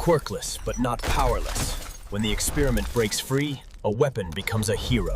Quirkless, but not powerless. When the experiment breaks free, a weapon becomes a hero,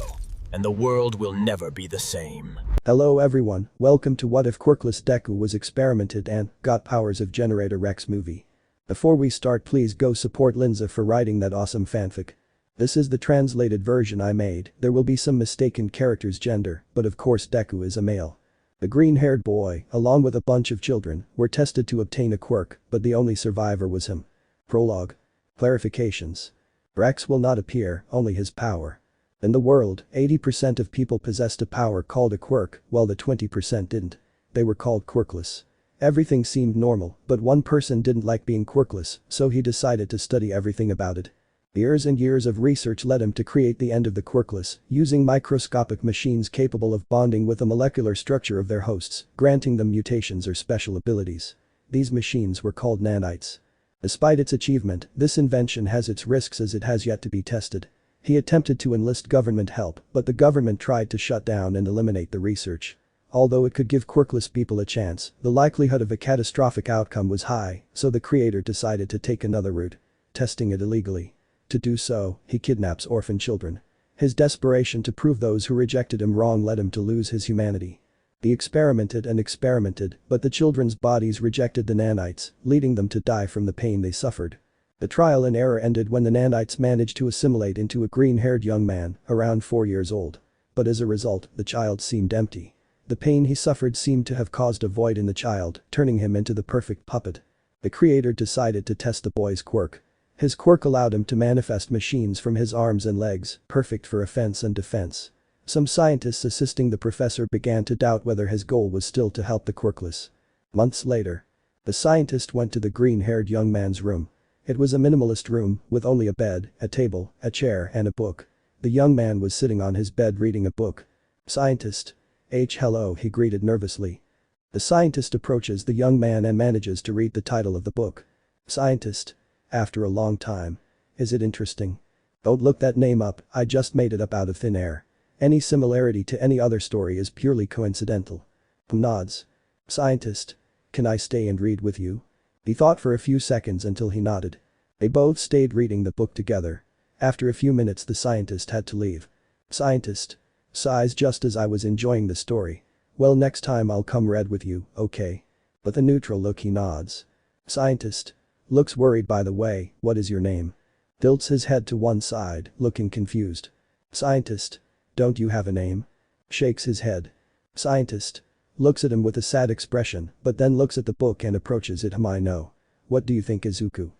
and the world will never be the same. Hello everyone, welcome to What If Quirkless Deku was experimented and got powers of Generator Rex movie. Before we start, please go support LINZEF for writing that awesome fanfic. This is the translated version I made. There will be some mistaken character's gender, but of course Deku is a male. The green-haired boy, along with a bunch of children, were tested to obtain a quirk, but the only survivor was him. Prologue. Clarifications. Rex will not appear, only his power. In the world, 80% of people possessed a power called a quirk, while the 20% didn't. They were called quirkless. Everything seemed normal, but one person didn't like being quirkless, so he decided to study everything about it. Years and years of research led him to create the end of the quirkless, using microscopic machines capable of bonding with the molecular structure of their hosts, granting them mutations or special abilities. These machines were called nanites. Despite its achievement, this invention has its risks as it has yet to be tested. He attempted to enlist government help, but the government tried to shut down and eliminate the research. Although it could give quirkless people a chance, the likelihood of a catastrophic outcome was high, so the creator decided to take another route. Testing it illegally. To do so, he kidnaps orphan children. His desperation to prove those who rejected him wrong led him to lose his humanity. He experimented and experimented, but the children's bodies rejected the nanites, leading them to die from the pain they suffered. The trial and error ended when the nanites managed to assimilate into a green-haired young man, around 4 years old. But as a result, the child seemed empty. The pain he suffered seemed to have caused a void in the child, turning him into the perfect puppet. The creator decided to test the boy's quirk. His quirk allowed him to manifest machines from his arms and legs, perfect for offense and defense. Some scientists assisting the professor began to doubt whether his goal was still to help the quirkless. Months later. The scientist went to the green-haired young man's room. It was a minimalist room, with only a bed, a table, a chair and a book. The young man was sitting on his bed reading a book. "Scientist. Hello," he greeted nervously. The scientist approaches the young man and manages to read the title of the book. "Scientist. After a long time. Is it interesting? Don't look that name up, I just made it up out of thin air. Any similarity to any other story is purely coincidental." Nods. "Scientist. Can I stay and read with you?" He thought for a few seconds until he nodded. They both stayed reading the book together. After a few minutes the scientist had to leave. "Scientist. Sighs just as I was enjoying the story. Well, next time I'll come read with you, okay?" With a neutral look he nods. "Scientist. Looks worried by the way, what is your name?" Tilts his head to one side, looking confused. "Scientist. Don't you have a name?" Shakes his head. Scientist. Looks at him with a sad expression, but then looks at the book and approaches it. "I know. What do you think, Izuku?"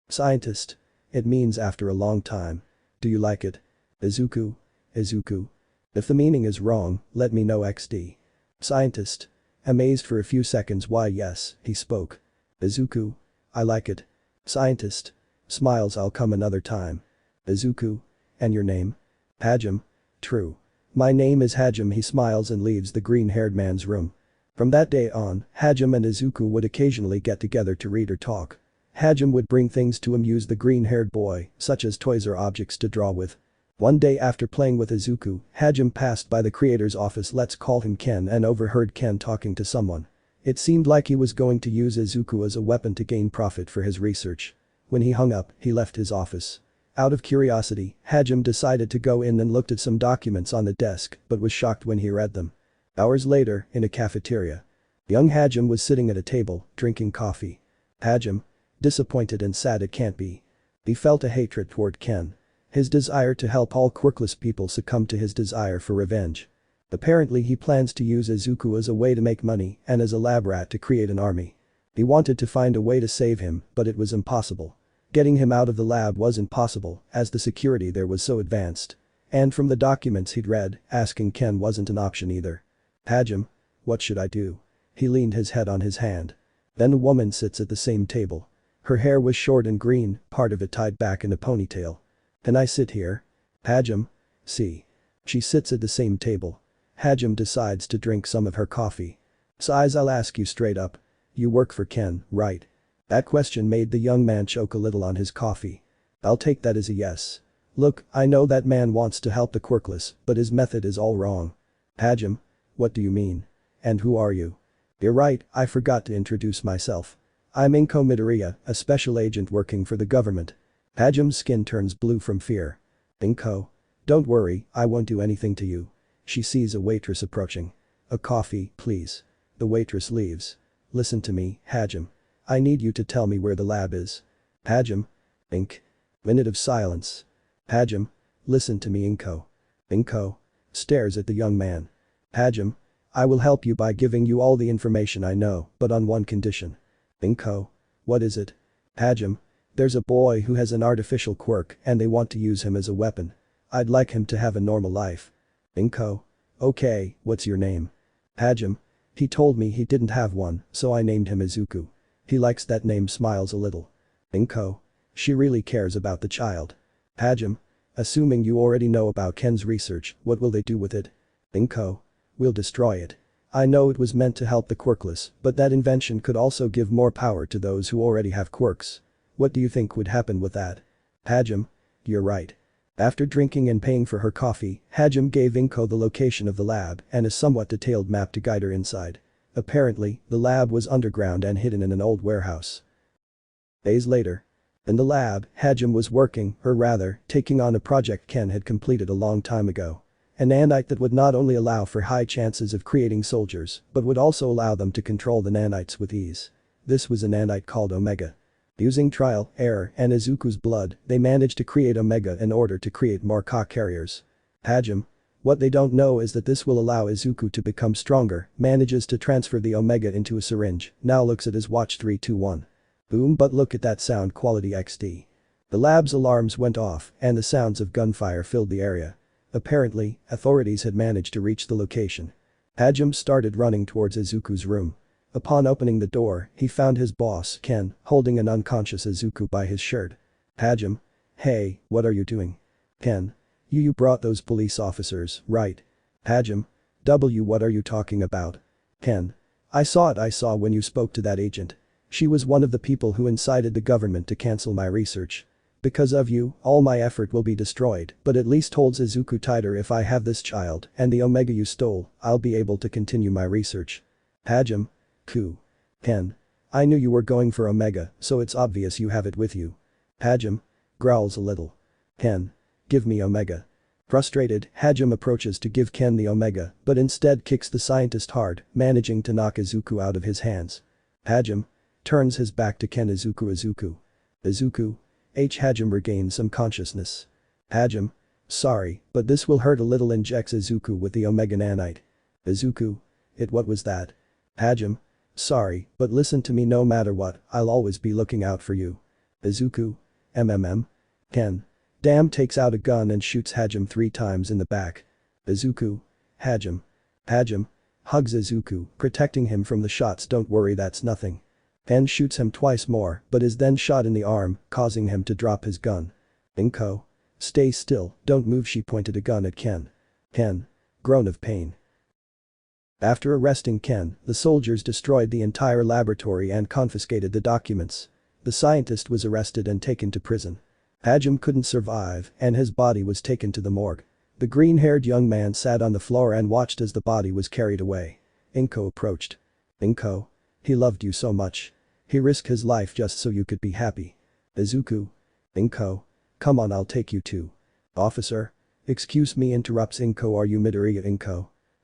Scientist. It means after a long time. Do you like it? Izuku. Izuku. If the meaning is wrong, let me know XD. Scientist. Amazed for a few seconds. "Why yes," he spoke. Izuku. "I like it." Scientist. Smiles. "I'll come another time." Izuku. "And your name?" Hajime. "True. My name is Hajime." He smiles and leaves the green-haired man's room. From that day on, Hajime and Izuku would occasionally get together to read or talk. Hajime would bring things to amuse the green-haired boy, such as toys or objects to draw with. One day after playing with Izuku, Hajime passed by the creator's office, let's call him Ken, and overheard Ken talking to someone. It seemed like he was going to use Izuku as a weapon to gain profit for his research. When he hung up, he left his office. Out of curiosity, Hajime decided to go in and looked at some documents on the desk, but was shocked when he read them. Hours later, in a cafeteria. Young Hajime was sitting at a table, drinking coffee. Hajime. Disappointed and sad. It can't be. He felt a hatred toward Ken. His desire to help all quirkless people succumbed to his desire for revenge. Apparently he plans to use Izuku as a way to make money and as a lab rat to create an army. He wanted to find a way to save him, but it was impossible. Getting him out of the lab was impossible, as the security there was so advanced. And from the documents he'd read, asking Ken wasn't an option either. "Hajime. What should I do?" He leaned his head on his hand. Then a woman sits at the same table. Her hair was short and green, part of it tied back in a ponytail. "Can I sit here?" Hajime. "See." She sits at the same table. Hajime decides to drink some of her coffee. Sighs. "I'll ask you straight up. You work for Ken, right?" That question made the young man choke a little on his coffee. "I'll take that as a yes. Look, I know that man wants to help the quirkless, but his method is all wrong." Hajime. "What do you mean? And who are you?" "You're right, I forgot to introduce myself. I'm Inko Midoriya, a special agent working for the government. Hajim's skin turns blue from fear. Inko. Don't worry, I won't do anything to you. She sees a waitress approaching. A coffee, please. The waitress leaves. Listen to me, Hajim. I need you to tell me where the lab is. Hajim. Ink. Minute of silence. Hajim. Listen to me, Inko. Inko. Stares at the young man. Hajim. I will help you by giving you all the information I know, but on one condition. Inko. What is it? Hajim. There's a boy who has an artificial quirk and they want to use him as a weapon. I'd like him to have a normal life. Inko. Okay, what's your name? Hajim. He told me he didn't have one, so I named him Izuku. He likes that name, smiles a little. Inko. She really cares about the child. Hajim. Assuming you already know about Ken's research, what will they do with it? Inko. We'll destroy it. I know it was meant to help the quirkless, but that invention could also give more power to those who already have quirks. What do you think would happen with that? Hajim. You're right. After drinking and paying for her coffee, Hajim gave Inko the location of the lab and a somewhat detailed map to guide her inside. Apparently, the lab was underground and hidden in an old warehouse. Days later. In the lab, Hajim was working, or rather, taking on a project Ken had completed a long time ago. An nanite that would not only allow for high chances of creating soldiers, but would also allow them to control the nanites with ease. This was a nanite called Omega. Using trial, error, and Izuku's blood, they managed to create Omega in order to create more Ka carriers. Hajim. What they don't know is that this will allow Izuku to become stronger, manages to transfer the Omega into a syringe, now looks at his watch 321. Boom, but look at that sound quality XD. The lab's alarms went off and the sounds of gunfire filled the area. Apparently, authorities had managed to reach the location. Hajim started running towards Izuku's room. Upon opening the door, he found his boss, Ken, holding an unconscious Izuku by his shirt. Hajim. Hey, what are you doing? Ken. You brought those police officers, right? Hajim. What are you talking about? Ken. I saw when you spoke to that agent. She was one of the people who incited the government to cancel my research. Because of you, all my effort will be destroyed, but at least holds Izuku tighter. If I have this child and the Omega you stole, I'll be able to continue my research. Hajim. Cool. Ken. I knew you were going for Omega, so it's obvious you have it with you. Hajim. Growls a little. Ken. Give me Omega. Frustrated, Hajim approaches to give Ken the Omega, but instead kicks the scientist hard, managing to knock Izuku out of his hands. Hajim. Turns his back to Ken. Izuku. Hajim regains some consciousness. Hajim. Sorry, but this will hurt a little. Injects Izuku with the Omega nanite. Izuku. What was that? Hajim. Sorry, but listen to me, no matter what, I'll always be looking out for you. Izuku. Ken. Damn, takes out a gun and shoots Hajim 3 times in the back. Izuku. Hajim. Hugs Izuku, protecting him from the shots. Don't worry, that's nothing. Ken shoots him twice more, but is then shot in the arm, causing him to drop his gun. Inko. Stay still, don't move. She pointed a gun at Ken. Ken. Groan of pain. After arresting Ken, the soldiers destroyed the entire laboratory and confiscated the documents. The scientist was arrested and taken to prison. Hajim couldn't survive, and his body was taken to the morgue. The green-haired young man sat on the floor and watched as the body was carried away. Inko approached. Inko. He loved you so much. He risked his life just so you could be happy. Izuku. Inko. Come on, I'll take you to. Officer. Excuse me, interrupts Inko. Are you Midoriya?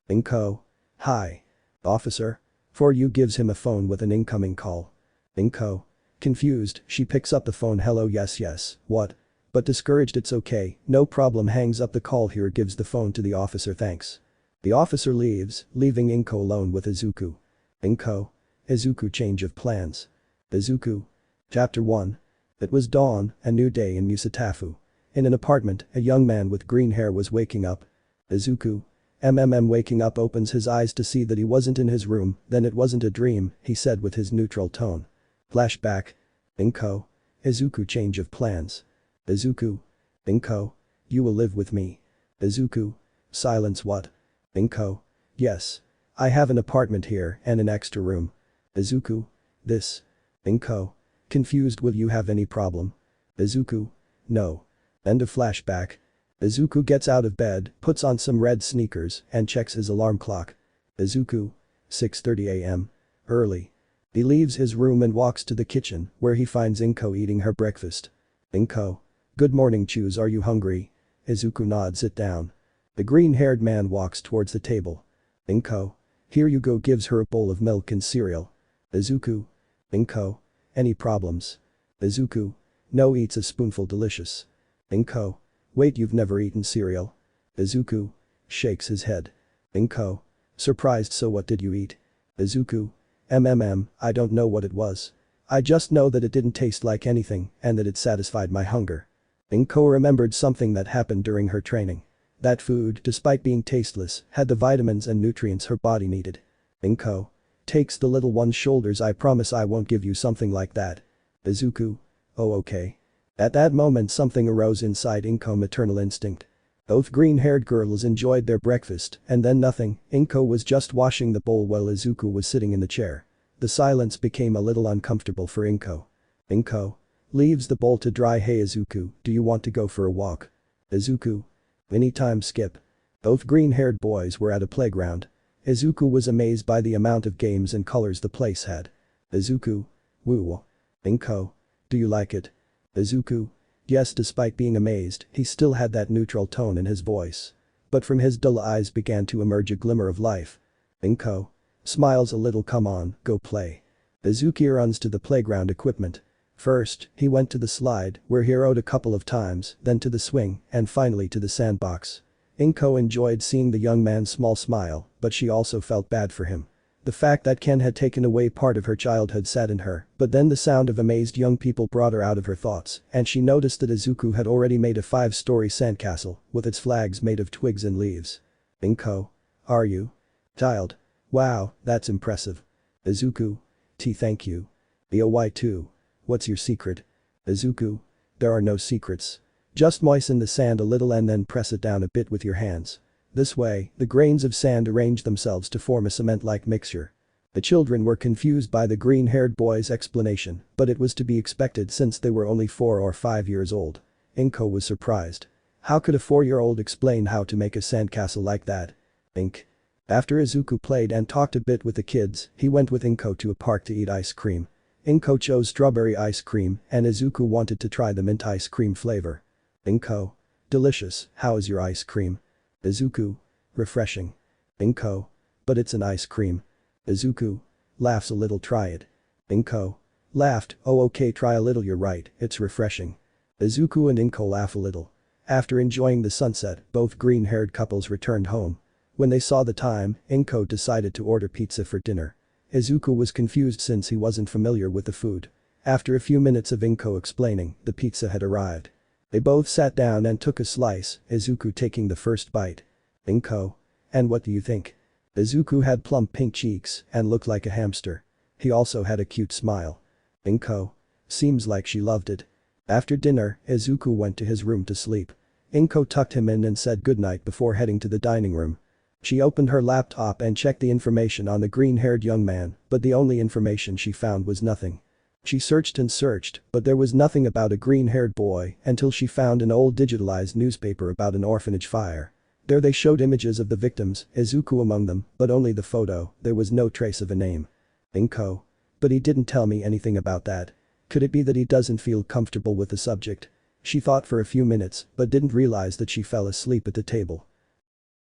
Inko. Hi. Officer. For you, gives him a phone with an incoming call. Inko. Confused, she picks up the phone. Hello, yes, what? But discouraged, it's okay, no problem. Hangs up the call. Here, gives the phone to the officer. Thanks. The officer leaves, leaving Inko alone with Izuku. Inko. Izuku, change of plans. Izuku. Chapter 1. It was dawn, a new day in Musatafu. In an apartment, a young man with green hair was waking up. Izuku. Waking up, opens his eyes to see that he wasn't in his room. Then it wasn't a dream, he said with his neutral tone. Flashback. Inko. Izuku, change of plans. Izuku. Inko. You will live with me. Izuku. Silence. What? Inko. Yes. I have an apartment here and an extra room. Izuku. This. Inko. Confused. Will you have any problem? Izuku. No. End of flashback. Izuku gets out of bed, puts on some red sneakers, and checks his alarm clock. Izuku. 6:30 a.m. Early. He leaves his room and walks to the kitchen, where he finds Inko eating her breakfast. Inko. Good morning, Choose, are you hungry? Izuku nods it down. The green-haired man walks towards the table. Inko. Here you go, gives her a bowl of milk and cereal. Izuku. Inko. Any problems? Izuku. No, eats a spoonful, delicious. Inko. Wait, you've never eaten cereal? Izuku. Shakes his head. Inko. Surprised, so what did you eat? Izuku. I don't know what it was. I just know that it didn't taste like anything and that it satisfied my hunger. Inko remembered something that happened during her training. That food, despite being tasteless, had the vitamins and nutrients her body needed. Inko. Takes the little one's shoulders. I promise I won't give you something like that. Izuku. Oh, okay. At that moment something arose inside Inko, maternal instinct. Both green-haired girls enjoyed their breakfast and then nothing. Inko was just washing the bowl while Izuku was sitting in the chair. The silence became a little uncomfortable for Inko. Inko. Leaves the bowl to dry. Hey Izuku, do you want to go for a walk? Izuku. Anytime, Skip. Both green-haired boys were at a playground. Izuku was amazed by the amount of games and colors the place had. Izuku. Woo. Inko. Do you like it? Izuku. Yes, despite being amazed, he still had that neutral tone in his voice. But from his dull eyes began to emerge a glimmer of life. Inko. Smiles a little. Come on, go play. Izuku runs to the playground equipment. First, he went to the slide, where he rode a couple of times, then to the swing, and finally to the sandbox. Inko enjoyed seeing the young man's small smile, but she also felt bad for him. The fact that Ken had taken away part of her childhood saddened her, but then the sound of amazed young people brought her out of her thoughts, and she noticed that Izuku had already made a 5-story sandcastle, with its flags made of twigs and leaves. Inko. Are you? Child. Wow, that's impressive. Izuku. Thank you. Why too? What's your secret? Izuku. There are no secrets. Just moisten the sand a little and then press it down a bit with your hands. This way, the grains of sand arrange themselves to form a cement-like mixture. The children were confused by the green-haired boy's explanation, but it was to be expected since they were only 4 or 5 years old. Inko was surprised. How could a 4-year-old explain how to make a sandcastle like that? Ink. After Izuku played and talked a bit with the kids, he went with Inko to a park to eat ice cream. Inko chose strawberry ice cream and Izuku wanted to try the mint ice cream flavor. Inko. Delicious, how is your ice cream? Izuku. Refreshing. Inko. But it's an ice cream. Izuku. Laughs a little, try it. Inko. Laughed, oh okay, try a little, you're right, it's refreshing. Izuku and Inko laugh a little. After enjoying the sunset, both green-haired couples returned home. When they saw the time, Inko decided to order pizza for dinner. Izuku was confused since he wasn't familiar with the food. After a few minutes of Inko explaining, the pizza had arrived. They both sat down and took a slice, Izuku taking the first bite. Inko. And what do you think? Izuku had plump pink cheeks and looked like a hamster. He also had a cute smile. Inko. Seems like she loved it. After dinner, Izuku went to his room to sleep. Inko tucked him in and said goodnight before heading to the dining room. She opened her laptop and checked the information on the green-haired young man, but the only information she found was nothing. She searched and searched, but there was nothing about a green-haired boy until she found an old digitalized newspaper about an orphanage fire. There they showed images of the victims, Izuku among them, but only the photo, there was no trace of a name. Inko. But he didn't tell me anything about that. Could it be that he doesn't feel comfortable with the subject? She thought for a few minutes, but didn't realize that she fell asleep at the table.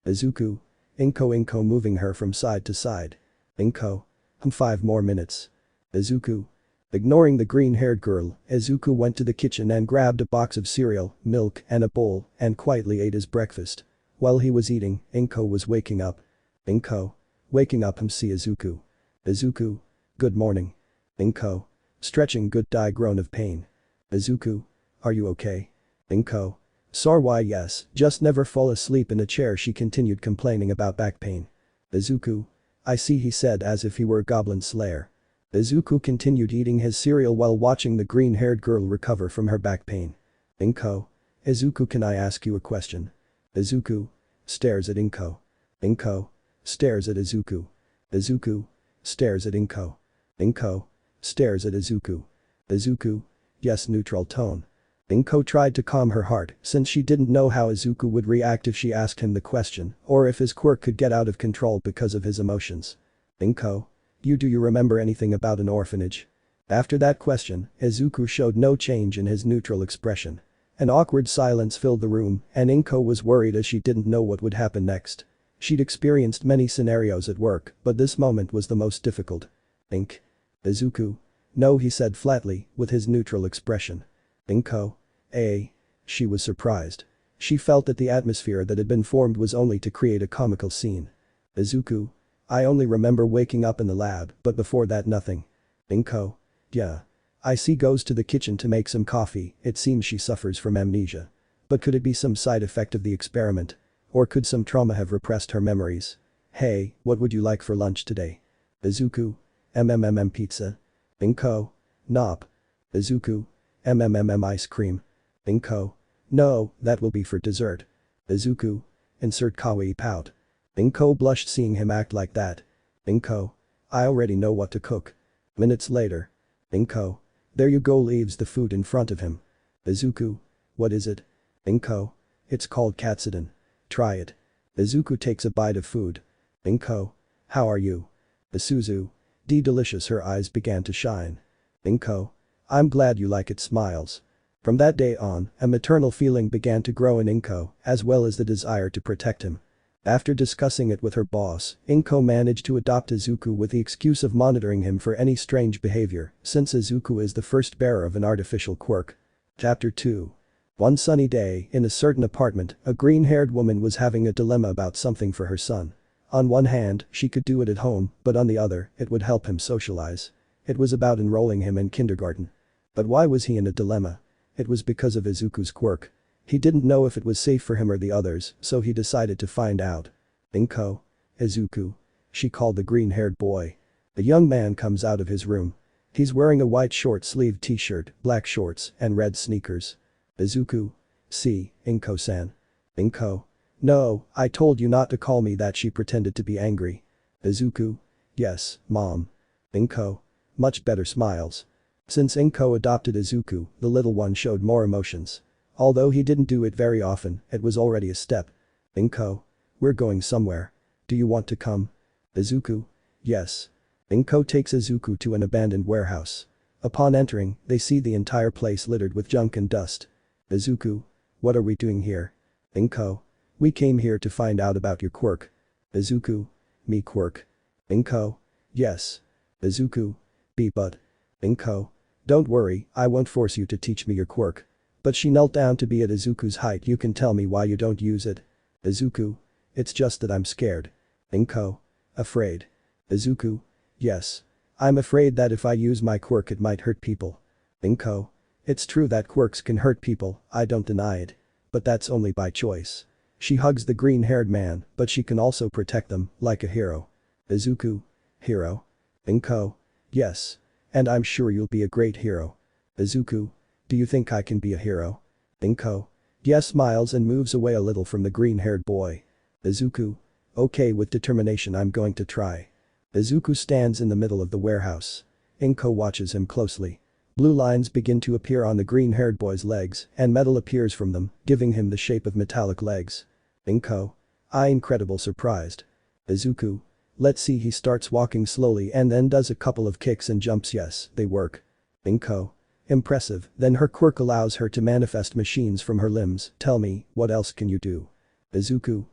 Izuku. Inko moving her from side to side. Inko. 5 more minutes. Izuku. Ignoring the green-haired girl, Izuku went to the kitchen and grabbed a box of cereal, milk, and a bowl, and quietly ate his breakfast. While he was eating, Inko was waking up. Inko. Waking up, see Izuku. Izuku. Good morning. Inko. Stretching, good die, groan of pain. Izuku. Are you okay? Inko. Sorry, why yes, just never fall asleep in a chair, she continued, complaining about back pain. Izuku. I see, he said as if he were a goblin slayer. Izuku continued eating his cereal while watching the green-haired girl recover from her back pain. Inko. Izuku, can I ask you a question? Izuku. Stares at Inko. Inko. Stares at Izuku. Izuku. Stares at Inko. Inko. Stares at Izuku. Izuku. Yes, neutral tone. Inko tried to calm her heart since she didn't know how Izuku would react if she asked him the question or if his quirk could get out of control because of his emotions. Inko. Do you remember anything about an orphanage? After that question, Izuku showed no change in his neutral expression. An awkward silence filled the room, and Inko was worried as she didn't know what would happen next. She'd experienced many scenarios at work, but this moment was the most difficult. Ink. Izuku. No, he said flatly, with his neutral expression. Inko. Eh? She was surprised. She felt that the atmosphere that had been formed was only to create a comical scene. Izuku. I only remember waking up in the lab, but before that nothing. Inko. Yeah. I see goes to the kitchen to make some coffee, it seems she suffers from amnesia. But could it be some side effect of the experiment? Or could some trauma have repressed her memories? Hey, what would you like for lunch today? Izuku. Pizza. Inko. Nope. Izuku. Ice cream. Inko. No, that will be for dessert. Izuku. Insert kawaii pout. Inko blushed seeing him act like that. Inko. I already know what to cook. Minutes later. Inko. There you go, leaves the food in front of him. Izuku. What is it? Inko. It's called katsudon. Try it. Izuku takes a bite of food. Inko. How are you? Isuzu. Delicious, her eyes began to shine. Inko. I'm glad you like it, smiles. From that day on, a maternal feeling began to grow in Inko, as well as the desire to protect him. After discussing it with her boss, Inko managed to adopt Izuku with the excuse of monitoring him for any strange behavior, since Izuku is the first bearer of an artificial quirk. Chapter 2. One sunny day, in a certain apartment, a green-haired woman was having a dilemma about something for her son. On one hand, she could do it at home, but on the other, it would help him socialize. It was about enrolling him in kindergarten. But why was he in a dilemma? It was because of Izuku's quirk. He didn't know if it was safe for him or the others, so he decided to find out. Inko. Izuku. She called the green-haired boy. A young man comes out of his room. He's wearing a white short-sleeved t-shirt, black shorts, and red sneakers. Izuku. See, Inko-san. Inko. No, I told you not to call me that, she pretended to be angry. Izuku. Yes, mom. Inko. Much better, smiles. Since Inko adopted Izuku, the little one showed more emotions. Although he didn't do it very often, it was already a step. Inko. We're going somewhere. Do you want to come? Izuku. Yes. Inko takes Izuku to an abandoned warehouse. Upon entering, they see the entire place littered with junk and dust. Izuku. What are we doing here? Inko. We came here to find out about your quirk. Izuku. Me quirk. Inko. Yes. Izuku. But. Inko. Don't worry, I won't force you to teach me your quirk. But she knelt down to be at Izuku's height. You can tell me why you don't use it. Izuku. It's just that I'm scared. Inko. Afraid. Izuku. Yes. I'm afraid that if I use my quirk it might hurt people. Inko. It's true that quirks can hurt people, I don't deny it. But that's only by choice. She hugs the green-haired man, but she can also protect them, like a hero. Izuku. Hero. Inko. Yes. And I'm sure you'll be a great hero. Izuku. Do you think I can be a hero? Inko. Yes, smiles and moves away a little from the green-haired boy. Izuku. Okay, with determination I'm going to try. Izuku stands in the middle of the warehouse. Inko watches him closely. Blue lines begin to appear on the green-haired boy's legs, and metal appears from them, giving him the shape of metallic legs. Inko. Incredible, surprised. Izuku. Let's see, he starts walking slowly and then does a couple of kicks and jumps. Yes, they work. Inko. Impressive, then her quirk allows her to manifest machines from her limbs. Tell me, what else can you do? Izuku.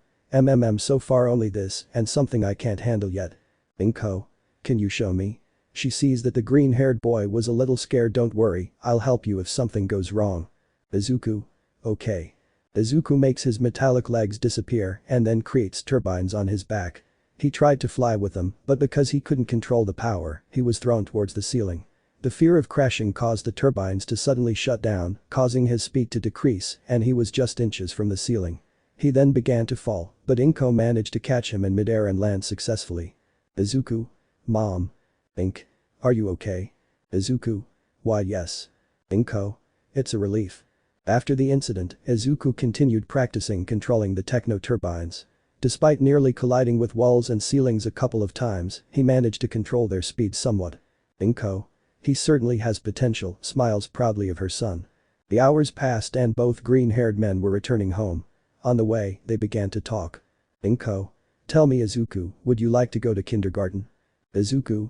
So far only this, and something I can't handle yet. Inko. Can you show me? She sees that the green-haired boy was a little scared. Don't worry, I'll help you if something goes wrong. Izuku. Okay. Izuku makes his metallic legs disappear and then creates turbines on his back. He tried to fly with them, but because he couldn't control the power, he was thrown towards the ceiling. The fear of crashing caused the turbines to suddenly shut down, causing his speed to decrease, and he was just inches from the ceiling. He then began to fall, but Inko managed to catch him in midair and land successfully. Izuku. Mom. Ink. Are you okay? Izuku. Why, yes. Inko. It's a relief. After the incident, Izuku continued practicing controlling the techno turbines. Despite nearly colliding with walls and ceilings a couple of times, he managed to control their speed somewhat. Inko. He certainly has potential, smiles proudly of her son. The hours passed and both green-haired men were returning home. On the way, they began to talk. Inko. Tell me, Izuku, would you like to go to kindergarten? Izuku.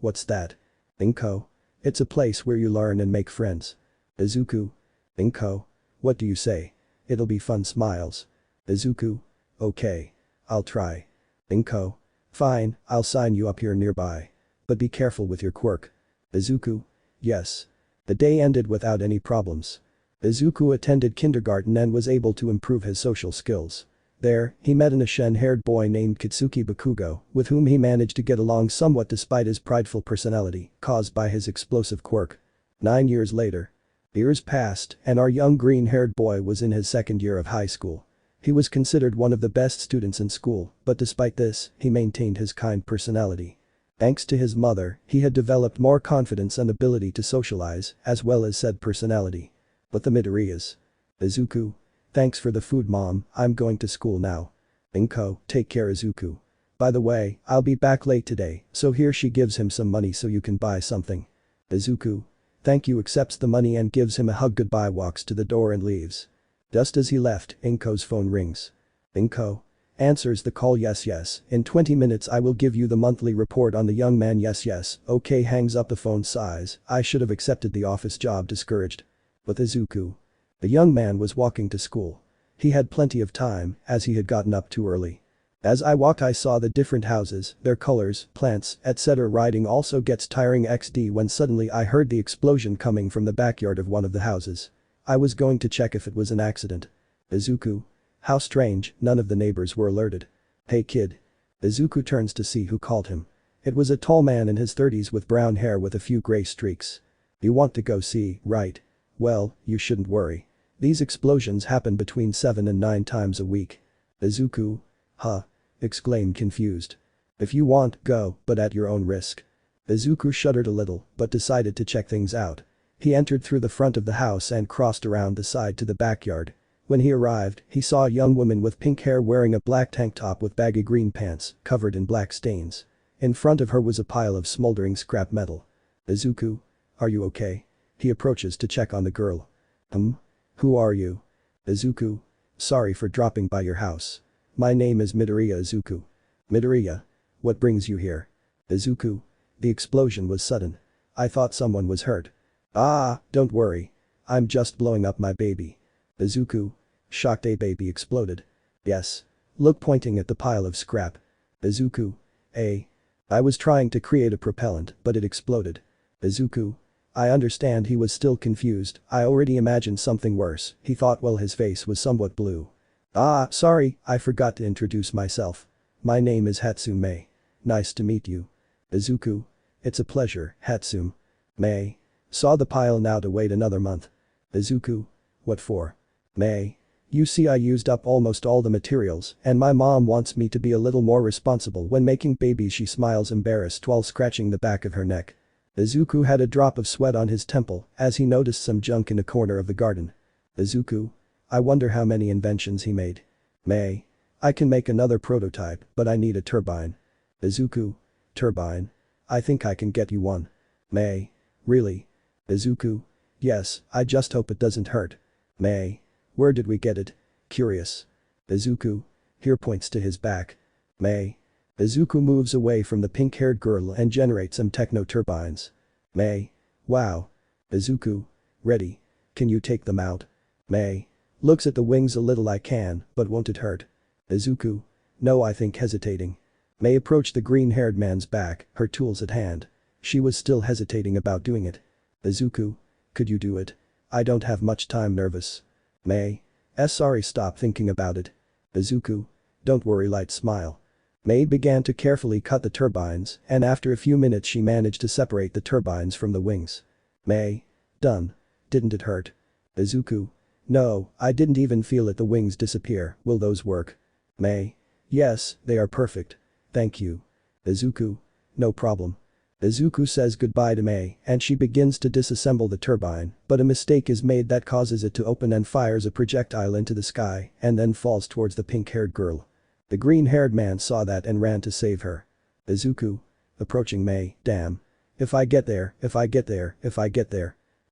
What's that? Inko. It's a place where you learn and make friends. Izuku. Inko. What do you say? It'll be fun smiles. Izuku. Okay. I'll try. Inko. Fine, I'll sign you up here nearby. But be careful with your quirk. Izuku. Yes. The day ended without any problems. Izuku attended kindergarten and was able to improve his social skills. There, he met an Ashen-haired boy named Kitsuki Bakugo, with whom he managed to get along somewhat despite his prideful personality, caused by his explosive quirk. 9 years later. Years passed, and our young green-haired boy was in his second year of high school. He was considered one of the best students in school, but despite this, he maintained his kind personality. Thanks to his mother, he had developed more confidence and ability to socialize, as well as said personality. But the Midoriyas. Izuku. Thanks for the food, Mom, I'm going to school now. Inko, take care Izuku. By the way, I'll be back late today, so here she gives him some money so you can buy something. Izuku. Thank you, accepts the money and gives him a hug goodbye, walks to the door and leaves. Just as he left, Inko's phone rings. Inko. Answers the call. Yes, in 20 minutes I will give you the monthly report on the young man. Yes, okay, hangs up the phone, sighs, I should have accepted the office job, discouraged. With Izuku. The young man was walking to school. He had plenty of time, as he had gotten up too early. As I walked I saw the different houses, their colors, plants, etc. Riding also gets tiring XD when suddenly I heard the explosion coming from the backyard of one of the houses. I was going to check if it was an accident. Izuku. How strange, none of the neighbors were alerted. Hey kid. Izuku turns to see who called him. It was a tall man in his 30s with brown hair with a few gray streaks. You want to go see, right? Well, you shouldn't worry. These explosions happen between 7 and 9 times a week. Izuku. Huh? Exclaimed confused. If you want, go, but at your own risk. Izuku shuddered a little, but decided to check things out. He entered through the front of the house and crossed around the side to the backyard. When he arrived, he saw a young woman with pink hair wearing a black tank top with baggy green pants, covered in black stains. In front of her was a pile of smoldering scrap metal. Izuku. Are you okay? He approaches to check on the girl. Who are you? Izuku. Sorry for dropping by your house. My name is Midoriya Izuku. Midoriya? What brings you here? Izuku. The explosion was sudden. I thought someone was hurt. Ah, don't worry. I'm just blowing up my baby. Izuku. Shocked, a baby exploded. Yes. Look, pointing at the pile of scrap. Izuku. I was trying to create a propellant, but it exploded. Izuku. I understand. He was still confused. I already imagined something worse, he thought while his face was somewhat blue. Ah, sorry, I forgot to introduce myself. My name is Hatsume. Nice to meet you. Izuku. It's a pleasure, Hatsume. May. Saw the pile, now to wait another month. Izuku. What for? May. You see, I used up almost all the materials and my mom wants me to be a little more responsible when making babies. She smiles embarrassed while scratching the back of her neck. Izuku had a drop of sweat on his temple as he noticed some junk in a corner of the garden. Izuku. I wonder how many inventions he made. May. I can make another prototype, but I need a turbine. Izuku. Turbine? I think I can get you one. May. Really? Izuku. Yes, I just hope it doesn't hurt. May. Where did we get it? Curious. Izuku. Here, points to his back. May. Izuku moves away from the pink-haired girl and generates some techno-turbines. May. Wow. Izuku. Ready. Can you take them out? May. Looks at the wings a little. I can, but won't it hurt? Izuku. No, I think, hesitating. May approached the green-haired man's back, her tools at hand. She was still hesitating about doing it. Izuku. Could you do it? I don't have much time, nervous. May. Sorry, stop thinking about it. Izuku. Don't worry, light smile. May began to carefully cut the turbines and after a few minutes she managed to separate the turbines from the wings. May. Done. Didn't it hurt? Izuku. No, I didn't even feel it. The wings disappear. Will those work? May. Yes, they are perfect. Thank you. Izuku. No problem. Izuku says goodbye to May and she begins to disassemble the turbine, but a mistake is made that causes it to open and fires a projectile into the sky and then falls towards the pink-haired girl. The green-haired man saw that and ran to save her. Izuku. Approaching May. Damn. If I get there.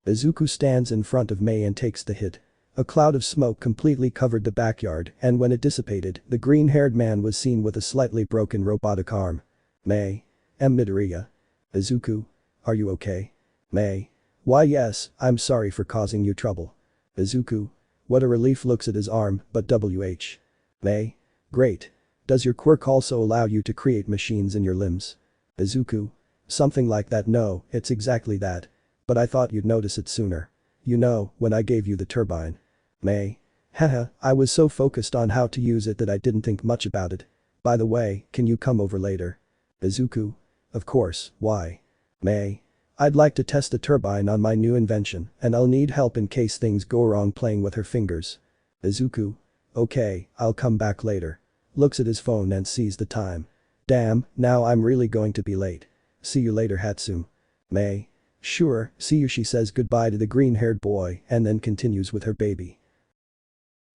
Izuku stands in front of May and takes the hit. A cloud of smoke completely covered the backyard and when it dissipated, the green-haired man was seen with a slightly broken robotic arm. May. Midoriya. Izuku? Are you okay? May. Why yes, I'm sorry for causing you trouble. Izuku. What a relief, looks at his arm, but WH. May. Great. Does your quirk also allow you to create machines in your limbs? Izuku. Something like that. No, it's exactly that. But I thought you'd notice it sooner. You know, when I gave you the turbine. May. Haha, I was so focused on how to use it that I didn't think much about it. By the way, can you come over later? Izuku. Of course, why? May. I'd like to test the turbine on my new invention, and I'll need help in case things go wrong playing with her fingers. Izuku. Okay, I'll come back later. Looks at his phone and sees the time. Damn, now I'm really going to be late. See you later, Hatsum. May. Sure, see you. She says goodbye to the green-haired boy and then continues with her baby.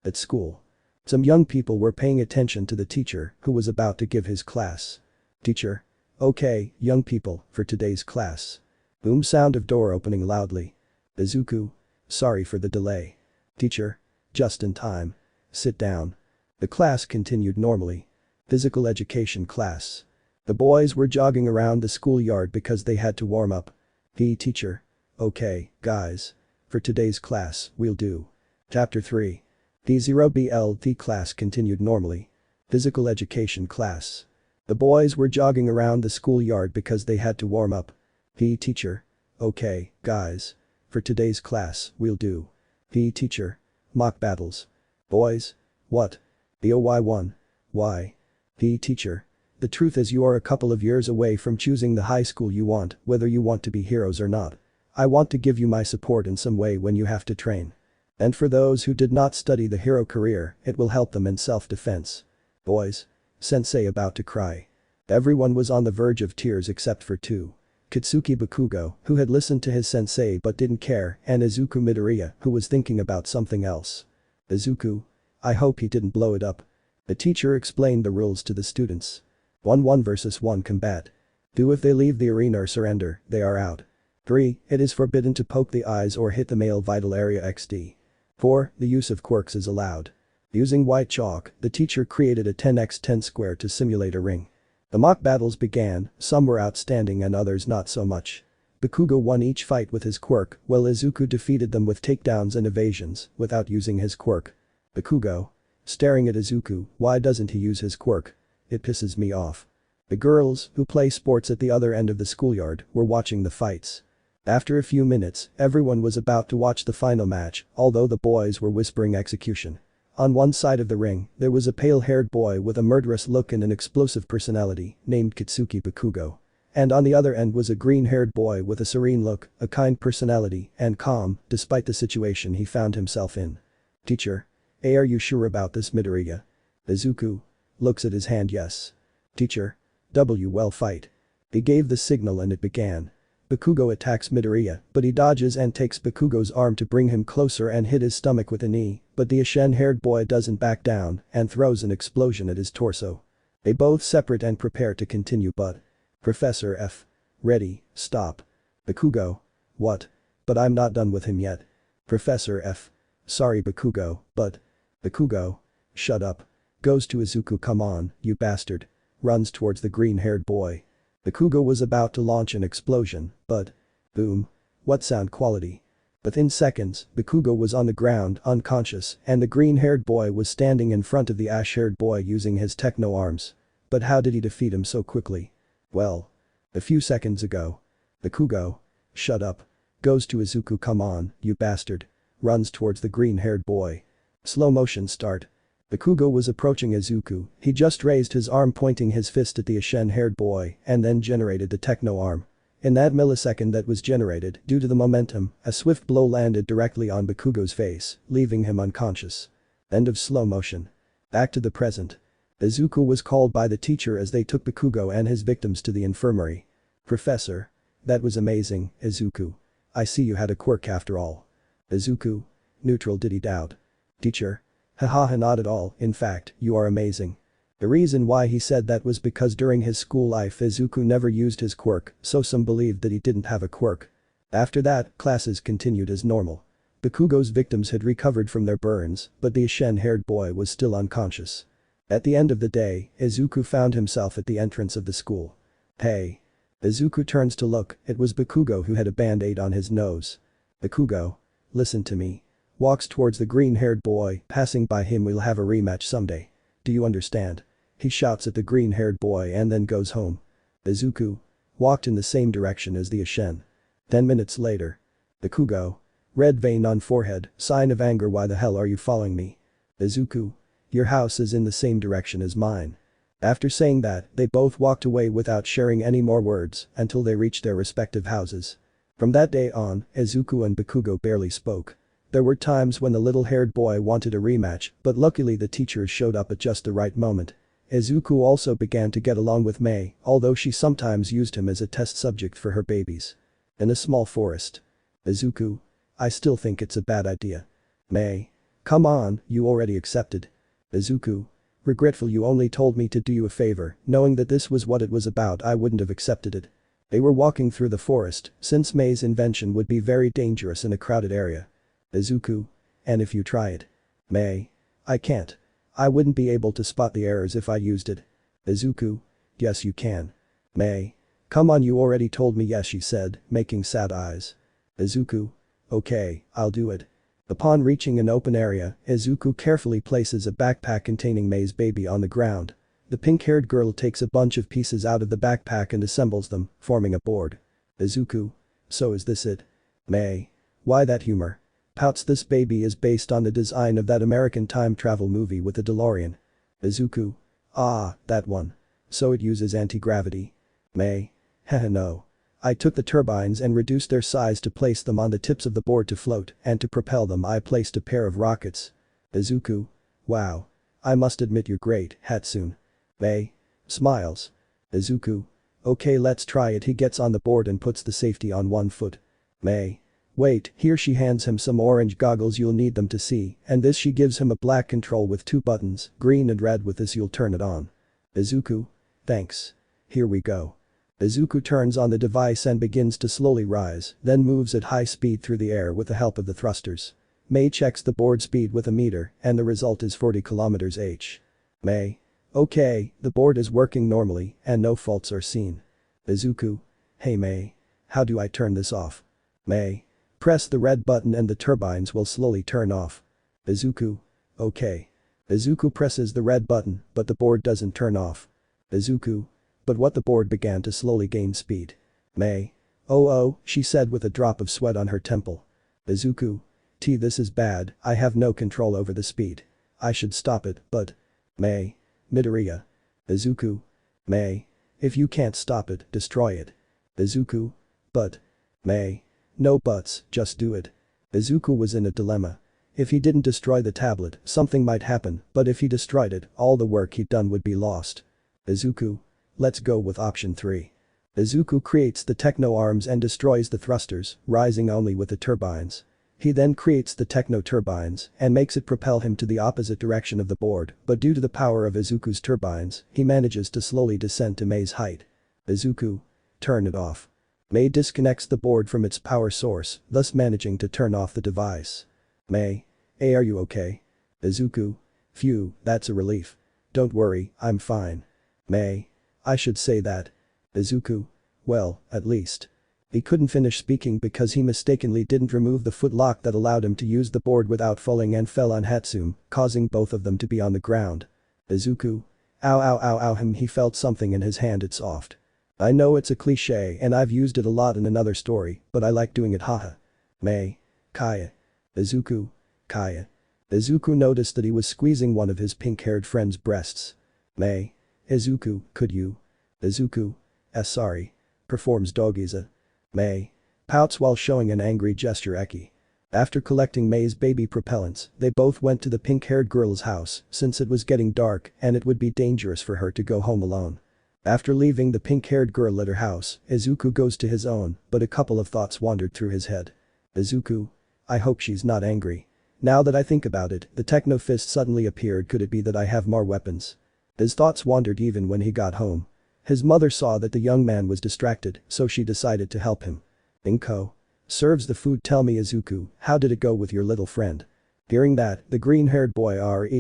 At school. Some young people were paying attention to the teacher who was about to give his class. Teacher. Okay, young people, for today's class. Boom, sound of door opening loudly. Izuku. Sorry for the delay. Teacher. Just in time. Sit down. The class continued normally. Physical education class. The boys were jogging around the schoolyard because they had to warm up. PE teacher. Okay, guys. For today's class, we'll do. Chapter 3. P0BLT class continued normally. Physical education class. The boys were jogging around the schoolyard because they had to warm up. PE teacher. Okay, guys. For today's class, we'll do. PE teacher. Mock battles. Boys. What? BOY1. Why? PE teacher. The truth is you are a couple of years away from choosing the high school you want, whether you want to be heroes or not. I want to give you my support in some way when you have to train. And for those who did not study the hero career, it will help them in self-defense. Boys. Sensei about to cry. Everyone was on the verge of tears except for two. Kitsuki Bakugo, who had listened to his sensei but didn't care, and Izuku Midoriya, who was thinking about something else. Izuku. I hope he didn't blow it up. The teacher explained the rules to the students. 1 versus 1 combat. 2 if they leave the arena or surrender, they are out. 3 it is forbidden to poke the eyes or hit the male vital area XD. 4 the use of quirks is allowed. Using white chalk, the teacher created a 10x10 square to simulate a ring. The mock battles began, some were outstanding and others not so much. Bakugo won each fight with his quirk, while Izuku defeated them with takedowns and evasions, without using his quirk. Bakugo. Staring at Izuku, why doesn't he use his quirk? It pisses me off. The girls, who play sports at the other end of the schoolyard, were watching the fights. After a few minutes, everyone was about to watch the final match, although the boys were whispering execution. On one side of the ring, there was a pale-haired boy with a murderous look and an explosive personality, named Kitsuki Bakugo. And on the other end was a green-haired boy with a serene look, a kind personality, and calm, despite the situation he found himself in. Teacher. Hey, are you sure about this, Midoriya? Izuku. Looks at his hand. Yes. Teacher. Well, fight. He gave the signal and it began. Bakugo attacks Midoriya, but he dodges and takes Bakugo's arm to bring him closer and hit his stomach with a knee, but the Ashen-haired boy doesn't back down and throws an explosion at his torso. They both separate and prepare to continue but. Professor F. Ready, stop. Bakugo. What? But I'm not done with him yet. Professor F. Sorry Bakugo, but. Bakugo. Shut up. Goes to Izuku. Come on, you bastard. Runs towards the green-haired boy. Bakugo was about to launch an explosion, but. Boom. What sound quality. Within seconds, Bakugo was on the ground, unconscious, and the green-haired boy was standing in front of the ash-haired boy using his techno arms. But how did he defeat him so quickly? Well. A few seconds ago. Bakugo. Shut up. Goes to Izuku. Come on, you bastard. Runs towards the green-haired boy. Slow motion start. Bakugo was approaching Izuku, he just raised his arm pointing his fist at the Ashen-haired boy and then generated the techno arm. In that millisecond that was generated, due to the momentum, a swift blow landed directly on Bakugo's face, leaving him unconscious. End of slow motion. Back to the present. Izuku was called by the teacher as they took Bakugo and his victims to the infirmary. Professor. That was amazing, Izuku. I see you had a quirk after all. Izuku. Neutral. Did he doubt? Teacher. Haha, not at all, in fact, you are amazing. The reason why he said that was because during his school life Izuku never used his quirk, so some believed that he didn't have a quirk. After that, classes continued as normal. Bakugo's victims had recovered from their burns, but the Ashen-haired boy was still unconscious. At the end of the day, Izuku found himself at the entrance of the school. Hey. Izuku turns to look, it was Bakugo who had a band-aid on his nose. Bakugo. Listen to me. Walks towards the green-haired boy, passing by him we'll have a rematch someday. Do you understand? He shouts at the green-haired boy and then goes home. Izuku. Walked in the same direction as the Ashen. 10 minutes later. Bakugo. Red vein on forehead, sign of anger. Why the hell are you following me? Izuku. Your house is in the same direction as mine. After saying that, they both walked away without sharing any more words until they reached their respective houses. From that day on, Izuku and Bakugo barely spoke. There were times when the little-haired boy wanted a rematch, but luckily the teachers showed up at just the right moment. Izuku also began to get along with Mei, although she sometimes used him as a test subject for her babies. In a small forest. Izuku. I still think it's a bad idea. Mei. Come on, you already accepted. Izuku. Regretful you only told me to do you a favor, knowing that this was what it was about I wouldn't have accepted it. They were walking through the forest, since Mei's invention would be very dangerous in a crowded area. Izuku. And if you try it? Mei. I can't. I wouldn't be able to spot the errors if I used it. Izuku. Yes you can. Mei. Come on you already told me yes she said, making sad eyes. Izuku. Okay, I'll do it. Upon reaching an open area, Izuku carefully places a backpack containing Mei's baby on the ground. The pink-haired girl takes a bunch of pieces out of the backpack and assembles them, forming a board. Izuku. So is this it? Mei. Why that humor? Pouts this baby is based on the design of that American time travel movie with the DeLorean. Izuku. Ah, that one. So it uses anti-gravity. Mei. Haha no. I took the turbines and reduced their size to place them on the tips of the board to float, and to propel them I placed a pair of rockets. Izuku. Wow. I must admit you're great, Hatsune. Mei. Smiles. Izuku. Okay let's try it. He gets on the board and puts the safety on one foot. Mei. Wait, here she hands him some orange goggles you'll need them to see, and this she gives him a black control with 2 buttons, green and red with this you'll turn it on. Izuku. Thanks. Here we go. Izuku turns on the device and begins to slowly rise, then moves at high speed through the air with the help of the thrusters. Mei checks the board speed with a meter, and the result is 40 km/h. Mei. Okay, the board is working normally, and no faults are seen. Izuku. Hey Mei. How do I turn this off? Mei. Press the red button and the turbines will slowly turn off. Izuku. Okay. Izuku presses the red button, but the board doesn't turn off. Izuku. But what the board began to slowly gain speed. Mei. Oh, she said with a drop of sweat on her temple. Izuku. This is bad, I have no control over the speed. I should stop it, but. Mei. Midoriya. Izuku. Mei. If you can't stop it, destroy it. Izuku. But. Mei. No buts, just do it. Izuku was in a dilemma. If he didn't destroy the tablet, something might happen, but if he destroyed it, all the work he'd done would be lost. Izuku. Let's go with option 3. Izuku creates the techno arms and destroys the thrusters, rising only with the turbines. He then creates the techno turbines and makes it propel him to the opposite direction of the board, but due to the power of Izuku's turbines, he manages to slowly descend to Mei's height. Izuku. Turn it off. Mei disconnects the board from its power source, thus managing to turn off the device. Mei. Hey, are you okay? Izuku. Phew, that's a relief. Don't worry, I'm fine. Mei. I should say that. Izuku. Well, at least. He couldn't finish speaking because he mistakenly didn't remove the footlock that allowed him to use the board without falling and fell on Hatsune, causing both of them to be on the ground. Izuku. Ow. He felt something in his hand. It's soft. I know it's a cliche and I've used it a lot in another story, but I like doing it haha. Mei. Kaya. Izuku. Kaya. Izuku noticed that he was squeezing one of his pink-haired friend's breasts. Mei. Izuku, could you? Izuku. Sorry. Performs Dogiza. Mei. Pouts while showing an angry gesture Eki. After collecting Mei's baby propellants, they both went to the pink-haired girl's house since it was getting dark and it would be dangerous for her to go home alone. After leaving the pink-haired girl at her house, Izuku goes to his own, but a couple of thoughts wandered through his head. Izuku. I hope she's not angry. Now that I think about it, the techno fist suddenly appeared. Could it be that I have more weapons? His thoughts wandered even when he got home. His mother saw that the young man was distracted, so she decided to help him. Inko. Serves the food. Tell me Izuku, how did it go with your little friend? Hearing that, the green-haired boy remembered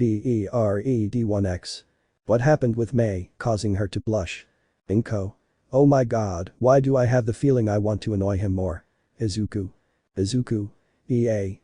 1x. What happened with Mei, causing her to blush? Inko. Oh my god, why do I have the feeling I want to annoy him more? Izuku. Izuku.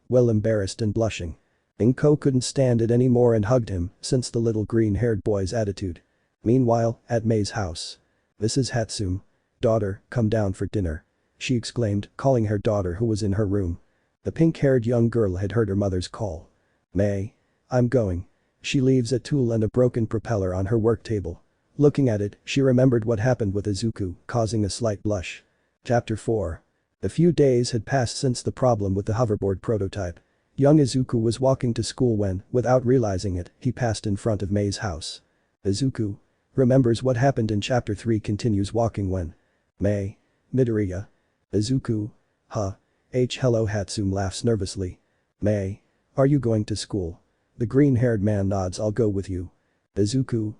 Well, embarrassed and blushing. Inko couldn't stand it anymore and hugged him, since the little green-haired boy's attitude. Meanwhile, at Mei's house. Mrs. Hatsume. Daughter, come down for dinner. She exclaimed, calling her daughter who was in her room. The pink-haired young girl had heard her mother's call. Mei. I'm going. She leaves a tool and a broken propeller on her work table. Looking at it, she remembered what happened with Izuku, causing a slight blush. Chapter 4. A few days had passed since the problem with the hoverboard prototype. Young Izuku was walking to school when, without realizing it, he passed in front of Mei's house. Izuku remembers what happened in Chapter 3 continues walking when Mei. Midoriya. Izuku. Hello Hatsume laughs nervously. Mei. Are you going to school? The green-haired man nods. I'll go with you. Izuku.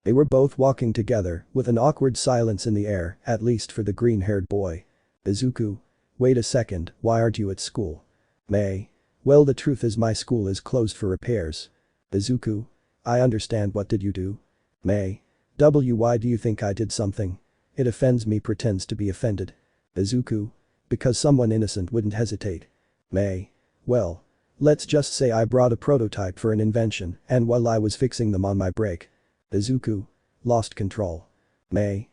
They were both walking together, with an awkward silence in the air, at least for the green-haired boy. Izuku. Wait a second, why aren't you at school? Mei. Well, the truth is my school is closed for repairs. Izuku. I understand. What did you do? Mei. Why do you think I did something? It offends me. Pretends to be offended. Izuku. Because someone innocent wouldn't hesitate. Mei. Well. Let's just say I brought a prototype for an invention, and while I was fixing them on my break. Izuku. Lost control. Mei.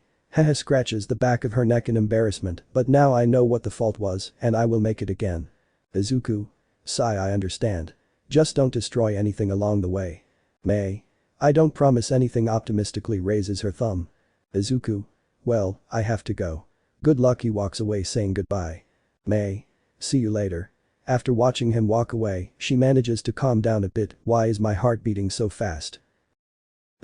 Scratches the back of her neck in embarrassment, but now I know what the fault was, and I will make it again. Izuku. Sigh. I understand. Just don't destroy anything along the way. Mei. I don't promise anything. Optimistically raises her thumb. Izuku. Well, I have to go. Good luck. He walks away saying goodbye. Mei. See you later. After watching him walk away, she manages to calm down a bit. Why is my heart beating so fast?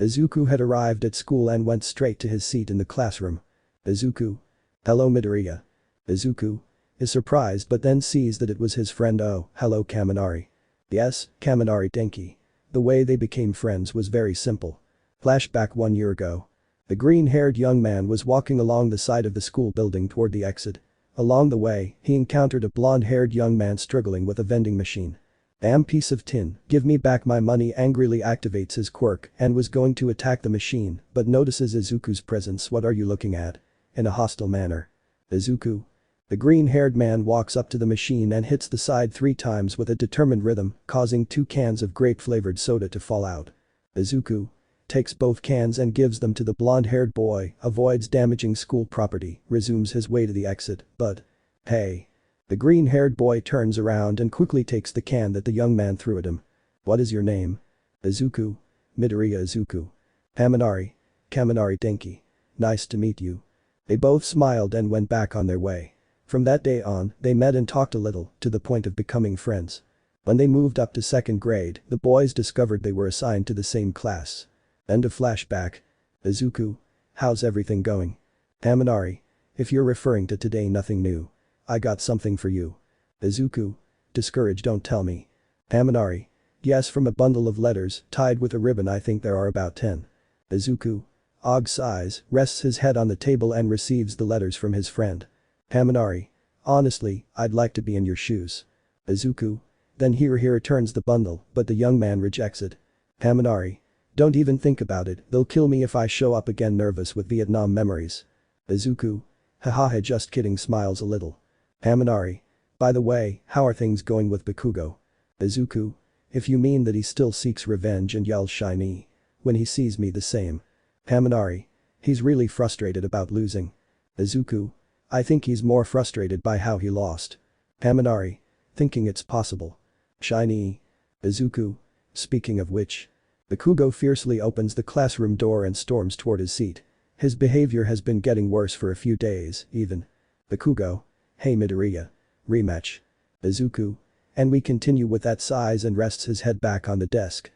Izuku had arrived at school and went straight to his seat in the classroom. Izuku. Hello Midoriya. Izuku is surprised but then sees that it was his friend. Oh, hello Kaminari. Yes, Kaminari Denki. The way they became friends was very simple. Flashback 1 year ago. The green-haired young man was walking along the side of the school building toward the exit. Along the way, he encountered a blonde-haired young man struggling with a vending machine. Damn piece of tin, give me back my money. Angrily activates his quirk and was going to attack the machine but notices Izuku's presence. What are you looking at? In a hostile manner. Izuku. The green-haired man walks up to the machine and hits the side 3 times with a determined rhythm, causing 2 cans of grape-flavored soda to fall out. Izuku takes both cans and gives them to the blonde-haired boy, avoids damaging school property, resumes his way to the exit, but hey. The green-haired boy turns around and quickly takes the can that the young man threw at him. What is your name? Izuku. Midoriya Izuku. Kaminari Denki. Nice to meet you. They both smiled and went back on their way. From that day on, they met and talked a little, to the point of becoming friends. When they moved up to 2nd grade, the boys discovered they were assigned to the same class. End of flashback. Izuku. How's everything going? Kaminari. If you're referring to today, nothing new. I got something for you. Izuku. Discouraged. Don't tell me. Kaminari. Yes, from a bundle of letters, tied with a ribbon. I think there are about 10. Izuku. Og sighs, rests his head on the table and receives the letters from his friend. Kaminari. Honestly, I'd like to be in your shoes. Izuku. Then he returns the bundle, but the young man rejects it. Kaminari. Don't even think about it, they'll kill me if I show up again. Nervous with Vietnam memories. Izuku. Hahaha, just kidding. Smiles a little. Kaminari. By the way, how are things going with Bakugo? Izuku. If you mean that he still seeks revenge and yells shiny when he sees me. The same. Kaminari. He's really frustrated about losing. Izuku. I think he's more frustrated by how he lost. Kaminari. Thinking it's possible. Shiny. Izuku. Speaking of which. Bakugo fiercely opens the classroom door and storms toward his seat. His behavior has been getting worse for a few days, even. Bakugo. Hey Midoriya. Rematch. Izuku. And we continue with that sighs and rests his head back on the desk.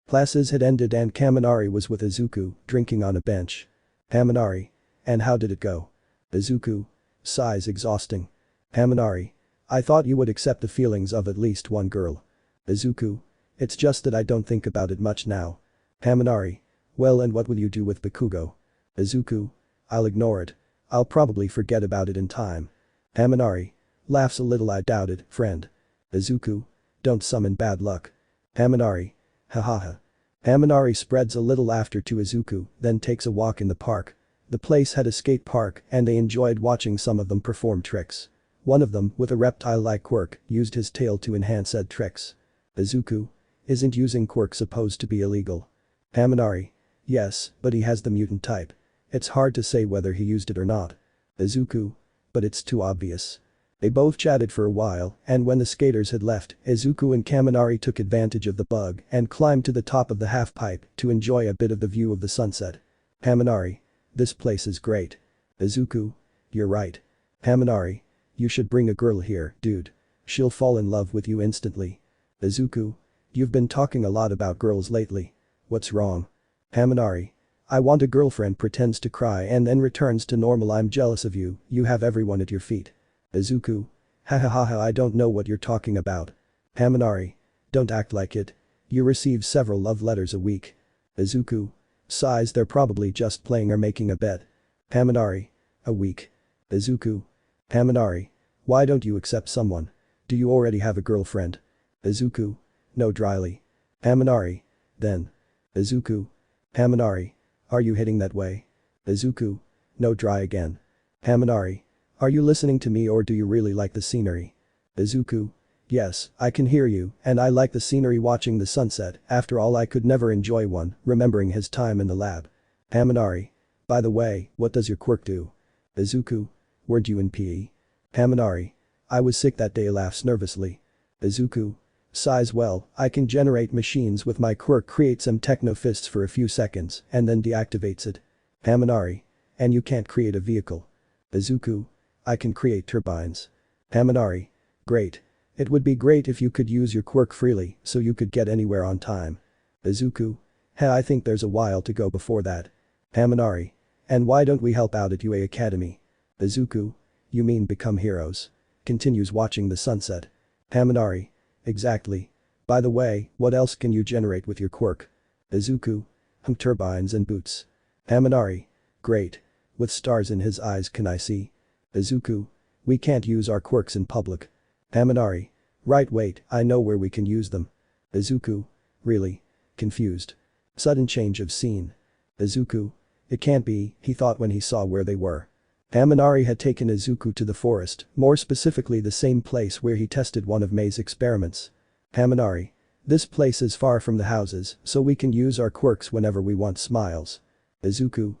Classes had ended and Kaminari was with Izuku, drinking on a bench. Kaminari. And how did it go? Izuku. Sighs, exhausting. Kaminari. I thought you would accept the feelings of at least one girl. Izuku. It's just that I don't think about it much now. Kaminari. Well, and what will you do with Bakugo? Izuku. I'll ignore it. I'll probably forget about it in time. Kaminari. Laughs a little. I doubt it, friend. Izuku. Don't summon bad luck. Kaminari. Hahaha. Kaminari spreads a little laughter to Izuku, then takes a walk in the park. The place had a skate park and they enjoyed watching some of them perform tricks. One of them, with a reptile-like quirk, used his tail to enhance said tricks. Izuku. Isn't using quirk supposed to be illegal? Haminari. Yes, but he has the mutant type. It's hard to say whether he used it or not. Izuku. But it's too obvious. They both chatted for a while, and when the skaters had left, Izuku and Kaminari took advantage of the bug and climbed to the top of the half-pipe to enjoy a bit of the view of the sunset. Kaminari. This place is great. Izuku. You're right. Kaminari. You should bring a girl here, dude. She'll fall in love with you instantly. Izuku. You've been talking a lot about girls lately. What's wrong? Kaminari. I want a girlfriend pretends to cry and then returns to normal. I'm jealous of you, you have everyone at your feet. Izuku. Hahaha, I don't know what you're talking about. Kaminari. Don't act like it. You receive several love letters a week. Izuku. Sighs, they're probably just playing or making a bet. Kaminari. A week. Izuku. Kaminari. Why don't you accept someone? Do you already have a girlfriend? Izuku. No, dryly. Kaminari. Then. Izuku. Kaminari. Are you hitting that way? Izuku. No, dry again. Kaminari. Are you listening to me or do you really like the scenery? Izuku. Yes, I can hear you, and I like the scenery watching the sunset, after all I could never enjoy one, remembering his time in the lab. Kaminari. By the way, what does your quirk do? Izuku. Weren't you in PE? Kaminari. I was sick that day, laughs nervously. Izuku. Sighs, well, I can generate machines with my quirk, create some techno fists for a few seconds, and then deactivates it. Kaminari. And you can't create a vehicle. Izuku. I can create turbines. Kaminari. Great. It would be great if you could use your quirk freely, so you could get anywhere on time. Izuku. I think there's a while to go before that. Kaminari. And why don't we help out at UA Academy? Izuku. You mean become heroes? Continues watching the sunset. Kaminari. Exactly. By the way, what else can you generate with your quirk? Izuku. Turbines and boots. Kaminari. Great. With stars in his eyes, can I see? Izuku. We can't use our quirks in public. Kaminari. Right, wait, I know where we can use them. Izuku. Really? Confused. Sudden change of scene. Izuku. It can't be, he thought when he saw where they were. Kaminari had taken Izuku to the forest, more specifically the same place where he tested one of Mei's experiments. Kaminari. This place is far from the houses, so we can use our quirks whenever we want, smiles. Izuku.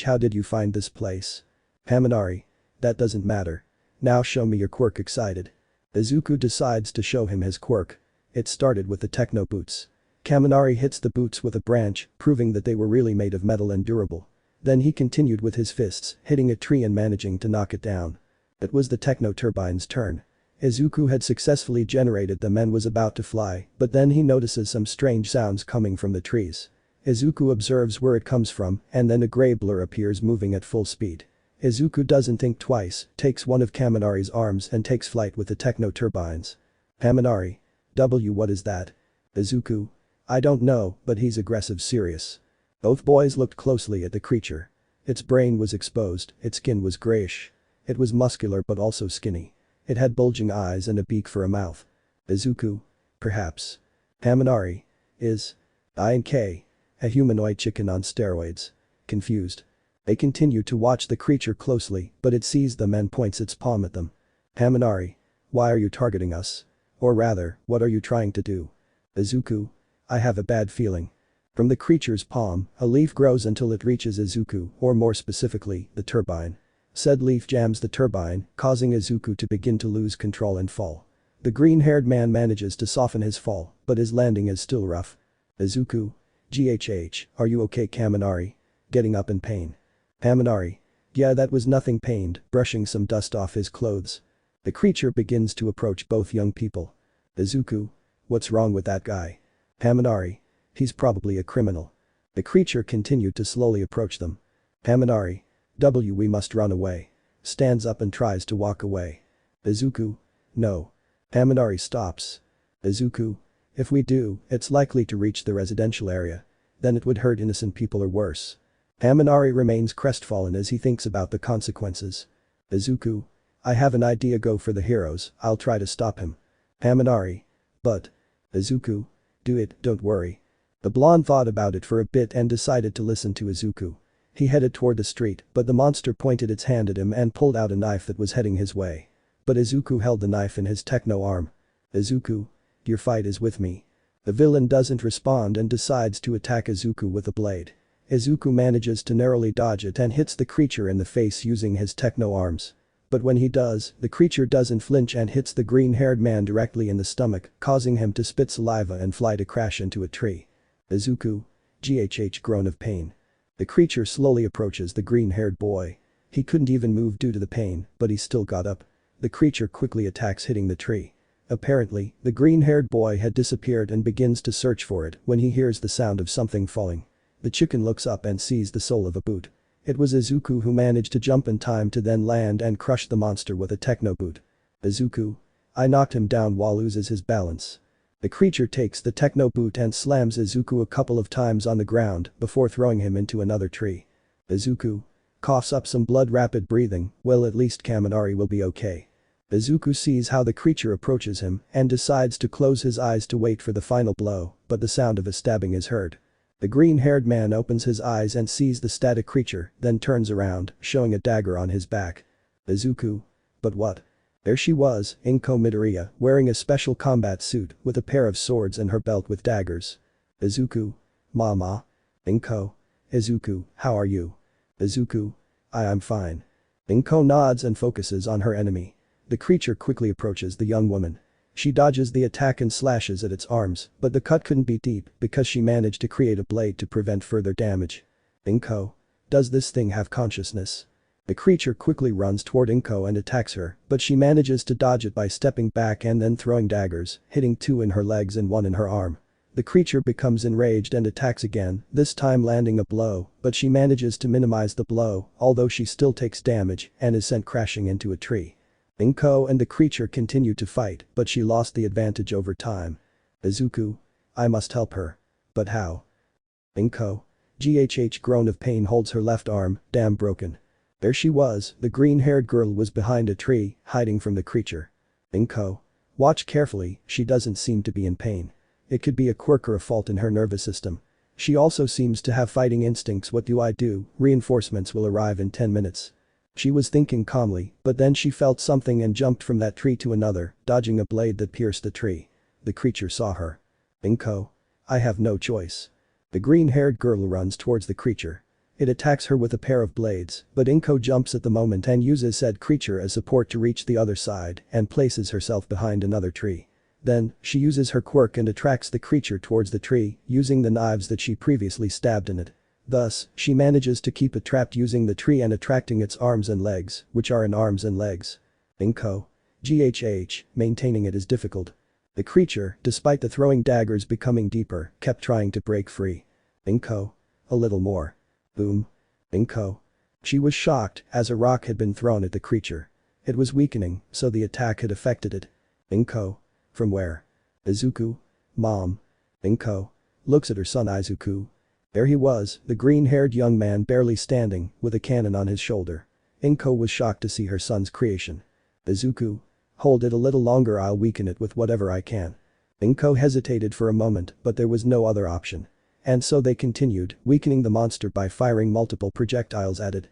How did you find this place? Kaminari. That doesn't matter. Now show me your quirk, excited. Izuku decides to show him his quirk. It started with the techno boots. Kaminari hits the boots with a branch, proving that they were really made of metal and durable. Then he continued with his fists, hitting a tree and managing to knock it down. It was the techno turbine's turn. Izuku had successfully generated them and was about to fly, but then he notices some strange sounds coming from the trees. Izuku observes where it comes from, and then a gray blur appears moving at full speed. Izuku doesn't think twice, takes one of Kaminari's arms and takes flight with the techno turbines. Kaminari. What is that? Izuku. I don't know, but he's aggressive, serious. Both boys looked closely at the creature. Its brain was exposed, its skin was grayish. It was muscular but also skinny. It had bulging eyes and a beak for a mouth. Izuku. Perhaps. Kaminari. Is. INK. A humanoid chicken on steroids. Confused. They continue to watch the creature closely, but it sees them and points its palm at them. Kaminari. Why are you targeting us? Or rather, what are you trying to do? Izuku. I have a bad feeling. From the creature's palm, a leaf grows until it reaches Izuku, or more specifically, the turbine. Said leaf jams the turbine, causing Izuku to begin to lose control and fall. The green-haired man manages to soften his fall, but his landing is still rough. Izuku. GHH, are you okay, Kaminari? Getting up in pain. Kaminari. Yeah, that was nothing, pained, brushing some dust off his clothes. The creature begins to approach both young people. Izuku. What's wrong with that guy? Kaminari. He's probably a criminal. The creature continued to slowly approach them. Kaminari. We must run away. Stands up and tries to walk away. Izuku. No. Kaminari stops. Izuku. If we do, it's likely to reach the residential area. Then it would hurt innocent people or worse. Kaminari remains crestfallen as he thinks about the consequences. Izuku. I have an idea, go for the heroes, I'll try to stop him. Kaminari. But. Izuku. Do it, don't worry. The blonde thought about it for a bit and decided to listen to Izuku. He headed toward the street, but the monster pointed its hand at him and pulled out a knife that was heading his way. But Izuku held the knife in his techno arm. "Izuku, your fight is with me." The villain doesn't respond and decides to attack Izuku with a blade. Izuku manages to narrowly dodge it and hits the creature in the face using his techno arms. But when he does, the creature doesn't flinch and hits the green-haired man directly in the stomach, causing him to spit saliva and fly to crash into a tree. Izuku, GHH groan of pain. The creature slowly approaches the green-haired boy. He couldn't even move due to the pain, but he still got up. The creature quickly attacks, hitting the tree. Apparently, the green-haired boy had disappeared and begins to search for it when he hears the sound of something falling. The chicken looks up and sees the sole of a boot. It was Izuku who managed to jump in time to then land and crush the monster with a techno boot. "Izuku, I knocked him down," while loses his balance. The creature takes the techno boot and slams Izuku a couple of times on the ground before throwing him into another tree. Izuku coughs up some blood. Rapid breathing. "Well, at least Kaminari will be okay." Izuku sees how the creature approaches him and decides to close his eyes to wait for the final blow, but the sound of a stabbing is heard. The green-haired man opens his eyes and sees the static creature, then turns around, showing a dagger on his back. Izuku. But what? There she was, Inko Midoriya, wearing a special combat suit with a pair of swords and her belt with daggers. Izuku. Mama. Inko. Izuku, how are you? Izuku. I'm fine. Inko nods and focuses on her enemy. The creature quickly approaches the young woman. She dodges the attack and slashes at its arms, but the cut couldn't be deep because she managed to create a blade to prevent further damage. Inko. Does this thing have consciousness? The creature quickly runs toward Inko and attacks her, but she manages to dodge it by stepping back and then throwing daggers, hitting 2 in her legs and 1 in her arm. The creature becomes enraged and attacks again, this time landing a blow, but she manages to minimize the blow, although she still takes damage and is sent crashing into a tree. Inko and the creature continue to fight, but she lost the advantage over time. Izuku. I must help her. But how? Inko. GHH groan of pain holds her left arm, damn broken. There she was, the green-haired girl was behind a tree, hiding from the creature. Inko. Watch carefully, she doesn't seem to be in pain. It could be a quirk or a fault in her nervous system. She also seems to have fighting instincts. What do I do? Reinforcements will arrive in 10 minutes. She was thinking calmly, but then she felt something and jumped from that tree to another, dodging a blade that pierced the tree. The creature saw her. Inko. I have no choice. The green-haired girl runs towards the creature. It attacks her with a pair of blades, but Inko jumps at the moment and uses said creature as support to reach the other side and places herself behind another tree. Then, she uses her quirk and attracts the creature towards the tree, using the knives that she previously stabbed in it. Thus, she manages to keep it trapped using the tree and attracting its arms and legs, which are in arms and legs. Inko. GHH, maintaining it is difficult. The creature, despite the throwing daggers becoming deeper, kept trying to break free. Inko. A little more. Boom. Inko. She was shocked, as a rock had been thrown at the creature. It was weakening, so the attack had affected it. Inko. From where? Izuku. Mom. Inko. Looks at her son Izuku. There he was, the green-haired young man barely standing, with a cannon on his shoulder. Inko was shocked to see her son's creation. Izuku. Hold it a little longer, I'll weaken it with whatever I can. Inko hesitated for a moment, but there was no other option. And so they continued, weakening the monster by firing multiple projectiles at it.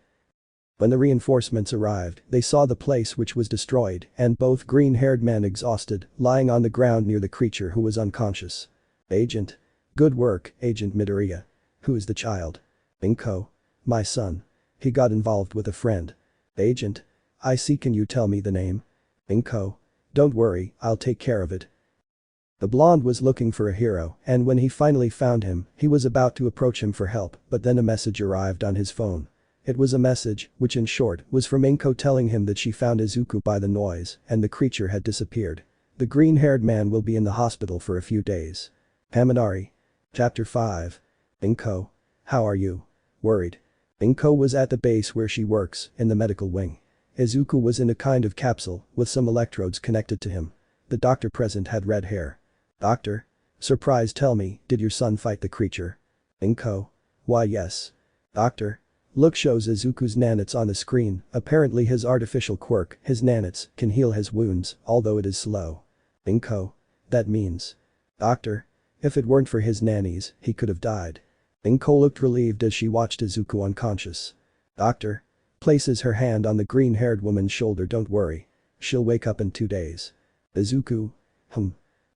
When the reinforcements arrived, they saw the place which was destroyed, and both green-haired men exhausted, lying on the ground near the creature who was unconscious. Agent. Good work, Agent Midoriya. Who is the child? Inko. My son. He got involved with a friend. Agent. I see, can you tell me the name? Inko. Don't worry, I'll take care of it. The blonde was looking for a hero, and when he finally found him, he was about to approach him for help, but then a message arrived on his phone. It was a message, which in short, was from Inko telling him that she found Izuku by the noise, and the creature had disappeared. The green-haired man will be in the hospital for a few days. Kaminari. Chapter 5. Inko. How are you? Worried. Inko was at the base where she works, in the medical wing. Izuku was in a kind of capsule, with some electrodes connected to him. The doctor present had red hair. Doctor? Surprise, tell me, did your son fight the creature? Inko. Why yes. Doctor. Look, shows Izuku's nanits on the screen, apparently his artificial quirk, his nanits, can heal his wounds, although it is slow. Inko. That means. Doctor. If it weren't for his nannies, he could have died. Inko looked relieved as she watched Izuku unconscious. Doctor. Places her hand on the green-haired woman's shoulder. Don't worry. She'll wake up in 2 days. Izuku.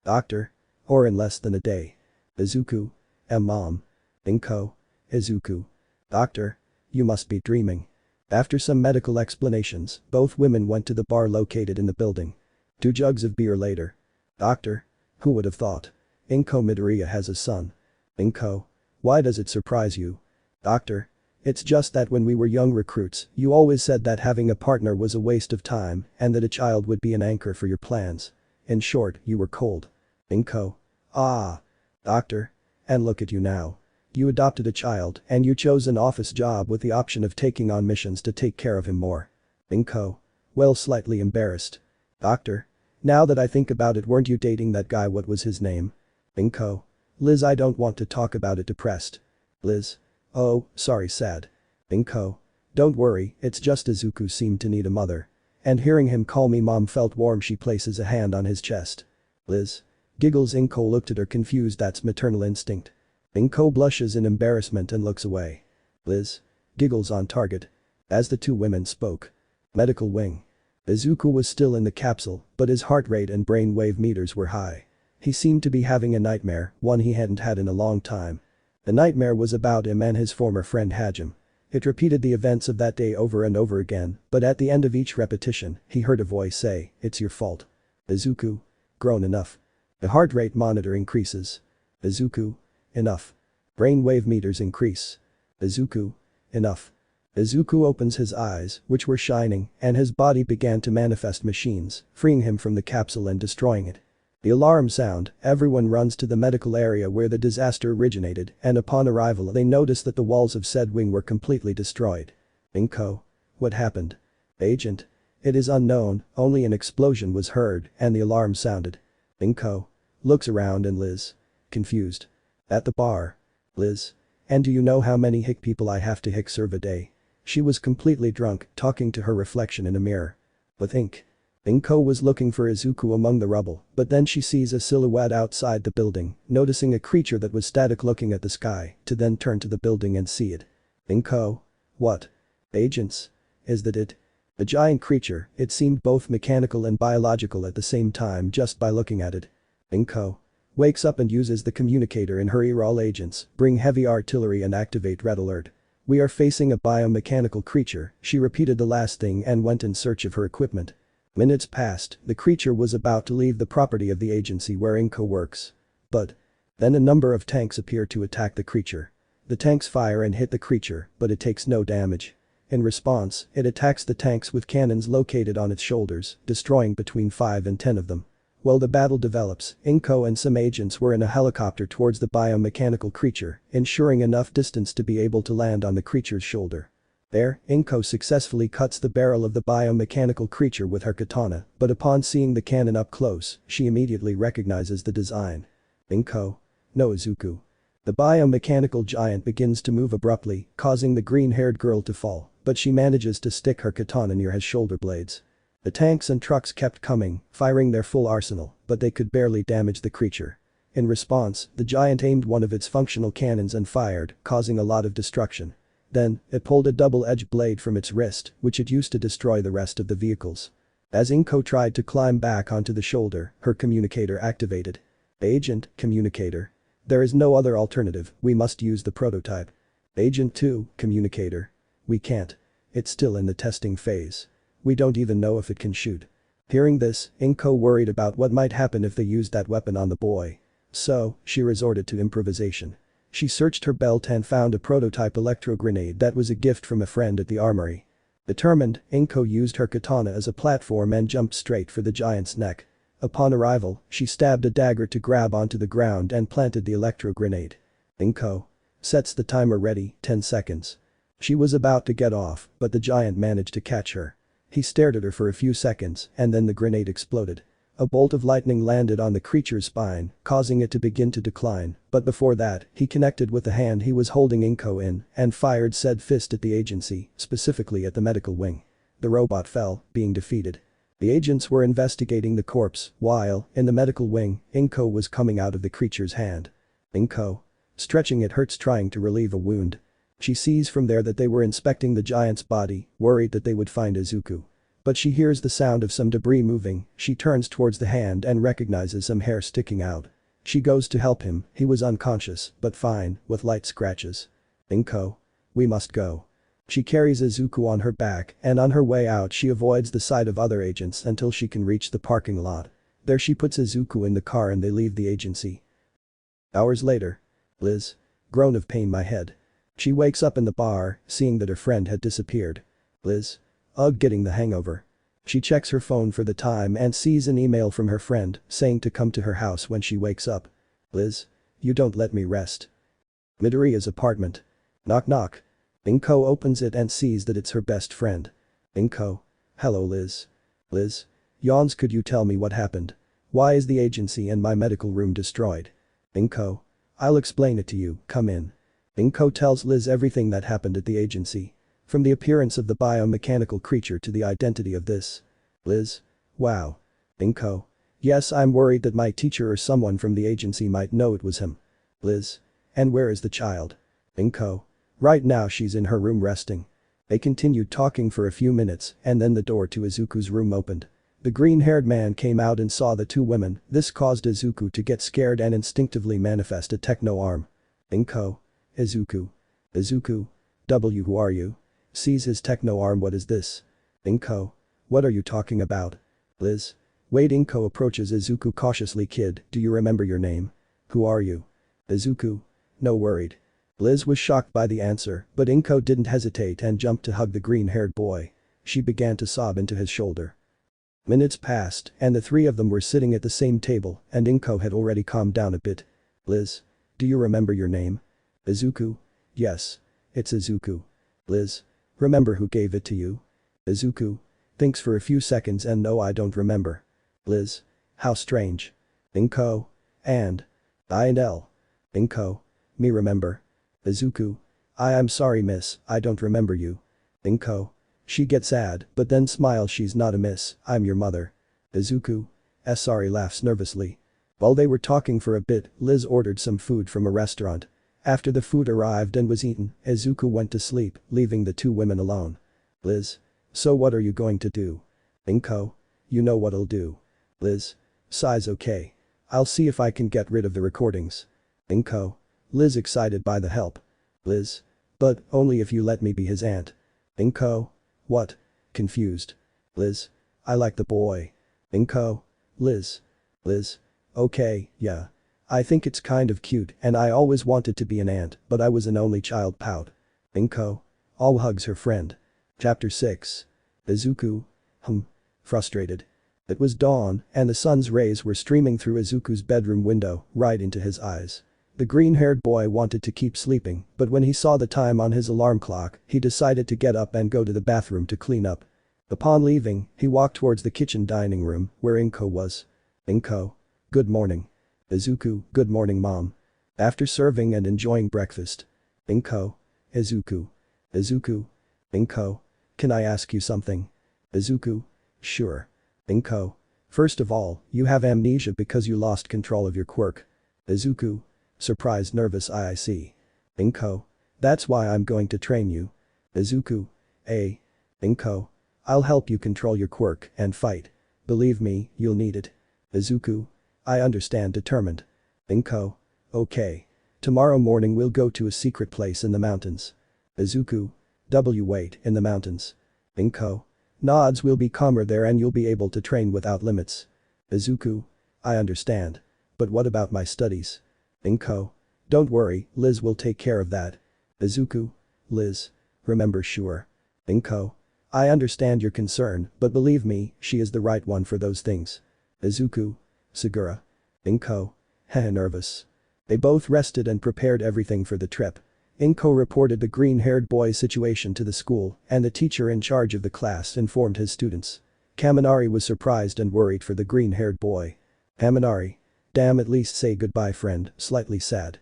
Doctor. Or in less than a day. Izuku. Mom. Inko. Izuku. Doctor. You must be dreaming. After some medical explanations, both women went to the bar located in the building. 2 jugs of beer later. Doctor. Who would have thought? Inko Midoriya has a son. Inko. Why does it surprise you? Doctor. It's just that when we were young recruits, you always said that having a partner was a waste of time and that a child would be an anchor for your plans. In short, you were cold. Inko. Ah. Doctor. And look at you now. You adopted a child and you chose an office job with the option of taking on missions to take care of him more. Inko. Well, slightly embarrassed. Doctor. Now that I think about it, weren't you dating that guy? What was his name? Inko. Liz, I don't want to talk about it. Depressed. Liz. Oh, sorry, sad. Inko. Don't worry, it's just Izuku seemed to need a mother. And hearing him call me mom felt warm. She places a hand on his chest. Liz. Giggles. Inko looked at her confused. That's maternal instinct. Inko blushes in embarrassment and looks away. Liz. Giggles on target. As the 2 women spoke. Medical wing. Izuku was still in the capsule, but his heart rate and brainwave meters were high. He seemed to be having a nightmare, one he hadn't had in a long time. The nightmare was about him and his former friend Hajime. It repeated the events of that day over and over again, but at the end of each repetition, he heard a voice say, "It's your fault." Izuku. Grown enough. The heart rate monitor increases. Izuku. Enough. Brainwave meters increase. Izuku. Enough. Izuku opens his eyes, which were shining, and his body began to manifest machines, freeing him from the capsule and destroying it. The alarm sound, everyone runs to the medical area where the disaster originated, and upon arrival they notice that the walls of said wing were completely destroyed. Inko. What happened? Agent. It is unknown, only an explosion was heard and the alarm sounded. Inko. Looks around and Liz. Confused. At the bar. Liz. And do you know how many hick people I have to hick serve a day? She was completely drunk, talking to her reflection in a mirror. But Inko was looking for Izuku among the rubble, but then she sees a silhouette outside the building, noticing a creature that was static looking at the sky, to then turn to the building and see it. Inko. What? Agents? Is that it? The giant creature, it seemed both mechanical and biological at the same time just by looking at it. Inko. Wakes up and uses the communicator in her ear. All agents, bring heavy artillery and activate red alert. We are facing a biomechanical creature. She repeated the last thing and went in search of her equipment. Minutes passed, the creature was about to leave the property of the agency where Inko works. But then a number of tanks appear to attack the creature. The tanks fire and hit the creature, but it takes no damage. In response, it attacks the tanks with cannons located on its shoulders, destroying between 5 and 10 of them. While the battle develops, Inko and some agents were in a helicopter towards the biomechanical creature, ensuring enough distance to be able to land on the creature's shoulder. There, Inko successfully cuts the barrel of the biomechanical creature with her katana, but upon seeing the cannon up close, she immediately recognizes the design. Inko. No, Izuku. The biomechanical giant begins to move abruptly, causing the green-haired girl to fall, but she manages to stick her katana near his shoulder blades. The tanks and trucks kept coming, firing their full arsenal, but they could barely damage the creature. In response, the giant aimed one of its functional cannons and fired, causing a lot of destruction. Then, it pulled a double-edged blade from its wrist, which it used to destroy the rest of the vehicles. As Inko tried to climb back onto the shoulder, her communicator activated. Agent, communicator. There is no other alternative, we must use the prototype. Agent 2, communicator. We can't. It's still in the testing phase. We don't even know if it can shoot. Hearing this, Inko worried about what might happen if they used that weapon on the boy. So, she resorted to improvisation. She searched her belt and found a prototype electro grenade that was a gift from a friend at the armory. Determined, Inko used her katana as a platform and jumped straight for the giant's neck. Upon arrival, she stabbed a dagger to grab onto the ground and planted the electro grenade. Inko. Sets the timer ready, 10 seconds. She was about to get off, but the giant managed to catch her. He stared at her for a few seconds and then the grenade exploded. A bolt of lightning landed on the creature's spine, causing it to begin to decline, but before that, he connected with the hand he was holding Inko in and fired said fist at the agency, specifically at the medical wing. The robot fell, being defeated. The agents were investigating the corpse, while, in the medical wing, Inko was coming out of the creature's hand. Inko. Stretching it hurts trying to relieve a wound. She sees from there that they were inspecting the giant's body, worried that they would find Izuku. But she hears the sound of some debris moving, she turns towards the hand and recognizes some hair sticking out. She goes to help him, he was unconscious, but fine, with light scratches. Inko. We must go. She carries Izuku on her back and on her way out she avoids the sight of other agents until she can reach the parking lot. There she puts Izuku in the car and they leave the agency. Hours later. Liz. Groan of pain my head. She wakes up in the bar, seeing that her friend had disappeared. Liz. Ugh, getting the hangover. She checks her phone for the time and sees an email from her friend saying to come to her house when she wakes up. Liz. You don't let me rest. Midoriya's apartment. Knock knock. Inko opens it and sees that it's her best friend. Inko. Hello Liz. Liz. Yawns, could you tell me what happened? Why is the agency and my medical room destroyed? Inko. I'll explain it to you, come in. Inko tells Liz everything that happened at the agency. From the appearance of the biomechanical creature to the identity of this. Liz. Wow. Inko. Yes, I'm worried that my teacher or someone from the agency might know it was him. Liz. And where is the child? Inko. Right now she's in her room resting. They continued talking for a few minutes and then the door to Izuku's room opened. The green-haired man came out and saw the two women, this caused Izuku to get scared and instinctively manifest a techno arm. Inko. Izuku. Izuku. W, who are you? Sees his techno arm, what is this? Inko. What are you talking about? Liz. Wait, Inko approaches Izuku cautiously, kid, do you remember your name? Who are you? Izuku. No, worried. Liz was shocked by the answer, but Inko didn't hesitate and jumped to hug the green-haired boy. She began to sob into his shoulder. Minutes passed and the three of them were sitting at the same table and Inko had already calmed down a bit. Liz. Do you remember your name? Izuku. Yes. It's Izuku. Liz. Remember who gave it to you? Izuku. Thinks for a few seconds and no, I don't remember. Liz. How strange. Inko. And. I and L. Inko. Me remember. Izuku. I'm sorry miss, I don't remember you. Inko. She gets sad, but then smiles, she's not a miss, I'm your mother. Izuku. Sorry, laughs nervously. While they were talking for a bit, Liz ordered some food from a restaurant. After the food arrived and was eaten, Izuku went to sleep, leaving the two women alone. Liz. So what are you going to do? Inko. You know what I'll do. Liz. Sighs, okay. I'll see if I can get rid of the recordings. Inko. Liz excited by the help. Liz. But only if you let me be his aunt. Inko. What? Confused. Liz. I like the boy. Inko. Liz. Liz. Okay, yeah. I think it's kind of cute and I always wanted to be an aunt, but I was an only child, pout. Inko. All hugs her friend. Chapter 6. Izuku. Frustrated. It was dawn and the sun's rays were streaming through Izuku's bedroom window, right into his eyes. The green-haired boy wanted to keep sleeping, but when he saw the time on his alarm clock, he decided to get up and go to the bathroom to clean up. Upon leaving, he walked towards the kitchen dining room, where Inko was. Inko. Good morning. Izuku. Good morning, mom. After serving and enjoying breakfast. Inko. Izuku. Izuku. Inko. Can I ask you something? Izuku. Sure. Inko. First of all, you have amnesia because you lost control of your quirk. Izuku. Surprised, nervous, I see. Inko. That's why I'm going to train you. Izuku. Inko. I'll help you control your quirk and fight. Believe me, you'll need it. Izuku. I understand, determined. Inko. Okay. Tomorrow morning we'll go to a secret place in the mountains. Izuku. Wait, in the mountains. Inko. Nods, we'll be calmer there and you'll be able to train without limits. Izuku. I understand. But what about my studies? Inko. Don't worry, Liz will take care of that. Izuku. Liz. Remember, sure. Inko. I understand your concern, but believe me, she is the right one for those things. Izuku. Segura. Inko. Nervous. They both rested and prepared everything for the trip. Inko reported the green-haired boy's situation to the school and the teacher in charge of the class informed his students. Kaminari was surprised and worried for the green-haired boy. Kaminari. Damn, at least say goodbye, friend, slightly sad.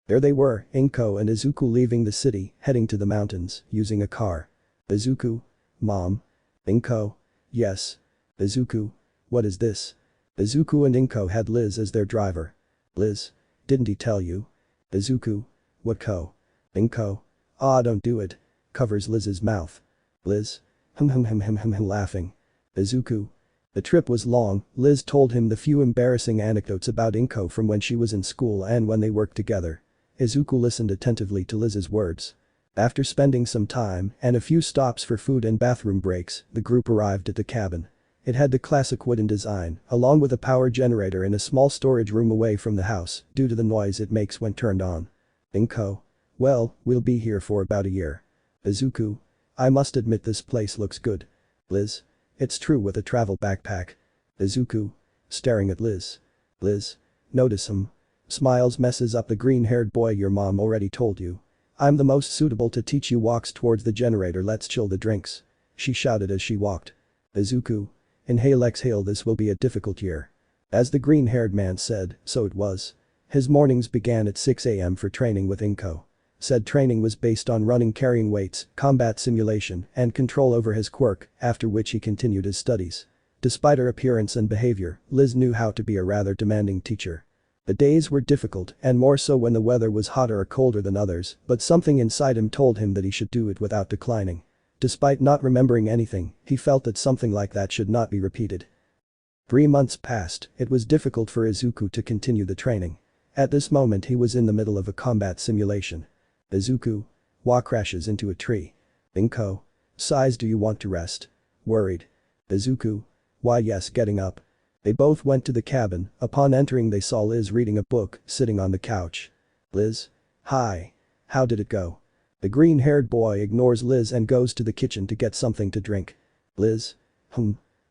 There they were, Inko and Izuku leaving the city, heading to the mountains, using a car. Izuku. Mom. Inko. Yes. Izuku. What is this? Izuku and Inko had Liz as their driver. Liz. Didn't he tell you? Izuku. What ko? Inko. Ah, don't do it. Covers Liz's mouth. Liz. Laughing. Izuku. The trip was long. Liz told him the few embarrassing anecdotes about Inko from when she was in school and when they worked together. Izuku listened attentively to Liz's words. After spending some time and a few stops for food and bathroom breaks, the group arrived at the cabin. It had the classic wooden design, along with a power generator in a small storage room away from the house due to the noise it makes when turned on. Inko. Well, we'll be here for about a year. Izuku. I must admit this place looks good. Liz. It's true with a travel backpack. Izuku. Staring at Liz. Liz. Notice him. Smiles messes up the green-haired boy your mom already told you. I'm the most suitable to teach you. Walks towards the generator. Let's chill the drinks. She shouted as she walked. Izuku. Inhale exhale, this will be a difficult year. As the green-haired man said, so it was. His mornings began at 6 a.m. for training with Inko. Said training was based on running, carrying weights, combat simulation, and control over his quirk, after which he continued his studies. Despite her appearance and behavior, Liz knew how to be a rather demanding teacher. The days were difficult and more so when the weather was hotter or colder than others, but something inside him told him that he should do it without declining. Despite not remembering anything, he felt that something like that should not be repeated. 3 months passed. It was difficult for Izuku to continue the training. At this moment he was in the middle of a combat simulation. Izuku. Wa crashes into a tree. Inko. Sighs, do you want to rest? Worried. Izuku. Why yes, getting up. They both went to the cabin. Upon entering they saw Liz reading a book, sitting on the couch. Liz. Hi. How did it go? The green-haired boy ignores Liz and goes to the kitchen to get something to drink. Liz.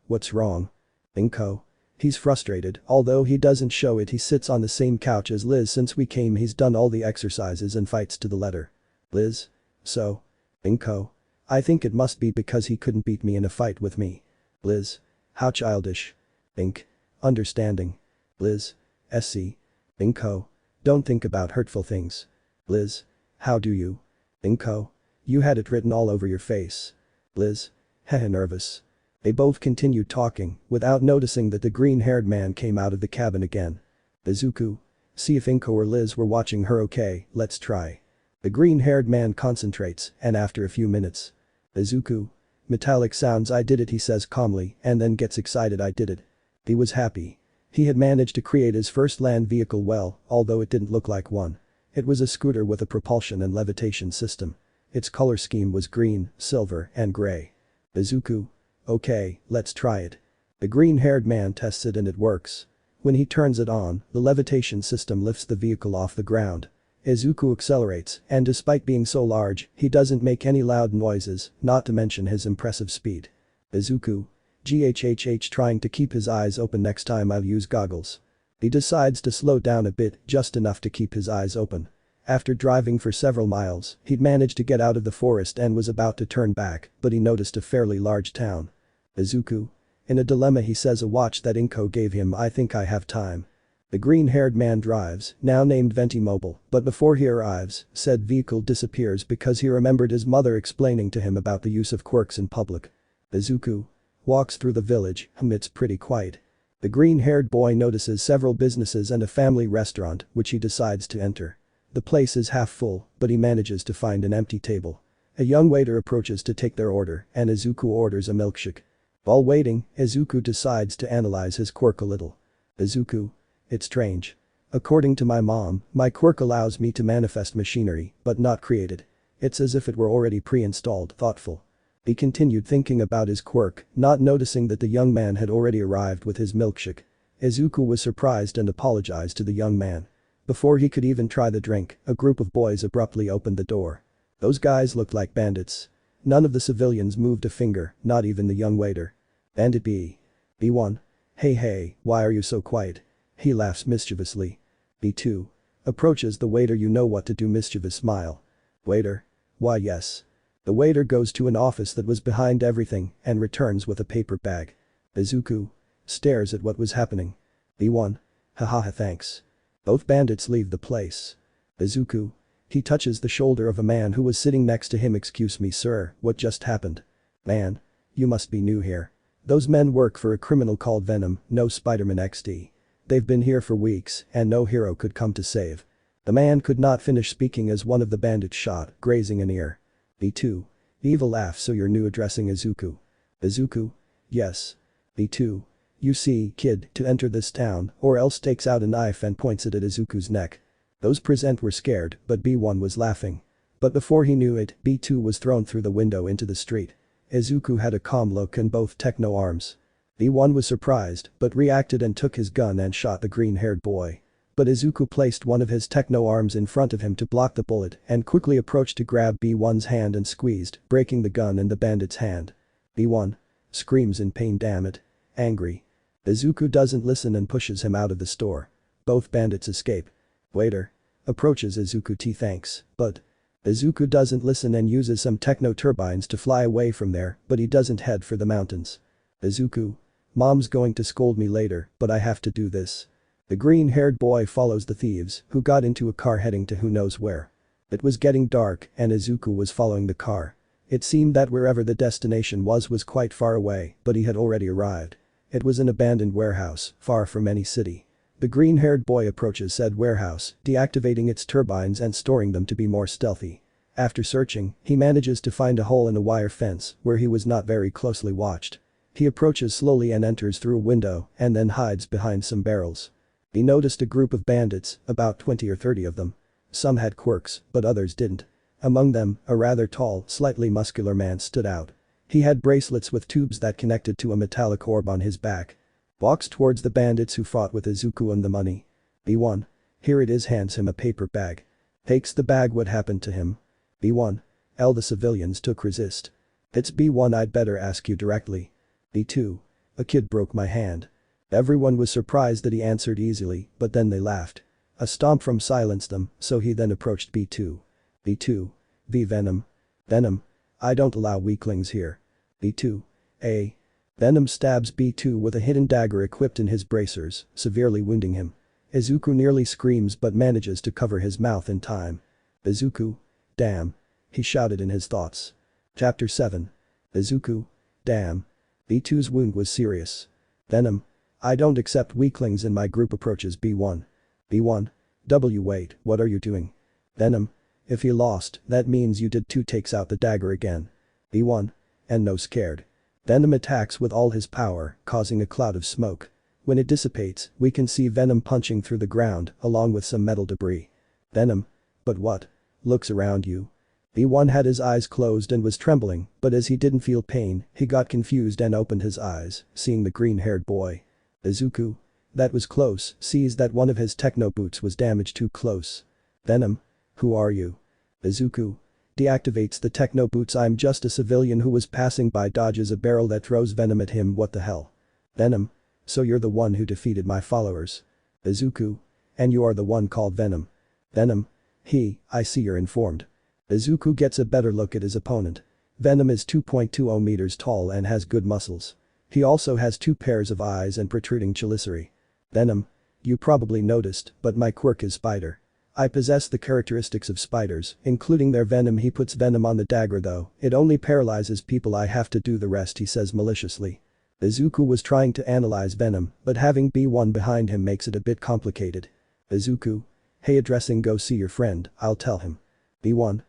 What's wrong? Inko. He's frustrated, although he doesn't show it. He sits on the same couch as Liz since we came. He's done all the exercises and fights to the letter. Liz. So? Inko. I think it must be because he couldn't beat me in a fight with me. Liz. How childish. Ink. Understanding. Liz. SC. Inko. Don't think about hurtful things. Liz. How do you? Inko. You had it written all over your face. Liz. Heh, nervous. They both continued talking without noticing that the green-haired man came out of the cabin again. Izuku. See if Inko or Liz were watching her. Okay, let's try. The green-haired man concentrates and after a few minutes. Izuku. Metallic sounds. I did it, he says calmly and then gets excited. I did it. He was happy. He had managed to create his first land vehicle well, although it didn't look like one. It was a scooter with a propulsion and levitation system. Its color scheme was green, silver, and gray. Izuku. Okay, let's try it. The green-haired man tests it and it works. When he turns it on, the levitation system lifts the vehicle off the ground. Izuku accelerates, and despite being so large, he doesn't make any loud noises, not to mention his impressive speed. Izuku. GHHH, trying to keep his eyes open. Next time I'll use goggles. He decides to slow down a bit, just enough to keep his eyes open. After driving for several miles, he'd managed to get out of the forest and was about to turn back, but he noticed a fairly large town. Izuku. In a dilemma he says a watch that Inko gave him. I think I have time. The green-haired man drives, now named Ventimobile, but before he arrives, said vehicle disappears because he remembered his mother explaining to him about the use of quirks in public. Izuku. Walks through the village. It's pretty quiet. The green-haired boy notices several businesses and a family restaurant, which he decides to enter. The place is half full, but he manages to find an empty table. A young waiter approaches to take their order and Izuku orders a milkshake. While waiting, Izuku decides to analyze his quirk a little. Izuku. It's strange. According to my mom, my quirk allows me to manifest machinery, but not create it. It's as if it were already pre-installed. Thoughtful. He continued thinking about his quirk, not noticing that the young man had already arrived with his milkshake. Izuku was surprised and apologized to the young man. Before he could even try the drink, a group of boys abruptly opened the door. Those guys looked like bandits. None of the civilians moved a finger, not even the young waiter. Bandit B. B1. Hey, why are you so quiet? He laughs mischievously. B2. Approaches the waiter. You know what to do. Mischievous smile. Waiter. Why yes. The waiter goes to an office that was behind everything and returns with a paper bag. Izuku. Stares at what was happening. B1. Haha, thanks. Both bandits leave the place. Izuku. He touches the shoulder of a man who was sitting next to him. Excuse me sir, what just happened? Man. You must be new here. Those men work for a criminal called Venom, no Spider-Man XD. They've been here for weeks and no hero could come to save. The man could not finish speaking as one of the bandits shot, grazing an ear. B2. Evil laugh. So you're new, addressing Izuku. Izuku? Yes. B2. You see, kid, to enter this town, or else takes out a knife and points it at Izuku's neck. Those present were scared, but B1 was laughing. But before he knew it, B2 was thrown through the window into the street. Izuku had a calm look and both techno arms. B1 was surprised, but reacted and took his gun and shot the green-haired boy. But Izuku placed one of his techno arms in front of him to block the bullet and quickly approached to grab B1's hand and squeezed, breaking the gun in the bandit's hand. B1 screams in pain. Damn it. Angry. Izuku doesn't listen and pushes him out of the store. Both bandits escape. Waiter approaches Izuku. Thanks, but Izuku doesn't listen and uses some techno turbines to fly away from there, but he doesn't head for the mountains. Izuku. Mom's going to scold me later, but I have to do this. The green-haired boy follows the thieves, who got into a car heading to who knows where. It was getting dark and Izuku was following the car. It seemed that wherever the destination was quite far away, but he had already arrived. It was an abandoned warehouse, far from any city. The green-haired boy approaches said warehouse, deactivating its turbines and storing them to be more stealthy. After searching, he manages to find a hole in a wire fence where he was not very closely watched. He approaches slowly and enters through a window and then hides behind some barrels. He noticed a group of bandits, about 20 or 30 of them. Some had quirks, but others didn't. Among them, a rather tall, slightly muscular man stood out. He had bracelets with tubes that connected to a metallic orb on his back. Walks towards the bandits who fought with Izuku and the money. B1. Here it is, hands him a paper bag. Takes the bag. What happened to him? B1. L. The civilians took resist. It's B1. I'd better ask you directly. B2. A kid broke my hand. Everyone was surprised that he answered easily, but then they laughed. A stomp from silenced them, so he then approached B2. B2. V. Venom. Venom. I don't allow weaklings here. B2. A. Venom stabs B2 with a hidden dagger equipped in his bracers, severely wounding him. Izuku nearly screams but manages to cover his mouth in time. Izuku. Damn. He shouted in his thoughts. Chapter 7. Izuku. Damn. B2's wound was serious. Venom. I don't accept weaklings in my group. Approaches B1. B1. W. Wait, what are you doing? Venom. If he lost, that means you did too. Takes out the dagger again. B1. And no scared. Venom attacks with all his power, causing a cloud of smoke. When it dissipates, we can see Venom punching through the ground, along with some metal debris. Venom. But what? Looks around you. B1 had his eyes closed and was trembling, but as he didn't feel pain, he got confused and opened his eyes, seeing the green-haired boy. Izuku. That was close. Sees that one of his techno boots was damaged too close. Venom. Who are you? Izuku. Deactivates the techno boots. I'm just a civilian who was passing by. Dodges a barrel that throws Venom at him. What the hell? Venom. So you're the one who defeated my followers. Izuku. And you are the one called Venom. Venom. I see you're informed. Izuku gets a better look at his opponent. Venom is 2.20 meters tall and has good muscles. He also has 2 pairs of eyes and protruding chelicerae. Venom. You probably noticed, but my quirk is spider. I possess the characteristics of spiders, including their venom. He puts venom on the dagger though, it only paralyzes people. I have to do the rest, he says maliciously. Izuku was trying to analyze venom, but having B1 behind him makes it a bit complicated. Izuku. Hey, addressing go see your friend, I'll tell him. B1.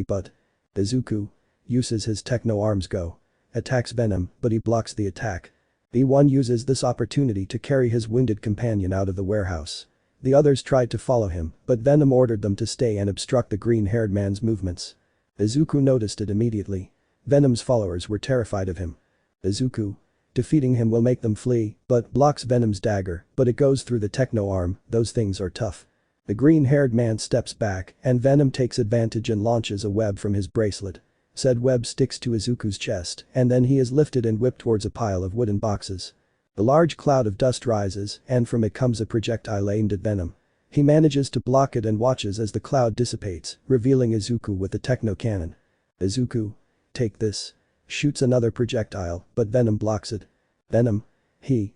But. Izuku. Uses his techno arms go. Attacks Venom, but he blocks the attack. B1 uses this opportunity to carry his wounded companion out of the warehouse. The others tried to follow him, but Venom ordered them to stay and obstruct the green-haired man's movements. Izuku noticed it immediately. Venom's followers were terrified of him. Izuku. Defeating him will make them flee, but blocks Venom's dagger, but it goes through the techno arm. Those things are tough. The green-haired man steps back and Venom takes advantage and launches a web from his bracelet. Said web sticks to Izuku's chest and then he is lifted and whipped towards a pile of wooden boxes. A large cloud of dust rises and from it comes a projectile aimed at Venom. He manages to block it and watches as the cloud dissipates, revealing Izuku with the techno cannon. Izuku. Take this. Shoots another projectile, but Venom blocks it. Venom.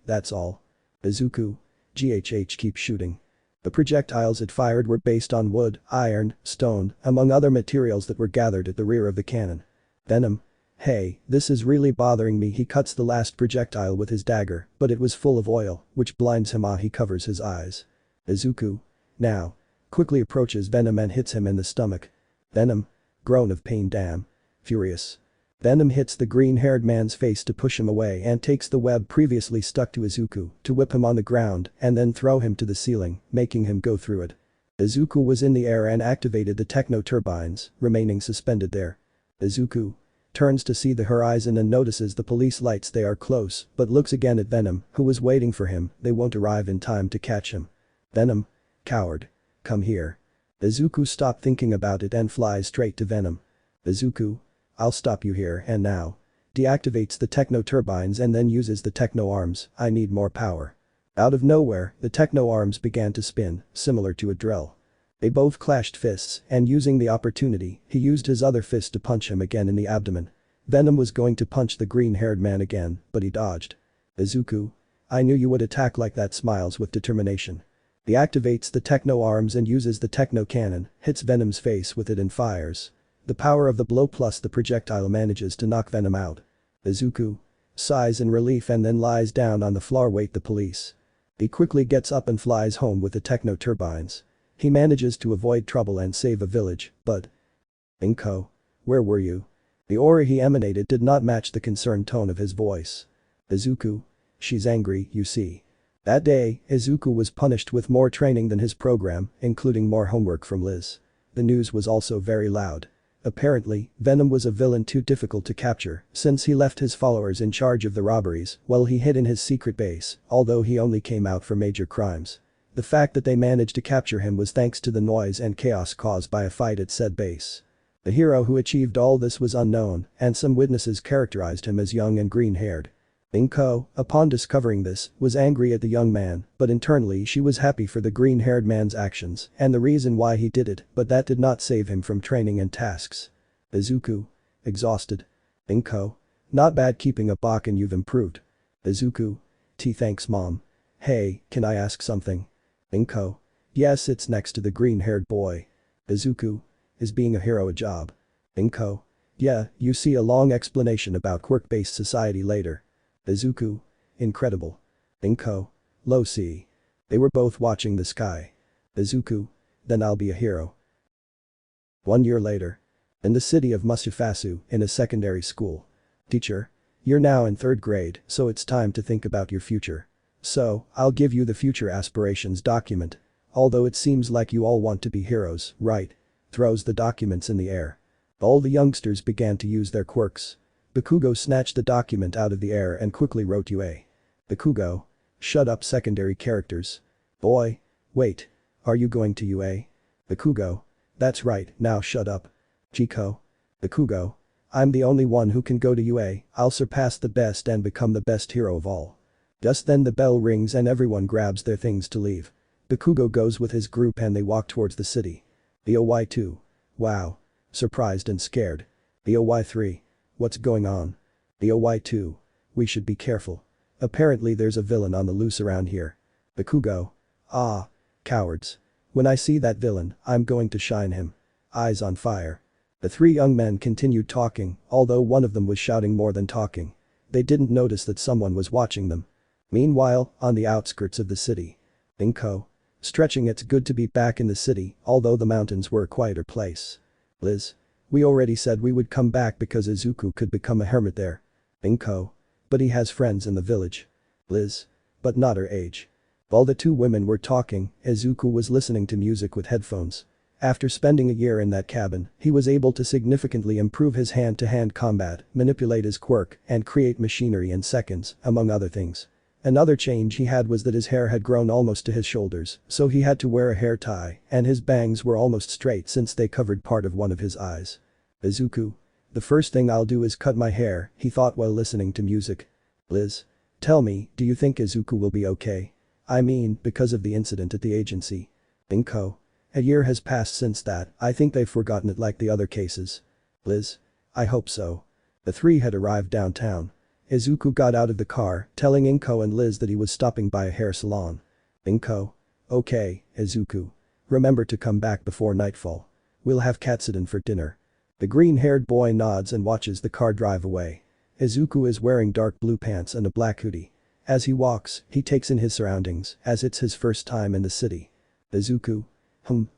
That's all. Izuku. GHH keep shooting. The projectiles it fired were based on wood, iron, stone, among other materials that were gathered at the rear of the cannon. Venom. Hey, this is really bothering me. He cuts the last projectile with his dagger, but it was full of oil, which blinds him. He covers his eyes. Izuku. Now. quickly approaches Venom and hits him in the stomach. Venom. Groan of pain. Damn. Furious. Venom hits the green-haired man's face to push him away and takes the web previously stuck to Izuku to whip him on the ground and then throw him to the ceiling, making him go through it. Izuku was in the air and activated the techno turbines, remaining suspended there. Izuku turns to see the horizon and notices the police lights. They are close, but looks again at Venom, who was waiting for him. They won't arrive in time to catch him. Venom. Coward. Come here. Izuku stopped thinking about it and flies straight to Venom. Izuku. I'll stop you here and now. Deactivates the techno turbines and then uses the techno arms. I need more power. Out of nowhere, the techno arms began to spin, similar to a drill. They both clashed fists, and using the opportunity, he used his other fist to punch him again in the abdomen. Venom was going to punch the green-haired man again, but he dodged. Izuku. I knew you would attack like that. Smiles with determination. He activates the techno arms and uses the techno cannon, hits Venom's face with it and fires. The power of the blow plus the projectile manages to knock Venom out. Izuku sighs in relief and then lies down on the floor. Wait, the police. He quickly gets up and flies home with the techno turbines. He manages to avoid trouble and save a village, but… Inko. Where were you? The aura he emanated did not match the concerned tone of his voice. Izuku. She's angry, you see. That day, Izuku was punished with more training than his program, including more homework from Liz. The news was also very loud. Apparently, Venom was a villain too difficult to capture since he left his followers in charge of the robberies while he hid in his secret base, although he only came out for major crimes. The fact that they managed to capture him was thanks to the noise and chaos caused by a fight at said base. The hero who achieved all this was unknown, and some witnesses characterized him as young and green-haired. Inko, upon discovering this, was angry at the young man, but internally she was happy for the green-haired man's actions and the reason why he did it, but that did not save him from training and tasks. Izuku. Exhausted. Inko. Not bad keeping up, Bach, and you've improved. Izuku. Thanks, mom. Hey, can I ask something? Inko. Yes, it's next to the green-haired boy. Izuku. Is being a hero a job? Inko. Yeah, you see a long explanation about quirk-based society later. Izuku. Incredible. Inko. Low C. They were both watching the sky. Izuku. Then I'll be a hero. 1 year later. In the city of Musafasu, in a secondary school. Teacher. You're now in 3rd grade, so it's time to think about your future. So, I'll give you the future aspirations document. Although it seems like you all want to be heroes, right? Throws the documents in the air. All the youngsters began to use their quirks. Bakugo snatched the document out of the air and quickly wrote UA. Bakugo. Shut up, secondary characters. Boy. Wait. Are you going to UA? Bakugo. That's right, now shut up. Chiko. Bakugo. I'm the only one who can go to UA, I'll surpass the best and become the best hero of all. Just then the bell rings and everyone grabs their things to leave. Bakugo goes with his group and they walk towards the city. The OY2. Wow. Surprised and scared. The OY3. What's going on? The OY2. We should be careful. Apparently there's a villain on the loose around here. Bakugo. Ah. Cowards. When I see that villain, I'm going to shine him. Eyes on fire. The 3 young men continued talking, although one of them was shouting more than talking. They didn't notice that someone was watching them. Meanwhile, on the outskirts of the city. Inko. Stretching. It's good to be back in the city, although the mountains were a quieter place. Liz. We already said we would come back because Izuku could become a hermit there. Inko. But he has friends in the village. Liz. But not her age. While the 2 women were talking, Izuku was listening to music with headphones. After spending a year in that cabin, he was able to significantly improve his hand-to-hand combat, manipulate his quirk, and create machinery in seconds, among other things. Another change he had was that his hair had grown almost to his shoulders, so he had to wear a hair tie, and his bangs were almost straight since they covered part of one of his eyes. Izuku. The first thing I'll do is cut my hair, he thought while listening to music. Liz. Tell me, do you think Izuku will be okay? I mean, because of the incident at the agency. Inko. A year has passed since that, I think they've forgotten it like the other cases. Liz. I hope so. The 3 had arrived downtown. Izuku got out of the car, telling Inko and Liz that he was stopping by a hair salon. Inko. Okay, Izuku. Remember to come back before nightfall. We'll have katsudon for dinner. The green-haired boy nods and watches the car drive away. Izuku is wearing dark blue pants and a black hoodie. As he walks, he takes in his surroundings, as it's his first time in the city. Izuku.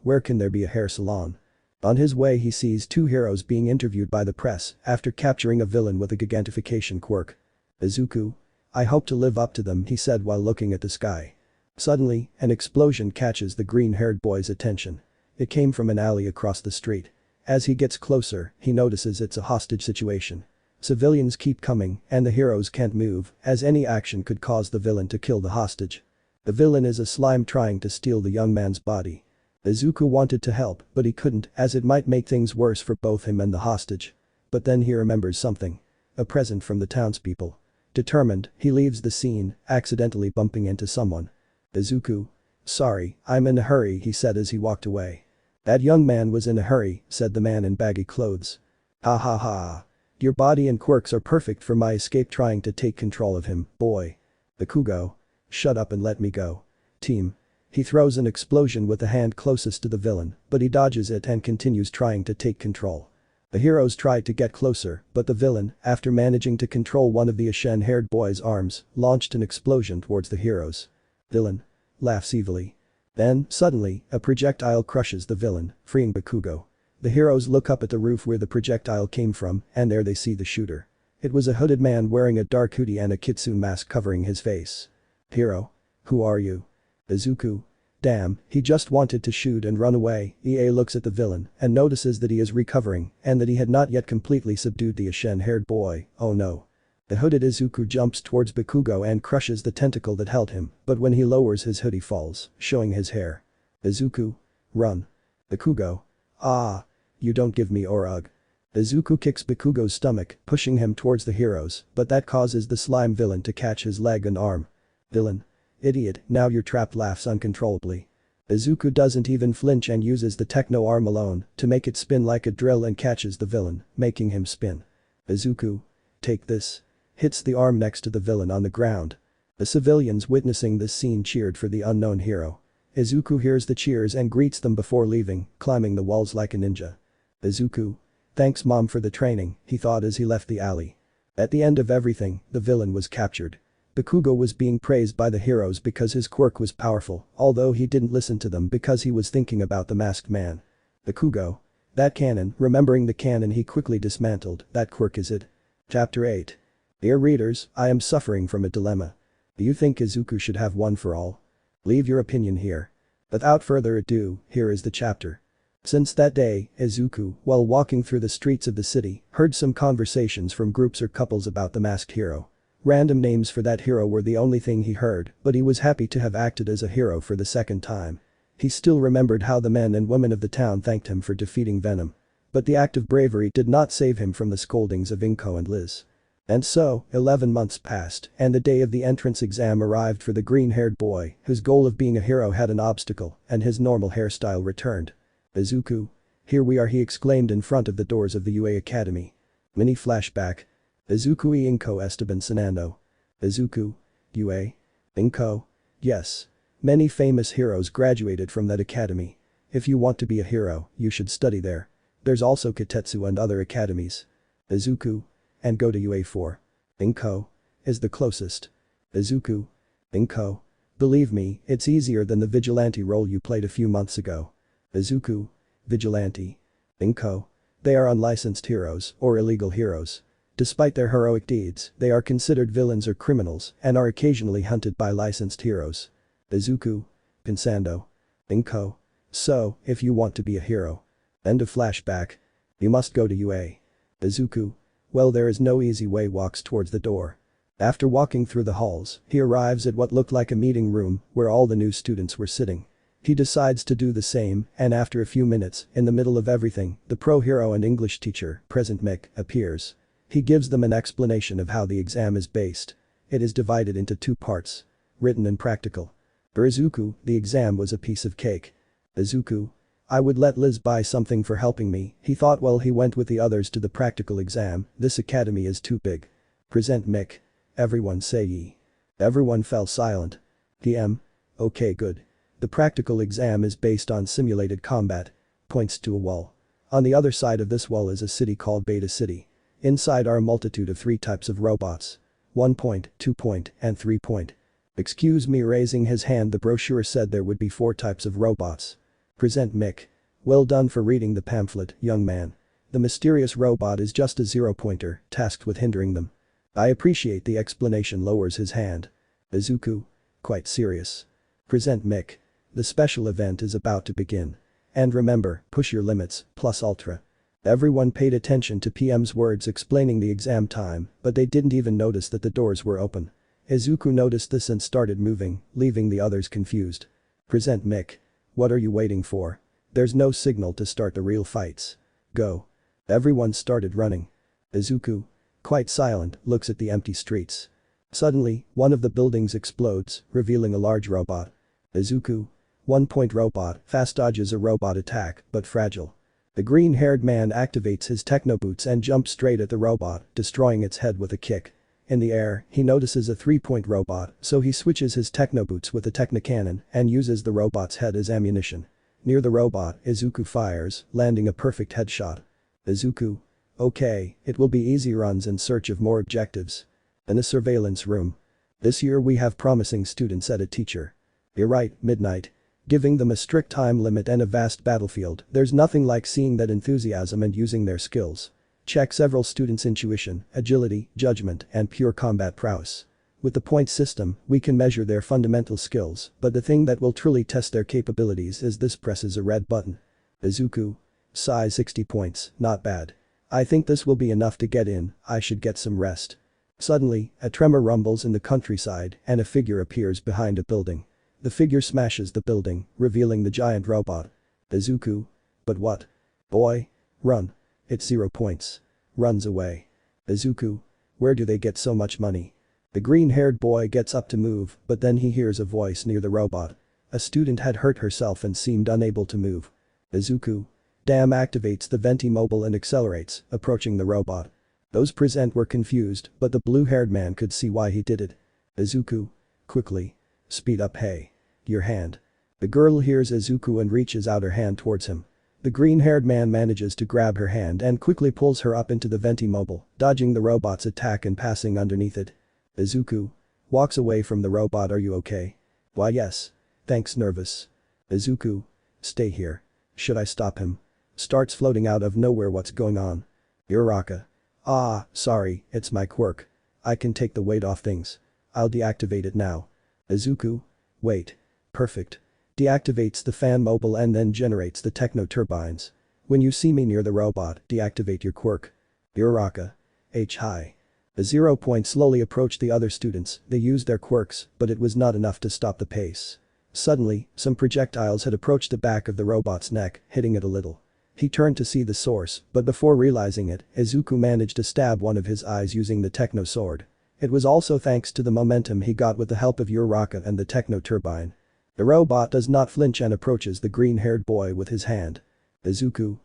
Where can there be a hair salon? On his way he sees two heroes being interviewed by the press after capturing a villain with a gigantification quirk. Izuku. I hope to live up to them, he said while looking at the sky. Suddenly, an explosion catches the green-haired boy's attention. It came from an alley across the street. As he gets closer, he notices it's a hostage situation. Civilians keep coming and the heroes can't move as any action could cause the villain to kill the hostage. The villain is a slime trying to steal the young man's body. Izuku wanted to help but he couldn't as it might make things worse for both him and the hostage. But then he remembers something. A present from the townspeople. Determined, he leaves the scene, accidentally bumping into someone. Izuku. Sorry, I'm in a hurry, he said as he walked away. That young man was in a hurry, said the man in baggy clothes. Ha ha ha. Your body and quirks are perfect for my escape trying to take control of him, boy. Bakugo. Shut up and let me go. Team. He throws an explosion with the hand closest to the villain, but he dodges it and continues trying to take control. The heroes try to get closer, but the villain, after managing to control one of the ashen-haired boy's arms, launched an explosion towards the heroes. Villain. Laughs evilly. Then, suddenly, a projectile crushes the villain, freeing Bakugo. The heroes look up at the roof where the projectile came from, and there they see the shooter. It was a hooded man wearing a dark hoodie and a kitsune mask covering his face. Hero. Who are you? Izuku. Damn, he just wanted to shoot and run away. EA looks at the villain and notices that he is recovering and that he had not yet completely subdued the ashen-haired boy. Oh no. The hooded Izuku jumps towards Bakugo and crushes the tentacle that held him, but when he lowers his hoodie falls, showing his hair. Izuku. Run. Bakugo. Ah. You don't give me or ugh. Izuku kicks Bakugo's stomach, pushing him towards the heroes, but that causes the slime villain to catch his leg and arm. Villain. Idiot, now you're trapped, laughs uncontrollably. Izuku doesn't even flinch and uses the techno arm alone to make it spin like a drill and catches the villain, making him spin. Izuku. Take this. Hits the arm next to the villain on the ground. The civilians witnessing this scene cheered for the unknown hero. Izuku hears the cheers and greets them before leaving, climbing the walls like a ninja. Izuku. Thanks mom for the training, he thought as he left the alley. At the end of everything, the villain was captured. Bakugo was being praised by the heroes because his quirk was powerful, although he didn't listen to them because he was thinking about the masked man. Bakugo. That cannon, remembering the cannon he quickly dismantled, that quirk is it. Chapter 8. Dear readers, I am suffering from a dilemma. Do you think Izuku should have one for all? Leave your opinion here. Without further ado, here is the chapter. Since that day, Izuku, while walking through the streets of the city, heard some conversations from groups or couples about the masked hero. Random names for that hero were the only thing he heard, but he was happy to have acted as a hero for the second time. He still remembered how the men and women of the town thanked him for defeating Venom. But the act of bravery did not save him from the scoldings of Inko and Liz. And so, 11 months passed, and the day of the entrance exam arrived for the green-haired boy, whose goal of being a hero had an obstacle, and his normal hairstyle returned. Izuku. Here we are, he exclaimed in front of the doors of the UA Academy. Mini flashback. Izuku e Inko Esteban Sanando. Izuku. UA. Inko. Yes. Many famous heroes graduated from that academy. If you want to be a hero, you should study there. There's also Kitetsu and other academies. Izuku. And go to UA for. Inko. Is the closest. Izuku. Inko. Believe me, it's easier than the vigilante role you played a few months ago. Izuku. Vigilante. Inko. They are unlicensed heroes, or illegal heroes. Despite their heroic deeds, they are considered villains or criminals, and are occasionally hunted by licensed heroes. Izuku. Pensando. Inko. So, if you want to be a hero. End of flashback. You must go to UA. Izuku. Well, there is no easy way, walks towards the door. After walking through the halls, he arrives at what looked like a meeting room where all the new students were sitting. He decides to do the same, and after a few minutes, in the middle of everything, the pro-hero and English teacher, Present Mick, appears. He gives them an explanation of how the exam is based. It is divided into two parts. Written and practical. For Izuku, the exam was a piece of cake. Izuku. I would let Liz buy something for helping me, he thought while he went with the others to the practical exam. This academy is too big. Present Mick. Everyone say ye. Everyone fell silent. DM. Okay, good. The practical exam is based on simulated combat. Points to a wall. On the other side of this wall is a city called Beta City. Inside are a multitude of 3 types of robots. 1 point, 2 point, and 3 point. Excuse me, raising his hand, the brochure said there would be 4 types of robots. Present Mick. Well done for reading the pamphlet, young man. The mysterious robot is just a zero-pointer, tasked with hindering them. I appreciate the explanation. Lowers his hand. Izuku. Quite serious. Present Mick. The special event is about to begin. And remember, push your limits, plus ultra. Everyone paid attention to PM's words explaining the exam time, but they didn't even notice that the doors were open. Izuku noticed this and started moving, leaving the others confused. Present Mick. What are you waiting for? There's no signal to start the real fights. Go. Everyone started running. Izuku. Quite silent, looks at the empty streets. Suddenly, one of the buildings explodes, revealing a large robot. Izuku. 1-point robot, fast dodges a robot attack, but fragile. The green-haired man activates his technoboots and jumps straight at the robot, destroying its head with a kick. In the air, he notices a 3-point robot, so he switches his technoboots with a technocannon and uses the robot's head as ammunition. Near the robot, Izuku fires, landing a perfect headshot. Izuku. Okay, it will be easy runs in search of more objectives. In a surveillance room. This year we have promising students at a teacher. You're right, midnight. Giving them a strict time limit and a vast battlefield, there's nothing like seeing that enthusiasm and using their skills. Check several students' intuition, agility, judgment, and pure combat prowess. With the point system, we can measure their fundamental skills, but the thing that will truly test their capabilities is this: presses a red button. Izuku. Size 60 points, not bad. I think this will be enough to get in. I should get some rest. Suddenly, a tremor rumbles in the countryside and a figure appears behind a building. The figure smashes the building, revealing the giant robot. Izuku. But what? Boy. Run. It's 0 points. Runs away. Izuku. Where do they get so much money? The green-haired boy gets up to move, but then he hears a voice near the robot. A student had hurt herself and seemed unable to move. Izuku. Damn, activates the Venti mobile and accelerates, approaching the robot. Those present were confused, but the blue-haired man could see why he did it. Izuku. Quickly. Speed up. Hey. Your hand. The girl hears Izuku and reaches out her hand towards him. The green-haired man manages to grab her hand and quickly pulls her up into the Venti mobile, dodging the robot's attack and passing underneath it. Izuku. Walks away from the robot. Are you okay? Why yes. Thanks. Nervous. Izuku. Stay here. Should I stop him? Starts floating out of nowhere. What's going on? Uraraka. Ah, sorry, it's my quirk. I can take the weight off things. I'll deactivate it now. Izuku. Wait. Perfect. Deactivates the fan mobile and then generates the techno turbines. When you see me near the robot, deactivate your quirk. Uraraka. Hi. The 0 point slowly approached the other students. They used their quirks, but it was not enough to stop the pace. Suddenly, some projectiles had approached the back of the robot's neck, hitting it a little. He turned to see the source, but before realizing it, Izuku managed to stab one of his eyes using the techno sword. It was also thanks to the momentum he got with the help of Uraraka and the techno turbine. The robot does not flinch and approaches the green-haired boy with his hand. Izuku.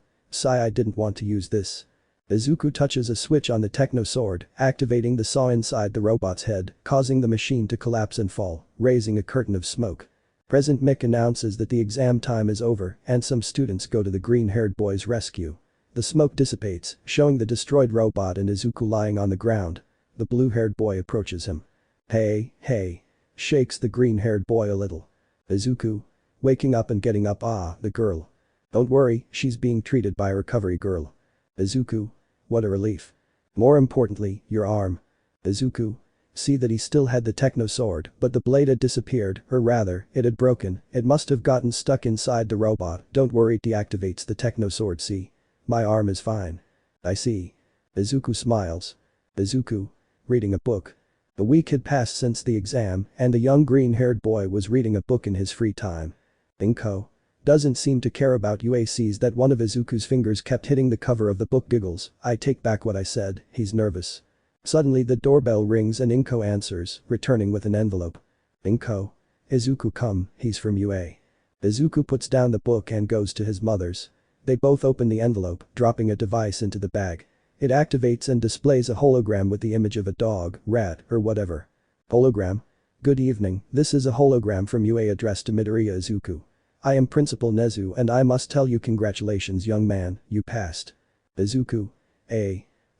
I didn't want to use this. Izuku touches a switch on the techno sword, activating the saw inside the robot's head, causing the machine to collapse and fall, raising a curtain of smoke. Present Mick announces that the exam time is over and some students go to the green-haired boy's rescue. The smoke dissipates, showing the destroyed robot and Izuku lying on the ground. The blue-haired boy approaches him. Hey. Shakes the green-haired boy a little. Izuku. Waking up and getting up. The girl. Don't worry, she's being treated by a recovery girl. Izuku. What a relief. More importantly, your arm. Izuku. See that he still had the techno sword, but the blade had disappeared, or rather, it had broken. It must have gotten stuck inside the robot. Don't worry, deactivates the techno sword. See? My arm is fine. I see. Izuku smiles. Izuku. Reading a book. A week had passed since the exam, and the young green-haired boy was reading a book in his free time. Inko. Doesn't seem to care about UACs that one of Izuku's fingers kept hitting the cover of the book. Giggles. I take back what I said, he's nervous. Suddenly the doorbell rings and Inko answers, returning with an envelope. Inko. Izuku come, he's from UA. Izuku puts down the book and goes to his mother's. They both open the envelope, dropping a device into the bag. It activates and displays a hologram with the image of a dog, rat, or whatever. Hologram? Good evening, this is a hologram from UA addressed to Midoriya Izuku. I am Principal Nezu and I must tell you congratulations young man, you passed. Izuku.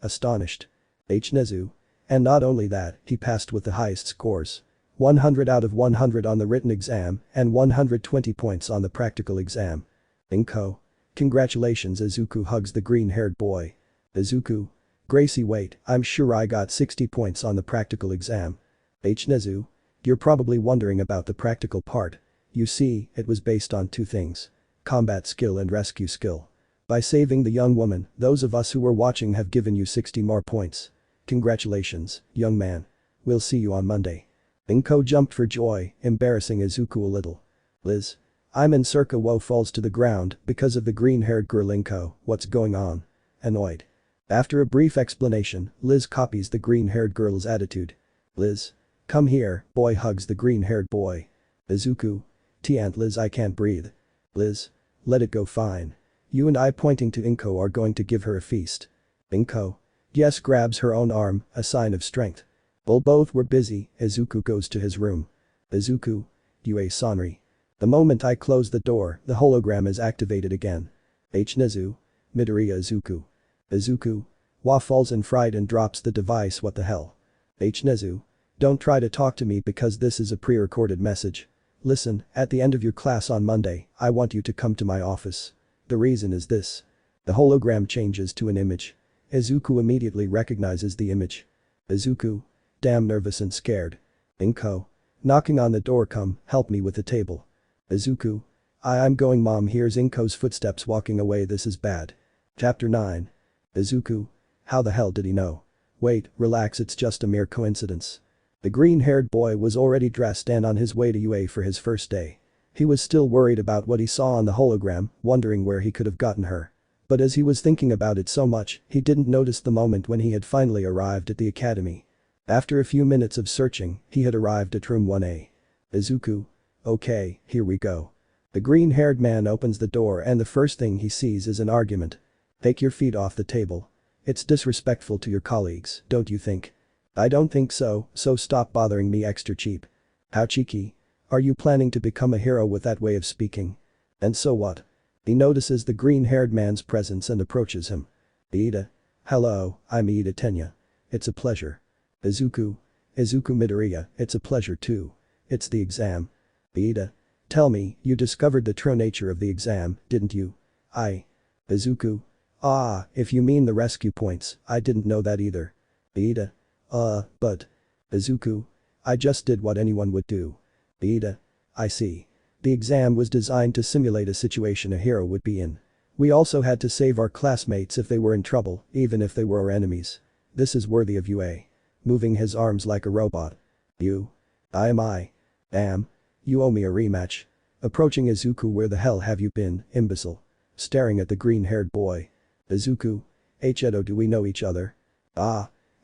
Astonished. Nezu. And not only that, he passed with the highest scores. 100 out of 100 on the written exam and 120 points on the practical exam. Inko. Congratulations. Izuku hugs the green-haired boy. Izuku. Gracie, wait, I'm sure I got 60 points on the practical exam. Nezu. You're probably wondering about the practical part. You see, it was based on two things. Combat skill and rescue skill. By saving the young woman, those of us who were watching have given you 60 more points. Congratulations, young man. We'll see you on Monday. Inko jumped for joy, embarrassing Izuku a little. Liz. I'm in Circa. Woe falls to the ground because of the green-haired girl. Inko, what's going on? Annoyed. After a brief explanation, Liz copies the green-haired girl's attitude. Liz. Come here, boy hugs the green-haired boy. Izuku. Aunt Liz, I can't breathe. Liz. Let it go, fine. You and I, pointing to Inko, are going to give her a feast. Inko. Yes, grabs her own arm, a sign of strength. While both were busy, Izuku goes to his room. Izuku. Yue Sanri. The moment I close the door, the hologram is activated again. Nezu. Midoriya Izuku. Izuku. Wa falls in fright and drops the device. What the hell? Nezu. Don't try to talk to me because this is a pre-recorded message. Listen, at the end of your class on Monday, I want you to come to my office. The reason is this. The hologram changes to an image. Izuku immediately recognizes the image. Izuku. Damn nervous and scared. Inko. Knocking on the door. Come, help me with the table. Izuku. I'm going. Mom hears Inko's footsteps walking away. This is bad. Chapter 9. Izuku. How the hell did he know? Wait, relax, it's just a mere coincidence. The green-haired boy was already dressed and on his way to UA for his first day. He was still worried about what he saw on the hologram, wondering where he could have gotten her. But as he was thinking about it so much, he didn't notice the moment when he had finally arrived at the academy. After a few minutes of searching, he had arrived at room 1A. Izuku. Okay, here we go. The green-haired man opens the door and the first thing he sees is an argument. Take your feet off the table. It's disrespectful to your colleagues, don't you think? I don't think so, so stop bothering me. Extra cheap. How cheeky. Are you planning to become a hero with that way of speaking? And so what? He notices the green-haired man's presence and approaches him. Iida. Hello, I'm Iida Tenya. It's a pleasure. Izuku. Izuku Midoriya, it's a pleasure too. It's the exam. Iida. Tell me, you discovered the true nature of the exam, didn't you? Izuku. Ah, if you mean the rescue points, I didn't know that either. Iida. But. Izuku. I just did what anyone would do. Iida. I see. The exam was designed to simulate a situation a hero would be in. We also had to save our classmates if they were in trouble, even if they were our enemies. This is worthy of UA. Moving his arms like a robot. You. I. Damn. You owe me a rematch. Approaching Izuku. Where the hell have you been, imbecile? Staring at the green-haired boy. Izuku. Edo, do we know each other?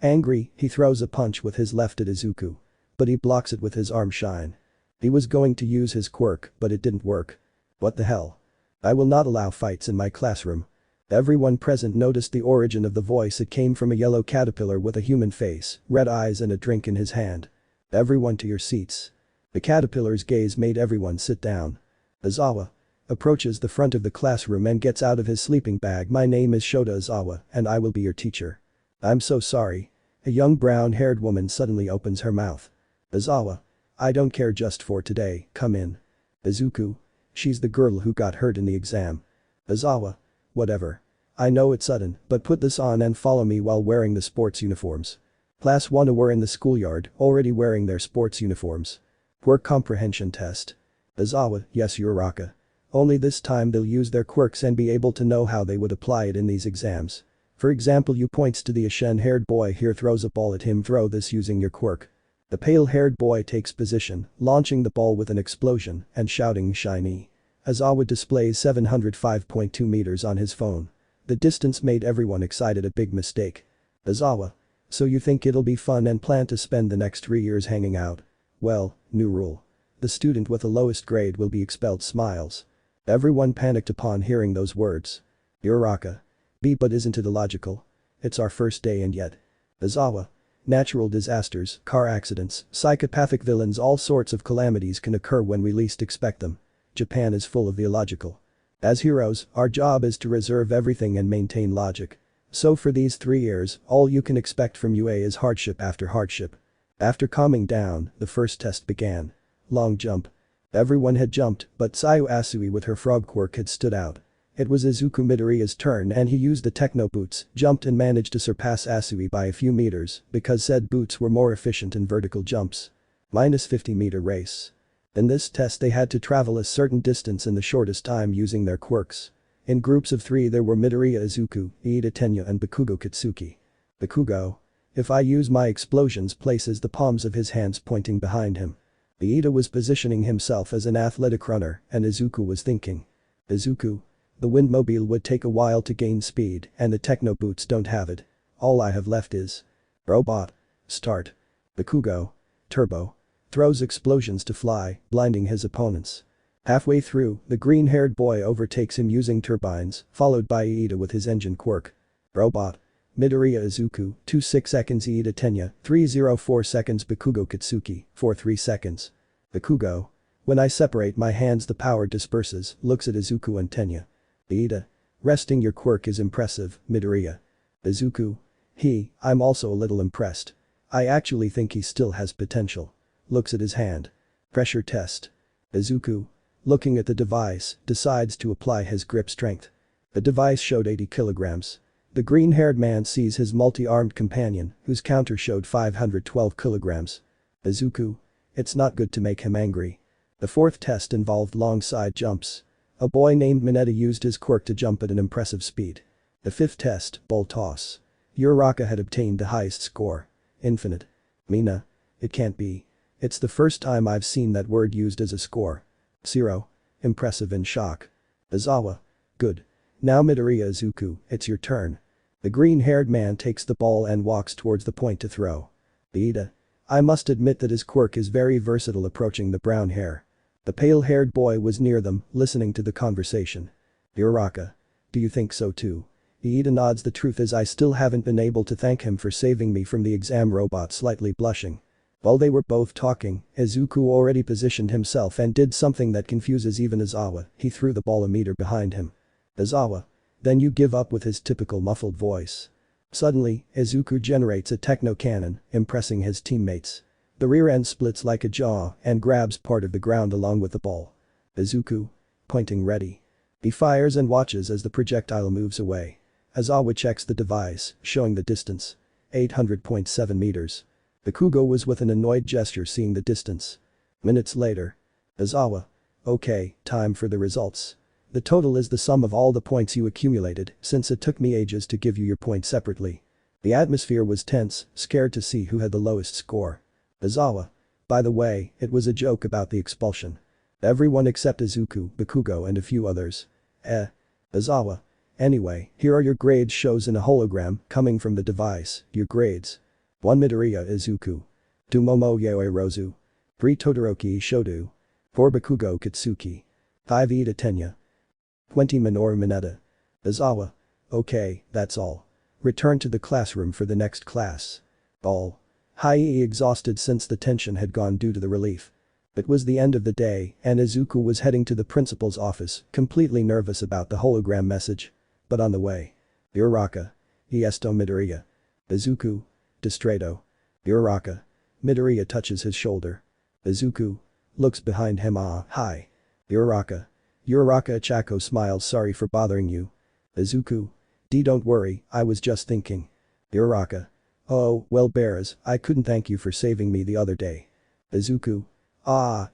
Angry, he throws a punch with his left at Izuku. But he blocks it with his arm shine. He was going to use his quirk, but it didn't work. What the hell? I will not allow fights in my classroom. Everyone present noticed the origin of the voice. It came from a yellow caterpillar with a human face, red eyes and a drink in his hand. Everyone to your seats. The caterpillar's gaze made everyone sit down. Izawa. Approaches the front of the classroom and gets out of his sleeping bag. My name is Shota Izawa, and I will be your teacher. I'm so sorry. A young brown-haired woman suddenly opens her mouth. Izawa. I don't care, just for today, come in. Izuku. She's the girl who got hurt in the exam. Izawa. Whatever. I know it's sudden, but put this on and follow me while wearing the sports uniforms. Class 1 were in the schoolyard, already wearing their sports uniforms. Quirk comprehension test. Izawa. Yes, Uraraka. Only this time they'll use their quirks and be able to know how they would apply it in these exams. For example, you points to the ashen-haired boy here, throws a ball at him. Throw this using your quirk. The pale-haired boy takes position, launching the ball with an explosion and shouting shiny. Izawa displays 705.2 meters on his phone. The distance made everyone excited. A big mistake. Izawa. So you think it'll be fun and plan to spend the next 3 years hanging out? Well, new rule. The student with the lowest grade will be expelled. Smiles. Everyone panicked upon hearing those words. Uraraka. But isn't it illogical? It's our first day and yet. Izawa. Natural disasters, car accidents, psychopathic villains, all sorts of calamities can occur when we least expect them. Japan is full of the illogical. As heroes, our job is to reserve everything and maintain logic. So for these 3 years, all you can expect from UA is hardship after hardship. After calming down, the first test began. Long jump. Everyone had jumped, but Sayu Asui with her frog quirk had stood out. It was Izuku Midoriya's turn and he used the techno boots, jumped and managed to surpass Asui by a few meters because said boots were more efficient in vertical jumps. Minus 50-meter race. In this test they had to travel a certain distance in the shortest time using their quirks. In groups of 3 there were Midoriya Izuku, Iida Tenya and Bakugo Katsuki. Bakugo. If I use my explosions places the palms of his hands pointing behind him. Iida was positioning himself as an athletic runner and Izuku was thinking. Izuku. The windmobile would take a while to gain speed and the techno boots don't have it. All I have left is. Robot. Start. Bakugo. Turbo. Throws explosions to fly, blinding his opponents. Halfway through, the green-haired boy overtakes him using turbines, followed by Iida with his engine quirk. Robot. Midoriya Izuku, 26 seconds Iida Tenya, 304 seconds Bakugo Katsuki, 43 seconds. Bakugo. When I separate my hands the power disperses, looks at Izuku and Tenya. Iida. Resting your quirk is impressive, Midoriya. Izuku. I'm also a little impressed. I actually think he still has potential. Looks at his hand. Pressure test. Izuku. Looking at the device, decides to apply his grip strength. The device showed 80 kilograms. The green-haired man sees his multi-armed companion, whose counter showed 512 kilograms. Izuku. It's not good to make him angry. The 4th test involved long side jumps. A boy named Mineta used his quirk to jump at an impressive speed. The 5th test, ball toss. Uraraka had obtained the highest score. Infinite. Mina. It can't be. It's the first time I've seen that word used as a score. 0. Impressive and shock. Izawa. Good. Now Midoriya Izuku, it's your turn. The green-haired man takes the ball and walks towards the point to throw. Iida. I must admit that his quirk is very versatile approaching the brown hair. The pale-haired boy was near them, listening to the conversation. Uraraka. Do you think so too? Iida nods. The truth is I still haven't been able to thank him for saving me from the exam. Robot slightly blushing. While they were both talking, Izuku already positioned himself and did something that confuses even Izawa. He threw the ball a meter behind him. Izawa. Then you give up with his typical muffled voice. Suddenly, Izuku generates a techno cannon, impressing his teammates. The rear end splits like a jaw and grabs part of the ground along with the ball. Izuku. Pointing ready. He fires and watches as the projectile moves away. Izawa checks the device, showing the distance. 800.7 meters. Bakugo was with an annoyed gesture seeing the distance. Minutes later. Izawa. Okay, time for the results. The total is the sum of all the points you accumulated since it took me ages to give you your points separately. The atmosphere was tense, scared to see who had the lowest score. Izawa. By the way, it was a joke about the expulsion. Everyone except Izuku, Bakugo and a few others. Izawa. Anyway, here are your grades shows in a hologram coming from the device, your grades. 1 Midoriya Izuku. 2 Momo Yaoi Rozu. 3 Todoroki Shodu. 4 Bakugo Katsuki. 5 Iida Tenya. 20 Minoru Mineta. Izawa. Okay, that's all. Return to the classroom for the next class. All. Hiei exhausted since the tension had gone due to the relief. It was the end of the day and Izuku was heading to the principal's office, completely nervous about the hologram message. But on the way. Uraraka. Esto Midoriya. Izuku. Distrato. Uraraka. Midoriya touches his shoulder. Izuku. Looks behind him. Hi. Uraraka. Uraraka Chako smiles. Sorry for bothering you. Izuku. Don't worry, I was just thinking. Uraraka. Oh, well Bears, I couldn't thank you for saving me the other day. Izuku.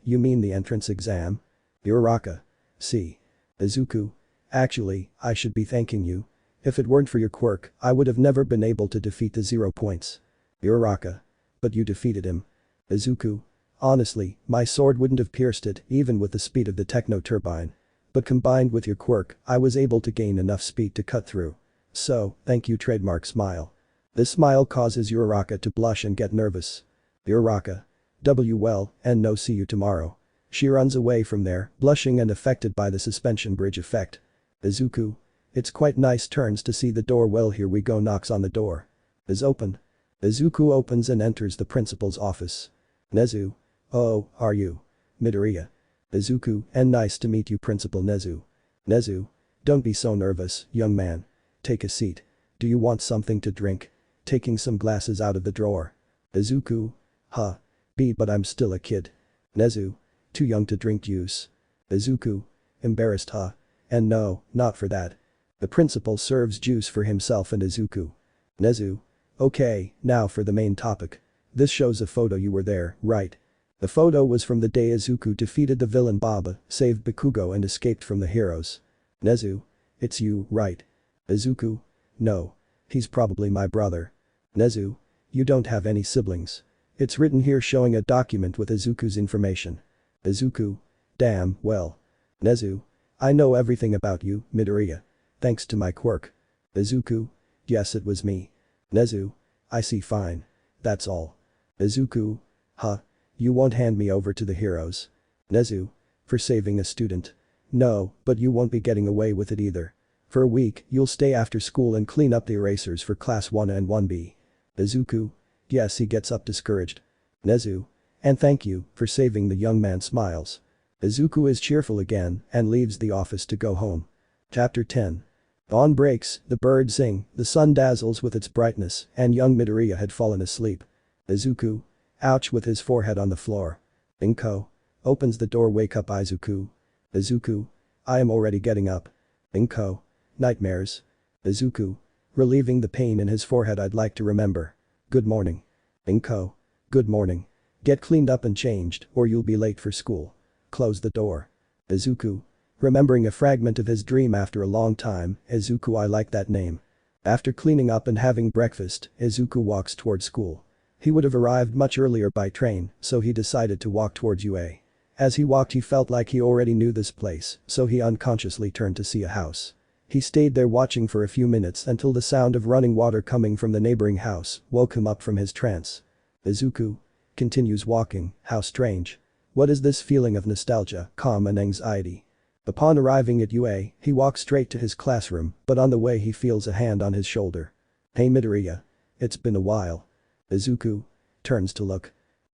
You mean the entrance exam? Uraraka. See. Izuku. Actually, I should be thanking you. If it weren't for your quirk, I would have never been able to defeat the 0 points. Uraraka. But you defeated him. Izuku. Honestly, my sword wouldn't have pierced it even with the speed of the techno turbine. But combined with your quirk, I was able to gain enough speed to cut through. So, thank you. Trademark smile. This smile causes Uraraka to blush and get nervous. Uraraka. Well, and no, see you tomorrow. She runs away from there, blushing and affected by the suspension bridge effect. Izuku. It's quite nice. Turns to see the door. Well, here we go. Knocks on the door. Is open. Izuku opens and enters the principal's office. Nezu. Oh, are you? Midoriya. Izuku, and nice to meet you Principal Nezu. Nezu. Don't be so nervous, young man. Take a seat. Do you want something to drink? Taking some glasses out of the drawer. Izuku. But I'm still a kid. Nezu. Too young to drink juice. Izuku. Embarrassed huh? And no, not for that. The principal serves juice for himself and Izuku. Nezu. Okay, now for the main topic. This shows a photo you were there, right? The photo was from the day Izuku defeated the villain Baba, saved Bakugo and escaped from the heroes. Nezu. It's you, right? Izuku. No. He's probably my brother. Nezu. You don't have any siblings. It's written here showing a document with Izuku's information. Izuku. Damn, well. Nezu. I know everything about you, Midoriya. Thanks to my quirk. Izuku. Yes, it was me. Nezu. I see fine. That's all. Izuku. Huh? You won't hand me over to the heroes. Nezu. For saving a student. No, but you won't be getting away with it either. For a week, you'll stay after school and clean up the erasers for class 1 and 1B. Izuku. Yes, he gets up discouraged. Nezu. And thank you for saving the young man smiles. Izuku is cheerful again and leaves the office to go home. Chapter 10. Dawn breaks, the birds sing, the sun dazzles with its brightness, and young Midoriya had fallen asleep. Izuku. Ouch with his forehead on the floor. Inko. Opens the door wake up Izuku. Izuku. I am already getting up. Inko. Nightmares. Izuku. Relieving the pain in his forehead I'd like to remember. Good morning. Inko. Good morning. Get cleaned up and changed or you'll be late for school. Close the door. Izuku. Remembering a fragment of his dream after a long time, Izuku I like that name. After cleaning up and having breakfast, Izuku walks towards school. He would have arrived much earlier by train, so he decided to walk towards UA. As he walked he felt like he already knew this place, so he unconsciously turned to see a house. He stayed there watching for a few minutes until the sound of running water coming from the neighboring house woke him up from his trance. Izuku. Continues walking, how strange. What is this feeling of nostalgia, calm and anxiety? Upon arriving at UA, he walks straight to his classroom, but on the way he feels a hand on his shoulder. Hey Midoriya. It's been a while. Izuku. Turns to look.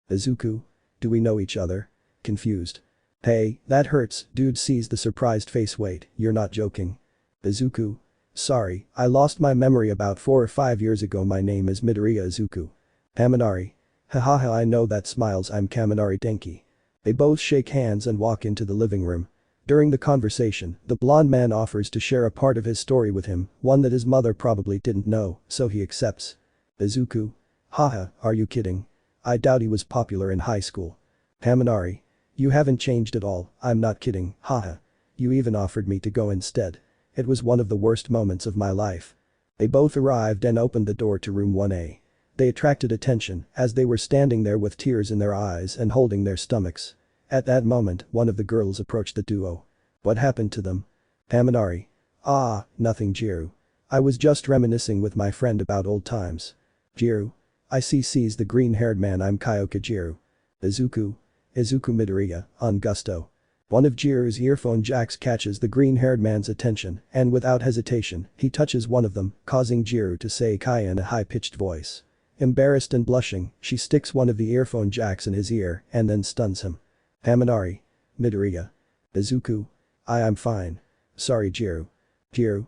Izuku. Do we know each other? Confused. Hey, that hurts, dude sees the surprised face wait, you're not joking. Izuku. Sorry, I lost my memory about 4 or 5 years ago my name is Midoriya Izuku. Kaminari. Hahaha I know that smiles I'm Kaminari Denki. They both shake hands and walk into the living room. During the conversation, the blonde man offers to share a part of his story with him, one that his mother probably didn't know, so he accepts. Izuku. Haha, are you kidding? I doubt he was popular in high school. Kaminari. You haven't changed at all, I'm not kidding, haha. You even offered me to go instead. It was one of the worst moments of my life. They both arrived and opened the door to room 1A. They attracted attention as they were standing there with tears in their eyes and holding their stomachs. At that moment, one of the girls approached the duo. What happened to them? Kaminari. Ah, nothing Jiru. I was just reminiscing with my friend about old times. Jiru. I see sees the green-haired man I'm Kyoka Jiru. Izuku. Izuku Midoriya, on gusto. One of Jiru's earphone jacks catches the green-haired man's attention and without hesitation, he touches one of them, causing Jiru to say Kaya in a high-pitched voice. Embarrassed and blushing, she sticks one of the earphone jacks in his ear and then stuns him. Kaminari. Midoriya. Izuku. I'm fine. Sorry Jiru. Jiru.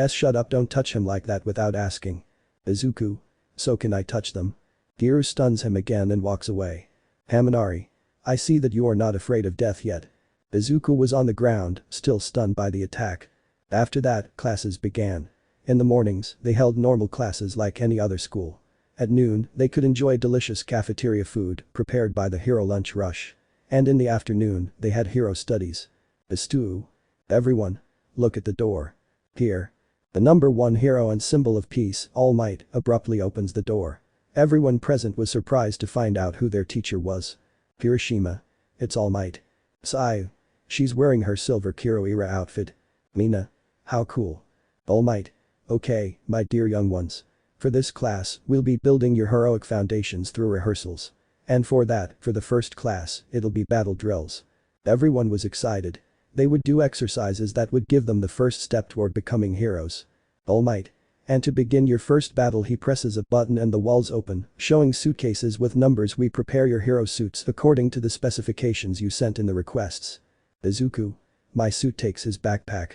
Shut up don't touch him like that without asking. Izuku. So can I touch them? Jiru stuns him again and walks away. Kaminari. I see that you are not afraid of death yet. Izuku was on the ground, still stunned by the attack. After that, classes began. In the mornings, they held normal classes like any other school. At noon, they could enjoy delicious cafeteria food prepared by the Hero Lunch Rush. And in the afternoon, they had Hero Studies. Bestu. Everyone. Look at the door. Here. The number 1 hero and symbol of peace, Almight, abruptly opens the door. Everyone present was surprised to find out who their teacher was. Hiroshima. It's Almight. Seiya. She's wearing her silver Kiro-era outfit. Mina. How cool. Almight. Okay, my dear young ones. For this class, we'll be building your heroic foundations through rehearsals. And for the first class, it'll be battle drills. Everyone was excited. They would do exercises that would give them the first step toward becoming heroes. Almight. And to begin your first battle he presses a button and the walls open, showing suitcases with numbers we prepare your hero suits according to the specifications you sent in the requests. Izuku. My suit takes his backpack.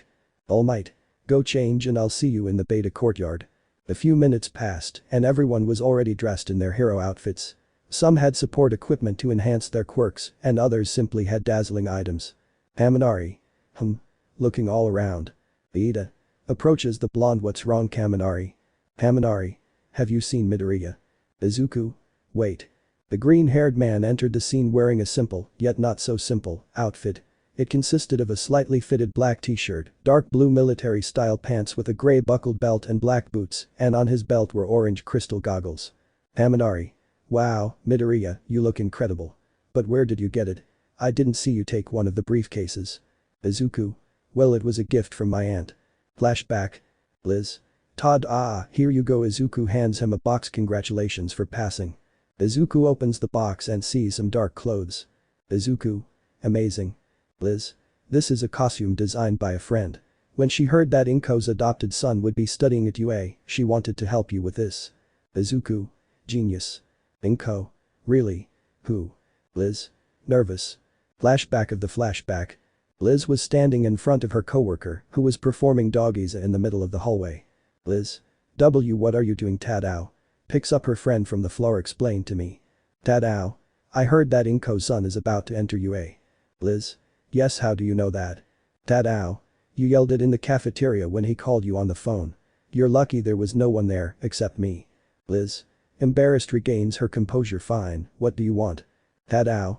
Almight. Go change and I'll see you in the beta courtyard. A few minutes passed and everyone was already dressed in their hero outfits. Some had support equipment to enhance their quirks, and others simply had dazzling items. Kaminari. Looking all around. Ida. Approaches the blonde. What's wrong, Kaminari? Kaminari. Have you seen Midoriya? Izuku. Wait. The green-haired man entered the scene wearing a simple, yet not so simple, outfit. It consisted of a slightly fitted black t-shirt, dark blue military-style pants with a grey buckled belt and black boots, and on his belt were orange crystal goggles. Kaminari. Wow, Midoriya, you look incredible. But where did you get it? I didn't see you take one of the briefcases. Izuku. Well, it was a gift from my aunt. Flashback. Liz. Todd. Here you go. Izuku hands him a box. Congratulations for passing. Izuku opens the box and sees some dark clothes. Izuku. Amazing. Liz. This is a costume designed by a friend. When she heard that Inko's adopted son would be studying at UA, she wanted to help you with this. Izuku. Genius. Inko. Really? Who? Liz. Nervous. Flashback of the flashback. Liz was standing in front of her coworker, who was performing doggies in the middle of the hallway. Liz. What are you doing? Tadao. Picks up her friend from the floor. Explain to me. Tadao. I heard that Inko's son is about to enter UA. Liz. Yes, how do you know that? Tadao. You yelled it in the cafeteria when he called you on the phone. You're lucky there was no one there except me. Liz. Embarrassed, regains her composure. Fine, what do you want? Tadao.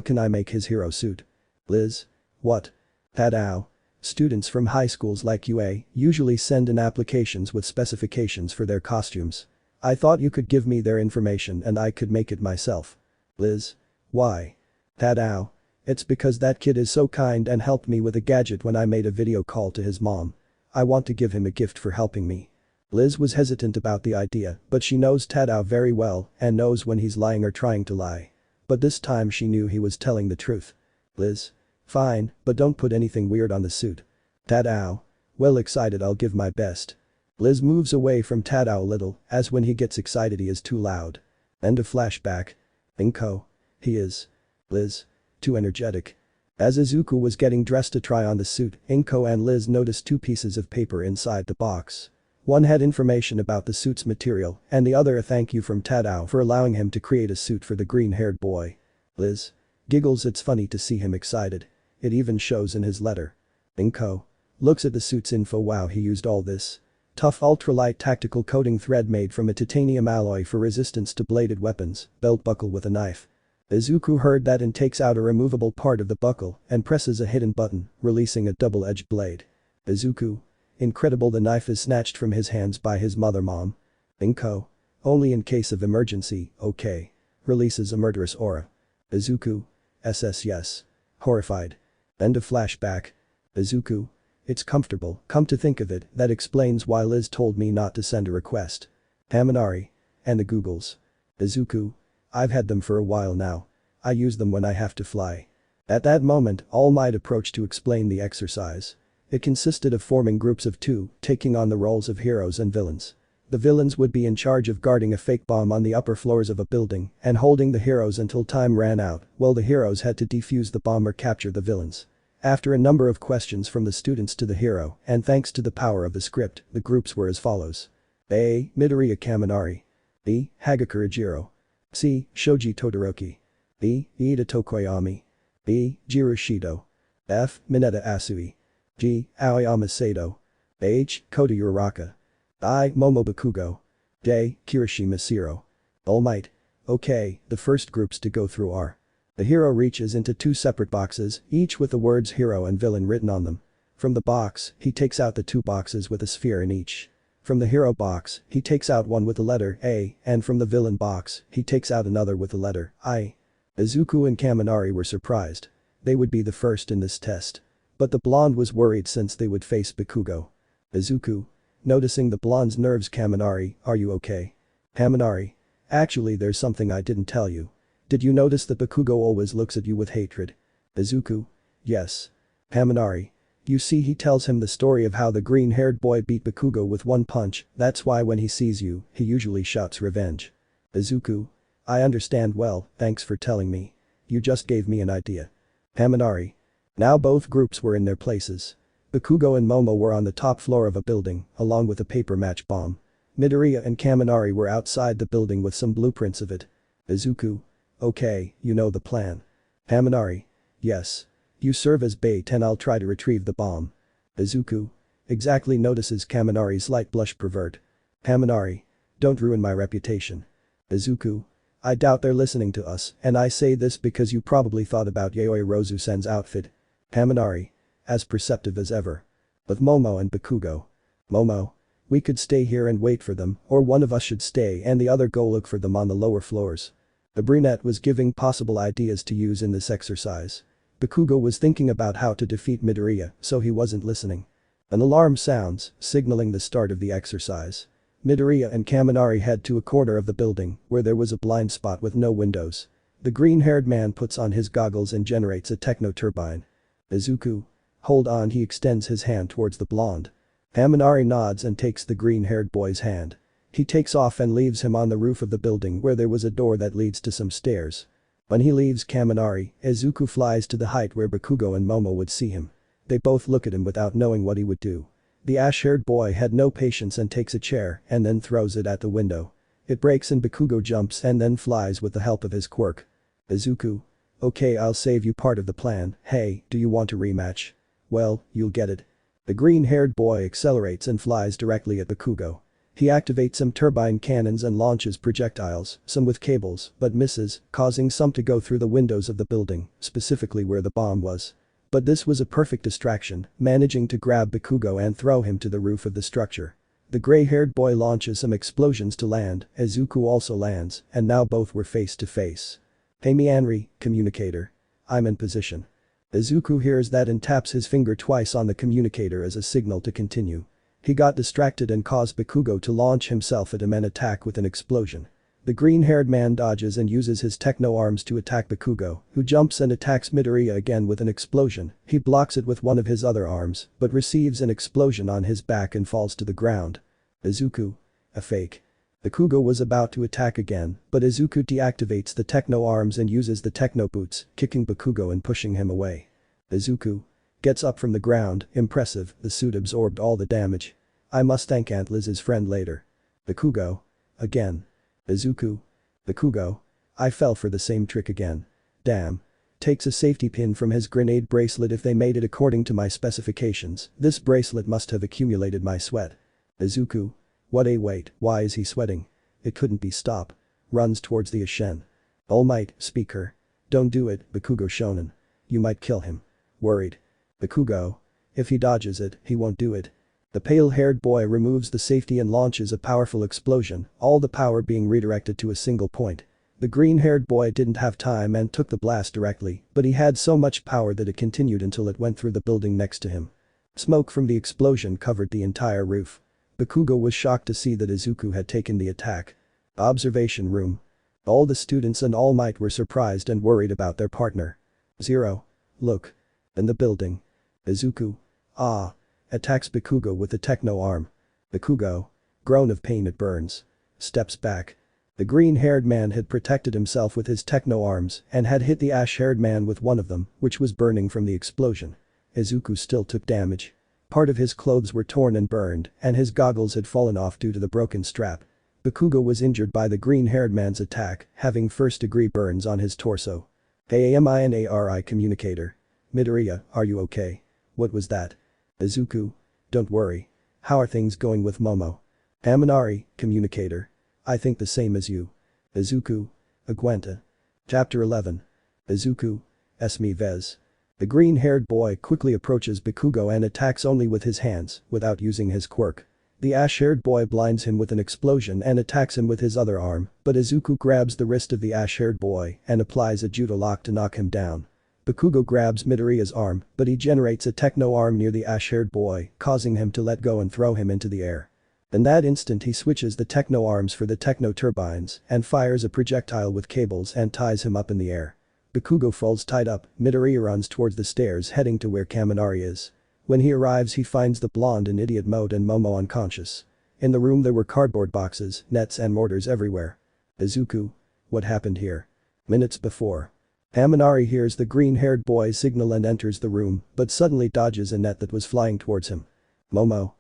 Can I make his hero suit? Liz. What? Tadao. Students from high schools like UA usually send in applications with specifications for their costumes. I thought you could give me their information and I could make it myself. Liz. Why? Tadao. It's because that kid is so kind and helped me with a gadget when I made a video call to his mom. I want to give him a gift for helping me. Liz was hesitant about the idea, but she knows Tadao very well and knows when he's lying or trying to lie. But this time she knew he was telling the truth. Liz. Fine, but don't put anything weird on the suit. Tadao. Well, excited, I'll give my best. Liz moves away from Tadao a little, as when he gets excited he is too loud. End of flashback. Inko. He is. Liz. Too energetic. As Izuku was getting dressed to try on the suit, Inko and Liz noticed two pieces of paper inside the box. One had information about the suit's material, and the other a thank you from Tadao for allowing him to create a suit for the green-haired boy. Liz. Giggles. It's funny to see him excited. It even shows in his letter. Inko. Looks at the suit's info. Wow, he used all this. Tough ultralight tactical coating thread made from a titanium alloy for resistance to bladed weapons, belt buckle with a knife. Izuku heard that and takes out a removable part of the buckle and presses a hidden button, releasing a double-edged blade. Izuku. Incredible. The knife is snatched from his hands by his mom. Inko. Only in case of emergency, okay. Releases a murderous aura. Izuku. Yes. Horrified. End of flashback. Izuku. It's comfortable, come to think of it, that explains why Liz told me not to send a request. Kaminari. And the googles. Izuku. I've had them for a while now. I use them when I have to fly. At that moment, Almight approached to explain the exercise. It consisted of forming groups of two, taking on the roles of heroes and villains. The villains would be in charge of guarding a fake bomb on the upper floors of a building and holding the heroes until time ran out, while the heroes had to defuse the bomb or capture the villains. After a number of questions from the students to the hero, and thanks to the power of the script, the groups were as follows. A. Midoriya Kaminari. B. Hagakure Jiro. C. Shoji Todoroki. B. Ida Tokoyami. B. Jiro Shido. F. Mineta Asui. G. Aoyama Sato. H. Kota Uraraka. I. Momo Bakugo. J. Kirishima Shiro. Almight. Okay, the first groups to go through are. The hero reaches into two separate boxes, each with the words hero and villain written on them. From the box, he takes out the two boxes with a sphere in each. From the hero box, he takes out one with the letter A, and from the villain box, he takes out another with the letter I. Izuku and Kaminari were surprised. They would be the first in this test. But the blonde was worried since they would face Bakugo. Izuku. Noticing the blonde's nerves. Kaminari, are you okay? Kaminari. Actually, there's something I didn't tell you. Did you notice that Bakugo always looks at you with hatred? Izuku. Yes. Kaminari. You see, he tells him the story of how the green-haired boy beat Bakugo with one punch, that's why when he sees you, he usually shouts revenge. Izuku. I understand well, thanks for telling me. You just gave me an idea. Kaminari. Now both groups were in their places. Bakugo and Momo were on the top floor of a building, along with a paper match bomb. Midoriya and Kaminari were outside the building with some blueprints of it. Izuku. Okay, you know the plan. Haminari. Yes. You serve as bait and I'll try to retrieve the bomb. Izuku. Exactly, notices Kaminari's light blush pervert. Haminari. Don't ruin my reputation. Izuku. I doubt they're listening to us, and I say this because you probably thought about Yayoi Rozu-sen's outfit. Haminari. As perceptive as ever. But Momo and Bakugo. Momo. We could stay here and wait for them, or one of us should stay and the other go look for them on the lower floors. The brunette was giving possible ideas to use in this exercise. Bakugo was thinking about how to defeat Midoriya, so he wasn't listening. An alarm sounds, signaling the start of the exercise. Midoriya and Kaminari head to a corner of the building where there was a blind spot with no windows. The green-haired man puts on his goggles and generates a techno-turbine. Izuku. Hold on, he extends his hand towards the blonde. Kaminari nods and takes the green-haired boy's hand. He takes off and leaves him on the roof of the building where there was a door that leads to some stairs. When he leaves Kaminari, Izuku flies to the height where Bakugo and Momo would see him. They both look at him without knowing what he would do. The ash-haired boy had no patience and takes a chair and then throws it at the window. It breaks and Bakugo jumps and then flies with the help of his quirk. Izuku. Okay, I'll save you part of the plan. Hey, do you want a rematch? Well, you'll get it. The green-haired boy accelerates and flies directly at Bakugo. He activates some turbine cannons and launches projectiles, some with cables, but misses, causing some to go through the windows of the building, specifically where the bomb was. But this was a perfect distraction, managing to grab Bakugo and throw him to the roof of the structure. The gray-haired boy launches some explosions to land, Izuku also lands, and now both were face to face. Hey Mianri, communicator. I'm in position. Izuku hears that and taps his finger twice on the communicator as a signal to continue. He got distracted and caused Bakugo to launch himself at him and attack with an explosion. The green-haired man dodges and uses his techno-arms to attack Bakugo, who jumps and attacks Midoriya again with an explosion. He blocks it with one of his other arms, but receives an explosion on his back and falls to the ground. Izuku. A fake. Bakugo was about to attack again, but Izuku deactivates the techno-arms and uses the techno-boots, kicking Bakugo and pushing him away. Izuku. Gets up from the ground, impressive, the suit absorbed all the damage. I must thank Aunt Liz's friend later. Bakugo. Again. Izuku. Bakugo. I fell for the same trick again. Damn. Takes a safety pin from his grenade bracelet. If they made it according to my specifications, this bracelet must have accumulated my sweat. Izuku. What a wait, why is he sweating? It couldn't be stop. Runs towards the Ashen. Almight, speaker. Don't do it, Bakugo shonen. You might kill him. Worried. Bakugo. If he dodges it, he won't do it. The pale-haired boy removes the safety and launches a powerful explosion, all the power being redirected to a single point. The green-haired boy didn't have time and took the blast directly, but he had so much power that it continued until it went through the building next to him. Smoke from the explosion covered the entire roof. Bakugo was shocked to see that Izuku had taken the attack. Observation room. All the students and All Might were surprised and worried about their partner. Zero. Look. In the building. Izuku. Ah. Attacks Bakugo with the techno-arm. Bakugo. Groan of pain, it burns. Steps back. The green-haired man had protected himself with his techno-arms and had hit the ash-haired man with one of them, which was burning from the explosion. Izuku still took damage. Part of his clothes were torn and burned, and his goggles had fallen off due to the broken strap. Bakugo was injured by the green-haired man's attack, having first-degree burns on his torso. AMINARI communicator. Midoriya, are you okay? What was that? Izuku. Don't worry. How are things going with Momo? Aminari, communicator. I think the same as you. Izuku. Agwenta. Chapter 11. Izuku. Esme Vez. The green-haired boy quickly approaches Bakugo and attacks only with his hands, without using his quirk. The ash-haired boy blinds him with an explosion and attacks him with his other arm, but Izuku grabs the wrist of the ash-haired boy and applies a judo lock to knock him down. Bakugo grabs Midoriya's arm, but he generates a techno-arm near the ash-haired boy, causing him to let go and throw him into the air. In that instant he switches the techno-arms for the techno-turbines and fires a projectile with cables and ties him up in the air. Bakugo falls tied up, Midoriya runs towards the stairs heading to where Kaminari is. When he arrives he finds the blonde in idiot mode and Momo unconscious. In the room there were cardboard boxes, nets and mortars everywhere. Izuku. What happened here? Minutes before. Kaminari hears the green-haired boy signal and enters the room, but suddenly dodges a net that was flying towards him. Momo.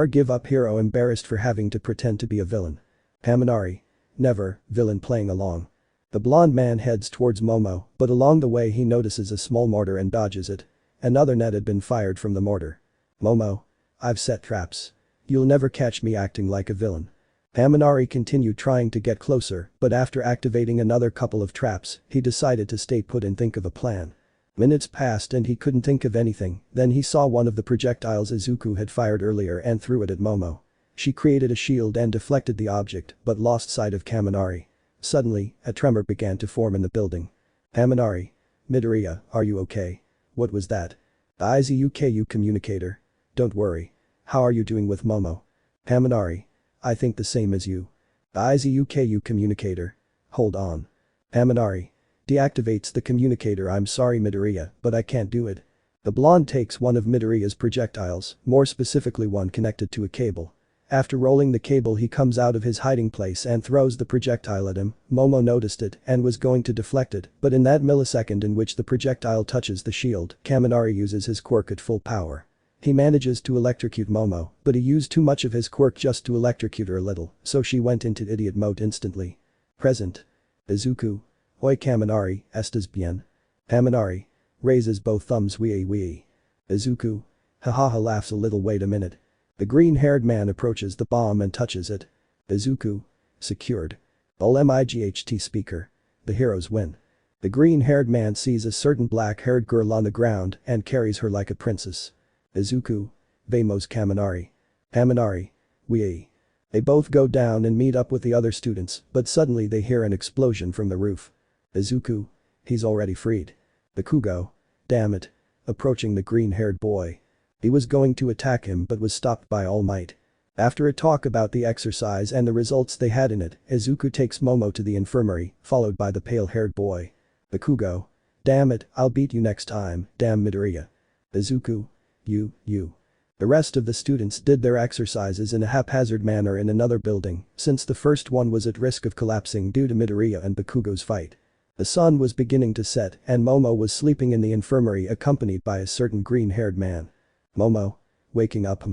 Give up hero embarrassed for having to pretend to be a villain. Kaminari. Never, villain playing along. The blonde man heads towards Momo, but along the way he notices a small mortar and dodges it. Another net had been fired from the mortar. Momo. I've set traps. You'll never catch me acting like a villain. Haminari continued trying to get closer, but after activating another couple of traps, he decided to stay put and think of a plan. Minutes passed and he couldn't think of anything, then he saw one of the projectiles Izuku had fired earlier and threw it at Momo. She created a shield and deflected the object, but lost sight of Kaminari. Suddenly, a tremor began to form in the building. Haminari. Midoriya, are you okay? What was that? The Izuku communicator. Don't worry. How are you doing with Momo? Haminari. I think the same as you. The Izuku communicator. Hold on. Haminari. Deactivates the communicator. I'm sorry Midoriya, but I can't do it. The blonde takes one of Midoriya's projectiles, more specifically one connected to a cable. After rolling the cable he comes out of his hiding place and throws the projectile at him. Momo noticed it and was going to deflect it, but in that millisecond in which the projectile touches the shield, Kaminari uses his quirk at full power. He manages to electrocute Momo, but he used too much of his quirk just to electrocute her a little, so she went into idiot mode instantly. Present. Izuku. Oi Kaminari, estás bien? Kaminari. Raises both thumbs wee. Izuku. Hahaha laughs a little. Wait a minute. The green-haired man approaches the bomb and touches it. Izuku. Secured. Almight speaker. The heroes win. The green-haired man sees a certain black-haired girl on the ground and carries her like a princess. Izuku. Vamos Kaminari. Kaminari. Wee. They both go down and meet up with the other students, but suddenly they hear an explosion from the roof. Izuku. He's already freed. Bakugo. Damn it. Approaching the green-haired boy. He was going to attack him but was stopped by Almight. After a talk about the exercise and the results they had in it, Izuku takes Momo to the infirmary, followed by the pale-haired boy. Bakugo. Damn it, I'll beat you next time, damn Midoriya. Izuku. You. The rest of the students did their exercises in a haphazard manner in another building, since the first one was at risk of collapsing due to Midoriya and Bakugo's fight. The sun was beginning to set and Momo was sleeping in the infirmary accompanied by a certain green-haired man. Momo. Waking up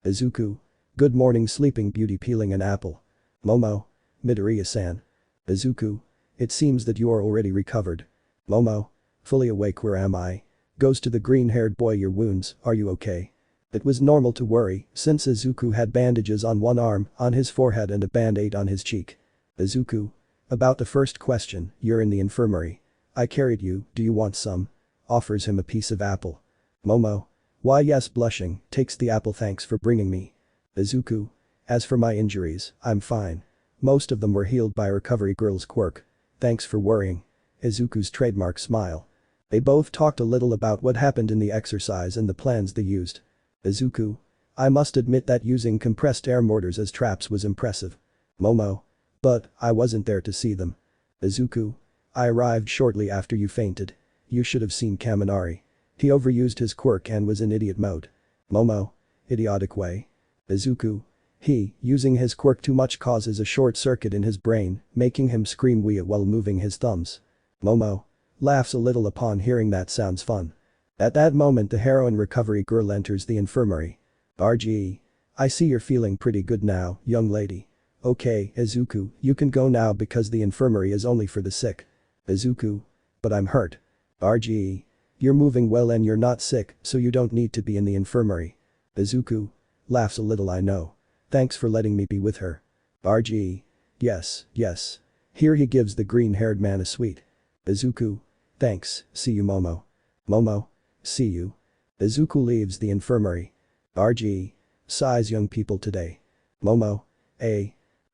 Izuku. Good morning sleeping beauty peeling an apple. Momo. Midoriya-san. Izuku. It seems that you are already recovered. Momo. Fully awake. Where am I? Goes to the green-haired boy. Your wounds, are you okay? It was normal to worry, since Izuku had bandages on one arm, on his forehead and a band-aid on his cheek. Izuku. About the first question, you're in the infirmary. I carried you, do you want some? Offers him a piece of apple. Momo. Why yes blushing, takes the apple. Thanks for bringing me. Izuku. As for my injuries, I'm fine. Most of them were healed by recovery girl's quirk. Thanks for worrying. Izuku's trademark smile. They both talked a little about what happened in the exercise and the plans they used. Izuku. I must admit that using compressed air mortars as traps was impressive. Momo. But, I wasn't there to see them. Izuku. I arrived shortly after you fainted. You should have seen Kaminari. He overused his quirk and was in idiot mode. Momo. Idiotic way. Izuku. He, using his quirk too much causes a short circuit in his brain, making him scream wee while moving his thumbs. Momo. Laughs a little upon hearing that. Sounds fun. At that moment the heroine recovery girl enters the infirmary. RGE. I see you're feeling pretty good now, young lady. Okay, Izuku, you can go now because the infirmary is only for the sick. Izuku. But I'm hurt. RGE. You're moving well and you're not sick, so you don't need to be in the infirmary. Izuku. Laughs a little. I know. Thanks for letting me be with her. RGE. Yes. Here he gives the green-haired man a sweet. Izuku. Thanks, see you Momo. Momo. See you. Izuku leaves the infirmary. RGE. Sighs young people today. Momo.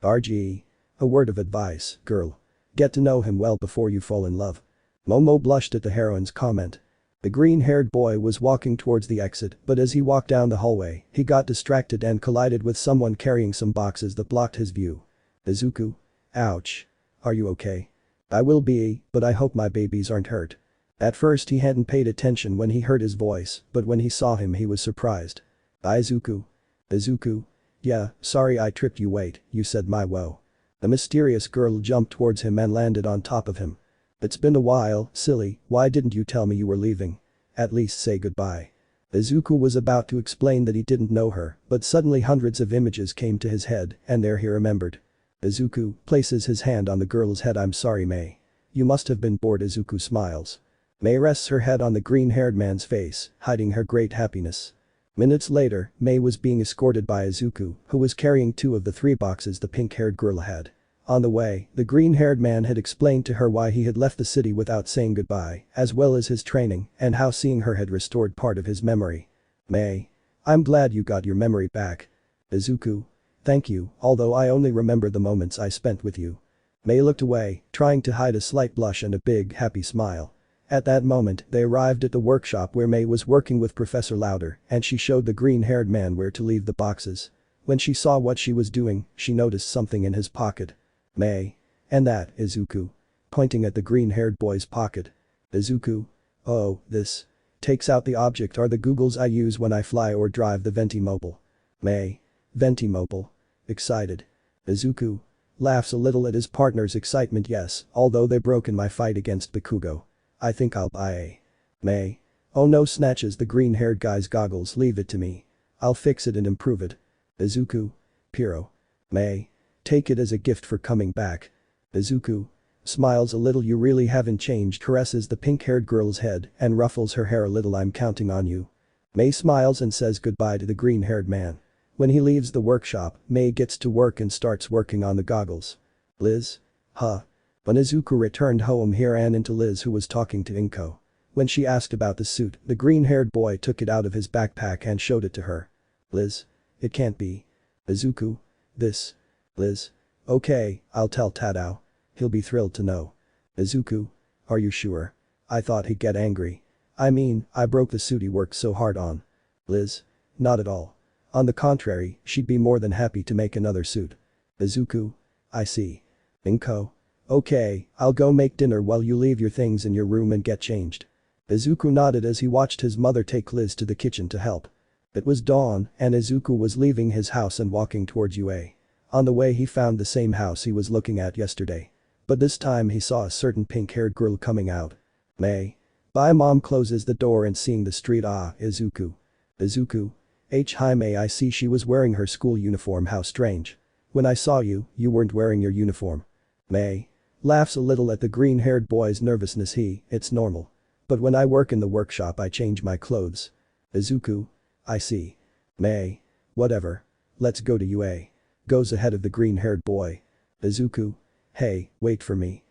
RGE. A word of advice, girl. Get to know him well before you fall in love. Momo blushed at the heroine's comment. The green-haired boy was walking towards the exit, but as he walked down the hallway, he got distracted and collided with someone carrying some boxes that blocked his view. Izuku. Ouch. Are you okay? I will be, but I hope my babies aren't hurt. At first he hadn't paid attention when he heard his voice, but when he saw him he was surprised. Izuku. Izuku. Yeah, sorry I tripped you. Wait, you said my woe. The mysterious girl jumped towards him and landed on top of him. It's been a while, silly, why didn't you tell me you were leaving? At least say goodbye. Izuku was about to explain that he didn't know her, but suddenly hundreds of images came to his head and there he remembered. Izuku places his hand on the girl's head. I'm sorry May. You must have been bored. Izuku smiles. Mei rests her head on the green-haired man's face, hiding her great happiness. Minutes later, Mei was being escorted by Izuku, who was carrying 2 of the 3 boxes the pink-haired girl had. On the way, the green-haired man had explained to her why he had left the city without saying goodbye, as well as his training, and how seeing her had restored part of his memory. Mei. I'm glad you got your memory back. Izuku. Thank you, although I only remember the moments I spent with you. Mei looked away, trying to hide a slight blush and a big, happy smile. At that moment, they arrived at the workshop where Mei was working with Professor Louder, and she showed the green-haired man where to leave the boxes. When she saw what she was doing, she noticed something in his pocket. Mei. And that, Izuku. Pointing at the green-haired boy's pocket. Izuku. Oh, this. Takes out the object are the googles I use when I fly or drive the Ventimobile. Mei. Ventimobile. Excited. Izuku. Laughs a little at his partner's excitement. Yes, although they broke in my fight against Bakugo. I think I'll buy a. Mei. Oh no, snatches the green-haired guy's goggles. Leave it to me. I'll fix it and improve it. Izuku. Piro. Mei. Take it as a gift for coming back. Izuku. Smiles a little. You really haven't changed. Caresses the pink-haired girl's head and ruffles her hair a little. I'm counting on you. Mei smiles and says goodbye to the green-haired man. When he leaves the workshop, Mei gets to work and starts working on the goggles. Liz? Huh? When Izuku returned home he ran into Liz, who was talking to Inko. When she asked about the suit, the green-haired boy took it out of his backpack and showed it to her. Liz? It can't be. Izuku? This? Liz? Okay, I'll tell Tadao. He'll be thrilled to know. Izuku? Are you sure? I thought he'd get angry. I mean, I broke the suit he worked so hard on. Liz? Not at all. On the contrary, she'd be more than happy to make another suit. Izuku? I see. Inko? Okay, I'll go make dinner while you leave your things in your room and get changed. Izuku nodded as he watched his mother take Liz to the kitchen to help. It was dawn, and Izuku was leaving his house and walking towards UA. On the way he found the same house he was looking at yesterday. But this time he saw a certain pink-haired girl coming out. Mei. Bye. Mom closes the door and seeing the street. Izuku. Izuku. Hi Mei. I see she was wearing her school uniform. How strange. When I saw you, you weren't wearing your uniform. Mei. Laughs a little at the green-haired boy's nervousness. It's normal. But when I work in the workshop I change my clothes. Izuku. I see. Mei. Whatever. Let's go to UA. Goes ahead of the green-haired boy. Izuku. Hey, wait for me.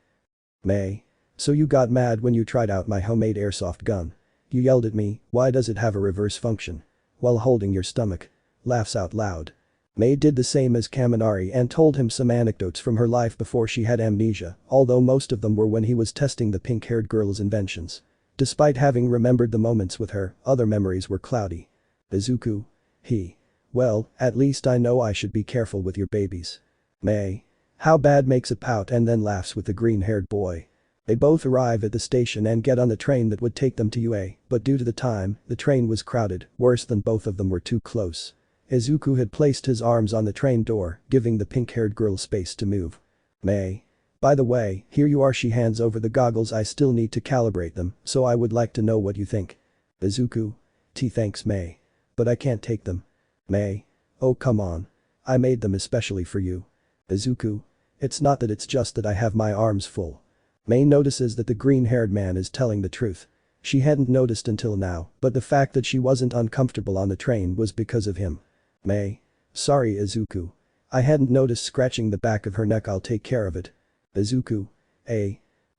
Mei. So you got mad when you tried out my homemade airsoft gun. You yelled at me, why does it have a reverse function? While holding your stomach. Laughs out loud. Mei did the same as Kaminari and told him some anecdotes from her life before she had amnesia, although most of them were when he was testing the pink-haired girl's inventions. Despite having remembered the moments with her, other memories were cloudy. Izuku. Well, at least I know I should be careful with your babies. Mei. How bad makes a pout and then laughs with the green-haired boy. They both arrive at the station and get on the train that would take them to UA, but due to the time, the train was crowded. Worse than both of them were too close. Izuku had placed his arms on the train door, giving the pink-haired girl space to move. Mei. By the way, here you are. She hands over the goggles. I still need to calibrate them, so I would like to know what you think. Izuku. Thanks Mei. But I can't take them. Mei. Oh come on. I made them especially for you. Izuku. It's not that, it's just that I have my arms full. Mei notices that the green-haired man is telling the truth. She hadn't noticed until now, but the fact that she wasn't uncomfortable on the train was because of him. Mei. Sorry Izuku. I hadn't noticed. Scratching the back of her neck. I'll take care of it. Izuku.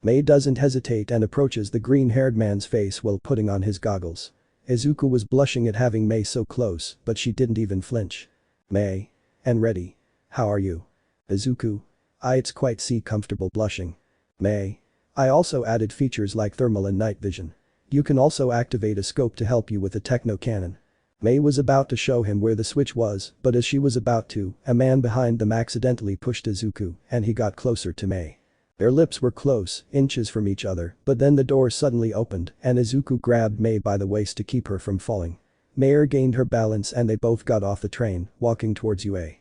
Mei doesn't hesitate and approaches the green-haired man's face while putting on his goggles. Izuku was blushing at having Mei so close, but she didn't even flinch. Mei. And ready. How are you? Izuku. It's quite comfortable. Blushing. Mei. I also added features like thermal and night vision. You can also activate a scope to help you with the techno cannon. Mei was about to show him where the switch was, but as she was about to, a man behind them accidentally pushed Izuku and he got closer to Mei. Their lips were close, inches from each other, but then the door suddenly opened and Izuku grabbed Mei by the waist to keep her from falling. Mei regained her balance and they both got off the train, walking towards UA.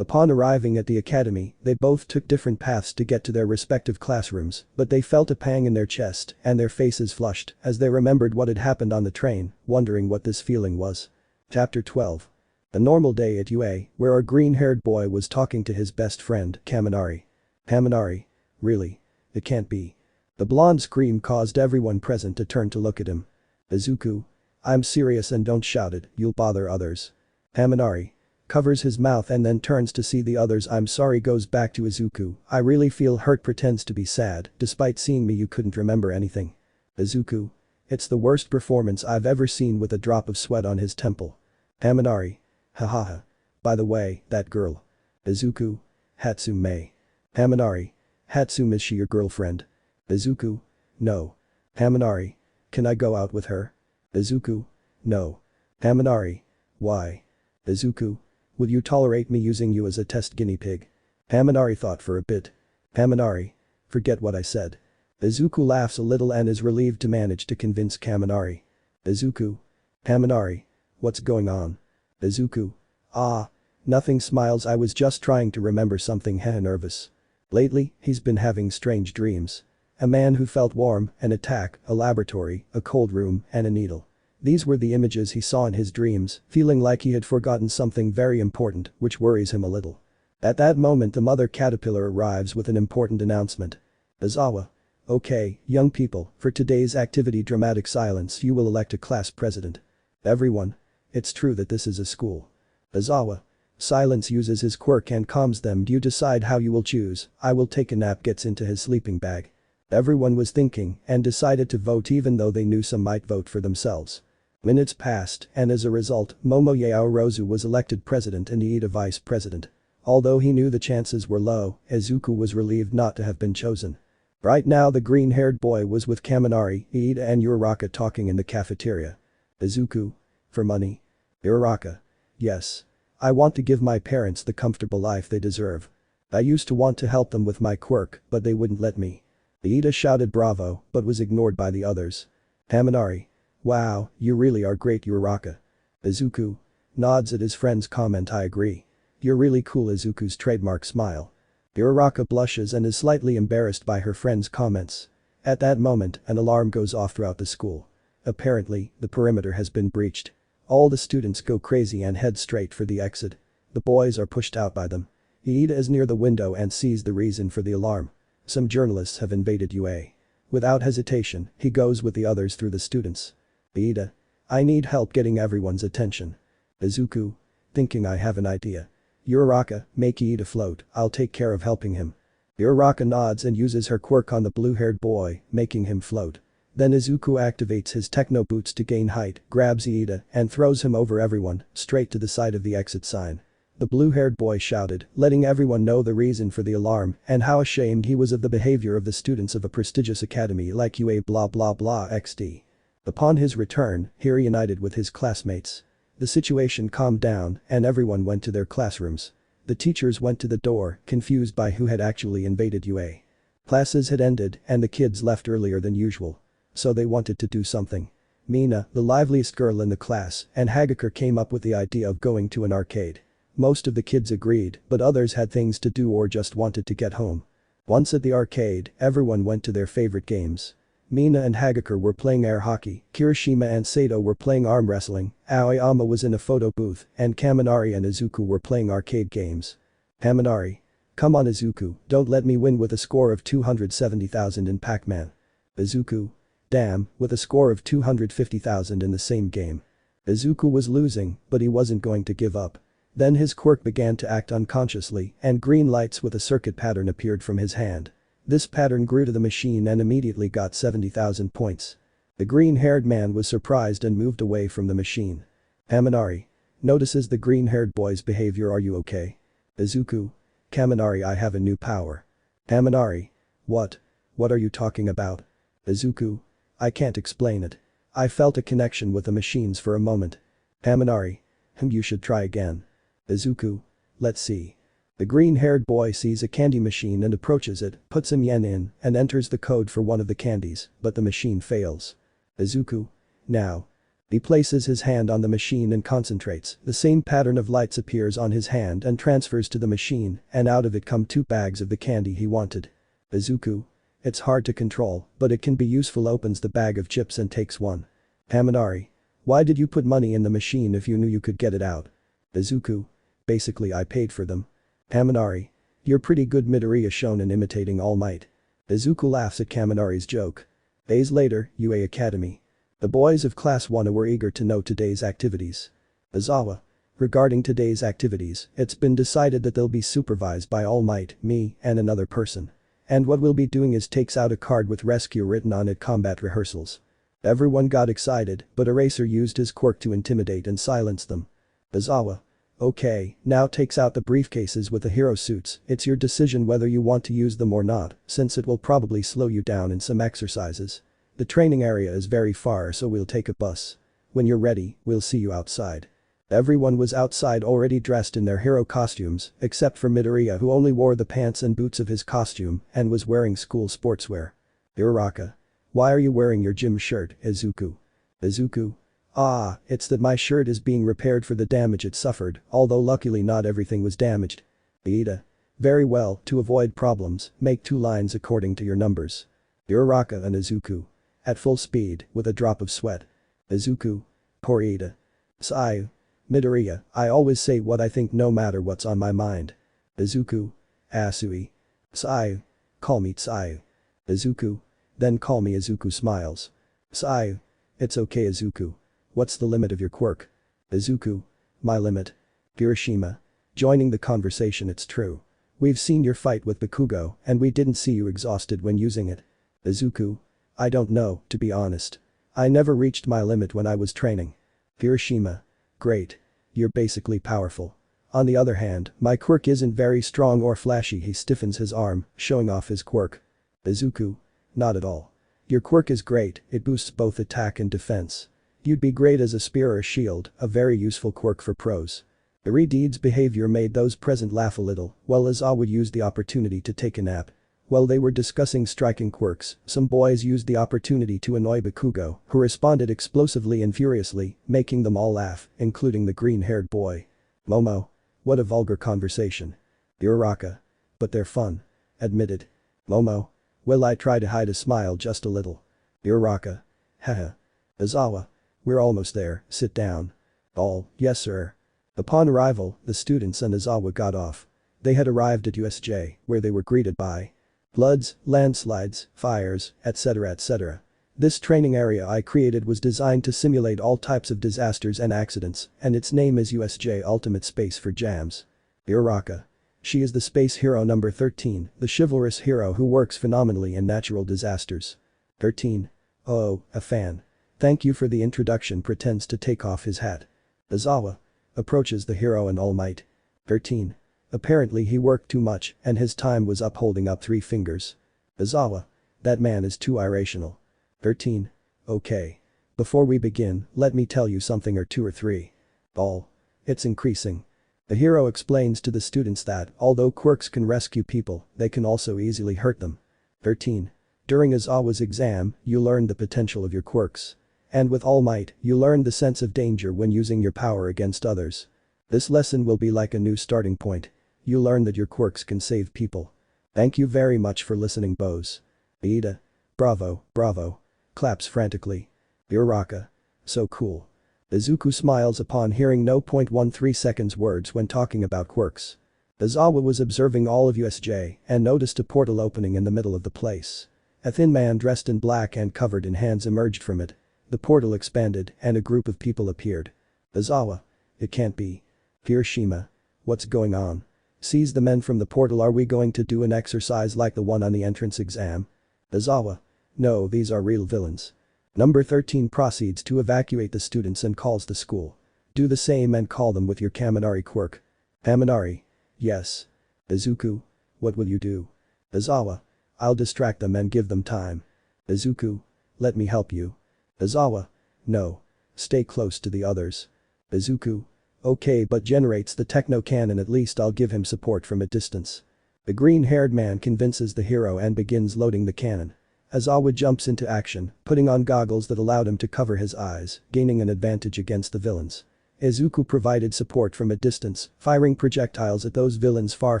Upon arriving at the academy, they both took different paths to get to their respective classrooms, but they felt a pang in their chest and their faces flushed as they remembered what had happened on the train, wondering what this feeling was. Chapter 12. A normal day at UA, where our green-haired boy was talking to his best friend, Kaminari. Kaminari. Really? It can't be. The blonde scream caused everyone present to turn to look at him. Izuku. I'm serious and don't shout it, you'll bother others. Haminari. Covers his mouth and then turns to see the others. I'm sorry, goes back to Izuku. I really feel hurt, pretends to be sad. Despite seeing me you couldn't remember anything. Izuku. It's the worst performance I've ever seen, with a drop of sweat on his temple. Haminari. Hahaha. By the way, that girl. Izuku. Hatsume. Haminari. Hatsume, is she your girlfriend? Izuku. No. Haminari. Can I go out with her? Izuku. No. Haminari. Why? Izuku. Would you tolerate me using you as a test guinea pig? Haminari thought for a bit. Haminari. Forget what I said. Izuku laughs a little and is relieved to manage to convince Kaminari. Izuku. Haminari. What's going on? Izuku. Ah. Nothing, smiles. I was just trying to remember something. Heh, nervous. Lately, he's been having strange dreams. A man who felt warm, an attack, a laboratory, a cold room, and a needle. These were the images he saw in his dreams, feeling like he had forgotten something very important, which worries him a little. At that moment the mother caterpillar arrives with an important announcement. Izawa. Okay, young people, for today's activity dramatic silence, you will elect a class president. Everyone. It's true that this is a school. Izawa. Silence uses his quirk and calms them. Do you decide how you will choose? I will take a nap, gets into his sleeping bag. Everyone was thinking and decided to vote, even though they knew some might vote for themselves. Minutes passed and as a result, Momoe Aorozu was elected president and Iida vice president. Although he knew the chances were low, Izuku was relieved not to have been chosen. Right now the green-haired boy was with Kaminari, Iida and Uraraka talking in the cafeteria. Izuku. For money. Uraraka. Yes. I want to give my parents the comfortable life they deserve. I used to want to help them with my quirk, but they wouldn't let me. Iida shouted bravo, but was ignored by the others. Kaminari. Wow, you really are great, Uraraka. Izuku. Nods at his friend's comment. I agree. You're really cool. Izuku's trademark smile. Uraraka blushes and is slightly embarrassed by her friend's comments. At that moment, an alarm goes off throughout the school. Apparently, the perimeter has been breached. All the students go crazy and head straight for the exit. The boys are pushed out by them. Iida is near the window and sees the reason for the alarm. Some journalists have invaded UA. Without hesitation, he goes with the others through the students. Iida. I need help getting everyone's attention. Izuku. Thinking I have an idea. Uraraka, make Iida float, I'll take care of helping him. Uraraka nods and uses her quirk on the blue-haired boy, making him float. Then Izuku activates his techno boots to gain height, grabs Iida, and throws him over everyone, straight to the side of the exit sign. The blue-haired boy shouted, letting everyone know the reason for the alarm and how ashamed he was of the behavior of the students of a prestigious academy like UA blah blah blah XD. Upon his return, he reunited with his classmates. The situation calmed down and everyone went to their classrooms. The teachers went to the door, confused by who had actually invaded UA. Classes had ended and the kids left earlier than usual. So they wanted to do something. Mina, the liveliest girl in the class, and Hagakure came up with the idea of going to an arcade. Most of the kids agreed, but others had things to do or just wanted to get home. Once at the arcade, everyone went to their favorite games. Mina and Hagakure were playing air hockey, Kirishima and Sato were playing arm wrestling, Aoyama was in a photo booth, and Kaminari and Izuku were playing arcade games. Kaminari. Come on Izuku, don't let me win with a score of 270,000 in Pac-Man. Izuku. Damn, with a score of 250,000 in the same game. Izuku was losing, but he wasn't going to give up. Then his quirk began to act unconsciously and green lights with a circuit pattern appeared from his hand. This pattern grew to the machine and immediately got 70,000 points. The green-haired man was surprised and moved away from the machine. Kaminari. Notices the green-haired boy's behavior. Are you okay? Izuku. Kaminari, I have a new power. Kaminari. What? What are you talking about? Izuku. I can't explain it. I felt a connection with the machines for a moment. Kaminari. You should try again. Izuku. Let's see. The green-haired boy sees a candy machine and approaches it, puts some yen in, and enters the code for one of the candies, but the machine fails. Izuku. Now. He places his hand on the machine and concentrates. The same pattern of lights appears on his hand and transfers to the machine, and out of it come 2 bags of the candy he wanted. Izuku. It's hard to control, but it can be useful. Opens the bag of chips and takes one. Kaminari. Why did you put money in the machine if you knew you could get it out? Izuku. Basically I paid for them. Kaminari. You're pretty good. Midoriya shonen imitating All Might. Izuku laughs at Kaminari's joke. Days later, UA Academy. The boys of Class 1 were eager to know today's activities. Izawa. Regarding today's activities, it's been decided that they'll be supervised by Almight, me, and another person. And what we'll be doing is takes out a card with rescue written on it combat rehearsals. Everyone got excited, but Eraser used his quirk to intimidate and silence them. Izawa. Okay, now takes out the briefcases with the hero suits. It's your decision whether you want to use them or not, since it will probably slow you down in some exercises. The training area is very far, so we'll take a bus. When you're ready, we'll see you outside. Everyone was outside already dressed in their hero costumes, except for Midoriya, who only wore the pants and boots of his costume and was wearing school sportswear. Uraraka. Why are you wearing your gym shirt, Izuku? Izuku. Ah, it's that my shirt is being repaired for the damage it suffered, although luckily not everything was damaged. Iida. Very well, to avoid problems, make 2 lines according to your numbers. Uraraka and Izuku. At full speed, with a drop of sweat. Izuku. Poor Iida. Seiya. Midoriya, I always say what I think no matter what's on my mind. Izuku. Asui. Seiya. Call me Seiya. Izuku. Then call me Izuku smiles. Seiya. It's okay Izuku. What's the limit of your quirk? Izuku. My limit. Kirishima. Joining the conversation, it's true. We've seen your fight with Bakugo and we didn't see you exhausted when using it. Izuku. I don't know, to be honest. I never reached my limit when I was training. Kirishima. Great. You're basically powerful. On the other hand, my quirk isn't very strong or flashy. He stiffens his arm, showing off his quirk. Izuku. Not at all. Your quirk is great, it boosts both attack and defense. You'd be great as a spear or a shield, a very useful quirk for pros. Irideed's behavior made those present laugh a little, while Izawa used the opportunity to take a nap. While they were discussing striking quirks, some boys used the opportunity to annoy Bakugo, who responded explosively and furiously, making them all laugh, including the green-haired boy. Momo. What a vulgar conversation. Uraraka. But they're fun. Admitted. Momo. Well, I try to hide a smile just a little. Uraraka. Haha. Izawa. We're almost there, sit down. All, yes sir. Upon arrival, the students and Izawa got off. They had arrived at USJ, where they were greeted by floods, landslides, fires, etc. etc. This training area I created was designed to simulate all types of disasters and accidents, and its name is USJ Ultimate Space for Jams. Uraraka. She is the space hero number 13, the chivalrous hero who works phenomenally in natural disasters. 13. Oh, a fan. Thank you for the introduction. Pretends to take off his hat. Izawa. Approaches the hero and Almight. 13. Apparently he worked too much and his time was up, holding up 3 fingers. Izawa. That man is too irrational. 13. Okay. Before we begin, let me tell you something or 2 or 3. All. It's increasing. The hero explains to the students that, although quirks can rescue people, they can also easily hurt them. 13. During Izawa's exam, you learned the potential of your quirks. And with All Might, you learned the sense of danger when using your power against others. This lesson will be like a new starting point. You learn that your quirks can save people. Thank you very much for listening, Bose. Iida. Bravo, bravo. Claps frantically. Uraraka. So cool. Izuku smiles upon hearing no 0.13 seconds words when talking about quirks. Izawa was observing all of USJ and noticed a portal opening in the middle of the place. A thin man dressed in black and covered in hands emerged from it. The portal expanded and a group of people appeared. Izawa. It can't be. Kirishima. What's going on? Sees the men from the portal. Are we going to do an exercise like the one on the entrance exam? Izawa. No, these are real villains. Number 13 proceeds to evacuate the students and calls the school. Do the same and call them with your Kaminari quirk. Kaminari. Yes. Izuku. What will you do? Izawa. I'll distract them and give them time. Izuku. Let me help you. Izawa. No. Stay close to the others. Izuku. Okay, but generates the techno cannon. At least I'll give him support from a distance. The green-haired man convinces the hero and begins loading the cannon. Izawa jumps into action, putting on goggles that allowed him to cover his eyes, gaining an advantage against the villains. Izuku provided support from a distance, firing projectiles at those villains far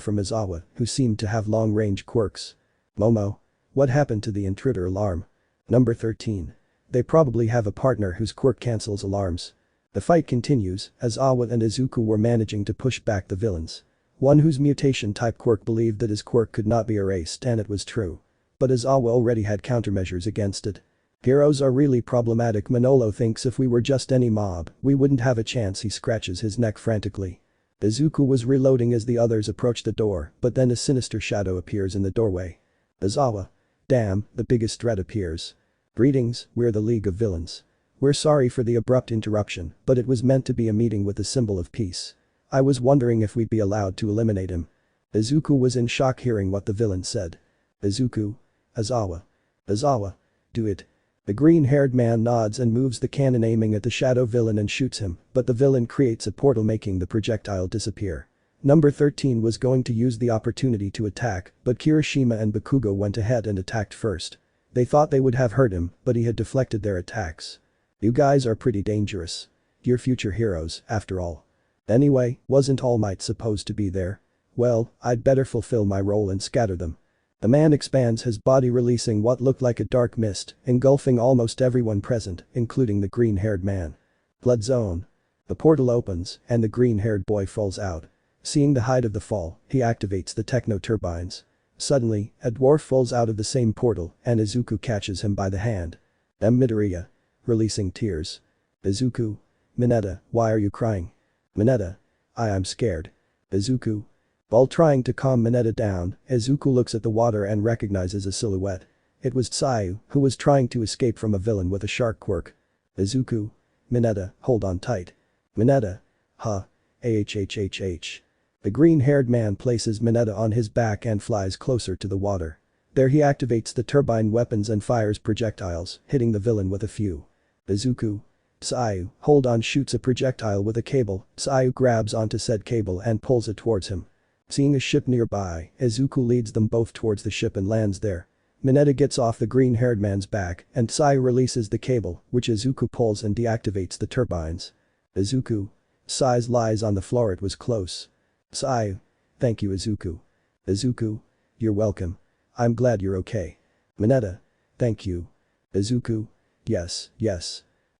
from Izawa, who seemed to have long-range quirks. Momo. What happened to the intruder alarm? Number 13. They probably have a partner whose quirk cancels alarms. The fight continues, as Izawa and Izuku were managing to push back the villains. One whose mutation-type quirk believed that his quirk could not be erased, and it was true. But Izawa already had countermeasures against it. Heroes are really problematic. Manolo thinks if we were just any mob, we wouldn't have a chance. He scratches his neck frantically. Izuku was reloading as the others approached the door, but then a sinister shadow appears in the doorway. Izawa. Damn, the biggest threat appears. Greetings, we're the League of Villains. We're sorry for the abrupt interruption, but it was meant to be a meeting with the symbol of peace. I was wondering if we'd be allowed to eliminate him. Izuku was in shock hearing what the villain said. Izuku. Izawa. Izawa. Do it. The green-haired man nods and moves the cannon aiming at the shadow villain and shoots him, but the villain creates a portal making the projectile disappear. Number 13 was going to use the opportunity to attack, but Kirishima and Bakugo went ahead and attacked first. They thought they would have hurt him, but he had deflected their attacks. You guys are pretty dangerous. You're future heroes, after all. Anyway, wasn't All Might supposed to be there? Well, I'd better fulfill my role and scatter them. The man expands his body, releasing what looked like a dark mist, engulfing almost everyone present, including the green-haired man. Blood zone. The portal opens, and the green-haired boy falls out. Seeing the height of the fall, he activates the techno-turbines. Suddenly, a dwarf falls out of the same portal, and Izuku catches him by the hand. Midoriya. Releasing tears. Izuku. Mineta, why are you crying? Mineta. I'm scared. Izuku. While trying to calm Mineta down, Izuku looks at the water and recognizes a silhouette. It was Seiya, who was trying to escape from a villain with a shark quirk. Izuku. Mineta, hold on tight. Mineta. Huh. Ahhhh. The green-haired man places Mineta on his back and flies closer to the water. There he activates the turbine weapons and fires projectiles, hitting the villain with a few. Izuku. Seiya, hold on, shoots a projectile with a cable. Seiya grabs onto said cable and pulls it towards him. Seeing a ship nearby, Izuku leads them both towards the ship and lands there. Mineta gets off the green-haired man's back and Seiya releases the cable, which Izuku pulls and deactivates the turbines. Izuku. Seiya lies on the floor. It was close. Seiya. Thank you, Izuku. Izuku. You're welcome. I'm glad you're okay. Mineta. Thank you. Izuku. Yes.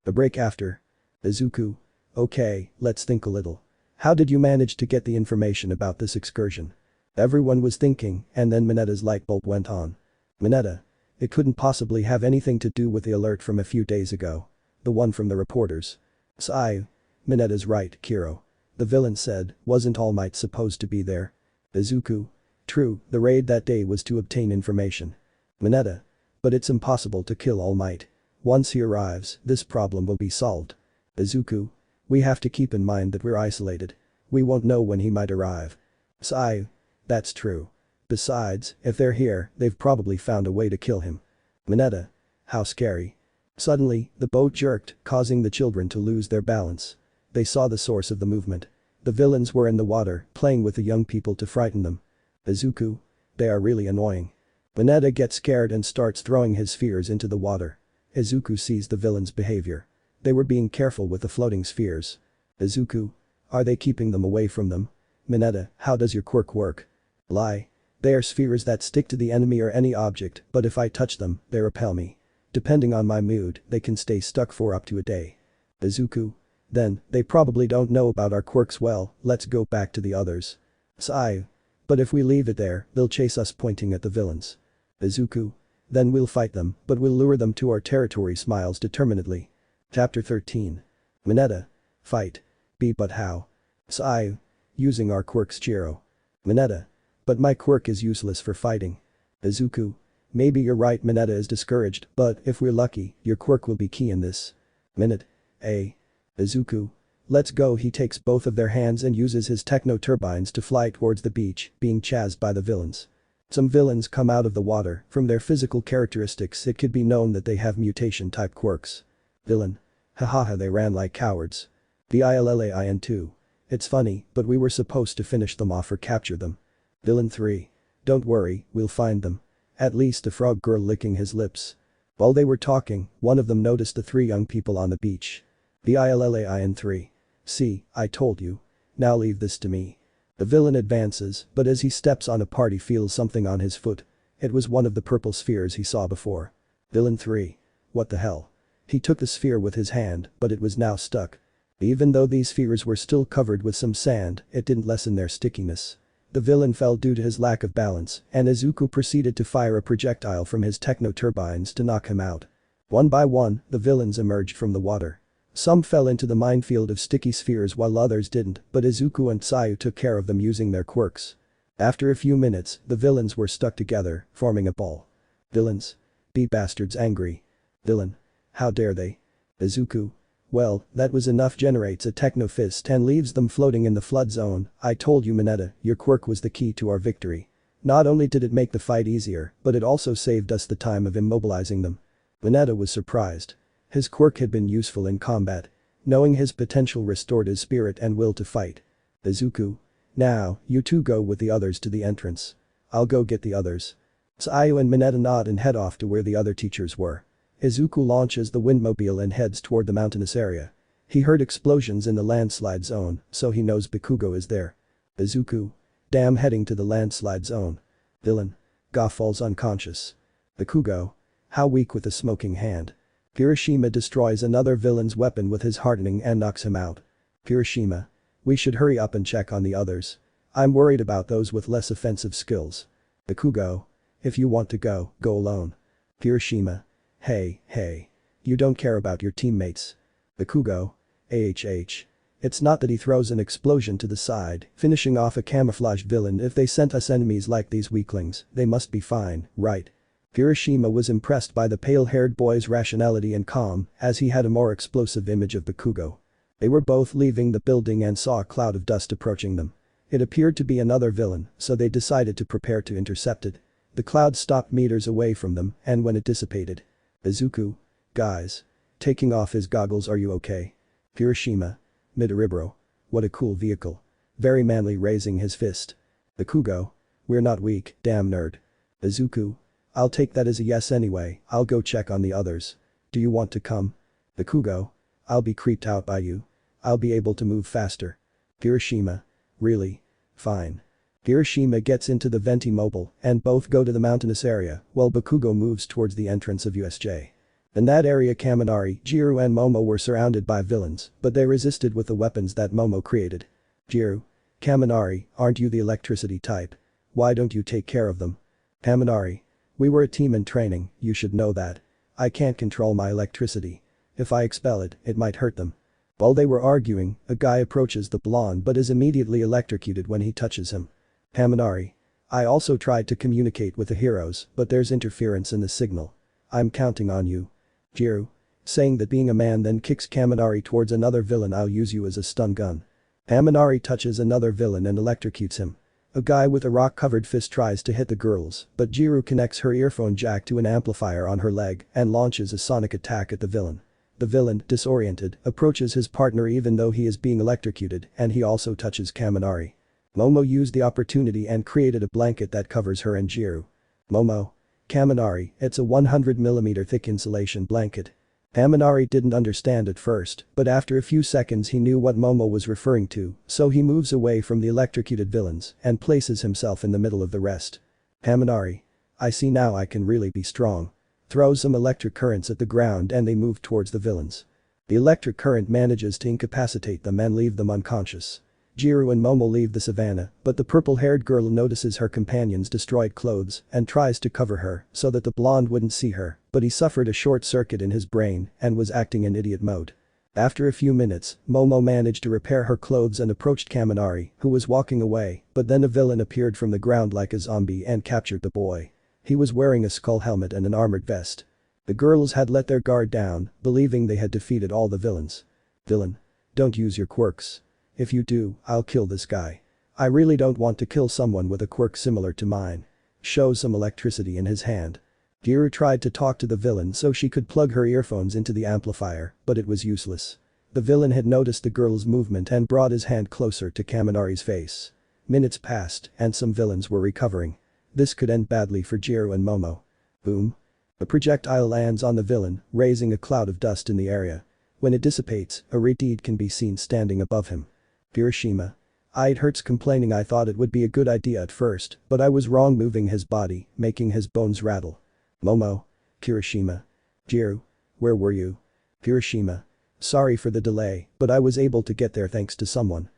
A break after. Izuku. Okay, let's think a little. How did you manage to get the information about this excursion? Everyone was thinking, and then Mineta's light bulb went on. Mineta. It couldn't possibly have anything to do with the alert from a few days ago. The one from the reporters. Seiya. Mineta's right, Kiro. The villain said, wasn't All Might supposed to be there? Izuku. True, the raid that day was to obtain information. Mineta. But it's impossible to kill All Might. Once he arrives, this problem will be solved. Izuku. We have to keep in mind that we're isolated. We won't know when he might arrive. Seiya. That's true. Besides, if they're here, they've probably found a way to kill him. Mineta. How scary. Suddenly, the boat jerked, causing the children to lose their balance. They saw the source of the movement. The villains were in the water, playing with the young people to frighten them. Izuku. They are really annoying. Mineta gets scared and starts throwing his spheres into the water. Izuku sees the villains' behavior. They were being careful with the floating spheres. Izuku. Are they keeping them away from them? Mineta, how does your quirk work? Lie. They are spheres that stick to the enemy or any object, but if I touch them, they repel me. Depending on my mood, they can stay stuck for up to a day. Izuku. Then, they probably don't know about our quirks well, let's go back to the others. Seiya. But if we leave it there, they'll chase us, pointing at the villains. Izuku. Then we'll fight them, but we'll lure them to our territory, smiles determinedly. Chapter 13. Mineta. Fight. But how? Seiya. Using our quirks, Chiro. Mineta. But my quirk is useless for fighting. Izuku. Maybe you're right. Mineta is discouraged, but if we're lucky, your quirk will be key in this. Minute. Izuku. Let's go. He takes both of their hands and uses his techno-turbines to fly towards the beach, being chased by the villains. Some villains come out of the water. From their physical characteristics, it could be known that they have mutation-type quirks. Villain. Hahaha, they ran like cowards. Villain 2. It's funny, but we were supposed to finish them off or capture them. Villain 3. Don't worry, we'll find them. At least a frog girl licking his lips. While they were talking, one of them noticed the three young people on the beach. Villain 3. See, I told you. Now leave this to me. The villain advances, but as he steps on a part he feels something on his foot. It was one of the purple spheres he saw before. Villain 3. What the hell? He took the sphere with his hand, but it was now stuck. Even though these spheres were still covered with some sand, it didn't lessen their stickiness. The villain fell due to his lack of balance, and Izuku proceeded to fire a projectile from his techno-turbines to knock him out. One by one, the villains emerged from the water. Some fell into the minefield of sticky spheres while others didn't, but Izuku and Seiya took care of them using their quirks. After a few minutes, the villains were stuck together, forming a ball. Villains. Be bastards angry. Villain. How dare they? Izuku. Well, that was enough, generates a techno fist and leaves them floating in the flood zone. I told you, Mineta, your quirk was the key to our victory. Not only did it make the fight easier, but it also saved us the time of immobilizing them. Mineta was surprised. His quirk had been useful in combat. Knowing his potential restored his spirit and will to fight. Izuku. Now, you two go with the others to the entrance. I'll go get the others. Seiya and Mineta nod and head off to where the other teachers were. Izuku launches the windmobile and heads toward the mountainous area. He heard explosions in the landslide zone, so he knows Bakugo is there. Izuku. Damn, heading to the landslide zone. Villain. Ga falls unconscious. Bakugo. How weak with a smoking hand. Kirishima destroys another villain's weapon with his hardening and knocks him out. Kirishima. We should hurry up and check on the others. I'm worried about those with less offensive skills. Bakugo. If you want to go, go alone. Kirishima. Hey. You don't care about your teammates. Bakugo. It's not that he throws an explosion to the side, finishing off a camouflaged villain. If they sent us enemies like these weaklings, they must be fine, right? Kirishima was impressed by the pale-haired boy's rationality and calm, as he had a more explosive image of Bakugo. They were both leaving the building and saw a cloud of dust approaching them. It appeared to be another villain, so they decided to prepare to intercept it. The cloud stopped meters away from them, and when it dissipated. Izuku. Guys. Taking off his goggles, are you okay? Kirishima. Midoribro. What a cool vehicle. Very manly, raising his fist. Bakugo. We're not weak, damn nerd. Izuku. I'll take that as a yes anyway, I'll go check on the others. Do you want to come? Bakugo. I'll be creeped out by you. I'll be able to move faster. Kirishima. Really? Fine. Kirishima gets into the Venti mobile and both go to the mountainous area while Bakugo moves towards the entrance of USJ. In that area, Kaminari, Jiro and Momo were surrounded by villains, but they resisted with the weapons that Momo created. Jiro. Kaminari, aren't you the electricity type? Why don't you take care of them? Kaminari. We were a team in training, you should know that. I can't control my electricity. If I expel it, it might hurt them. While they were arguing, a guy approaches the blonde but is immediately electrocuted when he touches him. Kaminari. I also tried to communicate with the heroes, but there's interference in the signal. I'm counting on you. Jiro. Saying that being a man, then kicks Kaminari towards another villain. I'll use you as a stun gun. Kaminari touches another villain and electrocutes him. A guy with a rock-covered fist tries to hit the girls, but Jiro connects her earphone jack to an amplifier on her leg and launches a sonic attack at the villain. The villain, disoriented, approaches his partner even though he is being electrocuted, and he also touches Kaminari. Momo used the opportunity and created a blanket that covers her and Jiro. Momo. Kaminari, it's a 100mm thick insulation blanket. Kaminari didn't understand at first, but after a few seconds he knew what Momo was referring to, so he moves away from the electrocuted villains and places himself in the middle of the rest. Kaminari. I see now, I can really be strong. Throws some electric currents at the ground and they move towards the villains. The electric current manages to incapacitate them and leave them unconscious. Jiro and Momo leave the savannah, but the purple-haired girl notices her companion's destroyed clothes and tries to cover her so that the blonde wouldn't see her, but he suffered a short circuit in his brain and was acting in idiot mode. After a few minutes, Momo managed to repair her clothes and approached Kaminari, who was walking away, but then a villain appeared from the ground like a zombie and captured the boy. He was wearing a skull helmet and an armored vest. The girls had let their guard down, believing they had defeated all the villains. Villain. Don't use your quirks. If you do, I'll kill this guy. I really don't want to kill someone with a quirk similar to mine. Shows some electricity in his hand. Jiro tried to talk to the villain so she could plug her earphones into the amplifier, but it was useless. The villain had noticed the girl's movement and brought his hand closer to Kaminari's face. Minutes passed and some villains were recovering. This could end badly for Jiro and Momo. Boom. A projectile lands on the villain, raising a cloud of dust in the area. When it dissipates, a Deity can be seen standing above him. Kirishima. It hurts, complaining. I thought it would be a good idea at first, but I was wrong, moving his body, making his bones rattle. Momo. Kirishima. Jiro. Where were you? Kirishima. Sorry for the delay, but I was able to get there thanks to someone.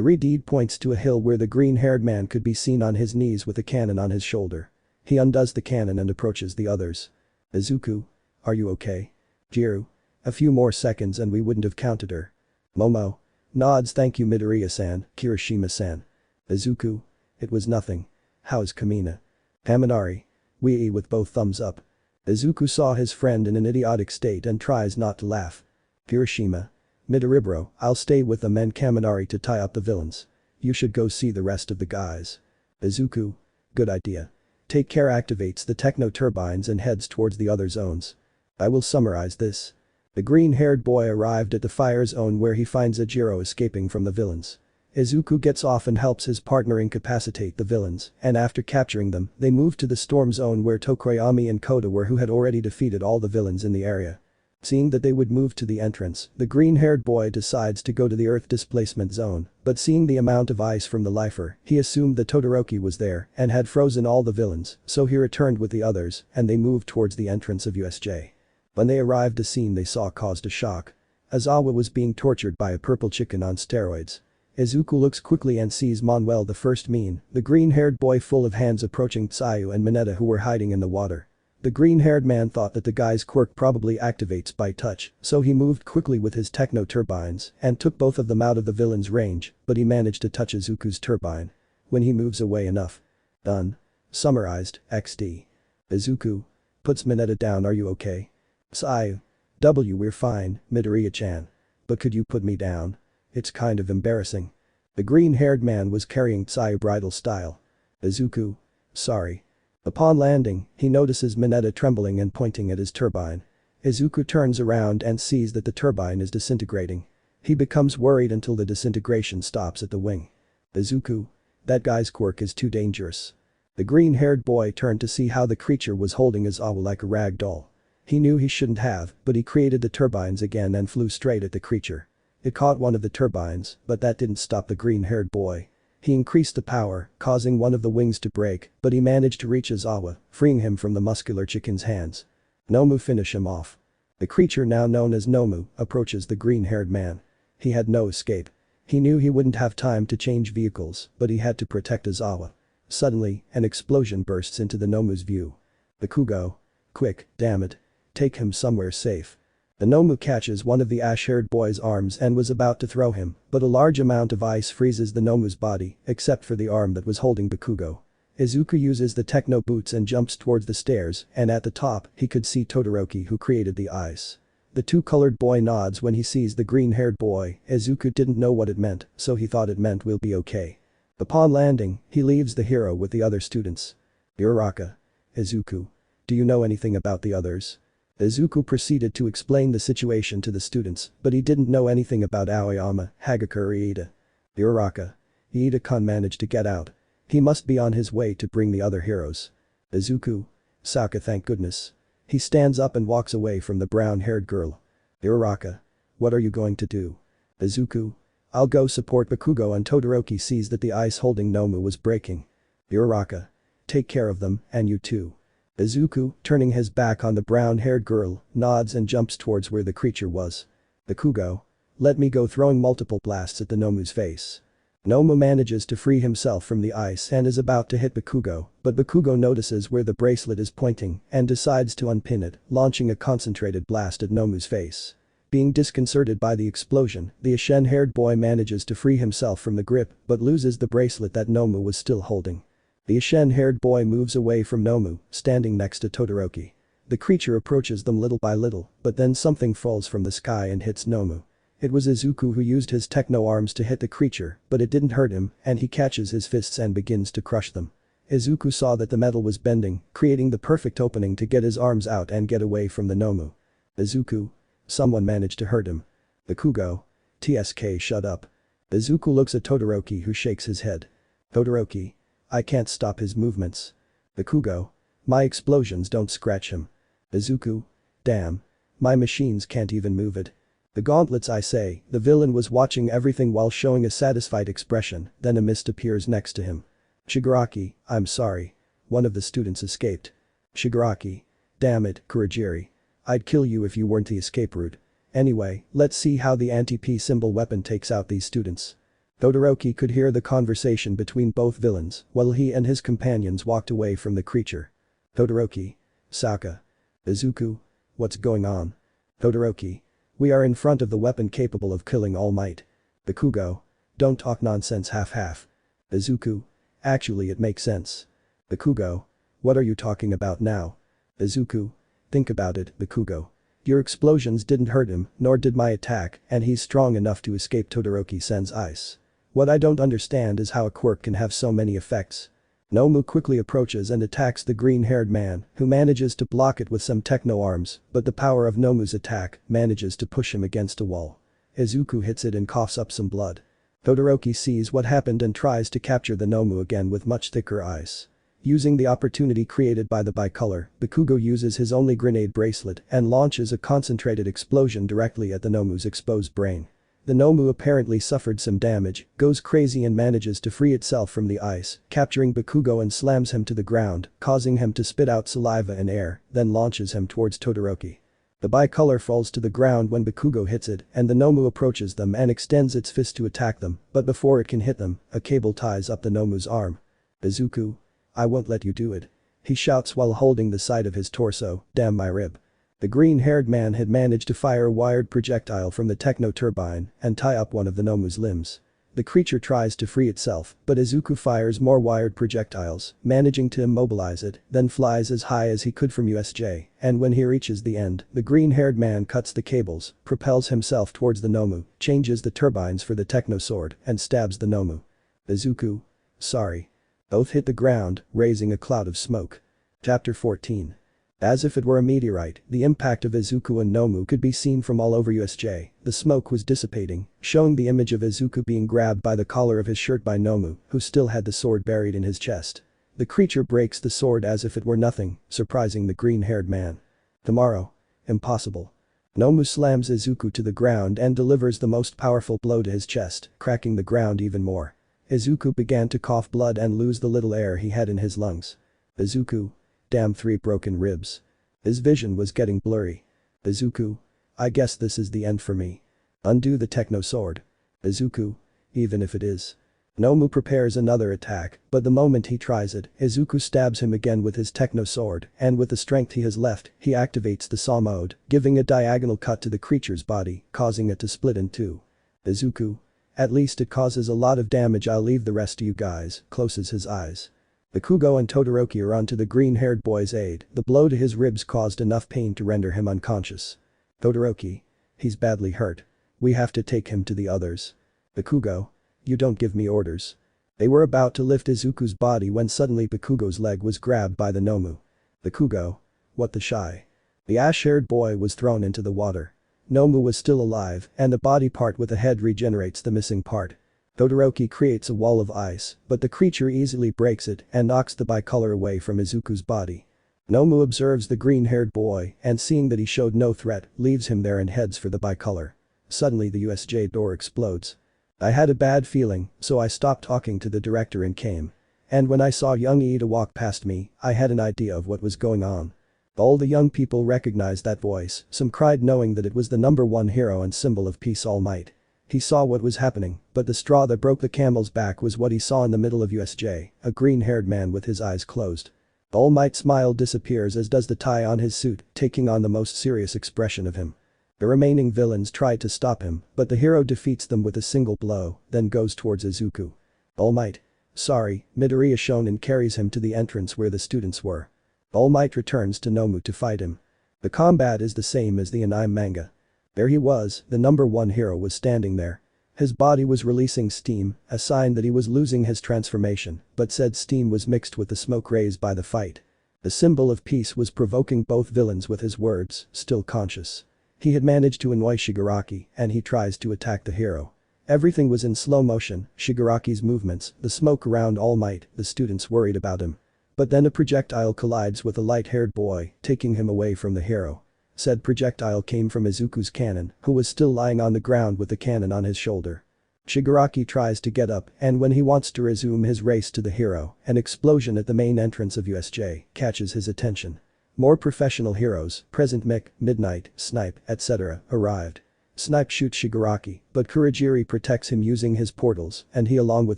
Deity points to a hill where the green-haired man could be seen on his knees with a cannon on his shoulder. He undoes the cannon and approaches the others. Izuku? Are you okay? Jiru? A few more seconds and we wouldn't have counted her. Momo? Nods thank you Midoriya-san, Kirishima-san. Izuku? It was nothing. How's Kamina? Haminari? Wee with both thumbs up. Izuku saw his friend in an idiotic state and tries not to laugh. Kirishima? Midoribro, I'll stay with them and Kaminari to tie up the villains. You should go see the rest of the guys. Izuku? Good idea. Take care activates the techno turbines and heads towards the other zones. I will summarize this. The green-haired boy arrived at the fire zone where he finds Ajiro escaping from the villains. Izuku gets off and helps his partner incapacitate the villains, and after capturing them, they move to the storm zone where Tokoyami and Koda were who had already defeated all the villains in the area. Seeing that they would move to the entrance, the green-haired boy decides to go to the Earth displacement zone, but seeing the amount of ice from the lifer, he assumed that Todoroki was there and had frozen all the villains, so he returned with the others and they moved towards the entrance of USJ. When they arrived, the scene they saw caused a shock. Aizawa was being tortured by a purple chicken on steroids. Izuku looks quickly and sees Manuel the First Mean, the green-haired boy full of hands approaching Tsuyu and Mineta who were hiding in the water. The green-haired man thought that the guy's quirk probably activates by touch, so he moved quickly with his techno turbines and took both of them out of the villain's range, but he managed to touch Izuku's turbine. When he moves away enough. Done. Summarized, XD. Izuku. Puts Mineta down, are you okay? Tsuyu. We're fine, Midoriya-chan. But could you put me down? It's kind of embarrassing. The green-haired man was carrying Tsuyu bridal style. Izuku. Sorry. Upon landing, he notices Mineta trembling and pointing at his turbine. Izuku turns around and sees that the turbine is disintegrating. He becomes worried until the disintegration stops at the wing. Izuku. That guy's quirk is too dangerous. The green-haired boy turned to see how the creature was holding Aizawa like a rag doll. He knew he shouldn't have, but he created the turbines again and flew straight at the creature. It caught one of the turbines, but that didn't stop the green-haired boy. He increased the power, causing one of the wings to break, but he managed to reach Aizawa, freeing him from the muscular chicken's hands. Nomu finish him off. The creature now known as Nomu approaches the green-haired man. He had no escape. He knew he wouldn't have time to change vehicles, but he had to protect Aizawa. Suddenly, an explosion bursts into the Nomu's view. Bakugo. Quick, damn it. Take him somewhere safe. The Nomu catches one of the ash-haired boy's arms and was about to throw him, but a large amount of ice freezes the Nomu's body, except for the arm that was holding Bakugo. Izuku uses the techno boots and jumps towards the stairs, and at the top, he could see Todoroki who created the ice. The two-colored boy nods when he sees the green-haired boy. Izuku didn't know what it meant, so he thought it meant we'll be okay. Upon landing, he leaves the hero with the other students. Uraraka. Izuku. Do you know anything about the others? Izuku proceeded to explain the situation to the students, but he didn't know anything about Aoyama, Hagakure or Iida. Uraraka. Iida-kun managed to get out. He must be on his way to bring the other heroes. Izuku. Saka, thank goodness. He stands up and walks away from the brown-haired girl. Uraraka. What are you going to do? Izuku. I'll go support Bakugo, and Todoroki sees that the ice holding Nomu was breaking. Uraraka. Take care of them, and you too. Izuku, turning his back on the brown-haired girl, nods and jumps towards where the creature was. Bakugo. Let me go, throwing multiple blasts at the Nomu's face. Nomu manages to free himself from the ice and is about to hit Bakugo, but Bakugo notices where the bracelet is pointing and decides to unpin it, launching a concentrated blast at Nomu's face. Being disconcerted by the explosion, the ashen-haired boy manages to free himself from the grip but loses the bracelet that Nomu was still holding. The ashen-haired boy moves away from Nomu, standing next to Todoroki. The creature approaches them little by little, but then something falls from the sky and hits Nomu. It was Izuku who used his techno arms to hit the creature, but it didn't hurt him, and he catches his fists and begins to crush them. Izuku saw that the metal was bending, creating the perfect opening to get his arms out and get away from the Nomu. Izuku. Someone managed to hurt him. Bakugo. TSK, shut up. Izuku looks at Todoroki, who shakes his head. Todoroki. I can't stop his movements. Bakugo. My explosions don't scratch him. Izuku. Damn. My machines can't even move it. The gauntlets, I say. The villain was watching everything while showing a satisfied expression, then a mist appears next to him. Shigaraki, I'm sorry. One of the students escaped. Shigaraki. Damn it, Kurogiri. I'd kill you if you weren't the escape route. Anyway, let's see how the anti-P symbol weapon takes out these students. Todoroki could hear the conversation between both villains while he and his companions walked away from the creature. Todoroki. Sokka. Izuku. What's going on? Todoroki. We are in front of the weapon capable of killing All Might. Bakugo. Don't talk nonsense half-half. Izuku. Actually it makes sense. Bakugo. What are you talking about now? Izuku. Think about it, Bakugo. Your explosions didn't hurt him, nor did my attack, and he's strong enough to escape Todoroki-sen's ice. What I don't understand is how a quirk can have so many effects. Nomu quickly approaches and attacks the green-haired man, who manages to block it with some techno-arms, but the power of Nomu's attack manages to push him against a wall. Izuku hits it and coughs up some blood. Todoroki sees what happened and tries to capture the Nomu again with much thicker ice. Using the opportunity created by the bicolor, Bakugo uses his only grenade bracelet and launches a concentrated explosion directly at the Nomu's exposed brain. The Nomu apparently suffered some damage, goes crazy and manages to free itself from the ice, capturing Bakugo and slams him to the ground, causing him to spit out saliva and air, then launches him towards Todoroki. The bicolor falls to the ground when Bakugo hits it, and the Nomu approaches them and extends its fist to attack them, but before it can hit them, a cable ties up the Nomu's arm. Izuku. I won't let you do it. He shouts while holding the side of his torso, damn my rib. The green-haired man had managed to fire a wired projectile from the techno-turbine and tie up one of the Nomu's limbs. The creature tries to free itself, but Izuku fires more wired projectiles, managing to immobilize it, then flies as high as he could from USJ, and when he reaches the end, the green-haired man cuts the cables, propels himself towards the Nomu, changes the turbines for the techno-sword, and stabs the Nomu. Izuku. Sorry. Both hit the ground, raising a cloud of smoke. Chapter 14. As if it were a meteorite, the impact of Izuku and Nomu could be seen from all over USJ. The smoke was dissipating, showing the image of Izuku being grabbed by the collar of his shirt by Nomu, who still had the sword buried in his chest. The creature breaks the sword as if it were nothing, surprising the green-haired man. Tomorrow. Impossible. Nomu slams Izuku to the ground and delivers the most powerful blow to his chest, cracking the ground even more. Izuku began to cough blood and lose the little air he had in his lungs. Izuku. Damn 3 broken ribs. His vision was getting blurry. Izuku. I guess this is the end for me. Undo the techno sword. Izuku. Even if it is. Nomu prepares another attack, but the moment he tries it, Izuku stabs him again with his techno sword, and with the strength he has left, he activates the saw mode, giving a diagonal cut to the creature's body, causing it to split in two. Izuku. At least it causes a lot of damage, I'll leave the rest to you guys, closes his eyes. Bakugo and Todoroki are on to the green-haired boy's aid. The blow to his ribs caused enough pain to render him unconscious. Todoroki. He's badly hurt. We have to take him to the others. Bakugo. You don't give me orders. They were about to lift Izuku's body when suddenly Bakugo's leg was grabbed by the Nomu. Bakugo. What the shy? The ash-haired boy was thrown into the water. Nomu was still alive, and the body part with the head regenerates the missing part. Todoroki creates a wall of ice, but the creature easily breaks it and knocks the bicolor away from Izuku's body. Nomu observes the green-haired boy and seeing that he showed no threat, leaves him there and heads for the bicolor. Suddenly the USJ door explodes. I had a bad feeling, so I stopped talking to the director and came. And when I saw young Ida walk past me, I had an idea of what was going on. All the young people recognized that voice, some cried knowing that it was the #1 hero and symbol of peace, All Might. He saw what was happening, but the straw that broke the camel's back was what he saw in the middle of USJ, a green-haired man with his eyes closed. All Might's smile disappears as does the tie on his suit, taking on the most serious expression of him. The remaining villains try to stop him, but the hero defeats them with a single blow, then goes towards Izuku. All Might. Sorry, Midoriya Shonen carries him to the entrance where the students were. All Might returns to Nomu to fight him. The combat is the same as the anime manga. There he was, the #1 hero was standing there. His body was releasing steam, a sign that he was losing his transformation, but said steam was mixed with the smoke raised by the fight. The symbol of peace was provoking both villains with his words, still conscious. He had managed to annoy Shigaraki, and he tries to attack the hero. Everything was in slow motion, Shigaraki's movements, the smoke around All Might, the students worried about him. But then a projectile collides with a light-haired boy, taking him away from the hero. Said projectile came from Izuku's cannon, who was still lying on the ground with the cannon on his shoulder. Shigaraki tries to get up, and when he wants to resume his race to the hero, an explosion at the main entrance of USJ catches his attention. More professional heroes, Present Mick, Midnight, Snipe, etc., arrived. Snipe shoots Shigaraki, but Kurogiri protects him using his portals and he along with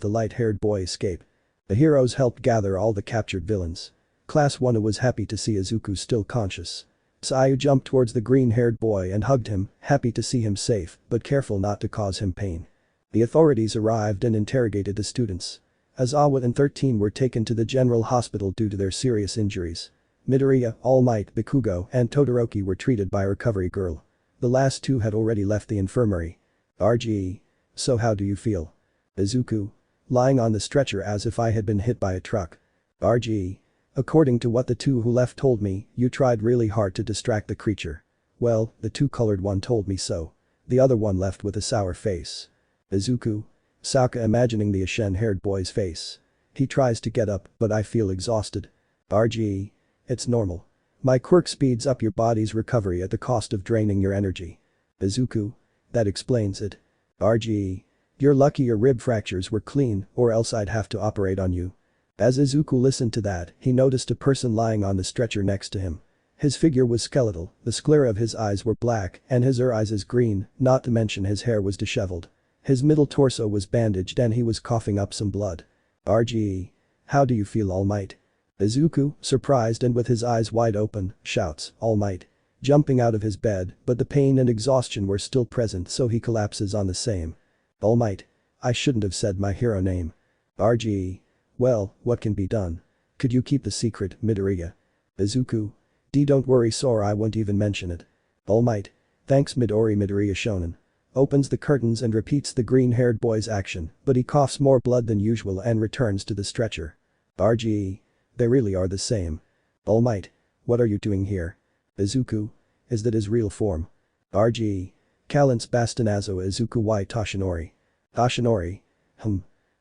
the light-haired boy escape. The heroes helped gather all the captured villains. Class 1 was happy to see Izuku still conscious. Seiya jumped towards the green-haired boy and hugged him, happy to see him safe but careful not to cause him pain. The authorities arrived and interrogated the students. Aizawa and 13 were taken to the general hospital due to their serious injuries. Midoriya, Almight, Bakugo, and Todoroki were treated by a recovery girl. The last two had already left the infirmary. RGE. So how do you feel? Izuku. Lying on the stretcher as if I had been hit by a truck. RGE. According to what the two who left told me, you tried really hard to distract the creature. Well, the two-colored one told me so. The other one left with a sour face. Izuku. Sokka imagining the ashen-haired boy's face. He tries to get up, but I feel exhausted. RGE. It's normal. My quirk speeds up your body's recovery at the cost of draining your energy. Izuku. That explains it. RGE. You're lucky your rib fractures were clean, or else I'd have to operate on you. As Izuku listened to that, he noticed a person lying on the stretcher next to him. His figure was skeletal, the sclera of his eyes were black and his eyes is green, not to mention his hair was disheveled. His middle torso was bandaged and he was coughing up some blood. RGE. How do you feel, All Might? Izuku, surprised and with his eyes wide open, shouts, All Might. Jumping out of his bed, but the pain and exhaustion were still present so he collapses on the same. All Might. I shouldn't have said my hero name. RGE. Well, what can be done? Could you keep the secret, Midoriya? Izuku. Don't worry Sora, I won't even mention it. All Might. Thanks Midoriya Shonen. Opens the curtains and repeats the green-haired boy's action, but he coughs more blood than usual and returns to the stretcher. RGE. They really are the same. All Might. What are you doing here? Izuku. Is that his real form? RGE. Calence Bastonazzo Izuku y Toshinori. Toshinori.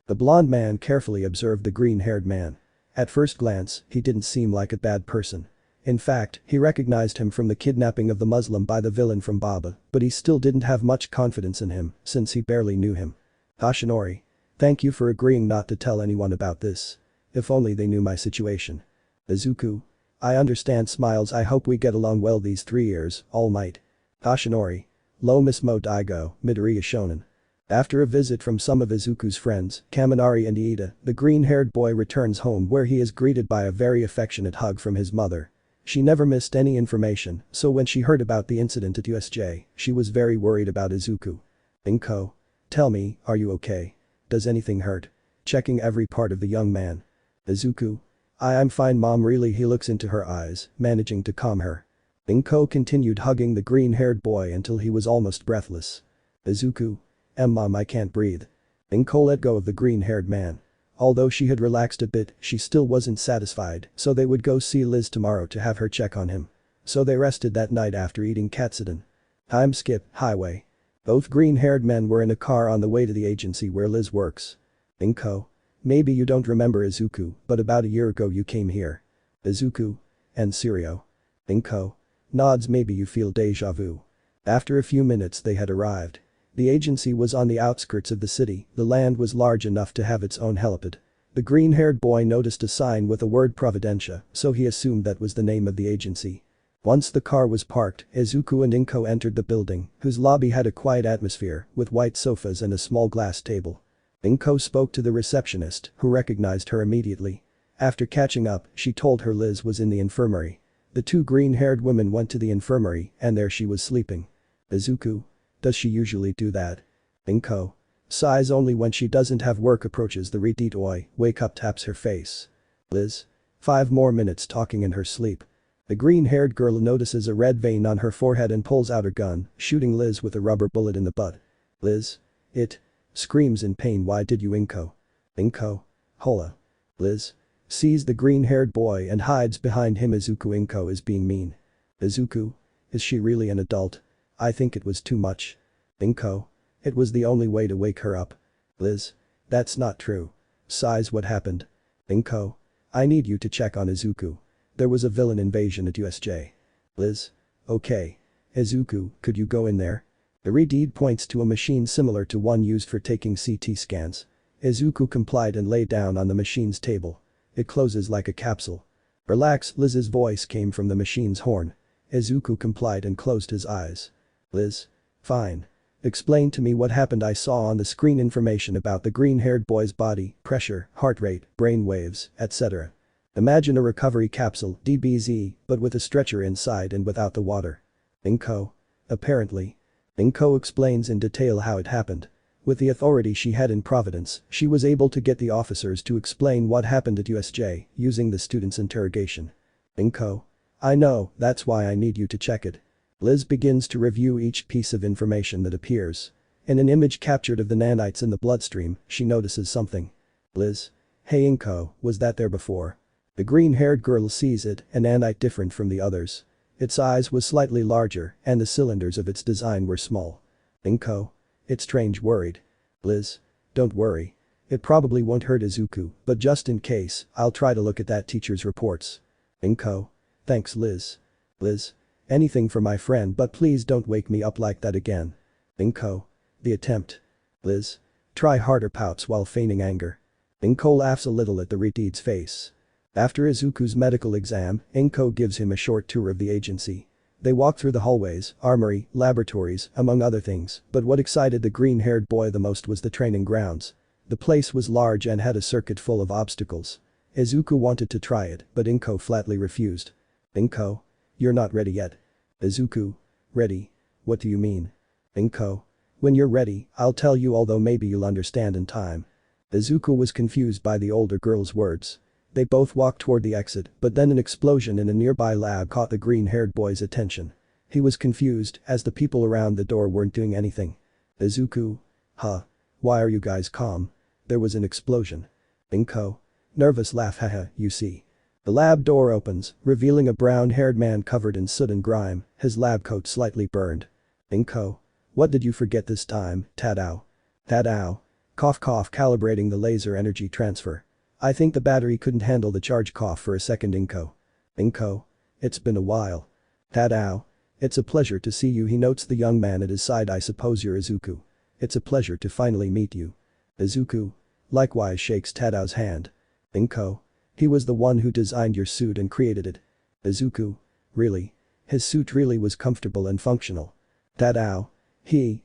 The blonde man carefully observed the green-haired man. At first glance, he didn't seem like a bad person. In fact, he recognized him from the kidnapping of the Muslim by the villain from Baba, but he still didn't have much confidence in him since he barely knew him. Toshinori. Thank you for agreeing not to tell anyone about this. If only they knew my situation. Izuku. I understand smiles I hope we get along well these 3 years, All Might. Toshinori. Lo mismo digo, Midoriya Shonen. After a visit from some of Izuku's friends, Kaminari and Iida, the green-haired boy returns home where he is greeted by a very affectionate hug from his mother. She never missed any information, so when she heard about the incident at USJ, she was very worried about Izuku. Inko. Tell me, are you okay? Does anything hurt? Checking every part of the young man. Izuku. I'm fine mom really he looks into her eyes, managing to calm her. Inko continued hugging the green-haired boy until he was almost breathless. Izuku. Mom I can't breathe. Inko let go of the green-haired man. Although she had relaxed a bit, she still wasn't satisfied, so they would go see Liz tomorrow to have her check on him. So they rested that night after eating katsudon. Time skip, highway. Both green-haired men were in a car on the way to the agency where Liz works. Inko. Maybe you don't remember Izuku, but about a year ago you came here. Izuku. And Sirio. Inko. Nods maybe you feel deja vu. After a few minutes they had arrived. The agency was on the outskirts of the city, the land was large enough to have its own helipad. The green-haired boy noticed a sign with the word Providencia, so he assumed that was the name of the agency. Once the car was parked, Izuku and Inko entered the building, whose lobby had a quiet atmosphere, with white sofas and a small glass table. Inko spoke to the receptionist, who recognized her immediately. After catching up, she told her Liz was in the infirmary. The two green-haired women went to the infirmary, and there she was sleeping. Izuku. Does she usually do that? Inko. Sighs only when she doesn't have work approaches the repeat oi, wake up taps her face. Liz. 5 more minutes talking in her sleep. The green-haired girl notices a red vein on her forehead and pulls out her gun, shooting Liz with a rubber bullet in the butt. Liz. It. Screams in pain why did you Inko? Inko. Hola. Liz. Sees the green-haired boy and hides behind him Izuku Inko is being mean. Izuku. Is she really an adult? I think it was too much. Inko. It was the only way to wake her up. Liz. That's not true. Sighs what happened? Inko. I need you to check on Izuku. There was a villain invasion at USJ. Liz. Okay. Izuku, could you go in there? The redeed points to a machine similar to one used for taking CT scans. Izuku complied and lay down on the machine's table. It closes like a capsule. Relax, Liz's voice came from the machine's horn. Izuku complied and closed his eyes. Liz. Fine. Explain to me what happened. I saw on the screen information about the green-haired boy's body, pressure, heart rate, brain waves, etc. Imagine a recovery capsule, DBZ, but with a stretcher inside and without the water. Inko. Apparently. Inko explains in detail how it happened. With the authority she had in Providence, she was able to get the officers to explain what happened at USJ, using the students' interrogation. Inko. I know, that's why I need you to check it. Liz begins to review each piece of information that appears. In an image captured of the nanites in the bloodstream, she notices something. Liz. Hey Inko, was that there before? The green-haired girl sees it, a nanite different from the others. Its eyes was slightly larger, and the cylinders of its design were small. Inko. It's strange, worried. Liz. Don't worry. It probably won't hurt Izuku, but just in case, I'll try to look at that teacher's reports. Inko. Thanks Liz. Liz. Anything for my friend, but please don't wake me up like that again. Inko. The attempt. Liz. Try harder, pouts while feigning anger. Inko laughs a little at the retard's face. After Izuku's medical exam, Inko gives him a short tour of the agency. They walk through the hallways, armory, laboratories, among other things, but what excited the green-haired boy the most was the training grounds. The place was large and had a circuit full of obstacles. Izuku wanted to try it, but Inko flatly refused. Inko. You're not ready yet. Izuku. Ready? What do you mean? Inko. When you're ready, I'll tell you, although maybe you'll understand in time. Izuku was confused by the older girl's words. They both walked toward the exit, but then an explosion in a nearby lab caught the green-haired boy's attention. He was confused, as the people around the door weren't doing anything. Izuku. Huh. Why are you guys calm? There was an explosion. Inko. Nervous laugh, haha, you see. The lab door opens, revealing a brown-haired man covered in soot and grime, his lab coat slightly burned. Inko. What did you forget this time, Tadao? Tadao. Cough cough, calibrating the laser energy transfer. I think the battery couldn't handle the charge. Cough for a second. Inko. Inko. It's been a while. Tadao. It's a pleasure to see you. He notes the young man at his side. I suppose you're Izuku. It's a pleasure to finally meet you. Izuku. Likewise, shakes Tadao's hand. Inko. He was the one who designed your suit and created it. Izuku. Really? His suit really was comfortable and functional. Tadao.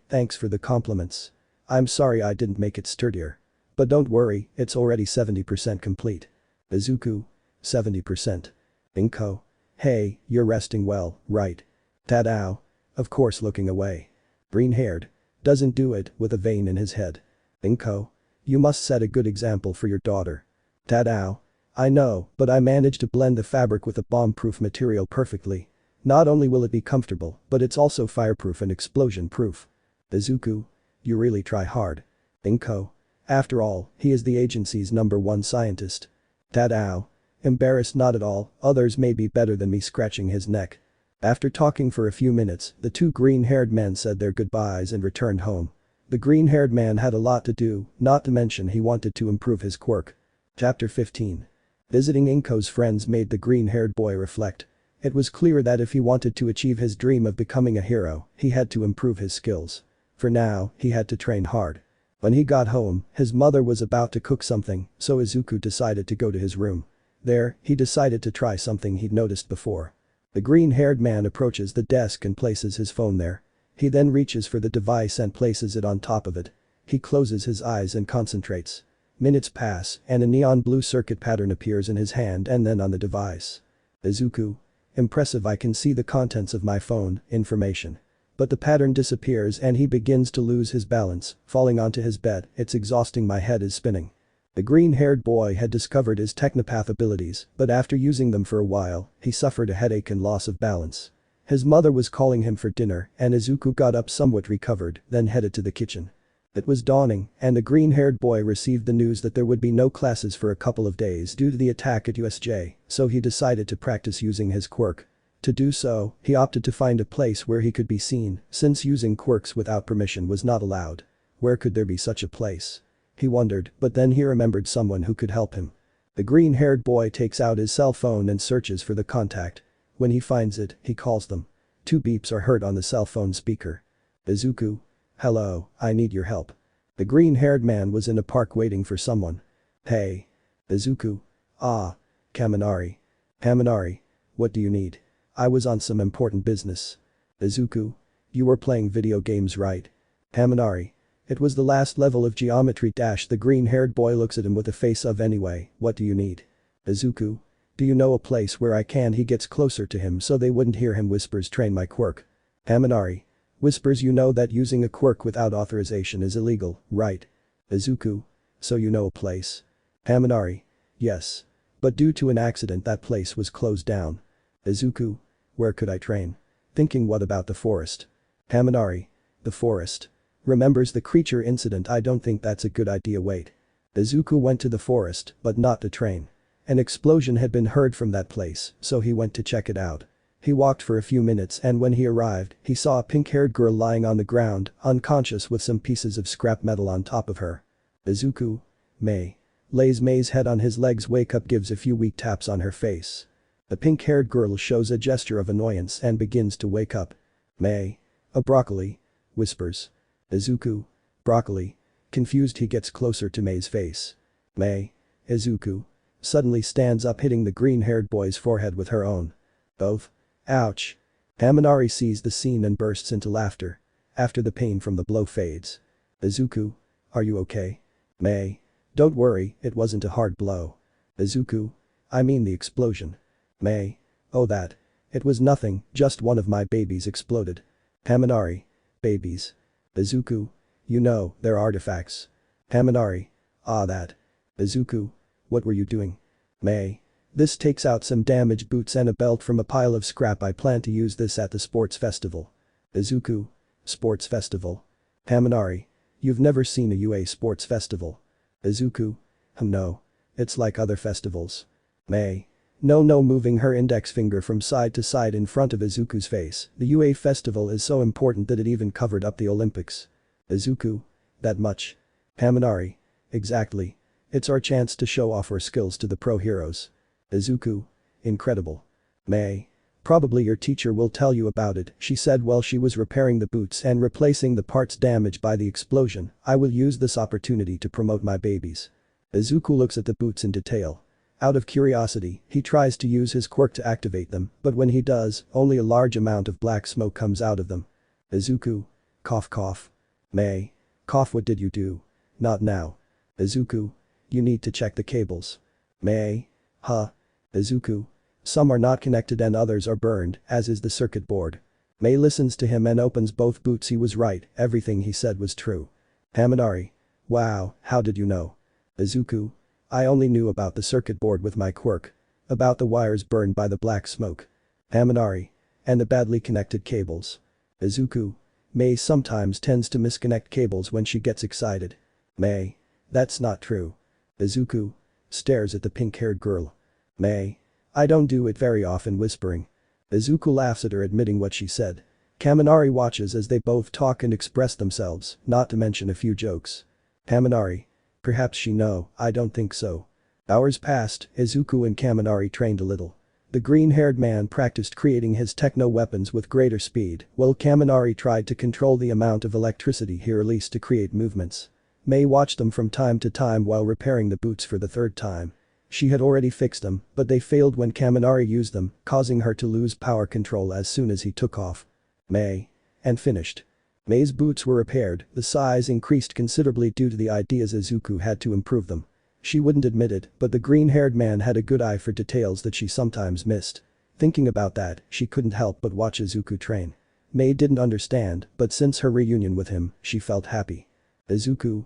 Thanks for the compliments. I'm sorry I didn't make it sturdier. But don't worry, it's already 70% complete. Izuku. 70%. Inko. Hey, you're resting well, right? Tadao. Of course, looking away. Green-haired. Doesn't do it, with a vein in his head. Inko. You must set a good example for your daughter. Tadao. I know, but I managed to blend the fabric with a bomb-proof material perfectly. Not only will it be comfortable, but it's also fireproof and explosion-proof. Izuku. You really try hard. Inko. After all, he is the agency's #1 scientist. Tadao. Embarrassed, not at all, others may be better than me, scratching his neck. After talking for a few minutes, the two green-haired men said their goodbyes and returned home. The green-haired man had a lot to do, not to mention he wanted to improve his quirk. Chapter 15. Visiting Inko's friends made the green-haired boy reflect. It was clear that if he wanted to achieve his dream of becoming a hero, he had to improve his skills. For now, he had to train hard. When he got home, his mother was about to cook something, so Izuku decided to go to his room. There, he decided to try something he'd noticed before. The green-haired man approaches the desk and places his phone there. He then reaches for the device and places it on top of it. He closes his eyes and concentrates. Minutes pass, and a neon blue circuit pattern appears in his hand and then on the device. Izuku. Impressive, I can see the contents of my phone, information. But the pattern disappears and he begins to lose his balance, falling onto his bed. It's exhausting, my head is spinning. The green-haired boy had discovered his technopath abilities, but after using them for a while, he suffered a headache and loss of balance. His mother was calling him for dinner and Izuku got up somewhat recovered, then headed to the kitchen. It was dawning, and the green-haired boy received the news that there would be no classes for a couple of days due to the attack at USJ, so he decided to practice using his quirk. To do so, he opted to find a place where he could be seen, since using quirks without permission was not allowed. Where could there be such a place? He wondered, but then he remembered someone who could help him. The green-haired boy takes out his cell phone and searches for the contact. When he finds it, he calls them. 2 beeps are heard on the cell phone speaker. Izuku. Hello, I need your help. The green-haired man was in a park waiting for someone. Hey. Izuku. Ah. Kaminari. Kaminari. What do you need? I was on some important business. Izuku. You were playing video games, right? Haminari. It was the last level of geometry dash. The green-haired boy looks at him with a face of anyway, what do you need? Izuku. Do you know a place where I can? He gets closer to him so they wouldn't hear him. Whispers, train my quirk. Haminari. Whispers, you know that using a quirk without authorization is illegal, right? Izuku. So you know a place? Haminari. Yes. But due to an accident that place was closed down. Izuku. Where could I train? Thinking, what about the forest? Haminari. The forest. Remembers the creature incident. I don't think that's a good idea. Wait. Izuku went to the forest, but not to train. An explosion had been heard from that place, so he went to check it out. He walked for a few minutes and when he arrived, he saw a pink-haired girl lying on the ground, unconscious with some pieces of scrap metal on top of her. Izuku. Mei. Lays Mei's head on his legs. Wake up. Gives a few weak taps on her face. The pink-haired girl shows a gesture of annoyance and begins to wake up. Mei. A broccoli. Whispers. Izuku. Broccoli. Confused, he gets closer to Mei's face. Mei. Izuku. Suddenly stands up, hitting the green-haired boy's forehead with her own. Both. Ouch. Haminari sees the scene and bursts into laughter. After the pain from the blow fades. Izuku. Are you okay? Mei. Don't worry, it wasn't a hard blow. Izuku. I mean the explosion. Mei. Oh, that. It was nothing, just one of my babies exploded. Haminari. Babies. Izuku. You know, they're artifacts. Haminari. Ah, that. Izuku. What were you doing? Mei. This takes out some damaged boots and a belt from a pile of scrap. I plan to use this at the sports festival. Izuku. Sports festival. Haminari. You've never seen a UA sports festival. Izuku. No. It's like other festivals. Mei. No, moving her index finger from side to side in front of Izuku's face. The UA festival is so important that it even covered up the Olympics. Izuku. That much? Haminari. Exactly. It's our chance to show off our skills to the pro heroes. Izuku. Incredible. Mei. Probably your teacher will tell you about it, she said while she was repairing the boots and replacing the parts damaged by the explosion. I will use this opportunity to promote my babies. Izuku looks at the boots in detail. Out of curiosity, he tries to use his quirk to activate them, but when he does, only a large amount of black smoke comes out of them. Izuku. Cough cough. Mei. Cough, what did you do? Not now. Izuku. You need to check the cables. Mei. Huh? Izuku. Some are not connected and others are burned, as is the circuit board. Mei listens to him and opens both boots. He was right, everything he said was true. Haminari. Wow, how did you know? Izuku. I only knew about the circuit board with my quirk. About the wires burned by the black smoke. Haminari. And the badly connected cables. Izuku. Mei sometimes tends to misconnect cables when she gets excited. Mei. That's not true. Izuku. Stares at the pink-haired girl. Mei. I don't do it very often. Whispering. Izuku laughs at her, admitting what she said. Haminari watches as they both talk and express themselves, not to mention a few jokes. Haminari. Perhaps she know, I don't think so. Hours passed, Izuku and Haminari trained a little. The green-haired man practiced creating his techno-weapons with greater speed, while Haminari tried to control the amount of electricity he released to create movements. Mei watched them from time to time while repairing the boots for the third time. She had already fixed them, but they failed when Haminari used them, causing her to lose power control as soon as he took off. Mei. And finished. Mei's boots were repaired, the size increased considerably due to the ideas Izuku had to improve them. She wouldn't admit it, but the green-haired man had a good eye for details that she sometimes missed. Thinking about that, she couldn't help but watch Izuku train. Mei didn't understand, but since her reunion with him, she felt happy. Izuku.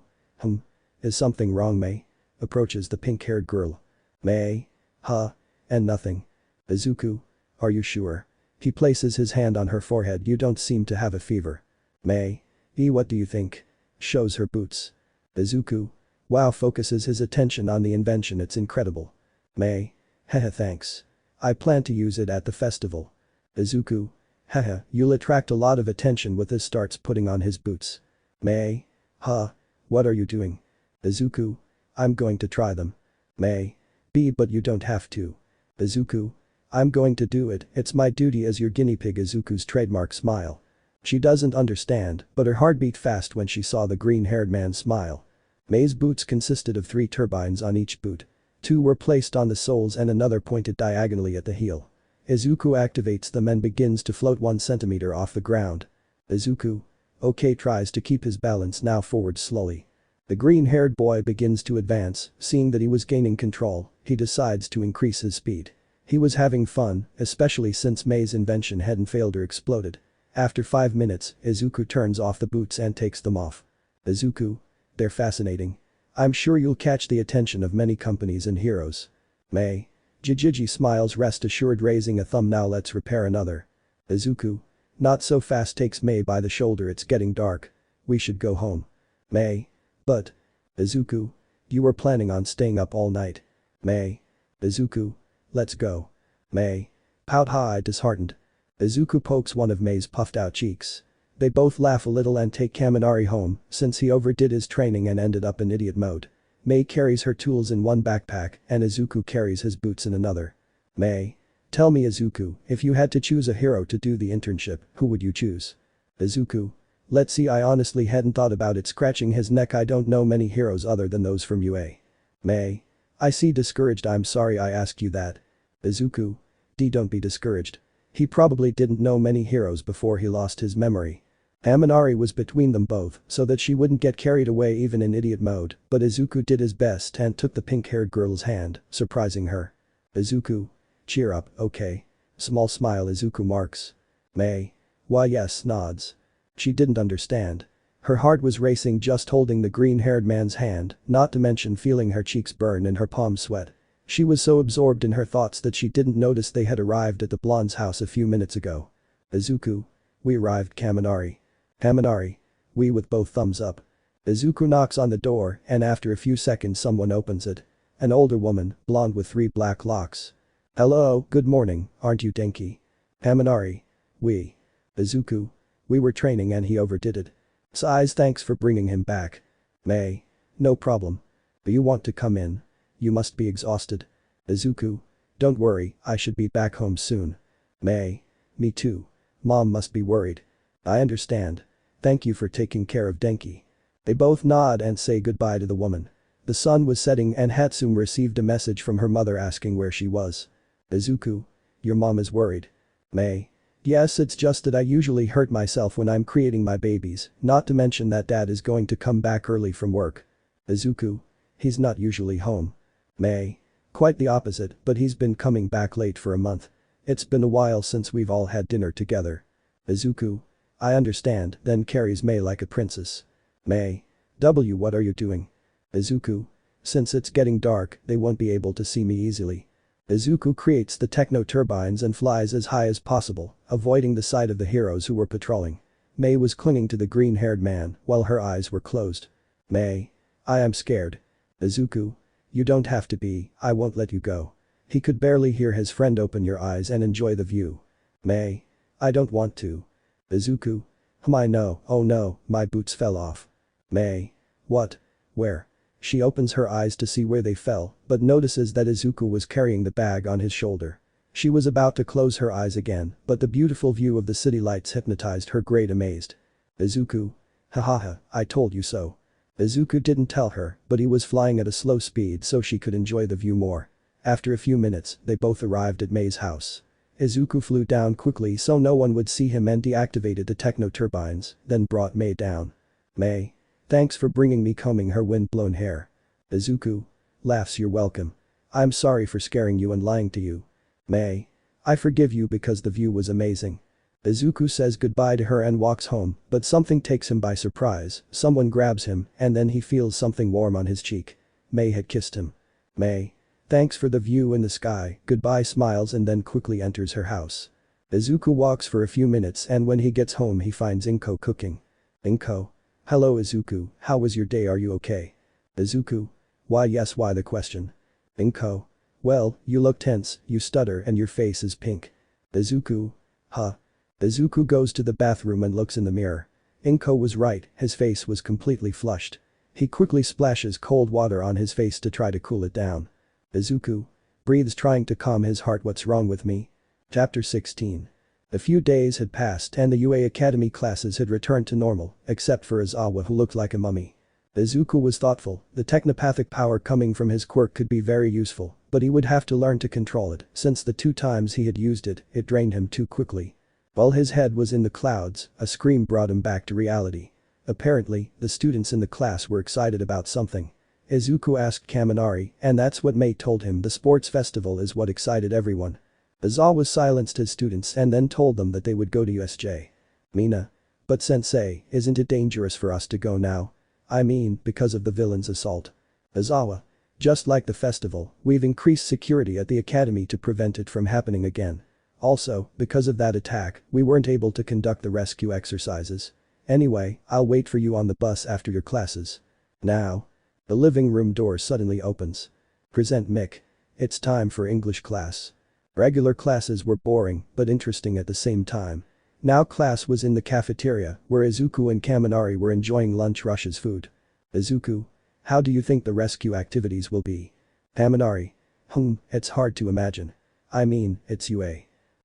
Is something wrong, Mei? Approaches the pink-haired girl. Mei. Huh? And nothing. Izuku. Are you sure? He places his hand on her forehead. You don't seem to have a fever. Mei. What do you think? Shows her boots. Izuku. Wow, focuses his attention on the invention. It's incredible. Mei. Haha, thanks. I plan to use it at the festival. Izuku. Haha, you'll attract a lot of attention with this. Starts putting on his boots. Mei. Huh? What are you doing? Izuku. I'm going to try them. Mei. But you don't have to. Izuku. I'm going to do it, it's my duty as your guinea pig. Izuku's trademark smile. She doesn't understand, but her heart beat fast when she saw the green-haired man smile. Mei's boots consisted of 3 turbines on each boot. 2 were placed on the soles and another pointed diagonally at the heel. Izuku activates them and begins to float 1 centimeter off the ground. Izuku. OK tries to keep his balance now forward slowly. The green-haired boy begins to advance, seeing that he was gaining control, he decides to increase his speed. He was having fun, especially since Mei's invention hadn't failed or exploded. After 5 minutes, Izuku turns off the boots and takes them off. Izuku. They're fascinating. I'm sure you'll catch the attention of many companies and heroes. Mei. Jijiji smiles, rest assured, raising a thumb. Now let's repair another. Izuku. Not so fast, takes Mei by the shoulder, it's getting dark. We should go home. Mei. But. Izuku. You were planning on staying up all night. Mei. Izuku. Let's go. Mei. Pout ha, disheartened. Izuku pokes one of Mei's puffed out cheeks. They both laugh a little and take Kaminari home since he overdid his training and ended up in idiot mode. Mei carries her tools in one backpack and Izuku carries his boots in another. Mei. Tell me, Izuku, if you had to choose a hero to do the internship, who would you choose? Izuku. Let's see, I honestly hadn't thought about it, scratching his neck. I don't know many heroes other than those from UA. Mei. I see, discouraged. I'm sorry I asked you that. Izuku. Don't be discouraged. He probably didn't know many heroes before he lost his memory. Kaminari was between them both so that she wouldn't get carried away even in idiot mode, but Izuku did his best and took the pink-haired girl's hand, surprising her. Izuku. Cheer up, okay. Small smile Izuku marks. Mei. Why yes, nods. She didn't understand. Her heart was racing just holding the green-haired man's hand, not to mention feeling her cheeks burn and her palms sweat. She was so absorbed in her thoughts that she didn't notice they had arrived at the blonde's house a few minutes ago. Izuku. We arrived, Kaminari. Kaminari. We with both thumbs up. Izuku knocks on the door and after a few seconds someone opens it. An older woman, blonde with 3 black locks. Hello, good morning, aren't you Denki? Kaminari. We. Izuku. We were training and he overdid it. Sighs, thanks for bringing him back. Mei. No problem. Do you want to come in? You must be exhausted. Izuku. Don't worry, I should be back home soon. Mei. Me too. Mom must be worried. I understand. Thank you for taking care of Denki. They both nod and say goodbye to the woman. The sun was setting and Hatsune received a message from her mother asking where she was. Izuku. Your mom is worried. Mei. Yes, it's just that I usually hurt myself when I'm creating my babies, not to mention that dad is going to come back early from work. Izuku. He's not usually home. Mei. Quite the opposite, but he's been coming back late for a month. It's been a while since we've all had dinner together. Izuku. I understand, then carries Mei like a princess. Mei. What are you doing? Izuku. Since it's getting dark, they won't be able to see me easily. Izuku creates the techno turbines and flies as high as possible, avoiding the sight of the heroes who were patrolling. Mei was clinging to the green-haired man while her eyes were closed. Mei. I am scared. Izuku. You don't have to be, I won't let you go. He could barely hear his friend. Open your eyes and enjoy the view. Mei. I don't want to. Izuku. I know, oh no, my boots fell off. Mei. What? Where? She opens her eyes to see where they fell, but notices that Izuku was carrying the bag on his shoulder. She was about to close her eyes again, but the beautiful view of the city lights hypnotized her, great amazed. Izuku. Hahaha, I told you so. Izuku didn't tell her, but he was flying at a slow speed so she could enjoy the view more. After a few minutes, they both arrived at Mei's house. Izuku flew down quickly so no one would see him and deactivated the techno turbines, then brought Mei down. Mei. Thanks for bringing me, combing her wind-blown hair. Izuku. Laughs, you're welcome. I'm sorry for scaring you and lying to you. Mei. I forgive you because the view was amazing. Izuku says goodbye to her and walks home, but something takes him by surprise, someone grabs him and then he feels something warm on his cheek. Mei had kissed him. Mei. Thanks for the view in the sky, goodbye, smiles and then quickly enters her house. Izuku walks for a few minutes and when he gets home he finds Inko cooking. Inko. Hello Izuku, how was your day, are you okay? Izuku. Why yes, why the question? Inko. Well, you look tense, you stutter and your face is pink. Izuku. Huh. Izuku goes to the bathroom and looks in the mirror. Inko was right, his face was completely flushed. He quickly splashes cold water on his face to try to cool it down. Izuku. Breathes, trying to calm his heart. What's wrong with me? Chapter 16. A few days had passed and the UA Academy classes had returned to normal, except for Izawa who looked like a mummy. Izuku was thoughtful, the technopathic power coming from his quirk could be very useful, but he would have to learn to control it since the 2 times he had used it, it drained him too quickly. While his head was in the clouds, a scream brought him back to reality. Apparently, the students in the class were excited about something. Izuku asked Kaminari, and that's what Mate told him, the sports festival is what excited everyone. Izawa silenced his students and then told them that they would go to USJ. Mina. But sensei, isn't it dangerous for us to go now? I mean, because of the villain's assault. Izawa. Just like the festival, we've increased security at the academy to prevent it from happening again. Also, because of that attack, we weren't able to conduct the rescue exercises. Anyway, I'll wait for you on the bus after your classes. Now. The living room door suddenly opens. Present Mick. It's time for English class. Regular classes were boring, but interesting at the same time. Now class was in the cafeteria, where Izuku and Kaminari were enjoying lunch rush's food. Izuku. How do you think the rescue activities will be? Kaminari. It's hard to imagine. I mean, it's UA.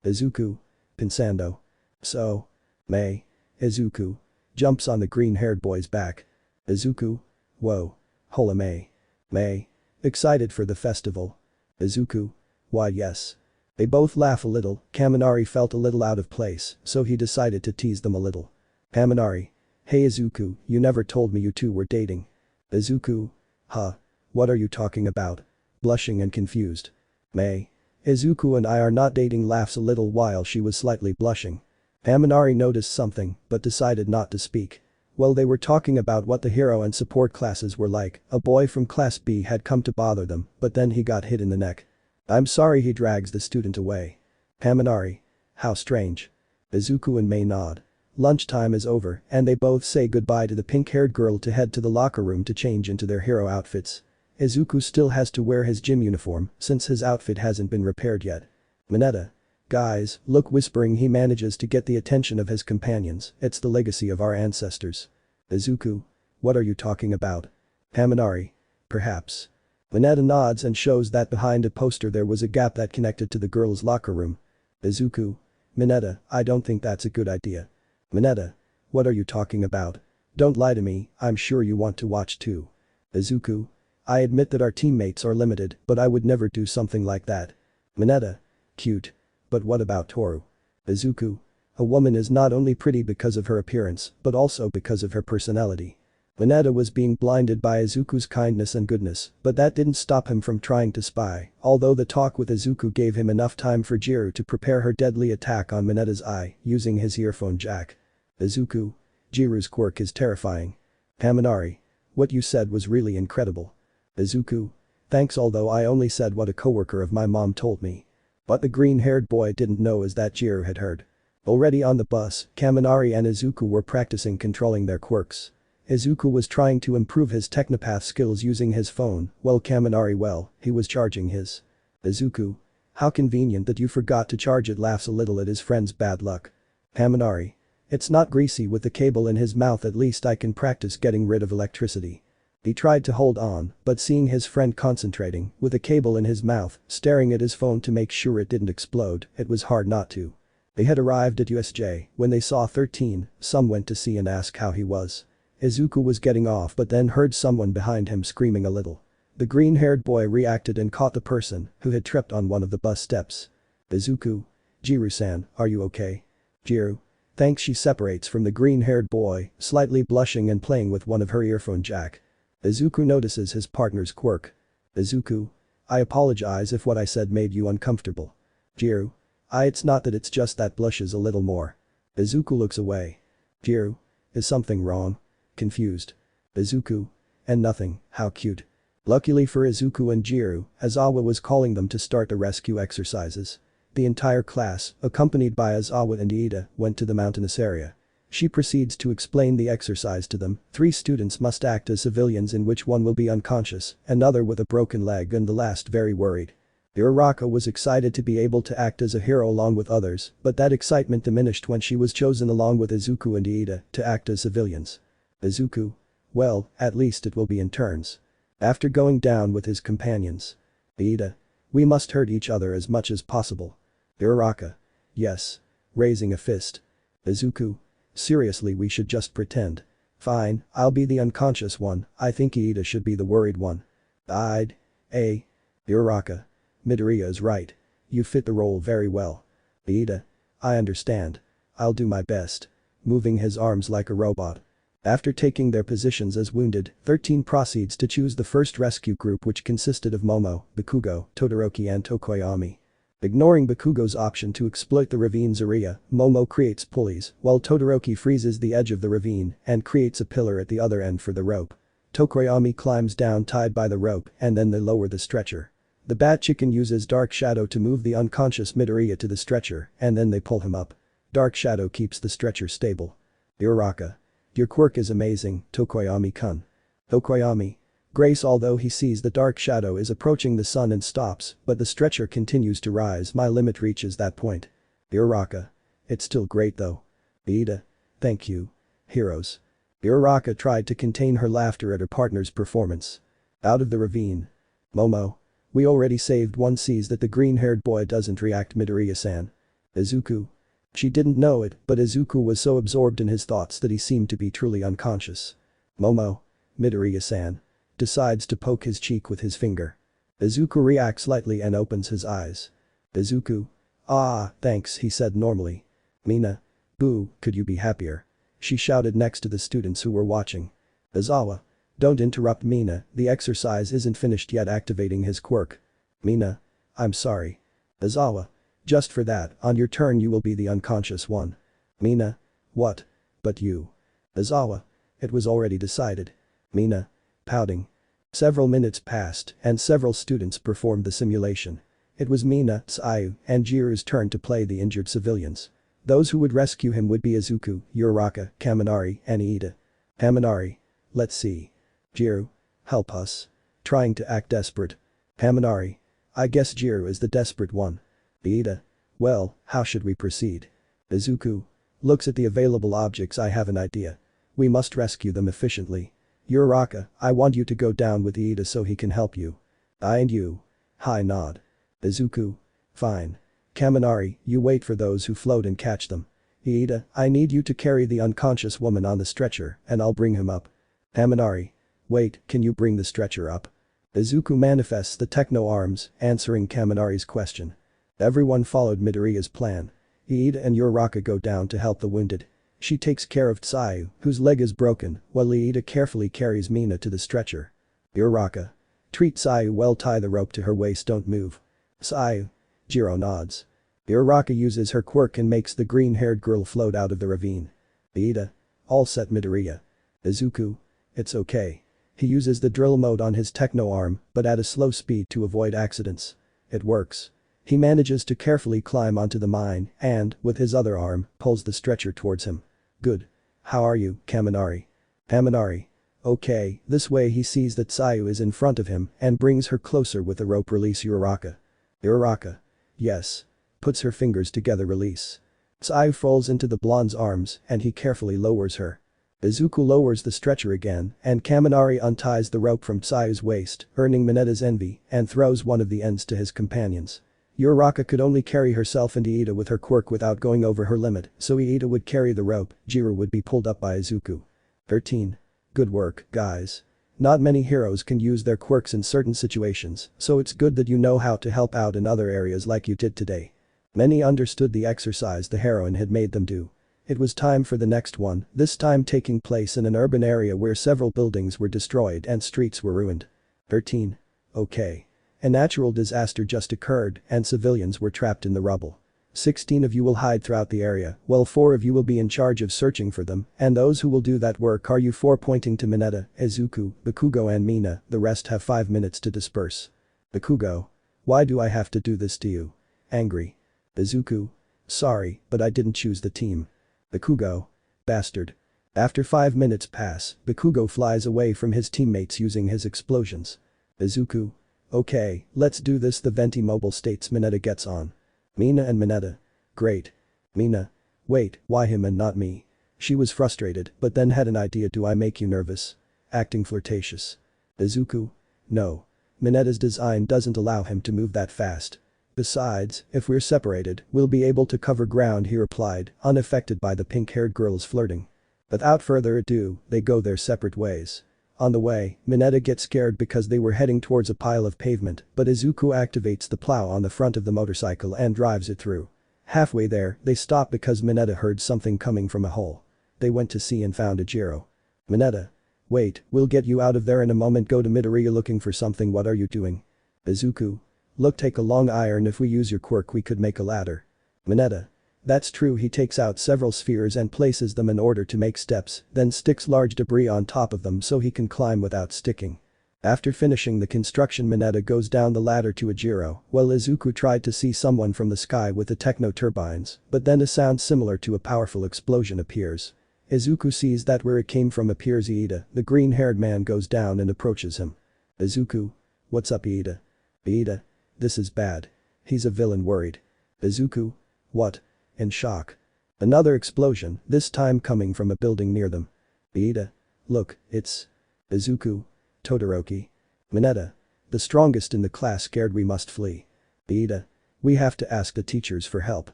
Izuku. Pensando. So. May. Izuku. Jumps on the green-haired boy's back. Izuku. Whoa. Hola May. May. Excited for the festival. Izuku. Why yes. They both laugh a little. Kaminari felt a little out of place, so he decided to tease them a little. Kaminari. Hey Izuku, you never told me you two were dating. Izuku. Huh. What are you talking about? Blushing and confused. May. Izuku and I are not dating, laughs a little while she was slightly blushing. Kaminari noticed something, but decided not to speak. Well, they were talking about what the hero and support classes were like. A boy from class B had come to bother them, but then he got hit in the neck. I'm sorry, he drags the student away. Kaminari. How strange. Izuku and May nod. Lunchtime is over and they both say goodbye to the pink-haired girl to head to the locker room to change into their hero outfits. Izuku still has to wear his gym uniform since his outfit hasn't been repaired yet. Mineta. Guys, look, whispering he manages to get the attention of his companions, it's the legacy of our ancestors. Izuku. What are you talking about? Kaminari. Perhaps. Mineta nods and shows that behind a poster there was a gap that connected to the girls' locker room. Izuku. Mineta, I don't think that's a good idea. Mineta. What are you talking about? Don't lie to me, I'm sure you want to watch too. Izuku. I admit that our teammates are limited, but I would never do something like that. Mineta. Cute. But what about Toru? Izuku. A woman is not only pretty because of her appearance, but also because of her personality. Mineta was being blinded by Izuku's kindness and goodness, but that didn't stop him from trying to spy, although the talk with Izuku gave him enough time for Jiru to prepare her deadly attack on Mineta's eye, using his earphone jack. Izuku. Jiru's quirk is terrifying. Kaminari. What you said was really incredible. Izuku. Thanks, although I only said what a coworker of my mom told me. What the green-haired boy didn't know is that Jiru had heard. Already on the bus, Kaminari and Izuku were practicing controlling their quirks. Izuku was trying to improve his technopath skills using his phone, while Kaminari, he was charging his. Izuku. How convenient that you forgot to charge it, laughs a little at his friend's bad luck. Kaminari. It's not greasy with the cable in his mouth, at least I can practice getting rid of electricity. He tried to hold on, but seeing his friend concentrating, with a cable in his mouth, staring at his phone to make sure it didn't explode, it was hard not to. They had arrived at USJ when they saw 13, some went to see and ask how he was. Izuku was getting off but then heard someone behind him screaming a little. The green-haired boy reacted and caught the person who had tripped on one of the bus steps. Izuku. Jiru-san, are you okay? Jiru. Thanks, she separates from the green-haired boy, slightly blushing and playing with one of her earphone jack. Izuku notices his partner's quirk. Izuku. I apologize if what I said made you uncomfortable. Jiru. It's not that, it's just that, blushes a little more. Izuku looks away. Jiru. Is something wrong? Confused. Izuku. And nothing, how cute. Luckily for Izuku and Jiru, Aizawa was calling them to start the rescue exercises. The entire class, accompanied by Aizawa and Iida, went to the mountainous area. She proceeds to explain the exercise to them. 3 students must act as civilians, in which one will be unconscious, another with a broken leg and the last very worried. Uraraka was excited to be able to act as a hero along with others, but that excitement diminished when she was chosen along with Izuku and Iida to act as civilians. Izuku. Well, at least it will be in turns. After going down with his companions. Iida. We must hurt each other as much as possible. Uraraka. Yes. Raising a fist. Izuku. Seriously, we should just pretend. Fine, I'll be the unconscious one, I think Iida should be the worried one. Uraraka. Midoriya is right. You fit the role very well. Iida. I understand. I'll do my best. Moving his arms like a robot. After taking their positions as wounded, 13 proceeds to choose the first rescue group, which consisted of Momo, Bakugo, Todoroki and Tokoyami. Ignoring Bakugo's option to exploit the ravine's area, Momo creates pulleys, while Todoroki freezes the edge of the ravine and creates a pillar at the other end for the rope. Tokoyami climbs down tied by the rope and then they lower the stretcher. The Bat Chicken uses Dark Shadow to move the unconscious Midoriya to the stretcher and then they pull him up. Dark Shadow keeps the stretcher stable. Uraraka. Your quirk is amazing, Tokoyami-kun. Tokoyami. Grace. Although he sees the Dark Shadow is approaching the sun and stops, but the stretcher continues to rise. My limit reaches that point. Uraraka. It's still great though. Iida. Thank you. Heroes. Uraraka tried to contain her laughter at her partner's performance. Out of the ravine. Momo. We already saved one. Sees that the green-haired boy doesn't react. Midoriya-san. Izuku. She didn't know it, but Izuku was so absorbed in his thoughts that he seemed to be truly unconscious. Momo. Midoriya-san. Decides to poke his cheek with his finger. Izuku reacts lightly and opens his eyes. Izuku. Ah, thanks, he said normally. Mina. Boo, could you be happier? She shouted next to the students who were watching. Izawa. Don't interrupt Mina, the exercise isn't finished yet. Activating his quirk. Mina. I'm sorry. Izawa. Just for that, on your turn you will be the unconscious one. Mina. What? But you. Izawa. It was already decided. Mina. Pouting. Several minutes passed and several students performed the simulation. It was Mina, Seiya, and Jiru's turn to play the injured civilians. Those who would rescue him would be Izuku, Uraraka, Kaminari, and Iida. Kaminari. Let's see. Jiru. Help us. Trying to act desperate. Kaminari. I guess Jiru is the desperate one. Iida. Well, how should we proceed? Izuku. Looks at the available objects. I have an idea. We must rescue them efficiently. Uraraka, I want you to go down with Iida so he can help you. I and you. High nod. Izuku. Fine. Kaminari, you wait for those who float and catch them. Iida, I need you to carry the unconscious woman on the stretcher and I'll bring him up. Kaminari. Wait, can you bring the stretcher up? Izuku manifests the techno arms, answering Kaminari's question. Everyone followed Midoriya's plan. Iida and Uraraka go down to help the wounded. She takes care of Seiya, whose leg is broken, while Iida carefully carries Mina to the stretcher. Uraraka. Treat Seiya well. Tie the rope to her waist. Don't move. Seiya. Jiro nods. Uraraka uses her quirk and makes the green-haired girl float out of the ravine. Iida. All set. Midoriya. Izuku. It's okay. He uses the drill mode on his techno arm, but at a slow speed to avoid accidents. It works. He manages to carefully climb onto the mine and, with his other arm, pulls the stretcher towards him. Good. How are you, Kaminari? Kaminari. Okay, this way. He sees that Seiya is in front of him and brings her closer with a rope. Release Uraraka. Uraraka. Yes. Puts her fingers together. Release. Seiya falls into the blonde's arms and he carefully lowers her. Izuku lowers the stretcher again and Kaminari unties the rope from Seiya's waist, earning Mineta's envy, and throws one of the ends to his companions. Uraraka could only carry herself and Iida with her quirk without going over her limit, so Iida would carry the rope, Jiru would be pulled up by Izuku. 13. Good work, guys. Not many heroes can use their quirks in certain situations, so it's good that you know how to help out in other areas like you did today. Many understood the exercise the heroine had made them do. It was time for the next one, this time taking place in an urban area where several buildings were destroyed and streets were ruined. 13. Okay. A natural disaster just occurred and civilians were trapped in the rubble. 16 of you will hide throughout the area, while 4 of you will be in charge of searching for them, and those who will do that work are you 4 pointing to Mineta, Izuku, Bakugo and Mina. The rest have 5 minutes to disperse. Bakugo. Why do I have to do this to you? Angry. Izuku. Sorry, but I didn't choose the team. Bakugo. Bastard. After 5 minutes pass, Bakugo flies away from his teammates using his explosions. Izuku. Okay, let's do this. The Venti mobile states. Mineta gets on. Mina and Mineta. Great. Mina. Wait, why him and not me? She was frustrated, but then had an idea. Do I make you nervous? Acting flirtatious. Izuku. No. Mineta's design doesn't allow him to move that fast. Besides, if we're separated, we'll be able to cover ground, he replied, unaffected by the pink-haired girl's flirting. Without further ado, they go their separate ways. On the way, Mineta gets scared because they were heading towards a pile of pavement, but Izuku activates the plow on the front of the motorcycle and drives it through. Halfway there, they stopped because Mineta heard something coming from a hole. They went to see and found Ejiro. Mineta. Wait, we'll get you out of there in a moment. Go to Midoriya looking for something. What are you doing? Izuku. Look, take a long iron. If we use your quirk we could make a ladder. Mineta. That's true. He takes out several spheres and places them in order to make steps, then sticks large debris on top of them so he can climb without sticking. After finishing the construction, Mineta goes down the ladder to Ejiro, while Izuku tried to see someone from the sky with the techno turbines, but then a sound similar to a powerful explosion appears. Izuku sees that where it came from appears Iida. The green-haired man goes down and approaches him. Izuku. What's up, Iida? Iida. This is bad. He's a villain. Worried. Izuku. What? In shock. Another explosion, this time coming from a building near them. Iida. Look, it's Izuku. Todoroki. Mineta. The strongest in the class. Scared. We must flee. Iida. We have to ask the teachers for help.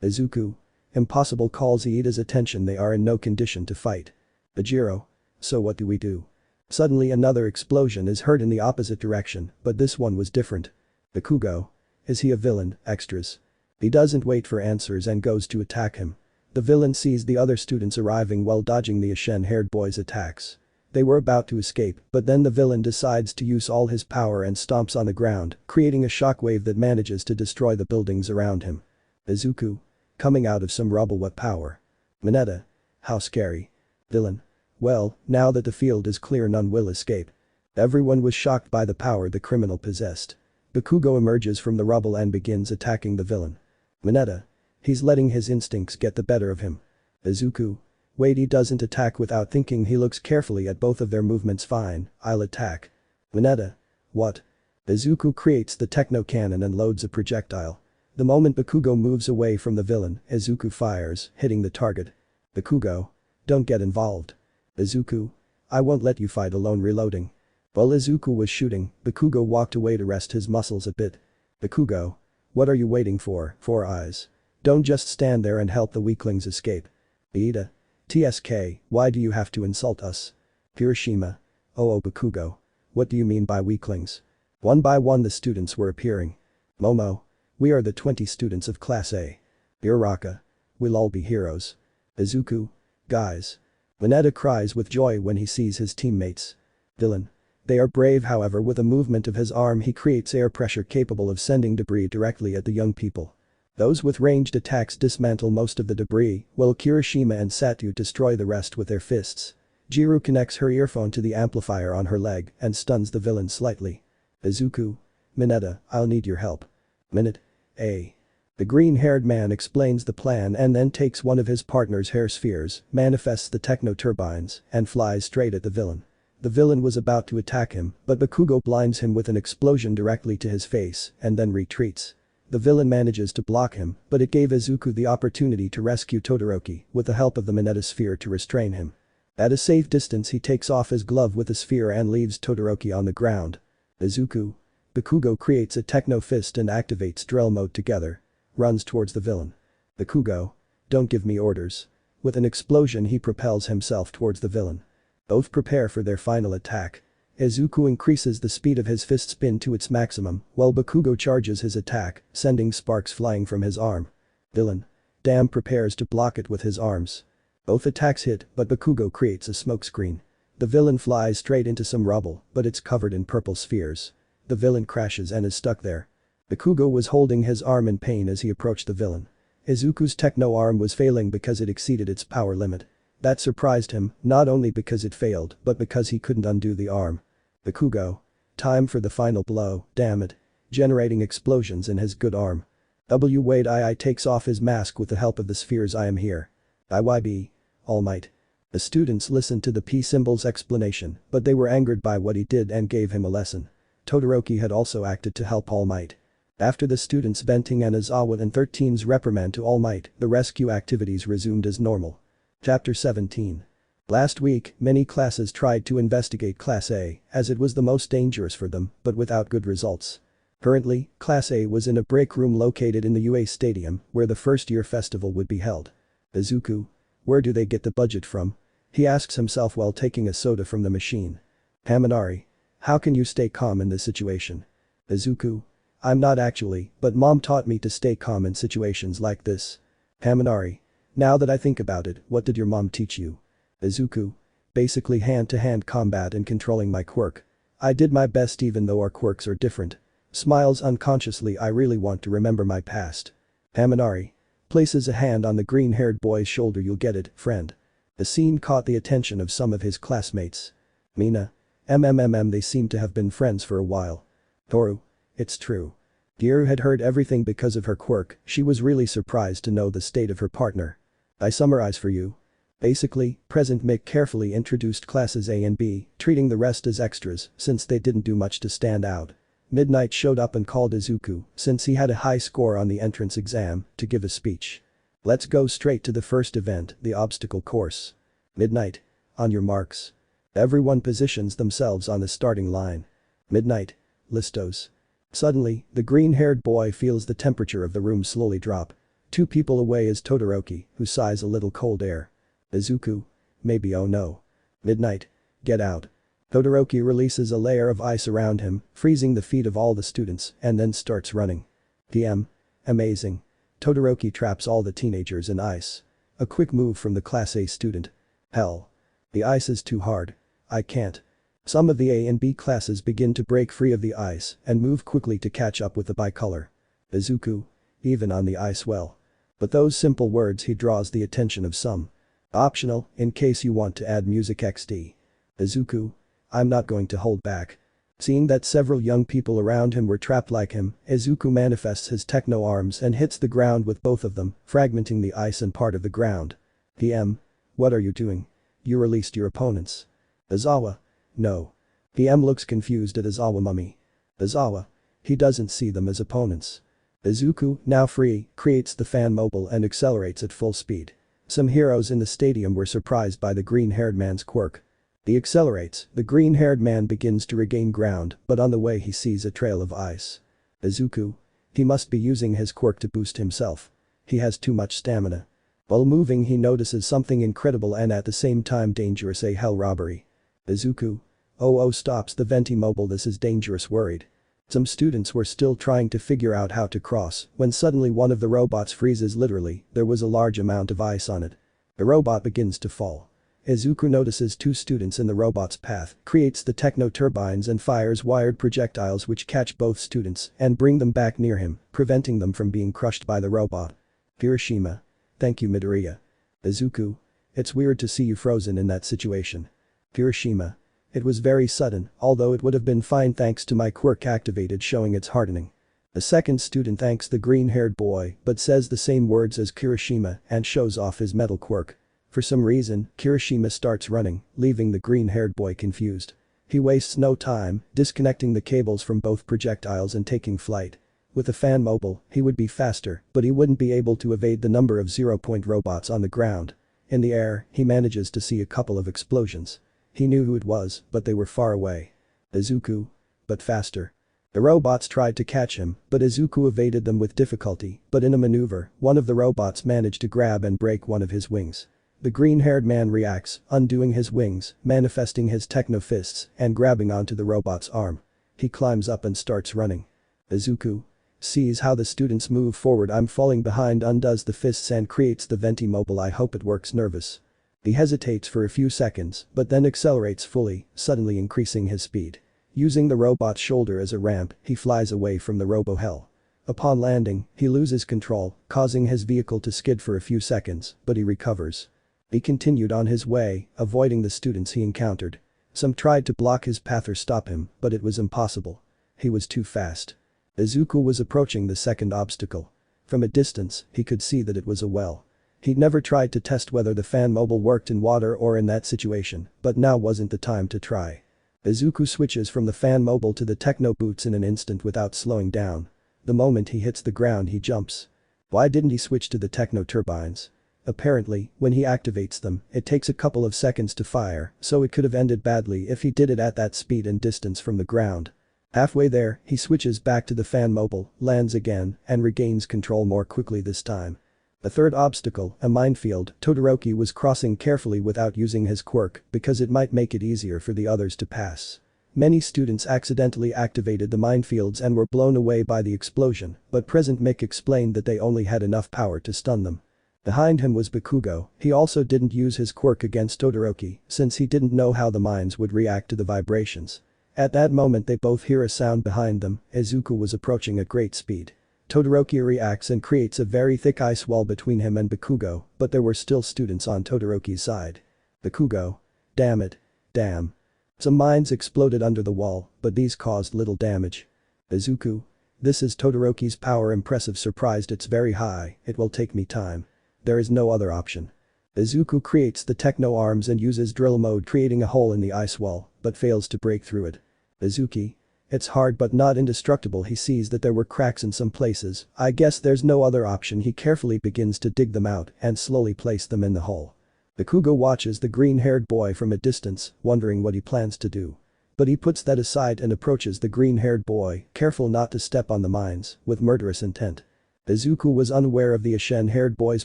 Izuku. Impossible. Calls Iida's attention. They are in no condition to fight. Ejiro. So what do we do? Suddenly another explosion is heard in the opposite direction, but this one was different. Bakugo. Is he a villain? Extras. He doesn't wait for answers and goes to attack him. The villain sees the other students arriving while dodging the Ashen-haired boy's attacks. They were about to escape, but then the villain decides to use all his power and stomps on the ground, creating a shockwave that manages to destroy the buildings around him. Izuku. Coming out of some rubble. What power? Mineta. How scary. Villain. Well, now that the field is clear none will escape. Everyone was shocked by the power the criminal possessed. Bakugo emerges from the rubble and begins attacking the villain. Mineta. He's letting his instincts get the better of him. Izuku. Wait, he doesn't attack without thinking. He looks carefully at both of their movements. Fine, I'll attack. Mineta. What? Izuku creates the techno cannon and loads a projectile. The moment Bakugo moves away from the villain, Izuku fires, hitting the target. Bakugo. Don't get involved. Izuku. I won't let you fight alone. Reloading. While Izuku was shooting, Bakugo walked away to rest his muscles a bit. Bakugo. What are you waiting for? Four eyes. Don't just stand there and help the weaklings escape. Iida. TSK, why do you have to insult us? Kirishima. Oh Bakugo. What do you mean by weaklings? One by one the students were appearing. Momo. We are the 20 students of Class A. Uraraka. We'll all be heroes. Izuku. Guys. Mineta cries with joy when he sees his teammates. Villain. They are brave. However, with a movement of his arm he creates air pressure capable of sending debris directly at the young people. Those with ranged attacks dismantle most of the debris, while Kirishima and Satu destroy the rest with their fists. Jiru connects her earphone to the amplifier on her leg and stuns the villain slightly. Izuku. Mineta, I'll need your help. Minute. A. The green-haired man explains the plan and then takes one of his partner's hair spheres, manifests the techno turbines, and flies straight at the villain. The villain was about to attack him, but Bakugo blinds him with an explosion directly to his face and then retreats. The villain manages to block him, but it gave Izuku the opportunity to rescue Todoroki with the help of the Mineta sphere to restrain him. At a safe distance he takes off his glove with the sphere and leaves Todoroki on the ground. Izuku. Bakugo creates a techno fist and activates drill mode together. Runs towards the villain. Bakugo. Don't give me orders. With an explosion he propels himself towards the villain. Both prepare for their final attack. Izuku increases the speed of his fist spin to its maximum, while Bakugo charges his attack, sending sparks flying from his arm. Villain. Damn prepares to block it with his arms. Both attacks hit, but Bakugo creates a smokescreen. The villain flies straight into some rubble, but it's covered in purple spheres. The villain crashes and is stuck there. Bakugo was holding his arm in pain as he approached the villain. Izuku's techno arm was failing because it exceeded its power limit. That surprised him, not only because it failed, but because he couldn't undo the arm. Bakugo. Time for the final blow, damn it. Generating explosions in his good arm. Wade II takes off his mask with the help of the spheres. I am here. IYB. Almight. The students listened to the P symbol's explanation, but they were angered by what he did and gave him a lesson. Todoroki had also acted to help Almight. After the students venting and Aizawa and 13's reprimand to Almight, the rescue activities resumed as normal. Chapter 17. Last week, many classes tried to investigate Class A, as it was the most dangerous for them, but without good results. Currently, Class A was in a break room located in the UA Stadium, where the first-year festival would be held. Izuku. Where do they get the budget from? He asks himself while taking a soda from the machine. Haminari. How can you stay calm in this situation? Izuku. I'm not actually, but mom taught me to stay calm in situations like this. Haminari. Now that I think about it, what did your mom teach you? Izuku. Basically hand-to-hand combat and controlling my quirk. I did my best even though our quirks are different. Smiles unconsciously. I really want to remember my past. Haminari. Places a hand on the green-haired boy's shoulder. You'll get it, friend. The scene caught the attention of some of his classmates. Mina. They seem to have been friends for a while. Toru. It's true. Gyaru had heard everything because of her quirk. She was really surprised to know the state of her partner. I summarize for you. Basically, Present Mick carefully introduced classes A and B, treating the rest as extras since they didn't do much to stand out. Midnight showed up and called Izuku, since he had a high score on the entrance exam, to give a speech. Let's go straight to the first event, the obstacle course. Midnight. On your marks. Everyone positions themselves on the starting line. Midnight. Listos. Suddenly, the green-haired boy feels the temperature of the room slowly drop. 2 people away is Todoroki, who sighs a little cold air. Izuku. Maybe. Oh no. Midnight. Get out. Todoroki releases a layer of ice around him, freezing the feet of all the students, and then starts running. DM. Amazing. Todoroki traps all the teenagers in ice. A quick move from the Class A student. Hell. The ice is too hard. I can't. Some of the A and B classes begin to break free of the ice and move quickly to catch up with the bicolor. Izuku. Even on the ice well. But those simple words he draws the attention of some. Optional, in case you want to add music XD. Izuku. I'm not going to hold back. Seeing that several young people around him were trapped like him, Izuku manifests his techno arms and hits the ground with both of them, fragmenting the ice and part of the ground. PM. What are you doing? You released your opponents. Izawa. No. PM looks confused at Izawa mummy. Izawa. He doesn't see them as opponents. Izuku, now free, creates the fan mobile and accelerates at full speed. Some heroes in the stadium were surprised by the green-haired man's quirk. He accelerates, the green-haired man begins to regain ground, but on the way he sees a trail of ice. Izuku. He must be using his quirk to boost himself. He has too much stamina. While moving he notices something incredible and at the same time dangerous, a hell robbery. Izuku. Oh stops the venti mobile, this is dangerous, worried. Some students were still trying to figure out how to cross when suddenly one of the robots freezes. Literally, there was a large amount of ice on it. The robot begins to fall. Izuku notices 2 students in the robot's path, creates the techno turbines and fires wired projectiles which catch both students and bring them back near him, preventing them from being crushed by the robot. Hiroshima. Thank you, Midoriya. Izuku. It's weird to see you frozen in that situation. Hiroshima. It was very sudden, although it would have been fine thanks to my quirk activated, showing its hardening. The second student thanks the green-haired boy but says the same words as Kirishima and shows off his metal quirk. For some reason, Kirishima starts running, leaving the green-haired boy confused. He wastes no time, disconnecting the cables from both projectiles and taking flight. With a fan mobile, he would be faster, but he wouldn't be able to evade the number of zero-point robots on the ground. In the air, he manages to see a couple of explosions. He knew who it was, but they were far away. Izuku. But faster. The robots tried to catch him, but Izuku evaded them with difficulty, but in a maneuver, one of the robots managed to grab and break one of his wings. The green-haired man reacts, undoing his wings, manifesting his techno fists, and grabbing onto the robot's arm. He climbs up and starts running. Izuku. Sees how the students move forward. I'm falling behind, undoes the fists and creates the venti mobile. I hope it works. Nervous. He hesitates for a few seconds, but then accelerates fully, suddenly increasing his speed. Using the robot's shoulder as a ramp, he flies away from the robo-hell. Upon landing, he loses control, causing his vehicle to skid for a few seconds, but he recovers. He continued on his way, avoiding the students he encountered. Some tried to block his path or stop him, but it was impossible. He was too fast. Izuku was approaching the second obstacle. From a distance, he could see that it was a well. He'd never tried to test whether the fan mobile worked in water or in that situation, but now wasn't the time to try. Izuku switches from the fan mobile to the techno boots in an instant without slowing down. The moment he hits the ground he jumps. Why didn't he switch to the techno turbines? Apparently, when he activates them, it takes a couple of seconds to fire, so it could have ended badly if he did it at that speed and distance from the ground. Halfway there, he switches back to the fan mobile, lands again, and regains control more quickly this time. The third obstacle, a minefield, Todoroki was crossing carefully without using his quirk because it might make it easier for the others to pass. Many students accidentally activated the minefields and were blown away by the explosion, but Present Mick explained that they only had enough power to stun them. Behind him was Bakugo. He also didn't use his quirk against Todoroki since he didn't know how the mines would react to the vibrations. At that moment they both hear a sound behind them. Izuku was approaching at great speed. Todoroki reacts and creates a very thick ice wall between him and Bakugo, but there were still students on Todoroki's side. Bakugo. Damn it. Damn. Some mines exploded under the wall, but these caused little damage. Izuku. This is Todoroki's power. Impressive. Surprised. It's very high. It will take me time. There is no other option. Izuku creates the techno arms and uses drill mode, creating a hole in the ice wall, but fails to break through it. Izuku. It's hard but not indestructible. He sees that there were cracks in some places. I guess there's no other option. He carefully begins to dig them out and slowly place them in the hole. Bakugo watches the green-haired boy from a distance, wondering what he plans to do. But he puts that aside and approaches the green-haired boy, careful not to step on the mines, with murderous intent. Izuku was unaware of the ashen-haired boy's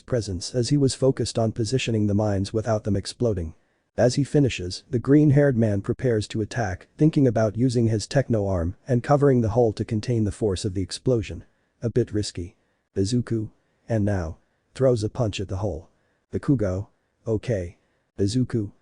presence as he was focused on positioning the mines without them exploding. As he finishes, the green-haired man prepares to attack, thinking about using his techno arm and covering the hole to contain the force of the explosion. A bit risky. Izuku. And now. Throws a punch at the hole. Bakugo. Okay. Izuku.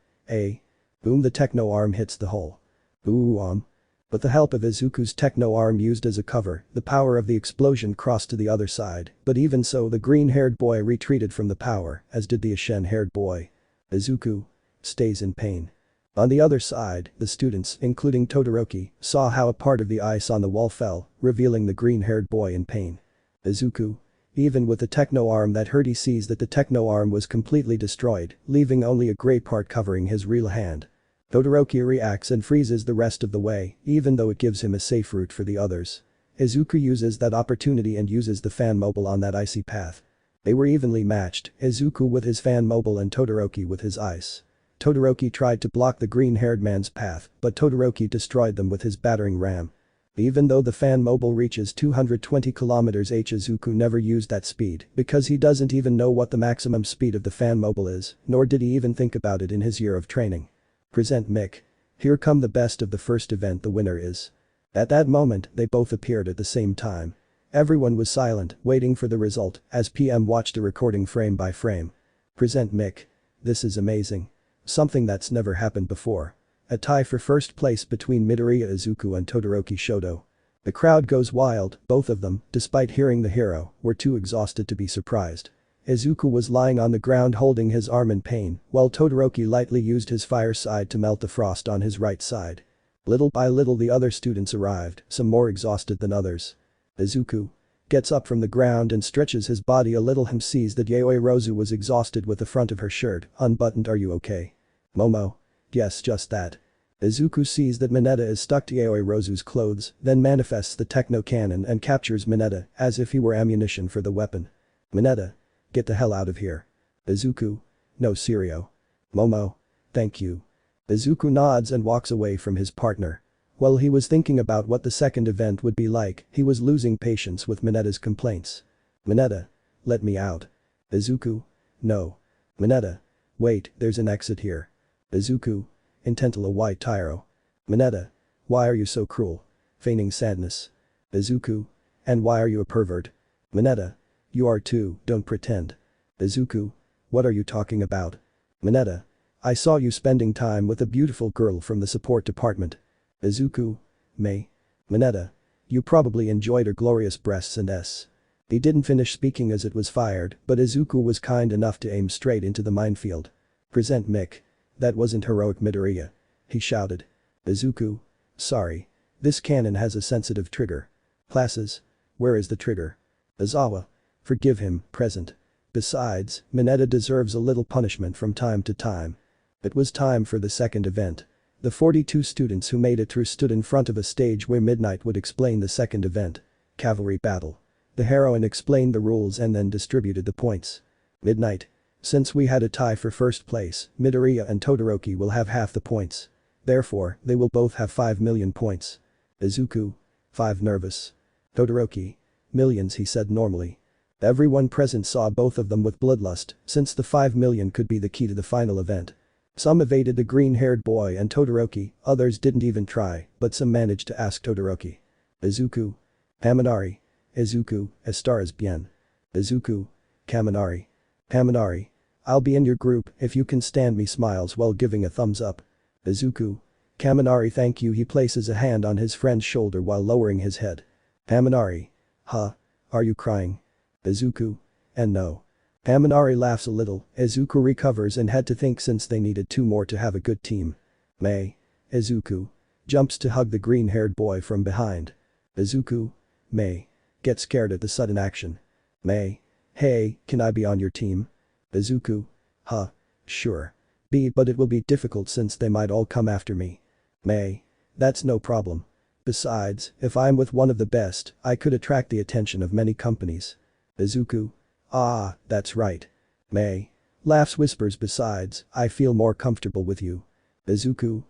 Boom. The techno arm hits the hole. Boom. With the help of Izuku's techno arm used as a cover, the power of the explosion crossed to the other side, but even so the green-haired boy retreated from the power, as did the ashen-haired boy. Izuku. Stays in pain. On the other side, the students, including Todoroki, saw how a part of the ice on the wall fell, revealing the green-haired boy in pain. Izuku. Even with the techno arm that hurt, he sees that the techno arm was completely destroyed, leaving only a gray part covering his real hand. Todoroki reacts and freezes the rest of the way, even though it gives him a safe route for the others. Izuku uses that opportunity and uses the fan mobile on that icy path. They were evenly matched, Izuku with his fan mobile and Todoroki with his ice. Todoroki tried to block the green-haired man's path, but Todoroki destroyed them with his battering ram. Even though the fan mobile reaches 220 km/h, Izuku never used that speed because he doesn't even know what the maximum speed of the fan mobile is, nor did he even think about it in his year of training. Present Mick. Here come the best of the first event. The winner is. At that moment, they both appeared at the same time. Everyone was silent, waiting for the result, as PM watched the recording frame by frame. Present Mick. This is amazing. Something that's never happened before. A tie for first place between Midoriya Izuku and Todoroki Shoto. The crowd goes wild. Both of them, despite hearing the hero, were too exhausted to be surprised. Izuku was lying on the ground holding his arm in pain, while Todoroki lightly used his fire side to melt the frost on his right side. Little by little the other students arrived, some more exhausted than others. Izuku gets up from the ground and stretches his body a little. Him sees that Yaoi Rozu was exhausted with the front of her shirt unbuttoned. Are you okay? Momo. Yes, just that. Izuku sees that Mineta is stuck to Yaoi Rozu's clothes, then manifests the techno cannon and captures Mineta as if he were ammunition for the weapon. Mineta. Get the hell out of here. Izuku. No, Sirio. Momo. Thank you. Izuku nods and walks away from his partner. While he was thinking about what the second event would be like, he was losing patience with Mineta's complaints. Mineta. Let me out. Izuku. No. Mineta. Wait, there's an exit here. Izuku. Intentula white Tyro. Mineta. Why are you so cruel? Feigning sadness. Izuku. And why are you a pervert? Mineta. You are too, don't pretend. Izuku. What are you talking about? Mineta. I saw you spending time with a beautiful girl from the support department. Izuku. May. Mineta. You probably enjoyed her glorious breasts and s. He didn't finish speaking as it was fired, but Izuku was kind enough to aim straight into the minefield. Present Mick. That wasn't heroic, Midoriya. He shouted. Izuku. Sorry. This cannon has a sensitive trigger. Classes. Where is the trigger? Izawa. Forgive him, present. Besides, Mineta deserves a little punishment from time to time. It was time for the second event. The 42 students who made it through stood in front of a stage where Midnight would explain the second event. Cavalry battle. The heroine explained the rules and then distributed the points. Midnight. Since we had a tie for first place, Midoriya and Todoroki will have half the points. Therefore, they will both have 5 million points. Izuku. 5 nervous. Todoroki. Millions, he said normally. Everyone present saw both of them with bloodlust, since the 5 million could be the key to the final event. Some evaded the green-haired boy and Todoroki, others didn't even try, but some managed to ask Todoroki. Izuku. Kaminari. Izuku, Estaras bien. Izuku. Kaminari. Kaminari. I'll be in your group if you can stand me, smiles while giving a thumbs up. Izuku. Kaminari, thank you. He places a hand on his friend's shoulder while lowering his head. Kaminari. Huh? Are you crying? Izuku. And no. Kaminari laughs a little. Izuku recovers and had to think since they needed 2 more to have a good team. May. Izuku. Jumps to hug the green-haired boy from behind. Izuku. May. Gets scared at the sudden action. May. Hey, can I be on your team? Izuku. Huh. Sure. But it will be difficult since they might all come after me. May. That's no problem. Besides, if I'm with one of the best, I could attract the attention of many companies. Izuku. Ah, that's right. May. Laughs, whispers, besides, I feel more comfortable with you. Izuku.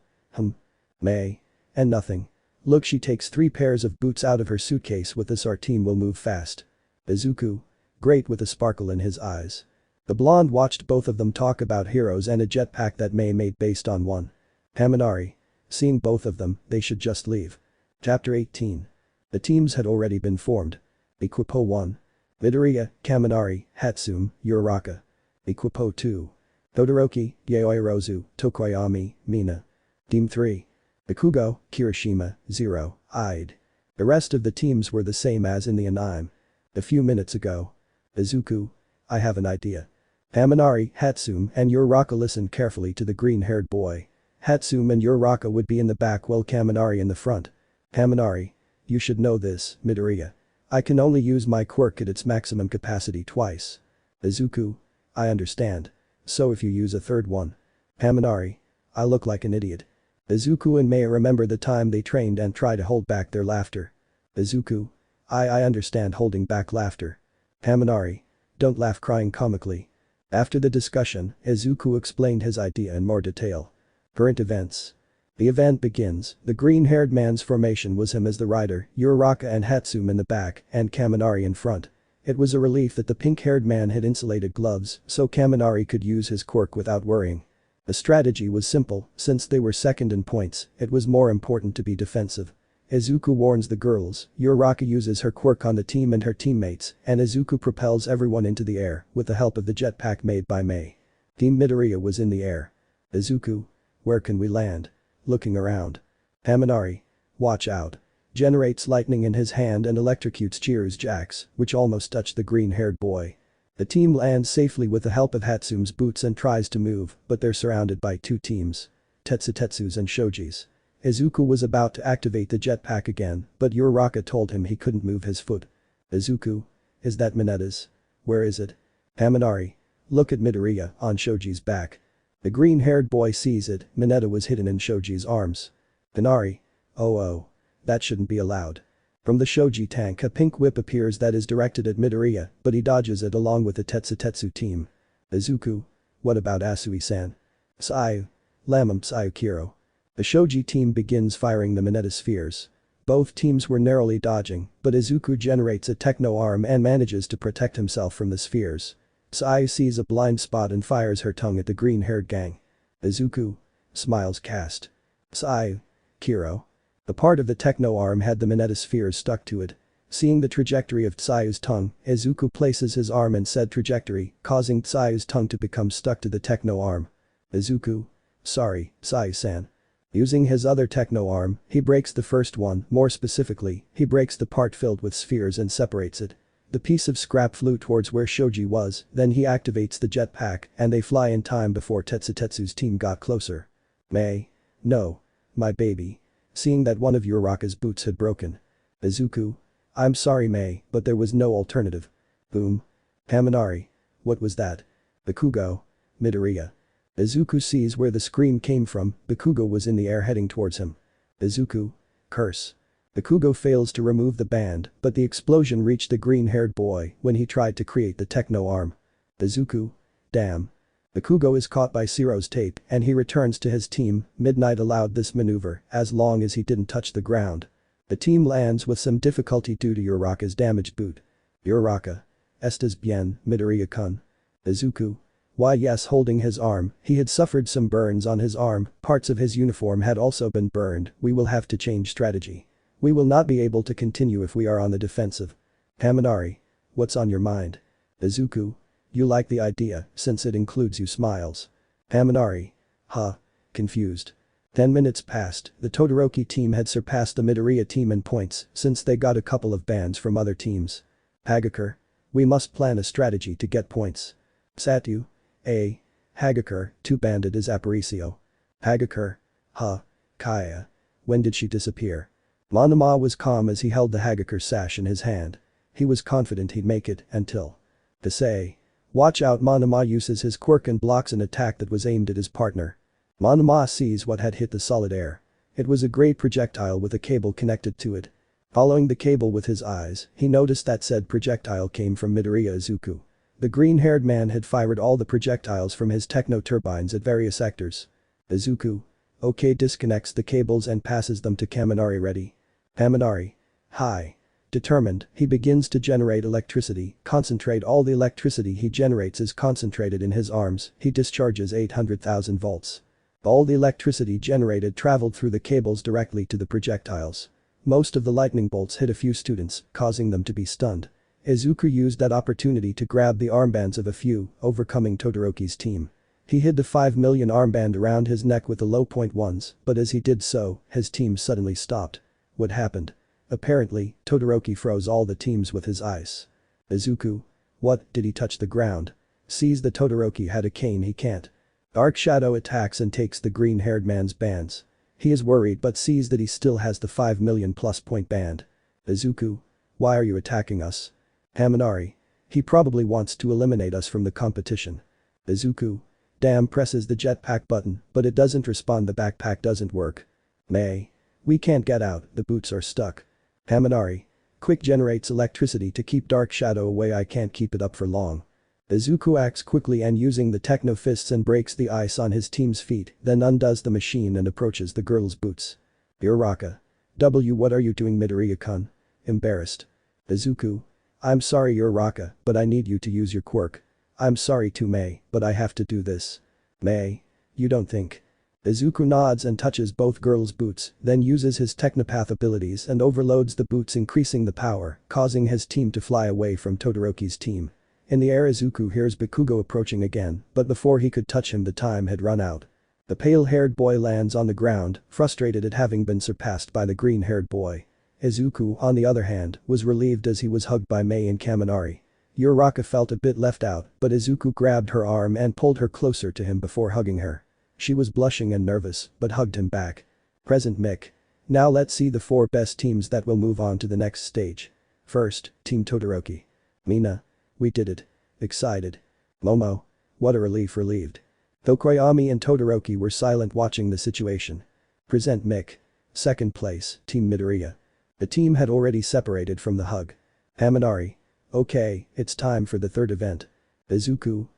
May. And nothing. Look, she takes 3 pairs of boots out of her suitcase. With this our team will move fast. Izuku. Great, with a sparkle in his eyes. The blonde watched both of them talk about heroes and a jetpack that May made based on one. Kaminari. Seeing both of them, they should just leave. Chapter 18. The teams had already been formed. Equipo 1. Midoriya, Kaminari, Hatsune, Uraraka. Equipo 2. Todoroki, Yaoirozu, Tokoyami, Mina. Team 3. Bakugo, Kirishima, Zero, Ide. The rest of the teams were the same as in the anime. A few minutes ago. Izuku. I have an idea. Kaminari, Hatsune, and Uraraka listened carefully to the green-haired boy. Hatsune and Uraraka would be in the back while Kaminari in the front. Kaminari. You should know this, Midoriya. I can only use my quirk at its maximum capacity twice. Izuku. I understand. So if you use a third one. Kaminari. I look like an idiot. Izuku and Mei remember the time they trained and try to hold back their laughter. Izuku. I understand holding back laughter. Kaminari. Don't laugh, crying comically. After the discussion, Izuku explained his idea in more detail. Current events. The event begins. The green-haired man's formation was him as the rider, Uraraka and Hatsune in the back, and Kaminari in front. It was a relief that the pink-haired man had insulated gloves, so Kaminari could use his quirk without worrying. The strategy was simple, since they were second in points, it was more important to be defensive. Izuku warns the girls, Uraraka uses her quirk on the team and her teammates, and Izuku propels everyone into the air with the help of the jetpack made by Mei. Team Midoriya was in the air. Izuku. Where can we land? Looking around. Kaminari. Watch out. Generates lightning in his hand and electrocutes Chihiru's jacks, which almost touched the green-haired boy. The team lands safely with the help of Hatsune's boots and tries to move, but they're surrounded by 2 teams. Tetsutetsu's and Shoji's. Izuku was about to activate the jetpack again, but Uraraka told him he couldn't move his foot. Izuku. Is that Minetta's? Where is it? Kaminari. Look at Midoriya on Shoji's back. The green-haired boy sees it. Minetta was hidden in Shoji's arms. Kaminari. Oh. That shouldn't be allowed. From the Shoji tank a pink whip appears that is directed at Midoriya, but he dodges it along with the Tetsutetsu team. Izuku. What about Asui-san? Seiya. Sayukiro. The Shoji team begins firing the Minetta spheres. Both teams were narrowly dodging, but Izuku generates a techno arm and manages to protect himself from the spheres. Seiya sees a blind spot and fires her tongue at the green-haired gang. Izuku. Smiles cast. Seiya. Kiro. The part of the techno arm had the Minetta spheres stuck to it. Seeing the trajectory of Tsuyu's tongue, Izuku places his arm in said trajectory, causing Tsuyu's tongue to become stuck to the techno arm. Izuku. Sorry, Tsuyusan. Using his other techno arm, he breaks the first one, more specifically, he breaks the part filled with spheres and separates it. The piece of scrap flew towards where Shoji was, then he activates the jetpack and they fly in time before Tetsutetsu's team got closer. Mei. No. My baby. Seeing that one of Uraraka's boots had broken. Izuku. I'm sorry Mei, but there was no alternative. Boom. Kaminari. What was that? Bakugo. Midoriya. Izuku sees where the scream came from. Bakugo was in the air heading towards him. Izuku. Curse. Bakugo fails to remove the band, but the explosion reached the green-haired boy when he tried to create the techno arm. Izuku. Damn. Bakugo is caught by Zero's tape and he returns to his team. Midnight allowed this maneuver as long as he didn't touch the ground. The team lands with some difficulty due to Uraraka's damaged boot. Uraraka. Estas bien, Midoriya-kun. Izuku. Why yes, holding his arm, he had suffered some burns on his arm, parts of his uniform had also been burned, we will have to change strategy. We will not be able to continue if we are on the defensive. Haminari. What's on your mind? Izuku. You like the idea, since it includes you smiles. Haminari. Huh. Confused. 10 minutes passed, the Todoroki team had surpassed the Midoriya team in points since they got a couple of bans from other teams. Hagakure. We must plan a strategy to get points. Satu. Hagakure, 2 banded is Aparicio. Hagakure. Huh. Kaya. When did she disappear? Monoma was calm as he held the Hagakure sash in his hand. He was confident he'd make it until. To say. Watch out, Monoma uses his quirk and blocks an attack that was aimed at his partner. Monoma sees what had hit the solid air. It was a great projectile with a cable connected to it. Following the cable with his eyes, he noticed that said projectile came from Midoriya Izuku. The green-haired man had fired all the projectiles from his techno-turbines at various sectors. Izuku. Okay, disconnects the cables and passes them to Kaminari. Ready. Kaminari. Hi. Determined, he begins to generate electricity, concentrate all the electricity he generates is concentrated in his arms, he discharges 800,000 volts. All the electricity generated traveled through the cables directly to the projectiles. Most of the lightning bolts hit a few students, causing them to be stunned. Izuku used that opportunity to grab the armbands of a few, overcoming Todoroki's team. He hid the 5 million armband around his neck with the low point ones, but as he did so, his team suddenly stopped. What happened? Apparently, Todoroki froze all the teams with his ice. Izuku. What, did he touch the ground? Sees that Todoroki had a cane he can't. Dark Shadow attacks and takes the green-haired man's bands. He is worried but sees that he still has the 5 million plus point band. Izuku. Why are you attacking us? Haminari. He probably wants to eliminate us from the competition. Izuku. Damn, presses the jetpack button, but it doesn't respond, the backpack doesn't work. May. We can't get out, the boots are stuck. Haminari. Quick, generates electricity to keep Dark Shadow away, I can't keep it up for long. Izuku acts quickly and using the techno fists and breaks the ice on his team's feet, then undoes the machine and approaches the girl's boots. Uraraka. What are you doing, Midoriya-kun? Embarrassed. Izuku. I'm sorry, Uraraka, but I need you to use your quirk. I'm sorry too, May, but I have to do this. May. You don't think. Izuku nods and touches both girls' boots, then uses his technopath abilities and overloads the boots, increasing the power, causing his team to fly away from Todoroki's team. In the air, Izuku hears Bakugo approaching again, but before he could touch him the time had run out. The pale-haired boy lands on the ground, frustrated at having been surpassed by the green-haired boy. Izuku, on the other hand, was relieved as he was hugged by Mei and Kaminari. Uraraka felt a bit left out, but Izuku grabbed her arm and pulled her closer to him before hugging her. She was blushing and nervous, but hugged him back. Present Mick. Now let's see the 4 best teams that will move on to the next stage. First, Team Todoroki. Mina. We did it. Excited. Momo. What a relief, relieved. Though Koyami and Todoroki were silent watching the situation. Present Mick. Second place, Team Midoriya. The team had already separated from the hug. Haminari. Okay, it's time for the third event. Izuku.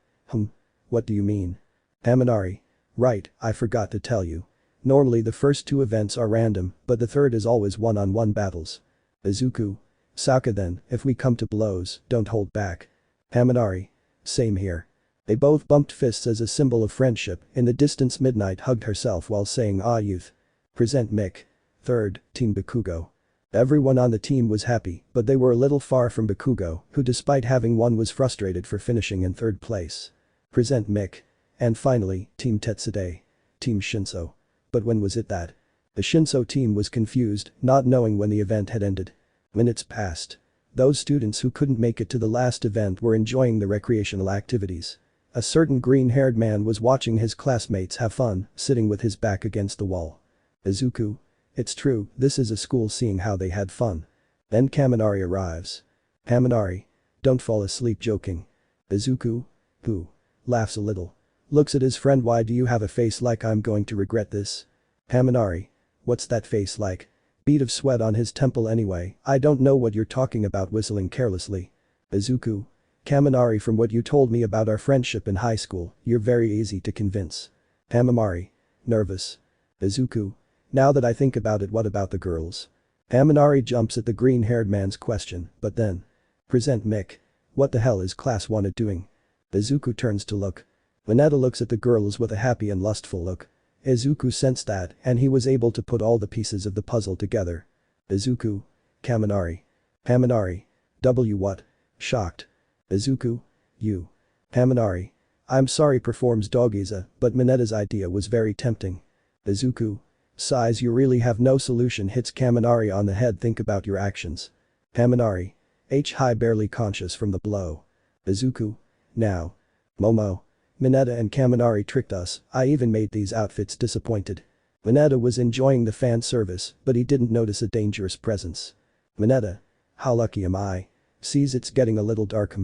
What do you mean? Haminari. Right, I forgot to tell you. Normally the first 2 events are random, but the third is always one-on-one battles. Izuku. Saka then, if we come to blows, don't hold back. Haminari. Same here. They both bumped fists as a symbol of friendship. In the distance, Midnight hugged herself while saying "Ah, youth." Present Mick. Third, Team Bakugo. Everyone on the team was happy, but they were a little far from Bakugo, who despite having won was frustrated for finishing in third place. Present Mick. And finally, Team Tetsude. Team Shinso. But when was it that? The Shinso team was confused, not knowing when the event had ended. Minutes passed. Those students who couldn't make it to the last event were enjoying the recreational activities. A certain green-haired man was watching his classmates have fun, sitting with his back against the wall. Izuku. It's true, this is a school, seeing how they had fun. Then Kaminari arrives. Kaminari. Don't fall asleep joking. Izuku. Who? Laughs a little. Looks at his friend. Why do you have a face like I'm going to regret this? Kaminari. What's that face like? Bead of sweat on his temple anyway, I don't know what you're talking about, whistling carelessly. Izuku. Kaminari, from what you told me about our friendship in high school, you're very easy to convince. Kaminari. Nervous. Izuku. Now that I think about it, what about the girls? Kaminari jumps at the green-haired man's question, but then. Present Mick. What the hell is class 1 doing? Izuku turns to look. Mineta looks at the girls with a happy and lustful look. Izuku sensed that and he was able to put all the pieces of the puzzle together. Izuku. Kaminari. Kaminari. W what? Shocked. Izuku. You. Kaminari. I'm sorry performs Dogiza, but Mineta's idea was very tempting. Izuku. Sighs you really have no solution hits Kaminari on the head think about your actions. Kaminari. High barely conscious from the blow. Izuku. Now. Momo. Mineta and Kaminari tricked us, I even made these outfits disappointed. Mineta was enjoying the fan service, but he didn't notice a dangerous presence. Mineta. How lucky am I? Sees it's getting a little dark.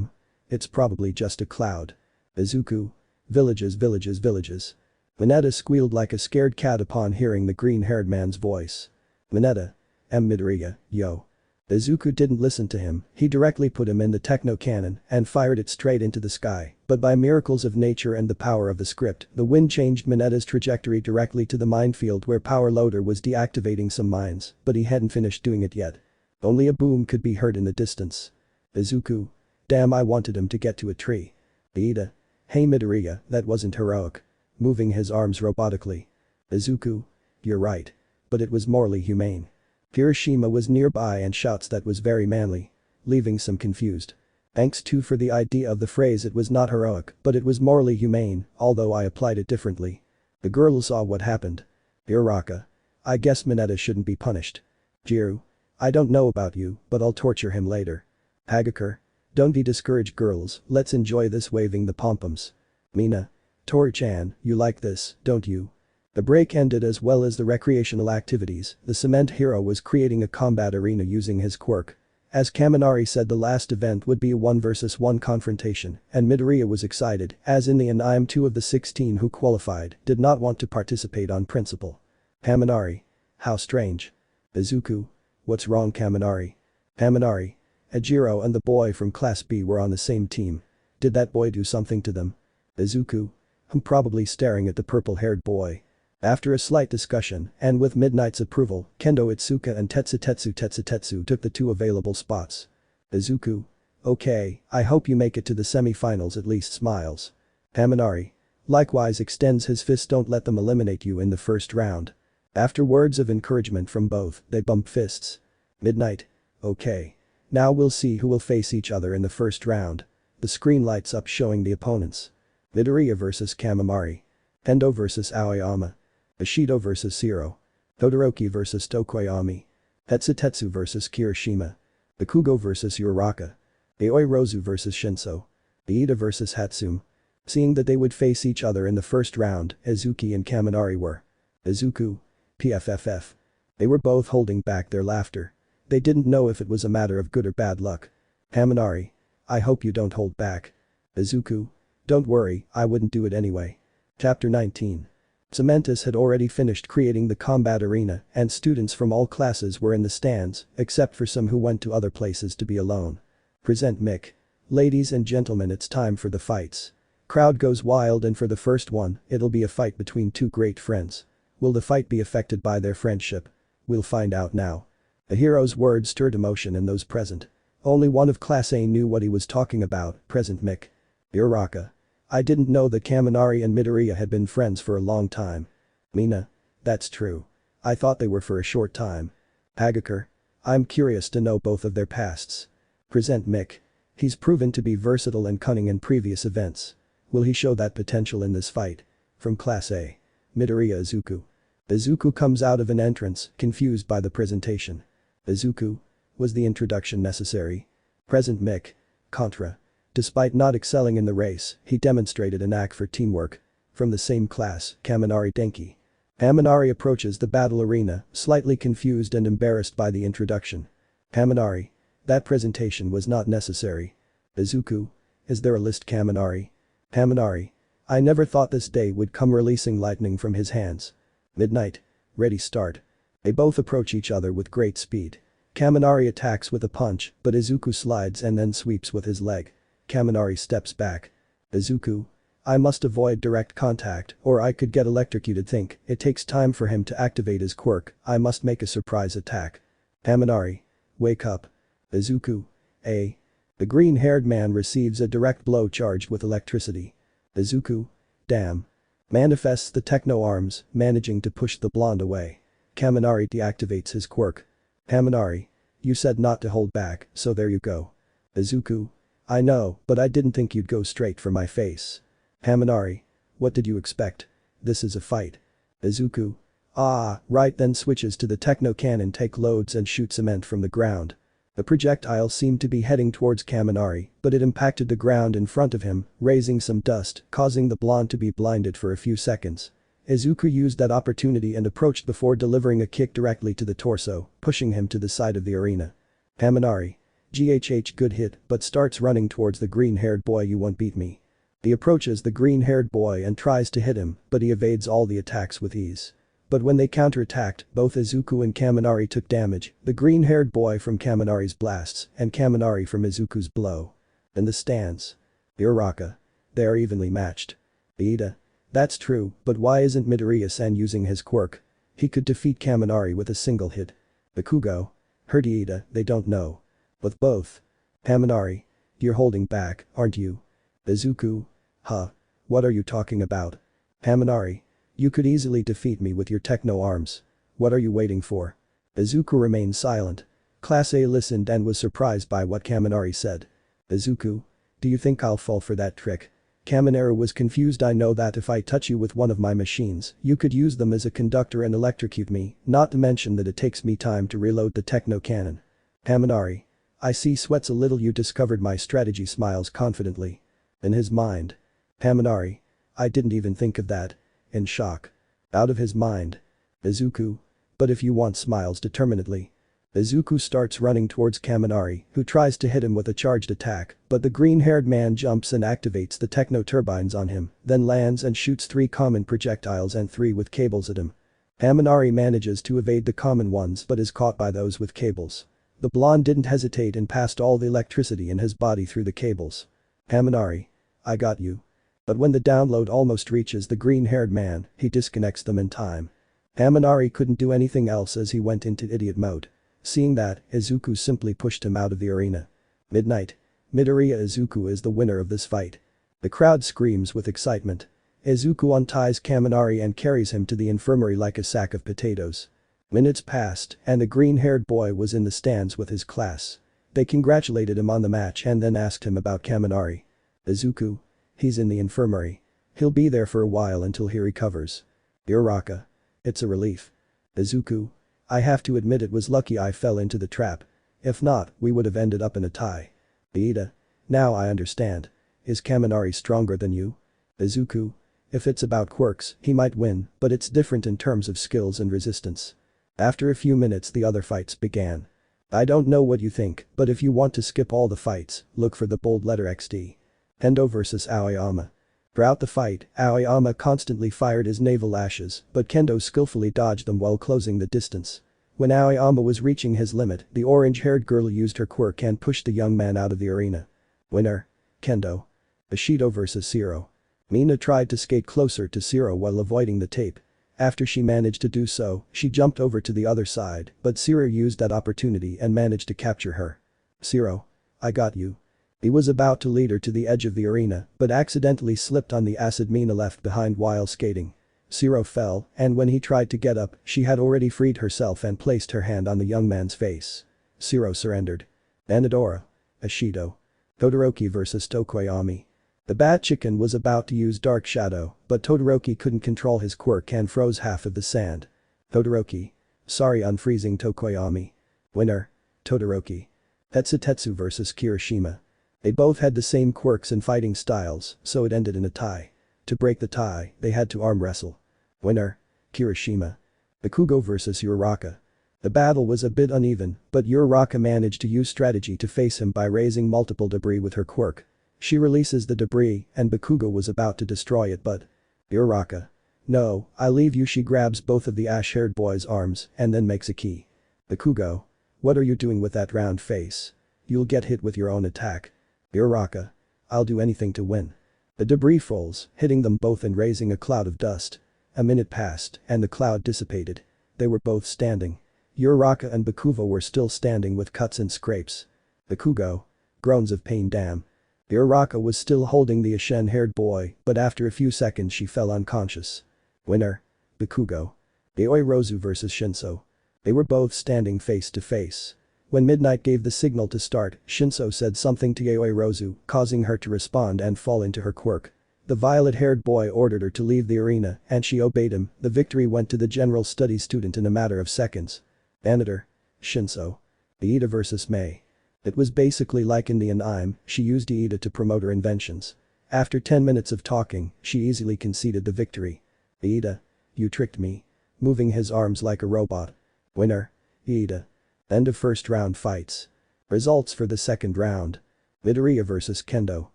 It's probably just a cloud. Izuku. Villages villages villages. Mineta squealed like a scared cat upon hearing the green-haired man's voice. Mineta. Midoriya, yo. Izuku didn't listen to him, he directly put him in the techno cannon and fired it straight into the sky, but by miracles of nature and the power of the script, the wind changed Mineta's trajectory directly to the minefield where Power Loader was deactivating some mines, but he hadn't finished doing it yet. Only a boom could be heard in the distance. Izuku. Damn I wanted him to get to a tree. Iida. Hey Midoriya, that wasn't heroic. Moving his arms robotically. Izuku. You're right. But it was morally humane. Kirishima was nearby and shouts that was very manly. Leaving some confused. Thanks too for the idea of the phrase it was not heroic, but it was morally humane, although I applied it differently. The girl saw what happened. Uraraka. I guess Mineta shouldn't be punished. Jiru. I don't know about you, but I'll torture him later. Hagakure. Don't be discouraged girls, let's enjoy this waving the pom-poms. Mina. Tori-chan, you like this, don't you? The break ended as well as the recreational activities, the cement hero was creating a combat arena using his quirk. As Kaminari said the last event would be a 1 vs 1 confrontation, and Midoriya was excited, as in the end I am 2 of the 16 who qualified, did not want to participate on principle. Kaminari. How strange. Izuku. What's wrong Kaminari? Kaminari. Ajiro and the boy from Class B were on the same team. Did that boy do something to them? Izuku. I'm probably staring at the purple-haired boy. After a slight discussion, and with Midnight's approval, Kendo Itsuka and Tetsu took the 2 available spots. Izuku. Okay, I hope you make it to the semi-finals at least smiles. Kaminari. Likewise extends his fist don't let them eliminate you in the first round. After words of encouragement from both, they bump fists. Midnight. Okay. Now we'll see who will face each other in the first round. The screen lights up showing the opponents. Midoriya vs Kaminari. Kendo vs Aoyama. Ishido vs Zero. Todoroki vs Tokoyami. Tetsu vs Kirishima. Bakugo vs Uraraka. Aoirozu vs Shinso. Iida vs Hatsume. Seeing that they would face each other in the first round, Izuki and Kaminari were. Izuku. PFFF. They were both holding back their laughter. They didn't know if it was a matter of good or bad luck. Kaminari. I hope you don't hold back. Izuku. Don't worry, I wouldn't do it anyway. Chapter 19. Cementus had already finished creating the combat arena and students from all classes were in the stands, except for some who went to other places to be alone. Present Mick. Ladies and gentlemen, it's time for the fights. Crowd goes wild and for the first one, it'll be a fight between 2 great friends. Will the fight be affected by their friendship? We'll find out now. The hero's words stirred emotion in those present. Only one of Class A knew what he was talking about, Present Mick. Uraraka. I didn't know that Kaminari and Midoriya had been friends for a long time. Mina. That's true. I thought they were for a short time. Hagakure. I'm curious to know both of their pasts. Present Mick. He's proven to be versatile and cunning in previous events. Will he show that potential in this fight? From Class A. Midoriya Izuku. Izuku comes out of an entrance, confused by the presentation. Izuku. Was the introduction necessary? Present Mick. Contra. Despite not excelling in the race, he demonstrated a knack for teamwork. From the same class, Kaminari Denki. Kaminari approaches the battle arena, slightly confused and embarrassed by the introduction. Kaminari. That presentation was not necessary. Izuku. Is there a list Kaminari? Kaminari. I never thought this day would come releasing lightning from his hands. Midnight. Ready start. They both approach each other with great speed. Kaminari attacks with a punch, but Izuku slides and then sweeps with his leg. Kaminari steps back. Izuku. I must avoid direct contact or I could get electrocuted think it takes time for him to activate his quirk, I must make a surprise attack. Kaminari. Wake up. Izuku. The green-haired man receives a direct blow charged with electricity. Izuku. damn. Manifests the techno arms, managing to push the blonde away. Kaminari deactivates his quirk. Kaminari. You said not to hold back, so there you go. Izuku. I know, but I didn't think you'd go straight for my face. Kaminari. What did you expect? This is a fight. Izuku. Ah, right, then switches to the techno cannon, take loads and shoot cement from the ground. The projectile seemed to be heading towards Kaminari, but it impacted the ground in front of him, raising some dust, causing the blonde to be blinded for a few seconds. Izuku used that opportunity and approached before delivering a kick directly to the torso, pushing him to the side of the arena. Kaminari. GHH, good hit, but starts running towards the green-haired boy. You won't beat me. He approaches the green-haired boy and tries to hit him, but he evades all the attacks with ease. But when they counterattacked, both Izuku and Kaminari took damage, the green-haired boy from Kaminari's blasts and Kaminari from Izuku's blow. In the stands. Uraraka. They are evenly matched. Iida. That's true, but why isn't Midoriya-san using his quirk? He could defeat Kaminari with a single hit. Bakugo. Heard Iida, they don't know. With both. Kaminari. You're holding back, aren't you? Izuku. Huh. What are you talking about? Kaminari. You could easily defeat me with your techno arms. What are you waiting for? Izuku remained silent. Class A listened and was surprised by what Kaminari said. Izuku. Do you think I'll fall for that trick? Kaminari was confused. I know that if I touch you with one of my machines, you could use them as a conductor and electrocute me, not to mention that it takes me time to reload the techno cannon. Kaminari. I see, sweats a little. You discovered my strategy, smiles confidently. In his mind. Kaminari. I didn't even think of that. In shock. Out of his mind. Izuku. But if you want, smiles determinedly. Izuku starts running towards Kaminari, who tries to hit him with a charged attack, but the green-haired man jumps and activates the techno turbines on him, then lands and shoots 3 common projectiles and 3 with cables at him. Kaminari manages to evade the common ones but is caught by those with cables. The blonde didn't hesitate and passed all the electricity in his body through the cables. Kaminari. I got you. But when the download almost reaches the green-haired man, he disconnects them in time. Kaminari couldn't do anything else as he went into idiot mode. Seeing that, Izuku simply pushed him out of the arena. Midnight. Midoriya Izuku is the winner of this fight. The crowd screams with excitement. Izuku unties Kaminari and carries him to the infirmary like a sack of potatoes. Minutes passed, and the green-haired boy was in the stands with his class. They congratulated him on the match and then asked him about Kaminari. Izuku. He's in the infirmary. He'll be there for a while until he recovers. Uraraka. It's a relief. Izuku. I have to admit it was lucky I fell into the trap. If not, we would have ended up in a tie. Iida. Now I understand. Is Kaminari stronger than you? Izuku. If it's about quirks, he might win, but it's different in terms of skills and resistance. After a few minutes the other fights began. I don't know what you think, but if you want to skip all the fights, look for the bold letter XD. Kendo vs Aoyama. Throughout the fight, Aoyama constantly fired his naval lashes, but Kendo skillfully dodged them while closing the distance. When Aoyama was reaching his limit, the orange-haired girl used her quirk and pushed the young man out of the arena. Winner. Kendo. Bushido vs Zero. Mina tried to skate closer to Zero while avoiding the tape. After she managed to do so, she jumped over to the other side, but Zero used that opportunity and managed to capture her. Zero. I got you. He was about to lead her to the edge of the arena, but accidentally slipped on the acid Mina left behind while skating. Zero fell, and when he tried to get up, she had already freed herself and placed her hand on the young man's face. Zero surrendered. Anadora. Ashido. Todoroki vs Tokoyami. The Bat Chicken was about to use Dark Shadow, but Todoroki couldn't control his quirk and froze half of the sand. Todoroki. Sorry, unfreezing Tokoyami. Winner. Todoroki. Tetsutetsu vs Kirishima. They both had the same quirks and fighting styles, so it ended in a tie. To break the tie, they had to arm wrestle. Winner. Kirishima. Bakugo vs Uraraka. The battle was a bit uneven, but Uraraka managed to use strategy to face him by raising multiple debris with her quirk. She releases the debris and Bakugo was about to destroy it but… Uraraka. No, I leave you. She grabs both of the ash-haired boy's arms and then makes a key. Bakugo. What are you doing with that round face? You'll get hit with your own attack. Uraraka. I'll do anything to win. The debris falls, hitting them both and raising a cloud of dust. A minute passed and the cloud dissipated. They were both standing. Uraraka and Bakugo were still standing with cuts and scrapes. Bakugo. Groans of pain. Damn. Uraraka was still holding the ashen-haired boy, but after a few seconds she fell unconscious. Winner. Bakugo. Aoi Rozu vs Shinso. They were both standing face to face. When Midnight gave the signal to start, Shinso said something to Aoi Rozu, causing her to respond and fall into her quirk. The violet-haired boy ordered her to leave the arena, and she obeyed him. The victory went to the general studies student in a matter of seconds. Editor. Shinso. Iida vs Mei. It was basically like in the anime, she used Iida to promote her inventions. After 10 minutes of talking, she easily conceded the victory. Iida. You tricked me. Moving his arms like a robot. Winner. Iida. End of first round fights. Results for the second round. Midoriya vs Kendo.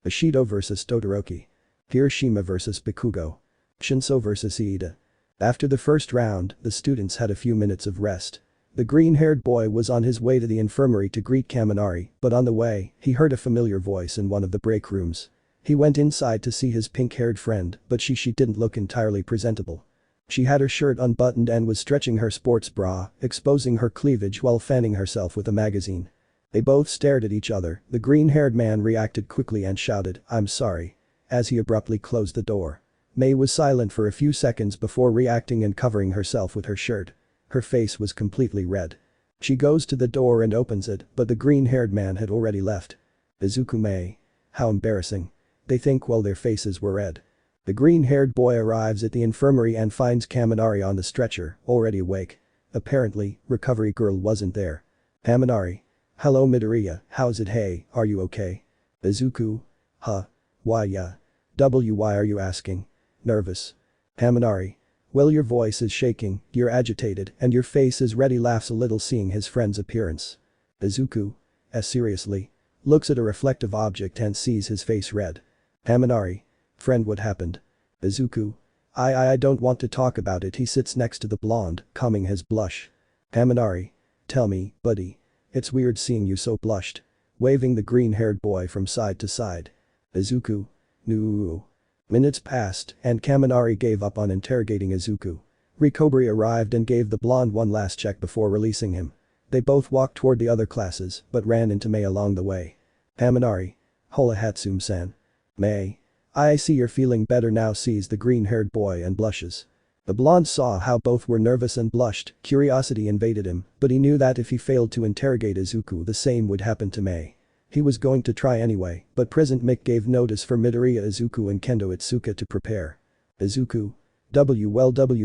Bushido vs Todoroki. Hiroshima vs Bakugo. Shinso vs Iida. After the first round, the students had a few minutes of rest. The green-haired boy was on his way to the infirmary to greet Kaminari, but on the way, he heard a familiar voice in one of the break rooms. He went inside to see his pink-haired friend, but she didn't look entirely presentable. She had her shirt unbuttoned and was stretching her sports bra, exposing her cleavage while fanning herself with a magazine. They both stared at each other. The green-haired man reacted quickly and shouted, "I'm sorry," as he abruptly closed the door. Mei was silent for a few seconds before reacting and covering herself with her shirt. Her face was completely red. She goes to the door and opens it, but the green-haired man had already left. Izuku Mei. How embarrassing. They think while their faces were red. The green-haired boy arrives at the infirmary and finds Kaminari on the stretcher, already awake. Apparently, recovery girl wasn't there. Kaminari. Hello Midoriya, how's it, hey, are you okay? Izuku. Huh. Why yeah. Why are you asking? Nervous. Kaminari. Well, your voice is shaking, you're agitated, and your face is red. He laughs a little seeing his friend's appearance. Izuku. Seriously. Looks at a reflective object and sees his face red. Kaminari. Friend, what happened? Izuku. I don't want to talk about it. He sits next to the blonde, calming his blush. Kaminari. Tell me, buddy. It's weird seeing you so blushed. Waving the green-haired boy from side to side. Izuku. No. Minutes passed, and Kaminari gave up on interrogating Izuku. Rikobori arrived and gave the blonde one last check before releasing him. They both walked toward the other classes, but ran into Mei along the way. Kaminari. Hola Hatsum-san. Mei. I see you're feeling better now, sees the green-haired boy and blushes. The blonde saw how both were nervous and blushed. Curiosity invaded him, but he knew that if he failed to interrogate Izuku, the same would happen to Mei. He was going to try anyway, but President Mick gave notice for Midoriya, Izuku and Kendo Itsuka to prepare. Izuku.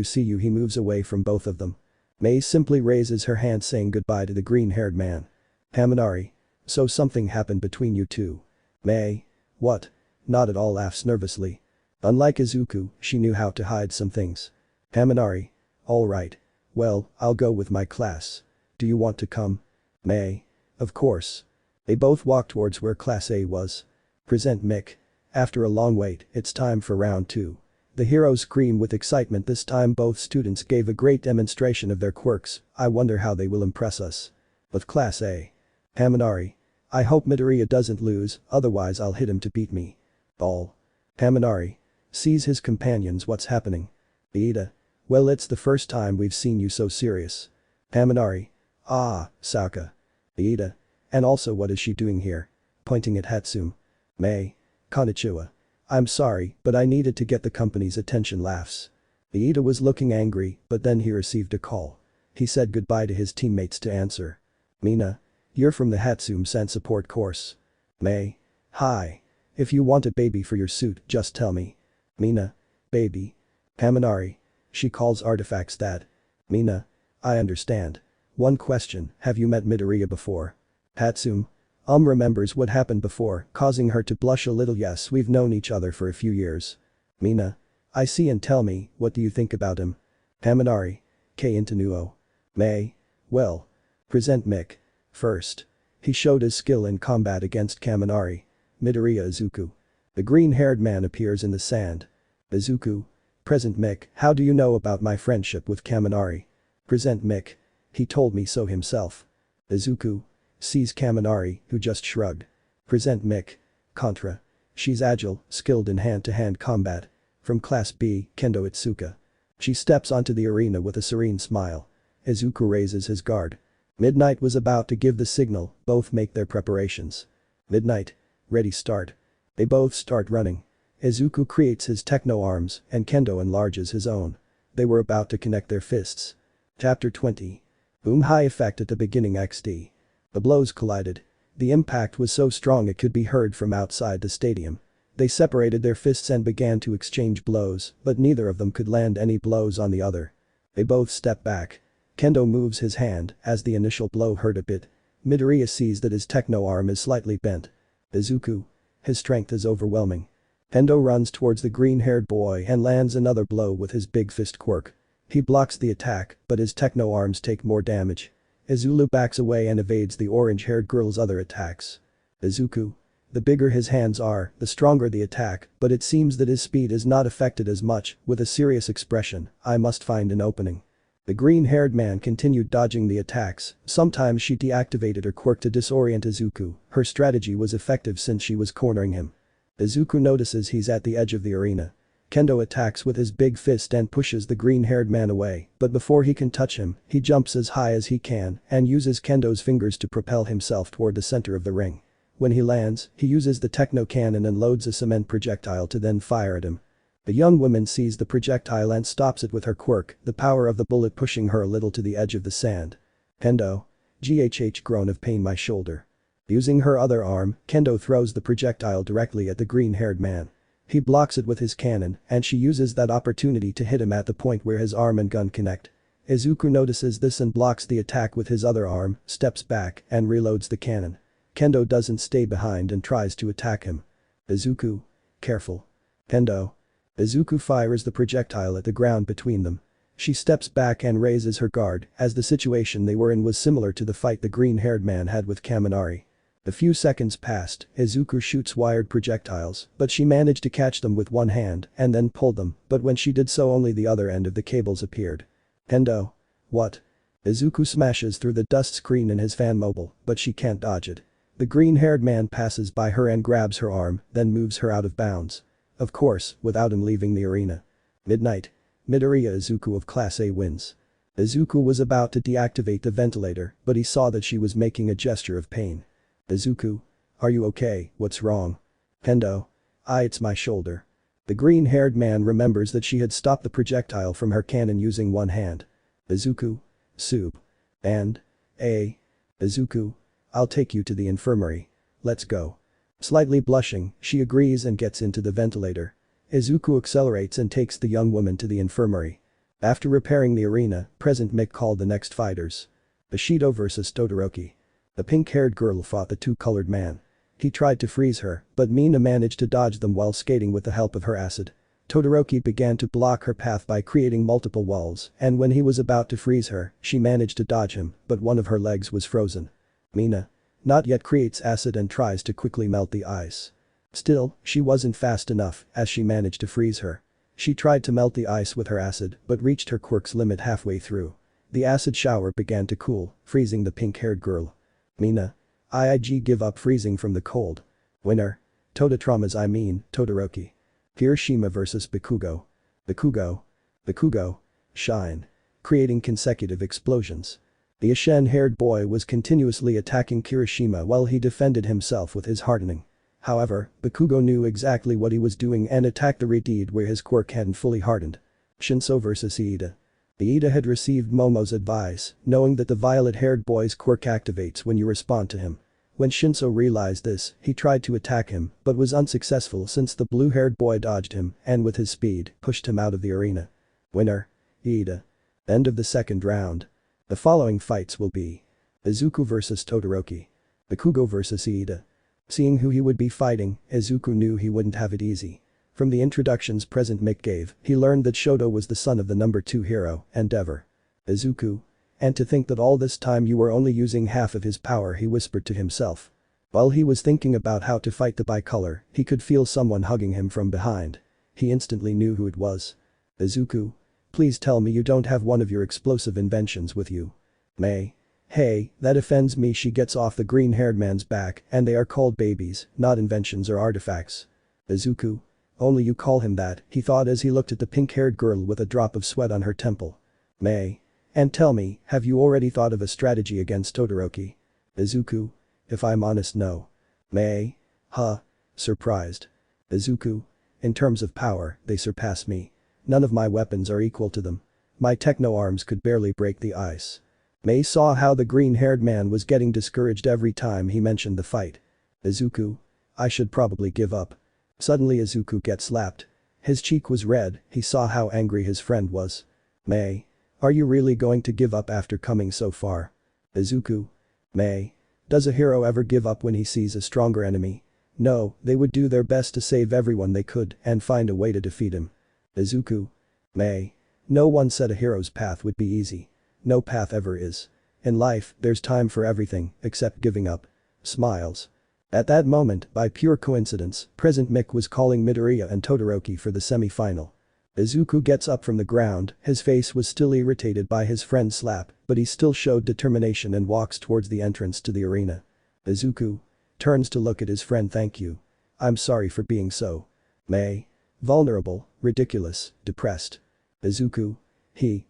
See you. He moves away from both of them. Mei simply raises her hand saying goodbye to the green-haired man. Kaminari. So something happened between you two. Mei. What? Not at all, laughs nervously. Unlike Izuku, she knew how to hide some things. Kaminari. Alright. Well, I'll go with my class. Do you want to come? Mei. Of course. They both walked towards where Class A was. Present Mick. After a long wait, it's time for round 2. The heroes scream with excitement. This time both students gave a great demonstration of their quirks. I wonder how they will impress us. With Class A. Kaminari. I hope Midoriya doesn't lose, otherwise I'll hit him to beat me. Ball. Kaminari. Sees his companions. What's happening? Iida. Well, it's the first time we've seen you so serious. Kaminari. Ah, Saka. Iida. And also, what is she doing here? Pointing at Hatsum. Mei. Konnichiwa. I'm sorry, but I needed to get the company's attention, laughs. Iida was looking angry, but then he received a call. He said goodbye to his teammates to answer. Mina. You're from the Hatsum-san support course. Mei. Hi. If you want a baby for your suit, just tell me. Mina. Baby. Kaminari. She calls artifacts that. Mina. I understand. One question, have you met Midoriya before? Hatsum. Remembers what happened before, causing her to blush a little. Yes, we've known each other for a few years. Mina. I see, and tell me, what do you think about him? Kaminari. K Intinuo. Mei. Well. Present Mick. First. He showed his skill in combat against Kaminari. Midoriya Izuku. The green-haired man appears in the sand. Izuku. Present Mick. How do you know about my friendship with Kaminari? Present Mick. He told me so himself. Izuku. Sees Kaminari, who just shrugged. Present Mick. Contra. She's agile, skilled in hand-to-hand combat. From Class B, Kendo Itsuka. She steps onto the arena with a serene smile. Izuku raises his guard. Midnight was about to give the signal, both make their preparations. Midnight. Ready, start. They both start running. Izuku creates his techno arms and Kendo enlarges his own. They were about to connect their fists. Chapter 20. Boom high effect at the beginning XD. The blows collided. The impact was so strong it could be heard from outside the stadium. They separated their fists and began to exchange blows, but neither of them could land any blows on the other. They both step back. Kendo moves his hand as the initial blow hurt a bit. Midoriya sees that his techno arm is slightly bent. Izuku. His strength is overwhelming. Kendo runs towards the green-haired boy and lands another blow with his big fist quirk. He blocks the attack, but his techno arms take more damage. Izuku backs away and evades the orange-haired girl's other attacks. Izuku. The bigger his hands are, the stronger the attack, but it seems that his speed is not affected as much. With a serious expression, I must find an opening. The green-haired man continued dodging the attacks. Sometimes she deactivated her quirk to disorient Izuku. Her strategy was effective since she was cornering him. Izuku notices he's at the edge of the arena. Kendo attacks with his big fist and pushes the green-haired man away, but before he can touch him, he jumps as high as he can and uses Kendo's fingers to propel himself toward the center of the ring. When he lands, he uses the techno cannon and loads a cement projectile to then fire at him. The young woman sees the projectile and stops it with her quirk, the power of the bullet pushing her a little to the edge of the sand. Kendo. GHH groan of pain my shoulder. Using her other arm, Kendo throws the projectile directly at the green-haired man. He blocks it with his cannon, and she uses that opportunity to hit him at the point where his arm and gun connect. Izuku notices this and blocks the attack with his other arm, steps back, and reloads the cannon. Kendo doesn't stay behind and tries to attack him. Izuku. Careful. Kendo. Izuku fires the projectile at the ground between them. She steps back and raises her guard, as the situation they were in was similar to the fight the green-haired man had with Kaminari. A few seconds passed, Izuku shoots wired projectiles, but she managed to catch them with one hand and then pulled them, but when she did so only the other end of the cables appeared. Kendo. What? Izuku smashes through the dust screen in his fan mobile, but she can't dodge it. The green-haired man passes by her and grabs her arm, then moves her out of bounds. Of course, without him leaving the arena. Midnight. Midoriya Izuku of Class A wins. Izuku was about to deactivate the ventilator, but he saw that she was making a gesture of pain. Izuku. Are you okay, what's wrong? Kendo. It's my shoulder. The green-haired man remembers that she had stopped the projectile from her cannon using one hand. Izuku. Soup. And. Izuku. I'll take you to the infirmary. Let's go. Slightly blushing, she agrees and gets into the ventilator. Izuku accelerates and takes the young woman to the infirmary. After repairing the arena, President Mick called the next fighters. Bushido vs Todoroki. The pink-haired girl fought the two-colored man. He tried to freeze her, but Mina managed to dodge them while skating with the help of her acid. Todoroki began to block her path by creating multiple walls, and when he was about to freeze her, she managed to dodge him, but one of her legs was frozen. Mina. Not yet creates acid and tries to quickly melt the ice. Still, she wasn't fast enough, as she managed to freeze her. She tried to melt the ice with her acid, but reached her quirk's limit halfway through. The acid shower began to cool, freezing the pink-haired girl. Mina. IIG give up freezing from the cold. Winner. Todoroki. Kirishima vs Bakugo. Bakugo. Shine. Creating consecutive explosions. The Ashen-haired boy was continuously attacking Kirishima while he defended himself with his hardening. However, Bakugo knew exactly what he was doing and attacked the Redeed where his quirk hadn't fully hardened. Shinso vs Iida. Iida had received Momo's advice, knowing that the violet-haired boy's quirk activates when you respond to him. When Shinso realized this, he tried to attack him, but was unsuccessful since the blue-haired boy dodged him and with his speed, pushed him out of the arena. Winner. Iida. End of the second round. The following fights will be Izuku vs Todoroki. Bakugo vs Iida. Seeing who he would be fighting, Izuku knew he wouldn't have it easy. From the introductions President Mick gave, he learned that Shoto was the son of the number 2 hero, Endeavor. Izuku. And to think that all this time you were only using half of his power, he whispered to himself. While he was thinking about how to fight the bicolor, he could feel someone hugging him from behind. He instantly knew who it was. Izuku. Please tell me you don't have one of your explosive inventions with you. May. Hey, that offends me. She gets off the green-haired man's back, and they are called babies, not inventions or artifacts. Izuku. Only you call him that, he thought as he looked at the pink-haired girl with a drop of sweat on her temple. May. And tell me, have you already thought of a strategy against Todoroki? Izuku. If I'm honest, no. May. Huh? Surprised. Izuku. In terms of power, they surpass me. None of my weapons are equal to them. My techno arms could barely break the ice. Mei saw how the green-haired man was getting discouraged every time he mentioned the fight. Izuku. I should probably give up. Suddenly Izuku gets slapped. His cheek was red, he saw how angry his friend was. Mei. Are you really going to give up after coming so far? Izuku. Mei. Does a hero ever give up when he sees a stronger enemy? No, they would do their best to save everyone they could and find a way to defeat him. Izuku. Mei. No one said a hero's path would be easy. No path ever is. In life, there's time for everything, except giving up. Smiles. At that moment, by pure coincidence, Present Mick was calling Midoriya and Todoroki for the semi-final. Izuku gets up from the ground, his face was still irritated by his friend's slap, but he still showed determination and walks towards the entrance to the arena. Izuku. Turns to look at his friend. Thank you. I'm sorry for being so. Mei. Vulnerable, ridiculous, depressed. Izuku.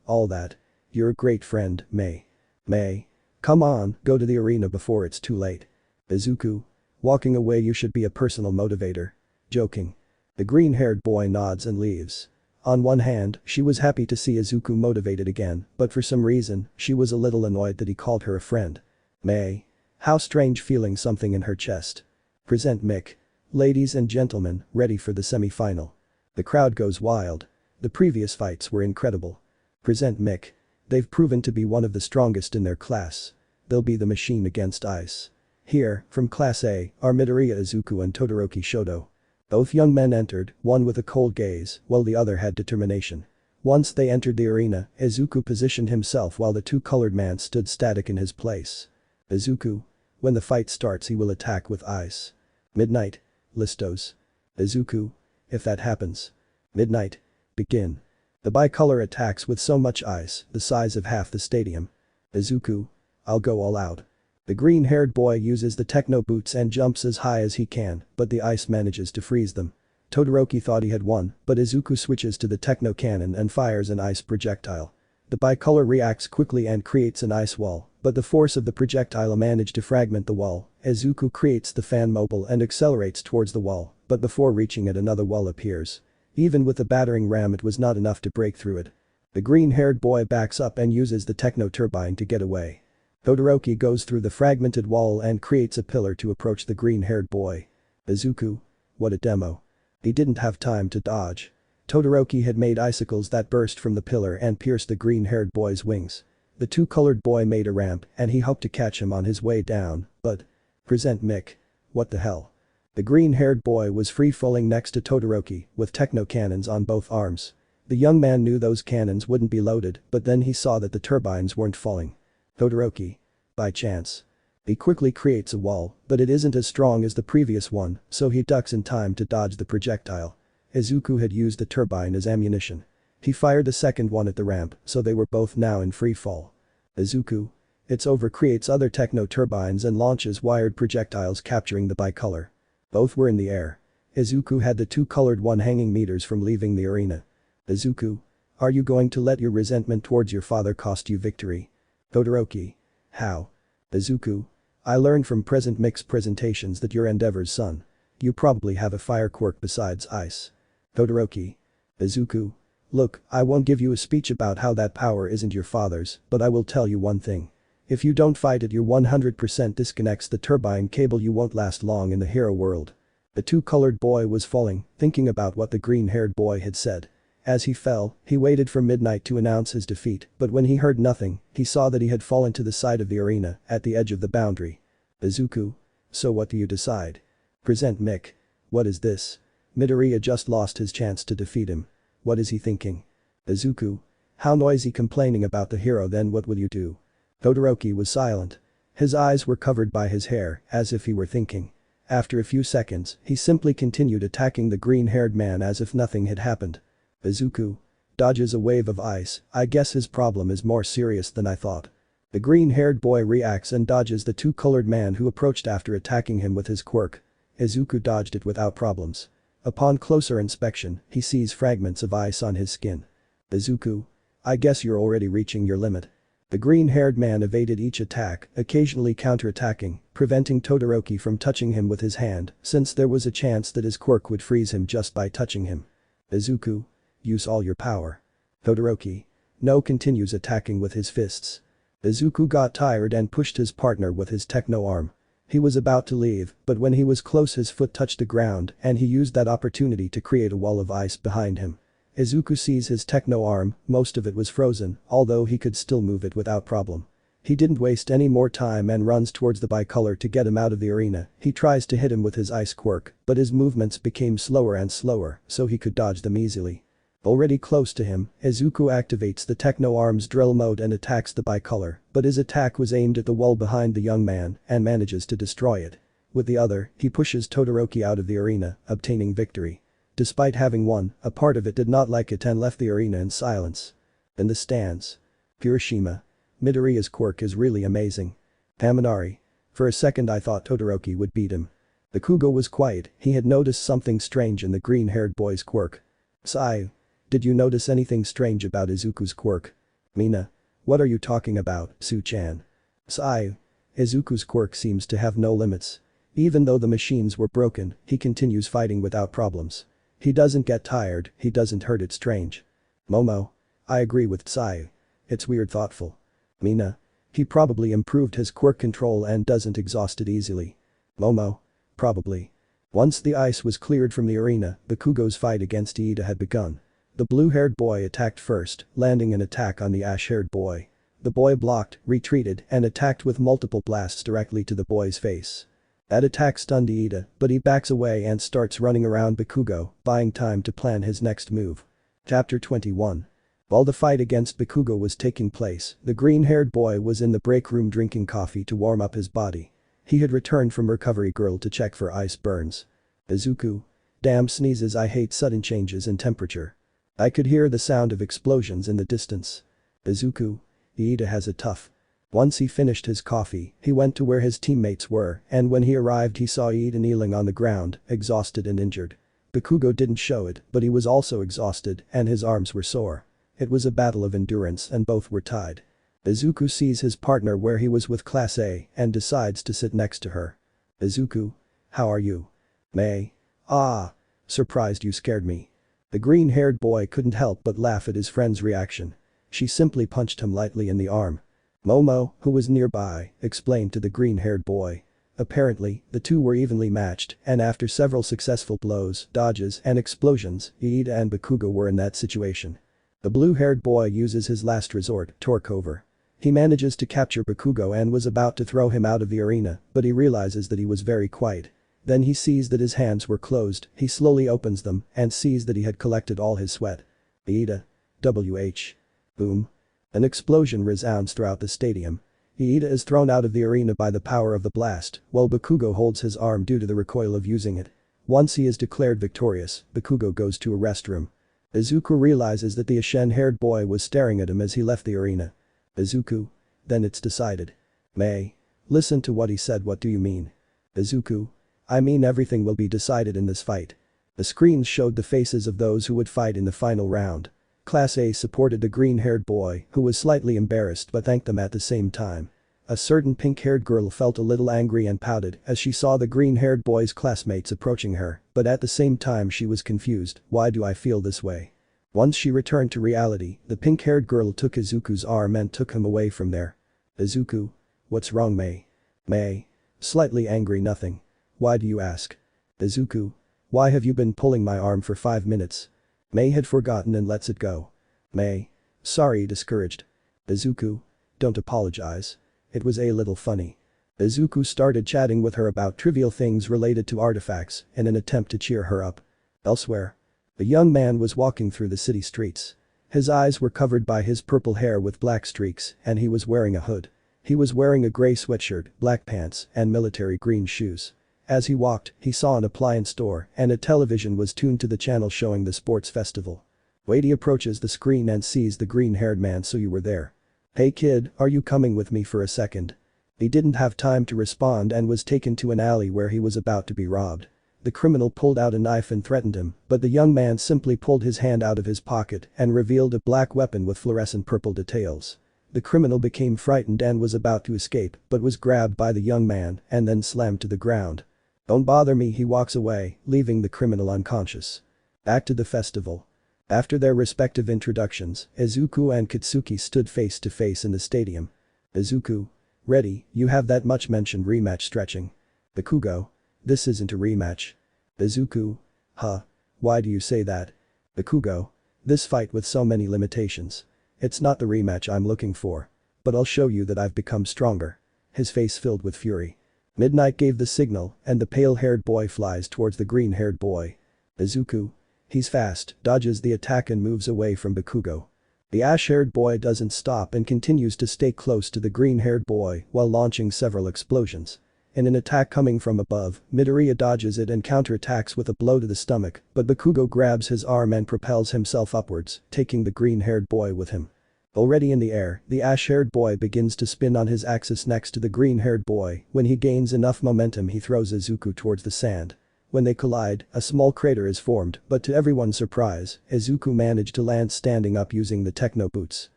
All that. You're a great friend, Mei. Mei. Come on, go to the arena before it's too late. Izuku. Walking away. You should be a personal motivator. Joking. The green-haired boy nods and leaves. On one hand, she was happy to see Izuku motivated again, but for some reason, she was a little annoyed that he called her a friend. Mei. How strange, feeling something in her chest. Present Mick. Ladies and gentlemen, ready for the semi-final. The crowd goes wild. The previous fights were incredible. Present Mick. They've proven to be one of the strongest in their class. They'll be the machine against ice. Here, from Class A, are Midoriya Izuku and Todoroki Shoto. Both young men entered, one with a cold gaze, while the other had determination. Once they entered the arena, Izuku positioned himself while the two-colored man stood static in his place. Izuku. When the fight starts he will attack with ice. Midnight. Listos. Izuku. If that happens. Midnight. Begin. The bicolor attacks with so much ice, the size of half the stadium. Izuku. I'll go all out. The green-haired boy uses the techno boots and jumps as high as he can, but the ice manages to freeze them. Todoroki thought he had won, but Izuku switches to the techno cannon and fires an ice projectile. The bicolor reacts quickly and creates an ice wall, but the force of the projectile managed to fragment the wall. Izuku creates the fan mobile and accelerates towards the wall, but before reaching it another wall appears. Even with the battering ram it was not enough to break through it. The green-haired boy backs up and uses the techno turbine to get away. Todoroki goes through the fragmented wall and creates a pillar to approach the green-haired boy. Izuku. What a demo. He didn't have time to dodge. Todoroki had made icicles that burst from the pillar and pierced the green-haired boy's wings. The two-colored boy made a ramp and he hoped to catch him on his way down, but… Present Mick. What the hell? The green-haired boy was free-falling next to Todoroki, with techno cannons on both arms. The young man knew those cannons wouldn't be loaded, but then he saw that the turbines weren't falling. Todoroki. By chance. He quickly creates a wall, but it isn't as strong as the previous one, so he ducks in time to dodge the projectile. Izuku had used the turbine as ammunition. He fired the second one at the ramp, so they were both now in free fall. Izuku. It's over, creates other techno turbines and launches wired projectiles capturing the bicolor. Both were in the air. Izuku had the two-colored one hanging meters from leaving the arena. Izuku. Are you going to let your resentment towards your father cost you victory? Todoroki. How? Izuku. I learned from Present Mick's presentations that you're Endeavor's son. You probably have a fire quirk besides ice. Todoroki. Izuku. Look, I won't give you a speech about how that power isn't your father's, but I will tell you one thing. If you don't fight it, your 100% disconnects the turbine cable. You won't last long in the hero world. The two-colored boy was falling, thinking about what the green-haired boy had said. As he fell, he waited for midnight to announce his defeat, but when he heard nothing, he saw that he had fallen to the side of the arena, at the edge of the boundary. Izuku. So what do you decide? Present Mick. What is this? Midoriya just lost his chance to defeat him. What is he thinking? Izuku. How noisy, complaining about the hero. Then what will you do? Todoroki was silent. His eyes were covered by his hair, as if he were thinking. After a few seconds, he simply continued attacking the green-haired man as if nothing had happened. Izuku. Dodges a wave of ice. I guess his problem is more serious than I thought. The green-haired boy reacts and dodges the two-colored man who approached after attacking him with his quirk. Izuku dodged it without problems. Upon closer inspection, he sees fragments of ice on his skin. Izuku. I guess you're already reaching your limit. The green-haired man evaded each attack, occasionally counterattacking, preventing Todoroki from touching him with his hand, since there was a chance that his quirk would freeze him just by touching him. Izuku, use all your power. Todoroki. No, continues attacking with his fists. Izuku got tired and pushed his partner with his techno arm. He was about to leave, but when he was close his foot touched the ground and he used that opportunity to create a wall of ice behind him. Izuku sees his techno arm, most of it was frozen, although he could still move it without problem. He didn't waste any more time and runs towards the bicolor to get him out of the arena. He tries to hit him with his ice quirk, but his movements became slower and slower, so he could dodge them easily. Already close to him, Izuku activates the techno arm's drill mode and attacks the bicolor, but his attack was aimed at the wall behind the young man and manages to destroy it. With the other, he pushes Todoroki out of the arena, obtaining victory. Despite having won, a part of it did not like it and left the arena in silence. In the stands. Hiroshima. Midoriya's quirk is really amazing. Haminari. For a second I thought Todoroki would beat him. Bakugo was quiet, he had noticed something strange in the green-haired boy's quirk. Seiya. Did you notice anything strange about Izuku's quirk? Mina. What are you talking about, Su-chan? Seiya. Izuku's quirk seems to have no limits. Even though the machines were broken, he continues fighting without problems. He doesn't get tired, he doesn't hurt it strange. Momo. I agree with Seiya. It's weird thoughtful. Mina. He probably improved his quirk control and doesn't exhaust it easily. Momo. Probably. Once the ice was cleared from the arena, Bakugo's fight against Iida had begun. The blue-haired boy attacked first, landing an attack on the ash-haired boy. The boy blocked, retreated, and attacked with multiple blasts directly to the boy's face. That attack stunned Iida, but he backs away and starts running around Bakugo, buying time to plan his next move. Chapter 21. While the fight against Bakugo was taking place, the green-haired boy was in the break room drinking coffee to warm up his body. He had returned from Recovery Girl to check for ice burns. Izuku. Damn sneezes, I hate sudden changes in temperature. I could hear the sound of explosions in the distance. Izuku. Iida has it tough. Once he finished his coffee, he went to where his teammates were, and when he arrived he saw Iida kneeling on the ground, exhausted and injured. Bakugo didn't show it, but he was also exhausted and his arms were sore. It was a battle of endurance and both were tied. Izuku sees his partner where he was with Class A and decides to sit next to her. Izuku. How are you? May. Ah. Surprised you scared me. The green-haired boy couldn't help but laugh at his friend's reaction. She simply punched him lightly in the arm. Momo, who was nearby, explained to the green-haired boy. Apparently, the two were evenly matched, and after several successful blows, dodges, and explosions, Iida and Bakugo were in that situation. The blue-haired boy uses his last resort, Torque Over. He manages to capture Bakugo and was about to throw him out of the arena, but he realizes that he was very quiet. Then he sees that his hands were closed, he slowly opens them and sees that he had collected all his sweat. Iida. WH. Boom. An explosion resounds throughout the stadium. Iida is thrown out of the arena by the power of the blast, while Bakugo holds his arm due to the recoil of using it. Once he is declared victorious, Bakugo goes to a restroom. Izuku realizes that the ashen-haired boy was staring at him as he left the arena. Izuku. Then it's decided. May. Listen to what he said, what do you mean? Izuku. I mean everything will be decided in this fight. The screens showed the faces of those who would fight in the final round. Class A supported the green-haired boy, who was slightly embarrassed but thanked them at the same time. A certain pink-haired girl felt a little angry and pouted as she saw the green-haired boy's classmates approaching her, but at the same time she was confused, why do I feel this way? Once she returned to reality, the pink-haired girl took Izuku's arm and took him away from there. Izuku. What's wrong, May? May. Slightly angry, nothing. Why do you ask? Izuku. Why have you been pulling my arm for 5 minutes? May had forgotten and lets it go. May. Sorry, discouraged. Izuku. Don't apologize. It was a little funny. Izuku started chatting with her about trivial things related to artifacts in an attempt to cheer her up. Elsewhere. A young man was walking through the city streets. His eyes were covered by his purple hair with black streaks and he was wearing a hood. He was wearing a gray sweatshirt, black pants, and military green shoes. As he walked, he saw an appliance store and a television was tuned to the channel showing the sports festival. He approaches the screen and sees the green-haired man. So you were there. Hey kid, are you coming with me for a second? He didn't have time to respond and was taken to an alley where he was about to be robbed. The criminal pulled out a knife and threatened him, but the young man simply pulled his hand out of his pocket and revealed a black weapon with fluorescent purple details. The criminal became frightened and was about to escape but was grabbed by the young man and then slammed to the ground. "Don't bother me," he walks away, leaving the criminal unconscious. Back to the festival. After their respective introductions, Izuku and Katsuki stood face to face in the stadium. Izuku. "Ready, you have that much mentioned rematch stretching." Bakugo. "This isn't a rematch." Izuku. "Huh. Why do you say that?" Bakugo. "This fight with so many limitations. It's not the rematch I'm looking for. But I'll show you that I've become stronger." His face filled with fury. Midnight gave the signal and the pale-haired boy flies towards the green-haired boy. Izuku. He's fast, dodges the attack and moves away from Bakugo. The ash-haired boy doesn't stop and continues to stay close to the green-haired boy while launching several explosions. In an attack coming from above, Midoriya dodges it and counterattacks with a blow to the stomach, but Bakugo grabs his arm and propels himself upwards, taking the green-haired boy with him. Already in the air, the ash-haired boy begins to spin on his axis next to the green-haired boy. When he gains enough momentum, he throws Izuku towards the sand. When they collide, a small crater is formed, but to everyone's surprise, Izuku managed to land standing up using the techno boots.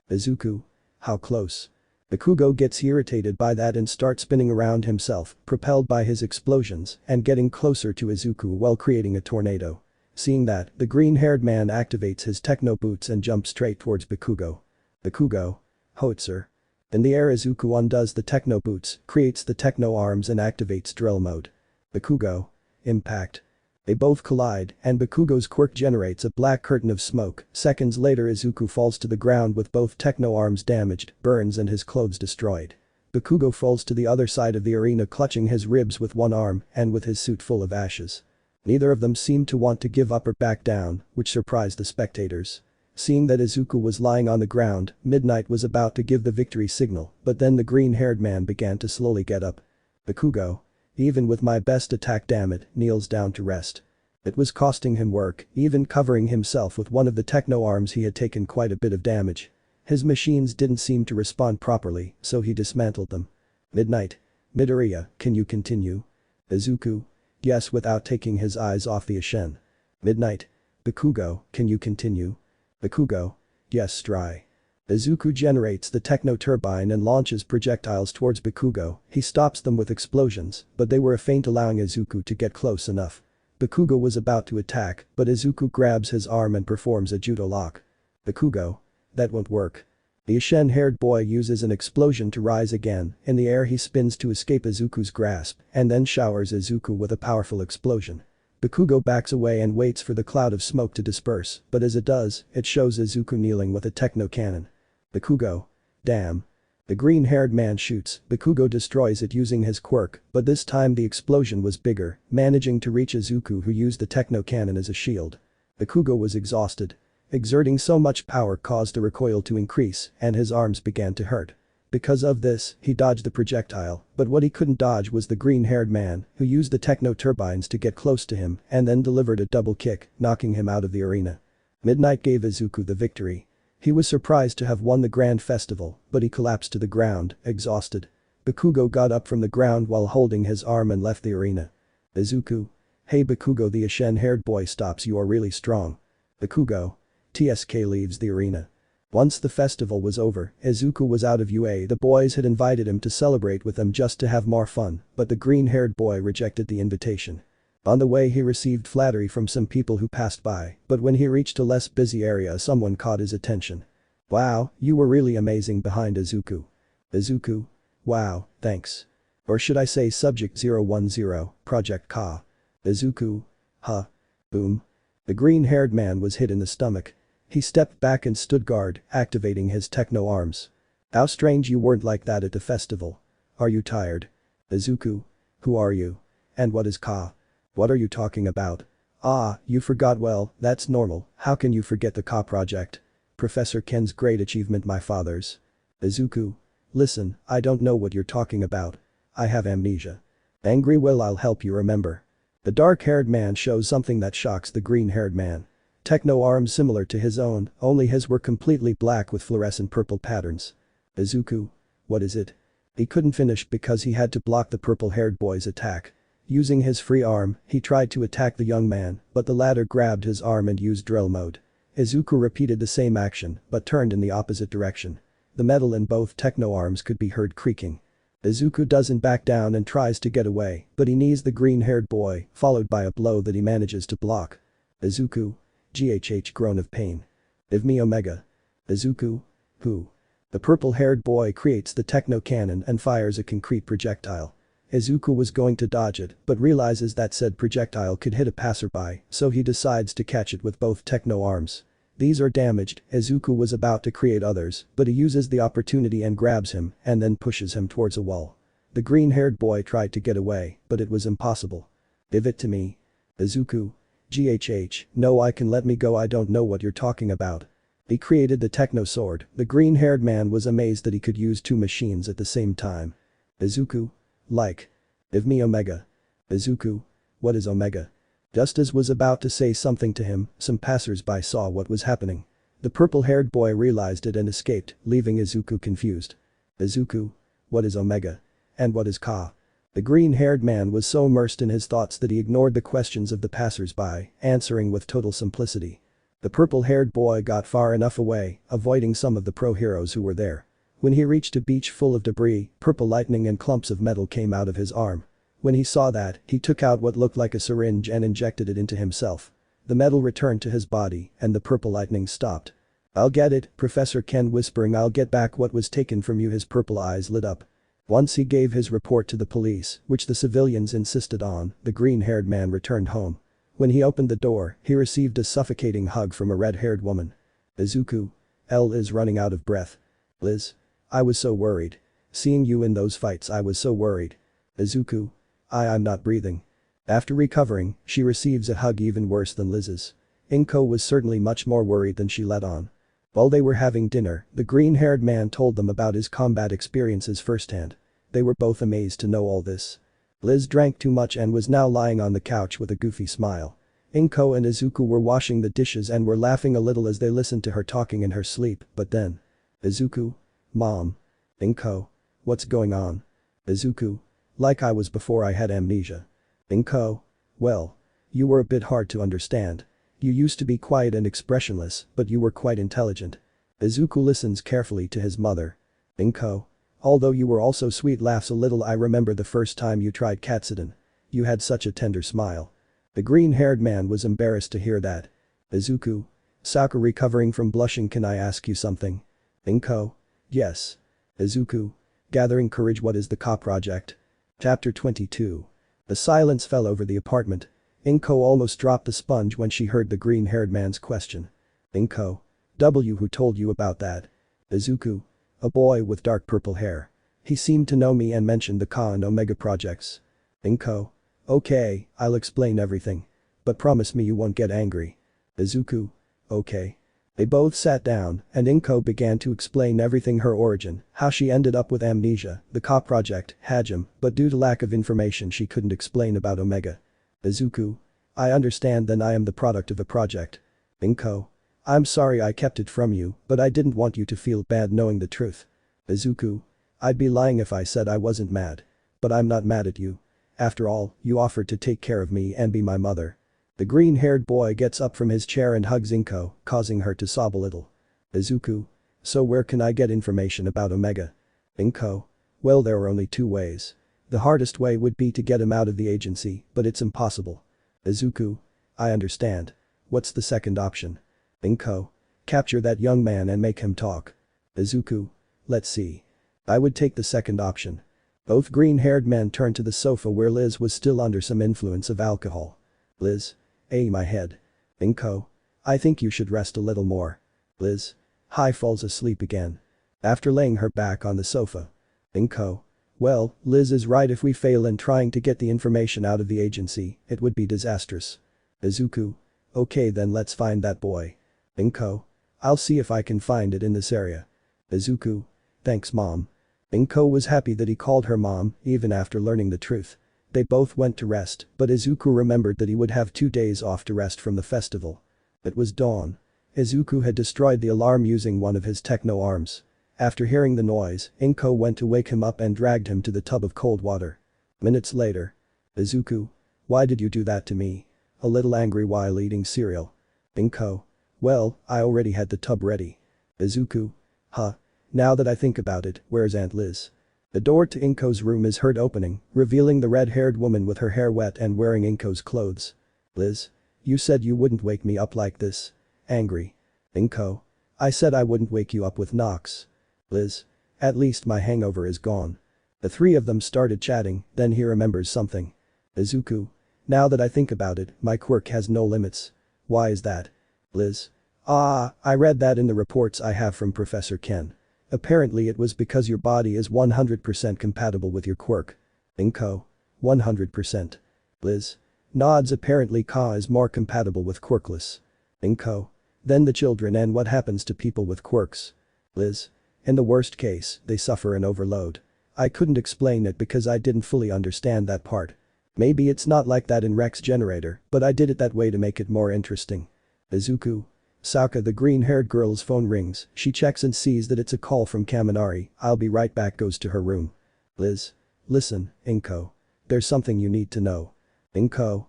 Izuku. How close? Bakugo gets irritated by that and starts spinning around himself, propelled by his explosions, and getting closer to Izuku while creating a tornado. Seeing that, the green-haired man activates his techno boots and jumps straight towards Bakugo. Bakugo. Howitzer. In the air, Izuku undoes the techno boots, creates the techno arms and activates drill mode. Bakugo. Impact. They both collide, and Bakugo's quirk generates a black curtain of smoke. Seconds later, Izuku falls to the ground with both techno arms damaged, burns and his clothes destroyed. Bakugo falls to the other side of the arena, clutching his ribs with one arm and with his suit full of ashes. Neither of them seemed to want to give up or back down, which surprised the spectators. Seeing that Izuku was lying on the ground, Midnight was about to give the victory signal, but then the green-haired man began to slowly get up. Bakugo. Even with my best attack, damn it, kneels down to rest. It was costing him work, even covering himself with one of the techno arms he had taken quite a bit of damage. His machines didn't seem to respond properly, so he dismantled them. Midnight. Midoriya, can you continue? Izuku. Yes, without taking his eyes off the Ashen. Midnight. Bakugo, can you continue? Bakugo. Yes, Stry. Izuku generates the techno turbine and launches projectiles towards Bakugo. He stops them with explosions, but they were a feint, allowing Izuku to get close enough. Bakugo was about to attack, but Izuku grabs his arm and performs a judo lock. Bakugo. That won't work. The Ashen-haired boy uses an explosion to rise again. In the air, he spins to escape Izuku's grasp and then showers Izuku with a powerful explosion. Bakugo backs away and waits for the cloud of smoke to disperse, but as it does, it shows Izuku kneeling with a techno cannon. Bakugo. Damn. The green-haired man shoots. Bakugo destroys it using his quirk, but this time the explosion was bigger, managing to reach Izuku, who used the techno cannon as a shield. Bakugo was exhausted. Exerting so much power caused the recoil to increase, and his arms began to hurt. Because of this, he dodged the projectile, but what he couldn't dodge was the green-haired man, who used the techno turbines to get close to him and then delivered a double kick, knocking him out of the arena. Midnight gave Izuku the victory. He was surprised to have won the grand festival, but he collapsed to the ground, exhausted. Bakugo got up from the ground while holding his arm and left the arena. Izuku. Hey Bakugo, the Ashen-haired boy stops, you are really strong. Bakugo. TSK leaves the arena. Once the festival was over, Izuku was out of UA. The boys had invited him to celebrate with them just to have more fun, but the green-haired boy rejected the invitation. On the way, he received flattery from some people who passed by, but when he reached a less busy area, someone caught his attention. Wow, you were really amazing behind Izuku. Izuku. Wow, thanks. Or should I say Subject 010, Project Ka. Izuku. Huh. Boom. The green-haired man was hit in the stomach. He stepped back and stood guard, activating his techno arms. How strange you weren't like that at the festival. Are you tired? Izuku. Who are you? And what is Ka? What are you talking about? Ah, you forgot. Well, that's normal. How can you forget the Ka project? Professor Ken's great achievement, my father's. Izuku. Listen, I don't know what you're talking about. I have amnesia. Angry? Well, I'll help you remember. The dark-haired man shows something that shocks the green-haired man. Techno arms similar to his own, only his were completely black with fluorescent purple patterns. Izuku. What is it? He couldn't finish because he had to block the purple-haired boy's attack. Using his free arm, he tried to attack the young man, but the latter grabbed his arm and used drill mode. Izuku repeated the same action, but turned in the opposite direction. The metal in both techno arms could be heard creaking. Izuku doesn't back down and tries to get away, but he knees the green-haired boy, followed by a blow that he manages to block. Izuku. GHH groan of pain. Give me Omega. Izuku. Who? The purple-haired boy creates the techno cannon and fires a concrete projectile. Izuku was going to dodge it, but realizes that said projectile could hit a passerby, so he decides to catch it with both techno arms. These are damaged. Izuku was about to create others, but he uses the opportunity and grabs him, and then pushes him towards a wall. The green-haired boy tried to get away, but it was impossible. Give it to me. Izuku. GHH, no, I can, let me go, I don't know what you're talking about. He created the techno sword. The green-haired man was amazed that he could use two machines at the same time. Izuku. Like. Give me Omega. Izuku. What is Omega? Just as was about to say something to him, some passers-by saw what was happening. The purple-haired boy realized it and escaped, leaving Izuku confused. Izuku. What is Omega? And what is Ka? The green-haired man was so immersed in his thoughts that he ignored the questions of the passers-by, answering with total simplicity. The purple-haired boy got far enough away, avoiding some of the pro-heroes who were there. When he reached a beach full of debris, purple lightning and clumps of metal came out of his arm. When he saw that, he took out what looked like a syringe and injected it into himself. The metal returned to his body, and the purple lightning stopped. I'll get it, Professor Ken whispering, I'll get back what was taken from you. His purple eyes lit up. Once he gave his report to the police, which the civilians insisted on, the green-haired man returned home. When he opened the door, he received a suffocating hug from a red-haired woman. Izuku. L is running out of breath. Liz. I was so worried. Seeing you in those fights, I was so worried. Izuku. I'm not breathing. After recovering, she receives a hug even worse than Liz's. Inko was certainly much more worried than she let on. While they were having dinner, the green-haired man told them about his combat experiences firsthand. They were both amazed to know all this. Liz drank too much and was now lying on the couch with a goofy smile. Inko and Izuku were washing the dishes and were laughing a little as they listened to her talking in her sleep, but then. Izuku. Mom. Inko. What's going on? Izuku. Like I was before I had amnesia. Inko. Well. You were a bit hard to understand. You used to be quiet and expressionless, but you were quite intelligent. Izuku listens carefully to his mother. Inko. Although you were also sweet, laughs a little. I remember the first time you tried Katsuden. You had such a tender smile. The green-haired man was embarrassed to hear that. Izuku. Saka recovering from blushing, can I ask you something? Inko. Yes. Izuku. Gathering courage, what is the Ka project? Chapter 22. The silence fell over the apartment. Inko almost dropped the sponge when she heard the green-haired man's question. Inko. Who told you about that? Izuku. A boy with dark purple hair. He seemed to know me and mentioned the Ka and Omega projects. Inko. Okay, I'll explain everything. But promise me you won't get angry. Izuku. Okay. They both sat down, and Inko began to explain everything, her origin, how she ended up with amnesia, the Ka project, Hajime, but due to lack of information she couldn't explain about Omega. Izuku. I understand, then I am the product of a project. Inko. I'm sorry I kept it from you, but I didn't want you to feel bad knowing the truth. Izuku. I'd be lying if I said I wasn't mad. But I'm not mad at you. After all, you offered to take care of me and be my mother. The green-haired boy gets up from his chair and hugs Inko, causing her to sob a little. Izuku. So where can I get information about Omega? Inko. Well, there are only two ways. The hardest way would be to get him out of the agency, but it's impossible. Izuku. I understand. What's the second option? Inko. Capture that young man and make him talk. Izuku. Let's see. I would take the second option. Both green-haired men turned to the sofa where Liz was still under some influence of alcohol. Liz. My head. Inko. I think you should rest a little more. Liz. Hi, falls asleep again. After laying her back on the sofa. Inko. Well, Liz is right, if we fail in trying to get the information out of the agency, it would be disastrous. Izuku. Okay, then let's find that boy. Inko. I'll see if I can find it in this area. Izuku. Thanks, Mom. Inko was happy that he called her mom, even after learning the truth. They both went to rest, but Izuku remembered that he would have 2 days off to rest from the festival. It was dawn. Izuku had destroyed the alarm using one of his techno arms. After hearing the noise, Inko went to wake him up and dragged him to the tub of cold water. Minutes later. Izuku. Why did you do that to me? A little angry while eating cereal. Inko. Well, I already had the tub ready. Izuku. Huh. Now that I think about it, where's Aunt Liz? The door to Inko's room is heard opening, revealing the red-haired woman with her hair wet and wearing Inko's clothes. Liz? You said you wouldn't wake me up like this. Angry. Inko. I said I wouldn't wake you up with knocks. Liz. At least my hangover is gone. The three of them started chatting, then he remembers something. Izuku. Now that I think about it, my quirk has no limits. Why is that? Liz. I read that in the reports I have from Professor Ken. Apparently it was because your body is 100% compatible with your quirk. Inko. 100%. Liz. Nods. Apparently Ka is more compatible with Quirkless. Inko. Then the children, and what happens to people with quirks? Liz. In the worst case, they suffer an overload. I couldn't explain it because I didn't fully understand that part. Maybe it's not like that in Rex Generator, but I did it that way to make it more interesting. Izuku. Saka. The green-haired girl's phone rings, she checks and sees that it's a call from Kaminari. I'll be right back. Goes to her room. Liz. Listen, Inko. There's something you need to know. Inko.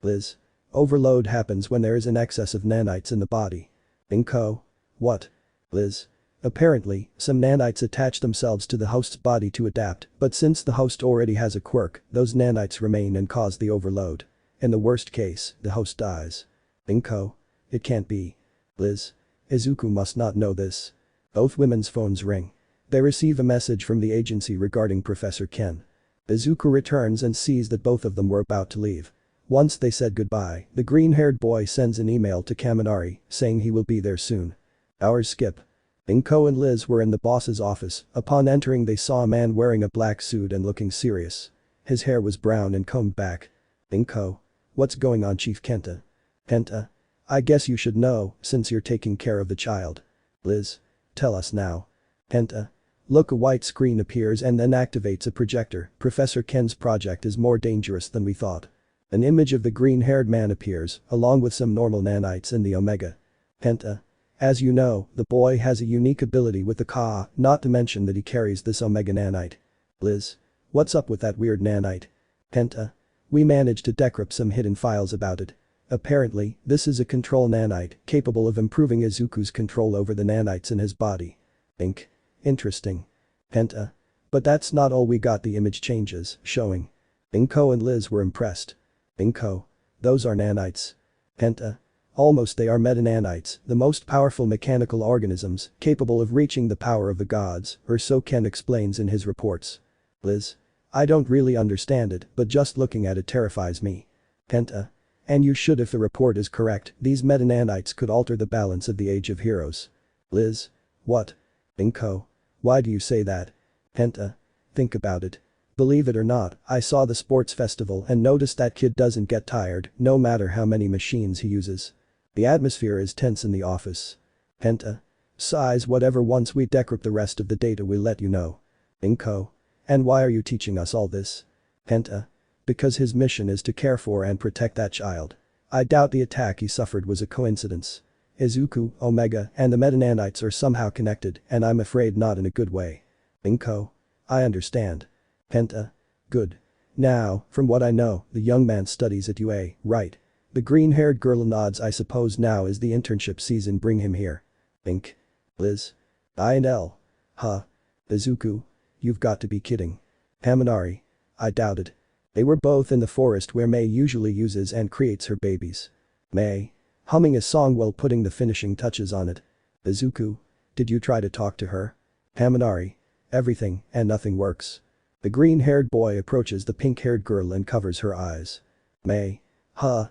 Liz. Overload happens when there is an excess of nanites in the body. Inko. What? Liz. Apparently, some nanites attach themselves to the host's body to adapt, but since the host already has a quirk, those nanites remain and cause the overload. In the worst case, the host dies. Inko. It can't be. Liz. Izuku must not know this. Both women's phones ring. They receive a message from the agency regarding Professor Ken. Izuku returns and sees that both of them were about to leave. Once they said goodbye, the green-haired boy sends an email to Kaminari, saying he will be there soon. Hours skip. Inko and Liz were in the boss's office. Upon entering they saw a man wearing a black suit and looking serious. His hair was brown and combed back. Inko. What's going on, Chief Kenta? Kenta. I guess you should know, since you're taking care of the child. Liz. Tell us now. Kenta. Look, a white screen appears and then activates a projector. Professor Ken's project is more dangerous than we thought. An image of the green-haired man appears, along with some normal nanites in the Omega. Kenta. As you know, the boy has a unique ability with the Ka, not to mention that he carries this Omega nanite. Liz. What's up with that weird nanite? Kenta. We managed to decrypt some hidden files about it. Apparently, this is a control nanite, capable of improving Izuku's control over the nanites in his body. Ink. Interesting. Kenta. But that's not all we got. The image changes, showing. Inko and Liz were impressed. Inko. Those are nanites. Kenta. Almost. They are meta-nanites, the most powerful mechanical organisms, capable of reaching the power of the gods, or so Ken explains in his reports. Liz. I don't really understand it, but just looking at it terrifies me. Kenta. And you should if the report is correct. These meta-nanites could alter the balance of the Age of Heroes. Liz. What? Inko. Why do you say that? Kenta. Think about it. Believe it or not, I saw the sports festival and noticed that kid doesn't get tired, no matter how many machines he uses. The atmosphere is tense in the office. Kenta. Size whatever. Once we decrypt the rest of the data we'll let you know. Inko. And why are you teaching us all this? Kenta. Because his mission is to care for and protect that child. I doubt the attack he suffered was a coincidence. Izuku, Omega, and the meta-nanites are somehow connected, and I'm afraid not in a good way. Inko. I understand. Kenta. Good. Now, from what I know, the young man studies at UA, right? The green-haired girl nods. I suppose now is the internship season. Bring him here. Ink. Liz. I and L. Huh. Izuku. You've got to be kidding. Kaminari. I doubt it. They were both in the forest where Mei usually uses and creates her babies. Mei. Humming a song while putting the finishing touches on it. Izuku. Did you try to talk to her? Kaminari. Everything, and nothing works. The green-haired boy approaches the pink-haired girl and covers her eyes. Mei. Huh.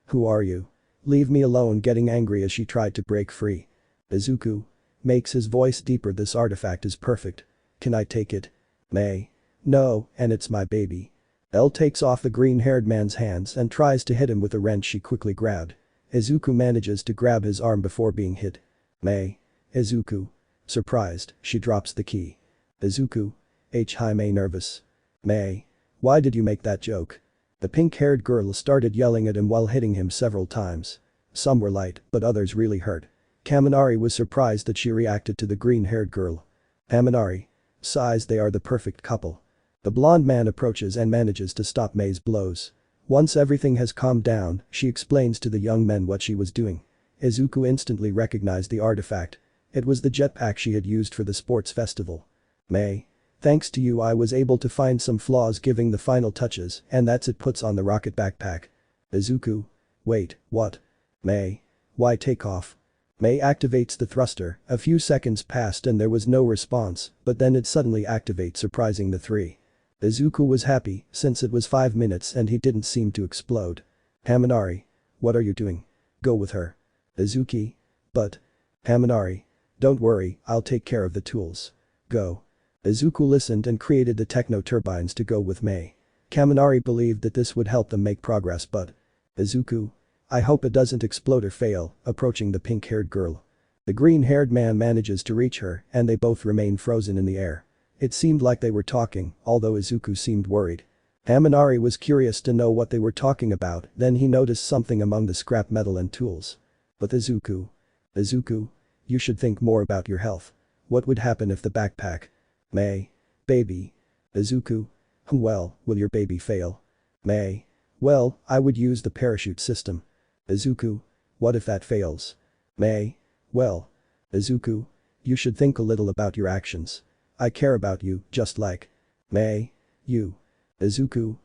Who are you? Leave me alone. Getting angry as she tried to break free. Izuku. Makes his voice deeper. This artifact is perfect. Can I take it? Mei. No, and it's my baby. Elle takes off the green-haired man's hands and tries to hit him with a wrench she quickly grabbed. Izuku manages to grab his arm before being hit. Mei. Izuku. Surprised, she drops the key. Izuku. Hi. Mei nervous. Mei. Why did you make that joke? The pink-haired girl started yelling at him while hitting him several times. Some were light, but others really hurt. Kaminari was surprised that she reacted to the green-haired girl. Kaminari. Size. They are the perfect couple. The blonde man approaches and manages to stop Mei's blows. Once everything has calmed down, she explains to the young men what she was doing. Izuku instantly recognized the artifact. It was the jetpack she had used for the sports festival. May. Thanks to you I was able to find some flaws giving the final touches and that's it puts on the rocket backpack. Izuku. Wait, what? May. Why take off? May activates the thruster, a few seconds passed and there was no response, but then it suddenly activates surprising the three. Izuku was happy since it was 5 minutes and he didn't seem to explode. Haminari. What are you doing? Go with her. Izuki. But. Haminari. Don't worry, I'll take care of the tools. Go. Izuku listened and created the techno turbines to go with May. Kaminari believed that this would help them make progress but. Izuku. I hope it doesn't explode or fail, approaching the pink-haired girl. The green-haired man manages to reach her and they both remain frozen in the air. It seemed like they were talking, although Izuku seemed worried. Haminari was curious to know what they were talking about, then he noticed something among the scrap metal and tools. But Izuku. Izuku. You should think more about your health. What would happen if the backpack. May. Baby. Izuku. Well, will your baby fail? May. Well, I would use the parachute system. Izuku. What if that fails? May. Well. Izuku. You should think a little about your actions. I care about you, just like. May. You. Izuku.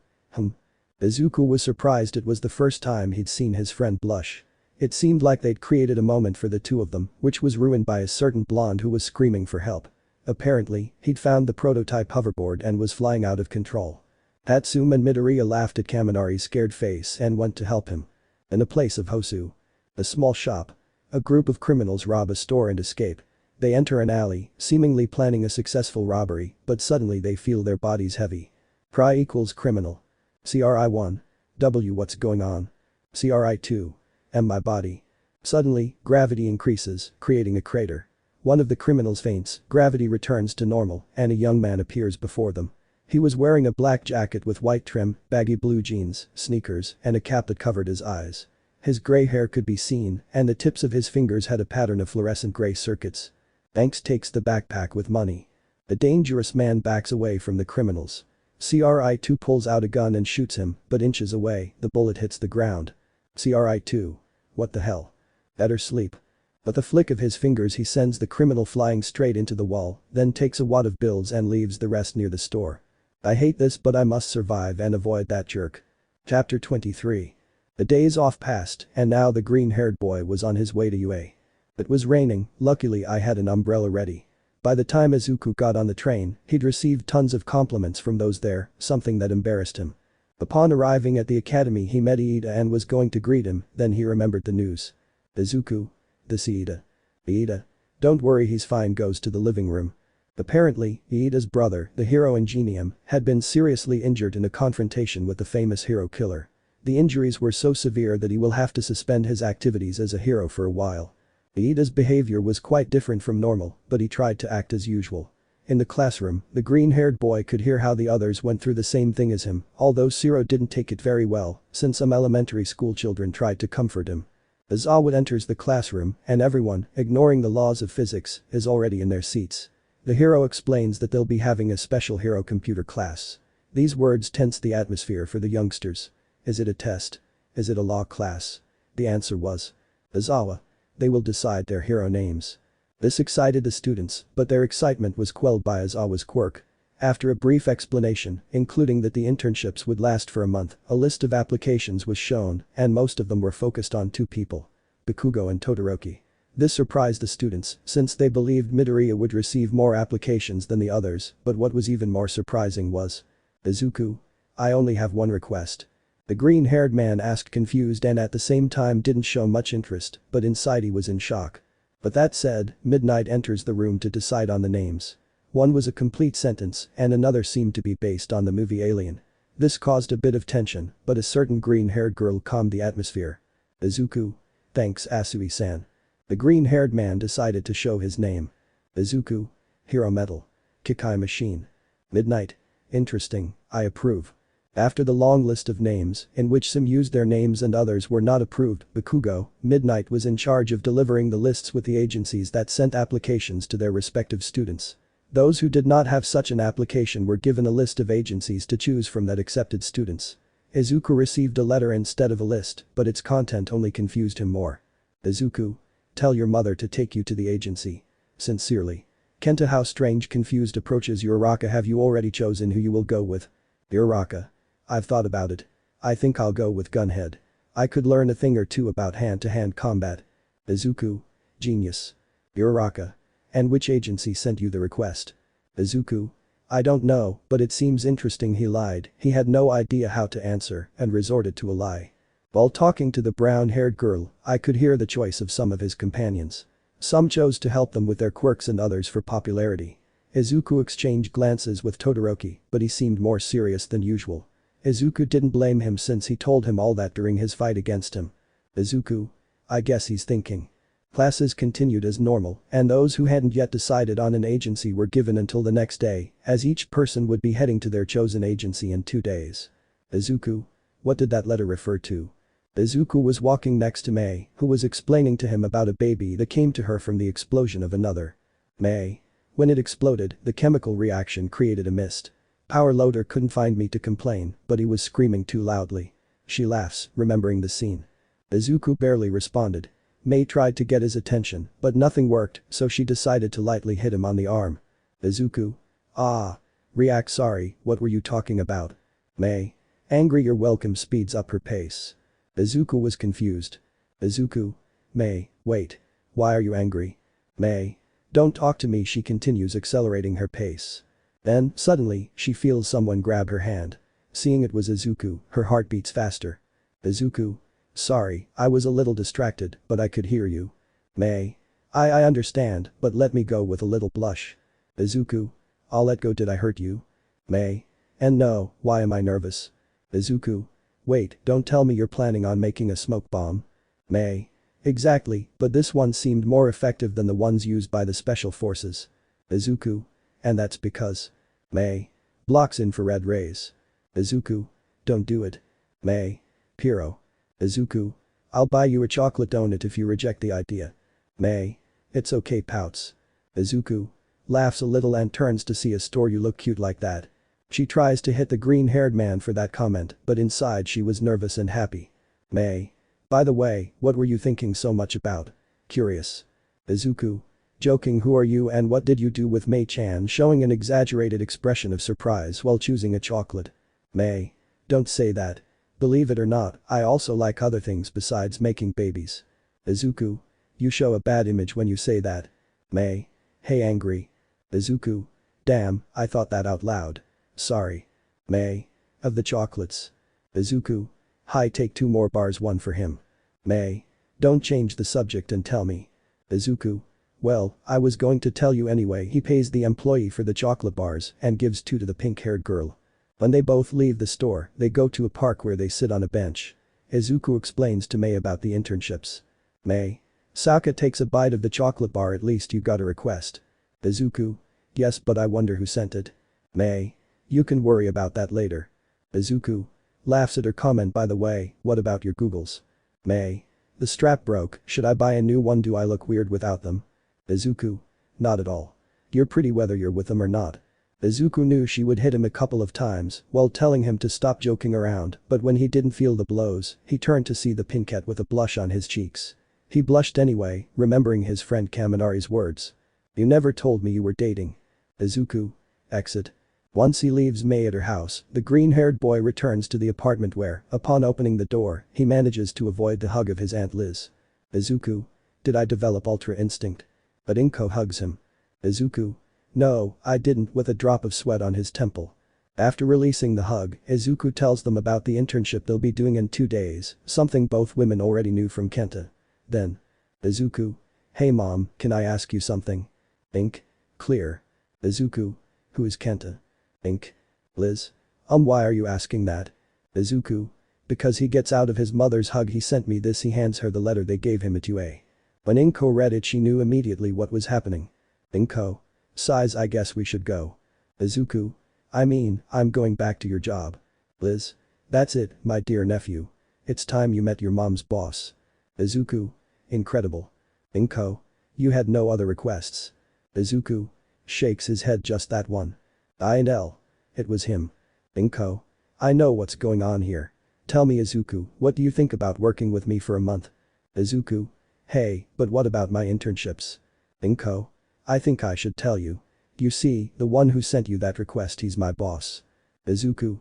Izuku was surprised it was the first time he'd seen his friend blush. It seemed like they'd created a moment for the two of them, which was ruined by a certain blonde who was screaming for help. Apparently, he'd found the prototype hoverboard and was flying out of control. Hatsune and Midoriya laughed at Kaminari's scared face and went to help him. In the place of Hosu. A small shop. A group of criminals rob a store and escape. They enter an alley, seemingly planning a successful robbery, but suddenly they feel their bodies heavy. Cry equals criminal. CRI1. W. What's going on? CRI2. M. My body. Suddenly, gravity increases, creating a crater. One of the criminals faints, gravity returns to normal, and a young man appears before them. He was wearing a black jacket with white trim, baggy blue jeans, sneakers, and a cap that covered his eyes. His gray hair could be seen, and the tips of his fingers had a pattern of fluorescent gray circuits. Banks takes the backpack with money. The dangerous man backs away from the criminals. CRI2 pulls out a gun and shoots him, but inches away, the bullet hits the ground. CRI2. What the hell? Better sleep. But the flick of his fingers he sends the criminal flying straight into the wall, then takes a wad of bills and leaves the rest near the store. I hate this but I must survive and avoid that jerk. Chapter 23. The days off passed, and now the green-haired boy was on his way to UA. It was raining, luckily I had an umbrella ready. By the time Izuku got on the train, he'd received tons of compliments from those there, something that embarrassed him. Upon arriving at the academy he met Iida and was going to greet him, then he remembered the news. Izuku. This Iida. Iida. Don't worry he's fine goes to the living room. Apparently, Iida's brother, the hero Ingenium, had been seriously injured in a confrontation with the famous hero killer. The injuries were so severe that he will have to suspend his activities as a hero for a while. Iida's behavior was quite different from normal, but he tried to act as usual. In the classroom, the green-haired boy could hear how the others went through the same thing as him, although Shiro didn't take it very well, since some elementary school children tried to comfort him. Izawa enters the classroom, and everyone, ignoring the laws of physics, is already in their seats. The hero explains that they'll be having a special hero computer class. These words tense the atmosphere for the youngsters. Is it a test? Is it a law class? The answer was. Izawa. They will decide their hero names. This excited the students, but their excitement was quelled by Izawa's quirk. After a brief explanation, including that the internships would last for a month, a list of applications was shown, and most of them were focused on two people. Bakugo and Todoroki. This surprised the students, since they believed Midoriya would receive more applications than the others, but what was even more surprising was. Izuku. I only have one request. The green-haired man asked confused and at the same time didn't show much interest, but inside he was in shock. But that said, Midnight enters the room to decide on the names. One was a complete sentence and another seemed to be based on the movie Alien. This caused a bit of tension, but a certain green-haired girl calmed the atmosphere. Izuku. Thanks Asui-san. The green-haired man decided to show his name. Izuku. Hero Metal. Kikai Machine. Midnight. Interesting, I approve. After the long list of names, in which some used their names and others were not approved, Bakugo, Midnight was in charge of delivering the lists with the agencies that sent applications to their respective students. Those who did not have such an application were given a list of agencies to choose from that accepted students. Izuku received a letter instead of a list, but its content only confused him more. Izuku. Tell your mother to take you to the agency. Sincerely. Kenta, how strange, confused, approaches Uraraka. Have you already chosen who you will go with? Uraraka. I've thought about it. I think I'll go with Gunhead. I could learn a thing or two about hand-to-hand combat. Izuku. Genius. Uraraka. And which agency sent you the request? Izuku. I don't know, but it seems interesting. He lied. He had no idea how to answer and resorted to a lie. While talking to the brown-haired girl, I could hear the choice of some of his companions. Some chose to help them with their quirks and others for popularity. Izuku exchanged glances with Todoroki, but he seemed more serious than usual. Izuku didn't blame him since he told him all that during his fight against him. Izuku. I guess he's thinking. Classes continued as normal, and those who hadn't yet decided on an agency were given until the next day, as each person would be heading to their chosen agency in 2 days. Izuku. What did that letter refer to? Izuku was walking next to Mei, who was explaining to him about a baby that came to her from the explosion of another. Mei. When it exploded, the chemical reaction created a mist. Power Loader couldn't find me to complain, but he was screaming too loudly. She laughs, remembering the scene. Izuku barely responded. Mei tried to get his attention, but nothing worked, so she decided to lightly hit him on the arm. Izuku. Ah. React. Sorry, what were you talking about? Mei. Angry. You're welcome. Speeds up her pace. Izuku was confused. Izuku. Mei, wait. Why are you angry? Mei. Don't talk to me. She continues, accelerating her pace. Then, suddenly, she feels someone grab her hand. Seeing it was Izuku, her heart beats faster. Izuku. Sorry, I was a little distracted, but I could hear you. Mei. I understand, but let me go with a little blush. Izuku. I'll let go. Did I hurt you? Mei. And no, why am I nervous? Izuku. Wait, don't tell me you're planning on making a smoke bomb. Mei. Exactly, but this one seemed more effective than the ones used by the special forces. Izuku. And that's because. Mei. Blocks infrared rays. Izuku. Don't do it. Mei. Piro. Izuku. I'll buy you a chocolate donut if you reject the idea. Mei. It's okay. Pouts. Izuku. Laughs a little and turns to see a store. You look cute like that. She tries to hit the green-haired man for that comment, but inside she was nervous and happy. Mei. By the way, what were you thinking so much about? Curious. Izuku. Joking. Who are you and what did you do with Mei-chan, showing an exaggerated expression of surprise while choosing a chocolate? Mei. Don't say that. Believe it or not, I also like other things besides making babies. Izuku. You show a bad image when you say that. Mei. Hey, angry. Izuku. Damn, I thought that out loud. Sorry. Mei. Of the chocolates. Izuku. Hi, take 2 more bars, 1 for him. Mei. Don't change the subject and tell me. Izuku. Well, I was going to tell you anyway. He pays the employee for the chocolate bars and gives 2 to the pink-haired girl. When they both leave the store, they go to a park where they sit on a bench. Izuku explains to Mei about the internships. Mei. Sokka takes a bite of the chocolate bar. At least you got a request. Izuku. Yes, but I wonder who sent it. Mei. You can worry about that later. Izuku. Laughs at her comment. By the way, what about your Googles? Mei. The strap broke. Should I buy a new one? Do I look weird without them? Izuku. Not at all. You're pretty whether you're with them or not. Izuku knew she would hit him a couple of times while telling him to stop joking around, but when he didn't feel the blows, he turned to see the pinkette with a blush on his cheeks. He blushed anyway, remembering his friend Kaminari's words. You never told me you were dating. Izuku. Exit. Once he leaves Mei at her house, the green-haired boy returns to the apartment where, upon opening the door, he manages to avoid the hug of his Aunt Liz. Izuku. Did I develop Ultra Instinct? But Inko hugs him. Izuku. No, I didn't, with a drop of sweat on his temple. After releasing the hug, Izuku tells them about the internship they'll be doing in 2 days, something both women already knew from Kenta. Then. Izuku. Hey mom, can I ask you something? Ink. Clear. Izuku. Who is Kenta? Ink. Liz. Why are you asking that? Izuku. Because he gets out of his mother's hug. He sent me this. He hands her the letter they gave him at UA. When Inko read it, she knew immediately what was happening. Inko. Sighs. I guess we should go. Izuku. I mean, I'm going back to your job. Liz. That's it, my dear nephew. It's time you met your mom's boss. Izuku. Incredible. Inko. You had no other requests. Izuku. Shakes his head. Just that one. I and L. It was him. Inko. I know what's going on here. Tell me, Izuku, what do you think about working with me for a month? Izuku. Hey, but what about my internships? Inko. I think I should tell you. You see, the one who sent you that request, he's my boss. Izuku.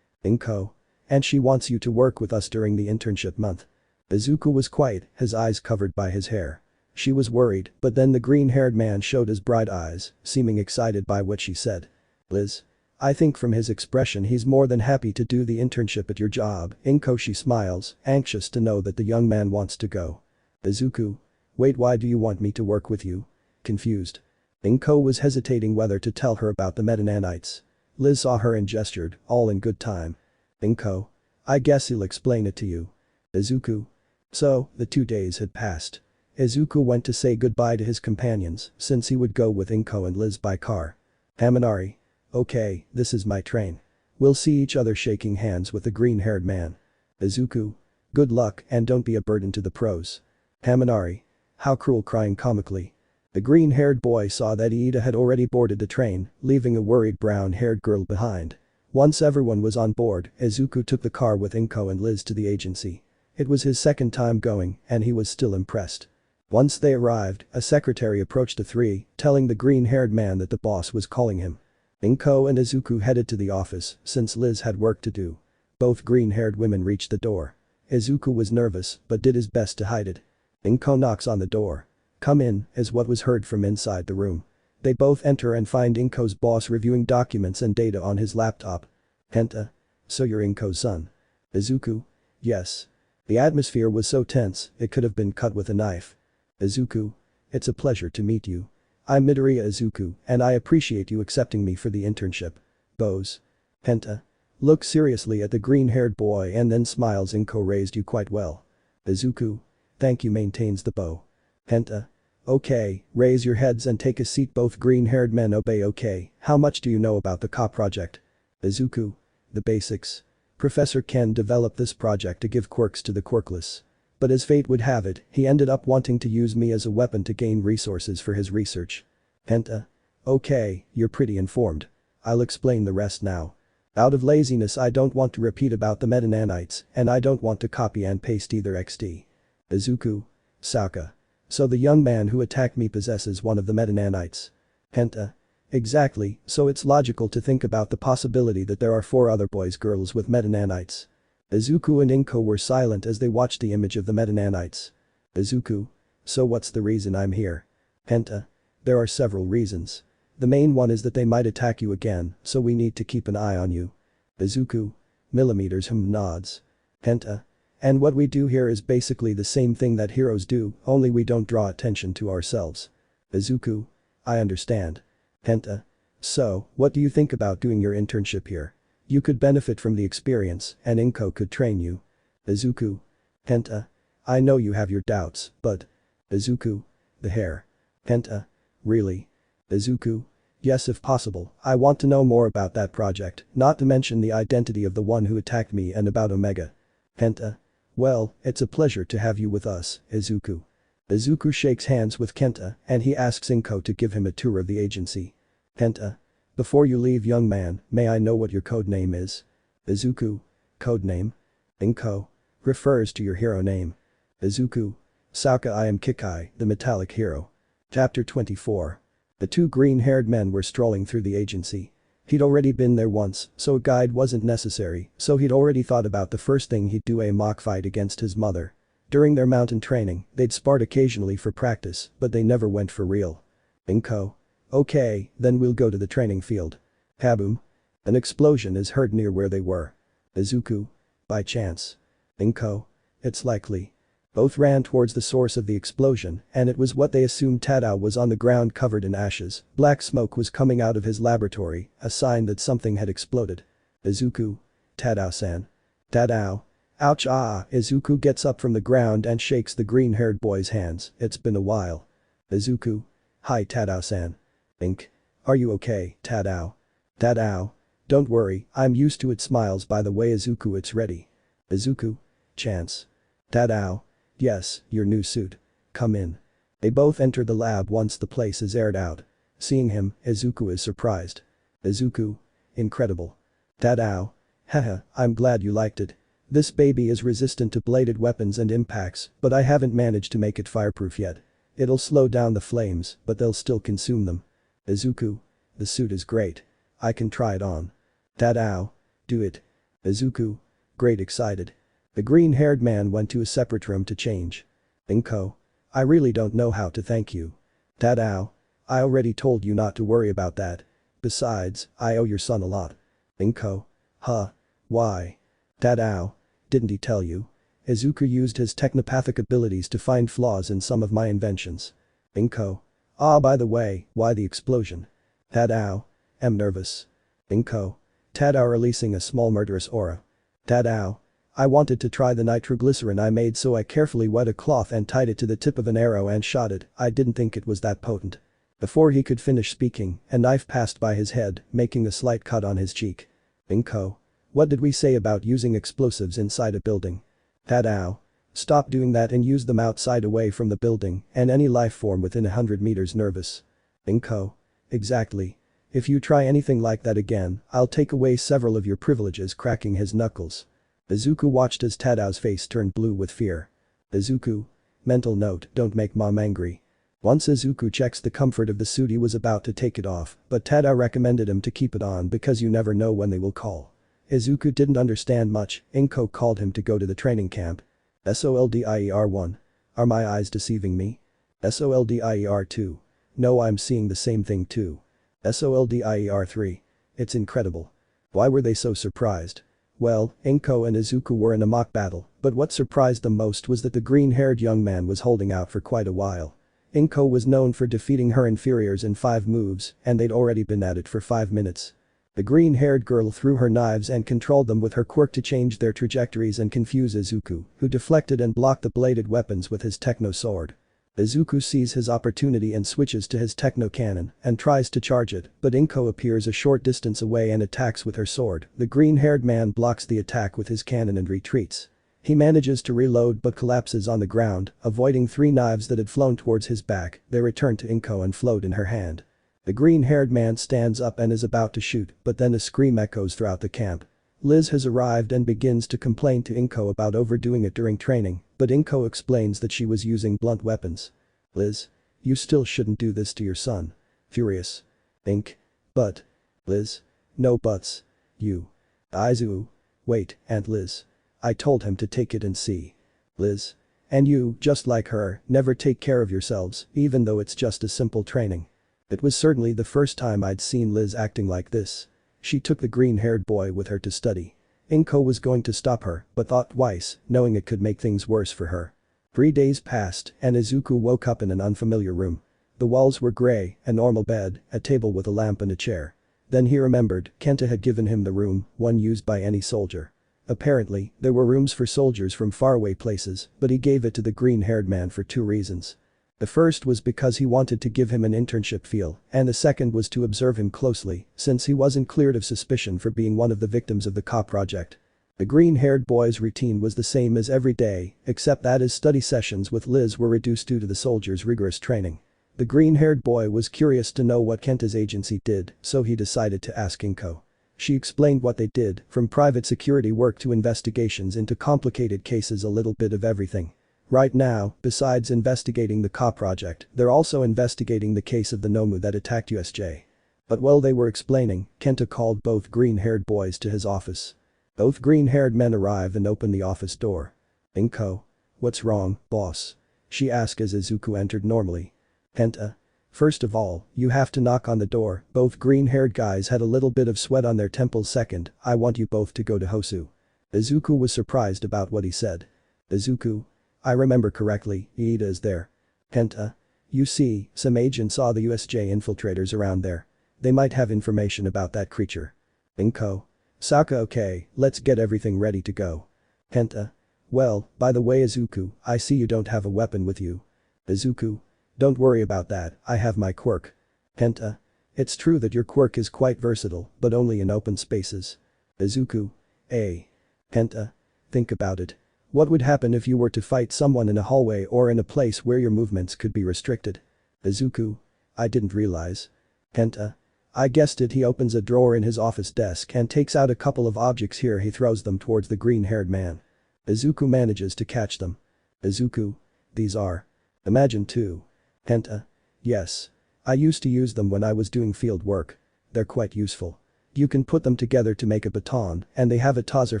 Inko. And she wants you to work with us during the internship month. Izuku was quiet, his eyes covered by his hair. She was worried, but then the green-haired man showed his bright eyes, seeming excited by what she said. Liz. I think from his expression he's more than happy to do the internship at your job, Inko. She smiles, anxious to know that the young man wants to go. Izuku. Wait, why do you want me to work with you? Confused. Inko was hesitating whether to tell her about the meta-nanites. Liz saw her and gestured, all in good time. Inko. I guess he'll explain it to you. Izuku. So, the 2 days had passed. Izuku went to say goodbye to his companions, since he would go with Inko and Liz by car. Haminari. Okay, this is my train. We'll see each other. Shaking hands with the green-haired man. Izuku. Good luck and don't be a burden to the pros. Haminari. How cruel, crying comically. The green-haired boy saw that Iida had already boarded the train, leaving a worried brown-haired girl behind. Once everyone was on board, Izuku took the car with Inko and Liz to the agency. It was his second time going, and he was still impressed. Once they arrived, a secretary approached the three, telling the green-haired man that the boss was calling him. Inko and Izuku headed to the office, since Liz had work to do. Both green-haired women reached the door. Izuku was nervous, but did his best to hide it. Inko knocks on the door. Come in, is what was heard from inside the room. They both enter and find Inko's boss reviewing documents and data on his laptop. Henta. So you're Inko's son. Izuku. Yes. The atmosphere was so tense, it could have been cut with a knife. Izuku. It's a pleasure to meet you. I'm Midoriya Izuku, and I appreciate you accepting me for the internship. Bows. Henta. Looks seriously at the green-haired boy and then smiles. Inko raised you quite well. Izuku. Thank you. Maintains the bow. Henta. Okay, raise your heads and take a seat. Both green-haired men obey. Okay, how much do you know about the Ka project? Izuku. The basics. Professor Ken developed this project to give quirks to the quirkless. But as fate would have it, he ended up wanting to use me as a weapon to gain resources for his research. Henta. Okay, you're pretty informed. I'll explain the rest now. Out of laziness I don't want to repeat about the meta-nanites, and I don't want to copy and paste either. XD. Izuku. Sokka. So the young man who attacked me possesses one of the meta-nanites. Henta. Exactly, so it's logical to think about the possibility that there are 4 other boys/girls with meta-nanites. Izuku and Inko were silent as they watched the image of the meta-nanites. Izuku. So what's the reason I'm here? Henta. There are several reasons. The main one is that they might attack you again, so we need to keep an eye on you. Izuku. Millimeters. Nods. Henta. And what we do here is basically the same thing that heroes do, only we don't draw attention to ourselves. Izuku. I understand. Henta. So, what do you think about doing your internship here? You could benefit from the experience, and Inko could train you. Izuku. Henta. I know you have your doubts, but… Izuku. The hair. Henta. Really? Izuku. Yes, if possible, I want to know more about that project, not to mention the identity of the one who attacked me and about Omega. Henta. Well, it's a pleasure to have you with us, Izuku. Izuku shakes hands with Kenta and he asks Inko to give him a tour of the agency. Kenta. Before you leave, young man, may I know what your code name is? Izuku. Code name? Inko. Refers to your hero name. Izuku. Sokka. I am Kikai, the metallic hero. Chapter 24. The 2 green-haired men were strolling through the agency. He'd already been there once, so a guide wasn't necessary, so he'd already thought about the first thing he'd do: a mock fight against his mother. During their mountain training, they'd sparred occasionally for practice, but they never went for real. Inko. Okay, then we'll go to the training field. Kaboom. An explosion is heard near where they were. Izuku. By chance. Inko. It's likely. Both ran towards the source of the explosion, and it was what they assumed. Tadao was on the ground covered in ashes. Black smoke was coming out of his laboratory, a sign that something had exploded. Izuku. Tadao-san. Tadao. Ouch. Izuku gets up from the ground and shakes the green-haired boy's hands. It's been a while. Izuku. Hi Tadao-san. Ink. Are you okay, Tadao? Tadao. Don't worry, I'm used to it. Smiles. By the way, Izuku, it's ready. Izuku. Chance. Tadao. Yes, your new suit. Come in. They both enter the lab once the place is aired out. Seeing him, Izuku is surprised. Izuku. Incredible. Tadao. Haha, I'm glad you liked it. This baby is resistant to bladed weapons and impacts, but I haven't managed to make it fireproof yet. It'll slow down the flames, but they'll still consume them. Izuku. The suit is great. I can try it on. Tadao. Do it. Izuku. Great excited. The green-haired man went to a separate room to change. Inko. I really don't know how to thank you. Tadao. I already told you not to worry about that. Besides, I owe your son a lot. Inko. Huh. Why? Tadao. Didn't he tell you? Izuku used his technopathic abilities to find flaws in some of my inventions. Inko. Ah, by the way, why the explosion? Tadao. Am nervous. Inko. Tadao releasing a small murderous aura. Tadao. I wanted to try the nitroglycerin I made, so I carefully wet a cloth and tied it to the tip of an arrow and shot it. I didn't think it was that potent. Before he could finish speaking, a knife passed by his head, making a slight cut on his cheek. Inko. What did we say about using explosives inside a building? Tadao. Stop doing that and use them outside away from the building and any life form within 100 meters nervous. Inko. Exactly. If you try anything like that again, I'll take away several of your privileges, cracking his knuckles. Izuku watched as Tadao's face turned blue with fear. Izuku. Mental note, don't make mom angry. Once Izuku checks the comfort of the suit, he was about to take it off, but Tadao recommended him to keep it on because you never know when they will call. Izuku didn't understand much. Inko called him to go to the training camp. SOLDIER1. Are my eyes deceiving me? SOLDIER2. No, I'm seeing the same thing too. SOLDIER3. It's incredible. Why were they so surprised? Well, Inko and Izuku were in a mock battle, but what surprised them most was that the green-haired young man was holding out for quite a while. Inko was known for defeating her inferiors in 5 moves, and they'd already been at it for 5 minutes. The green-haired girl threw her knives and controlled them with her quirk to change their trajectories and confuse Izuku, who deflected and blocked the bladed weapons with his techno sword. Izuku sees his opportunity and switches to his techno cannon and tries to charge it, but Inko appears a short distance away and attacks with her sword. The green-haired man blocks the attack with his cannon and retreats. He manages to reload but collapses on the ground, avoiding 3 knives that had flown towards his back. They return to Inko and float in her hand. The green-haired man stands up and is about to shoot, but then a scream echoes throughout the camp. Liz has arrived and begins to complain to Inko about overdoing it during training, but Inko explains that she was using blunt weapons. Liz. You still shouldn't do this to your son. Furious. Ink. But. Liz. No buts. You. Izuku. Wait, Aunt Liz. I told him to take it and see. Liz. And you, just like her, never take care of yourselves, even though it's just a simple training. It was certainly the first time I'd seen Liz acting like this. She took the green-haired boy with her to study. Inko was going to stop her, but thought twice, knowing it could make things worse for her. 3 days passed, and Izuku woke up in an unfamiliar room. The walls were gray, a normal bed, a table with a lamp and a chair. Then he remembered, Kenta had given him the room, one used by any soldier. Apparently, there were rooms for soldiers from faraway places, but he gave it to the green-haired man for 2 reasons. The first was because he wanted to give him an internship feel, and the second was to observe him closely, since he wasn't cleared of suspicion for being one of the victims of the cop project. The green-haired boy's routine was the same as every day, except that his study sessions with Liz were reduced due to the soldiers' rigorous training. The green-haired boy was curious to know what Kenta's agency did, so he decided to ask Inko. She explained what they did, from private security work to investigations into complicated cases, a little bit of everything. Right now, besides investigating the cop project, they're also investigating the case of the Nomu that attacked USJ. But while they were explaining, Kenta called both green-haired boys to his office. Both green-haired men arrive and open the office door. Inko. What's wrong, boss? She asked as Izuku entered normally. Kenta. First of all, you have to knock on the door. Both green-haired guys had a little bit of sweat on their temples. Second, I want you both to go to Hosu. Izuku was surprised about what he said. Izuku. I remember correctly, Iida is there. Kenta. You see, some agent saw the USJ infiltrators around there. They might have information about that creature. Inko. Saka, okay, let's get everything ready to go. Kenta. Well, by the way Izuku, I see you don't have a weapon with you. Izuku. Don't worry about that, I have my quirk. Kenta. It's true that your quirk is quite versatile, but only in open spaces. Izuku. Kenta. Think about it. What would happen if you were to fight someone in a hallway or in a place where your movements could be restricted? Izuku. I didn't realize. Kenta. I guessed it. He opens a drawer in his office desk and takes out a couple of objects. Here he throws them towards the green-haired man. Izuku manages to catch them. Izuku. These are. Imagine 2. Kenta. Yes. I used to use them when I was doing field work. They're quite useful. You can put them together to make a baton and they have a Taser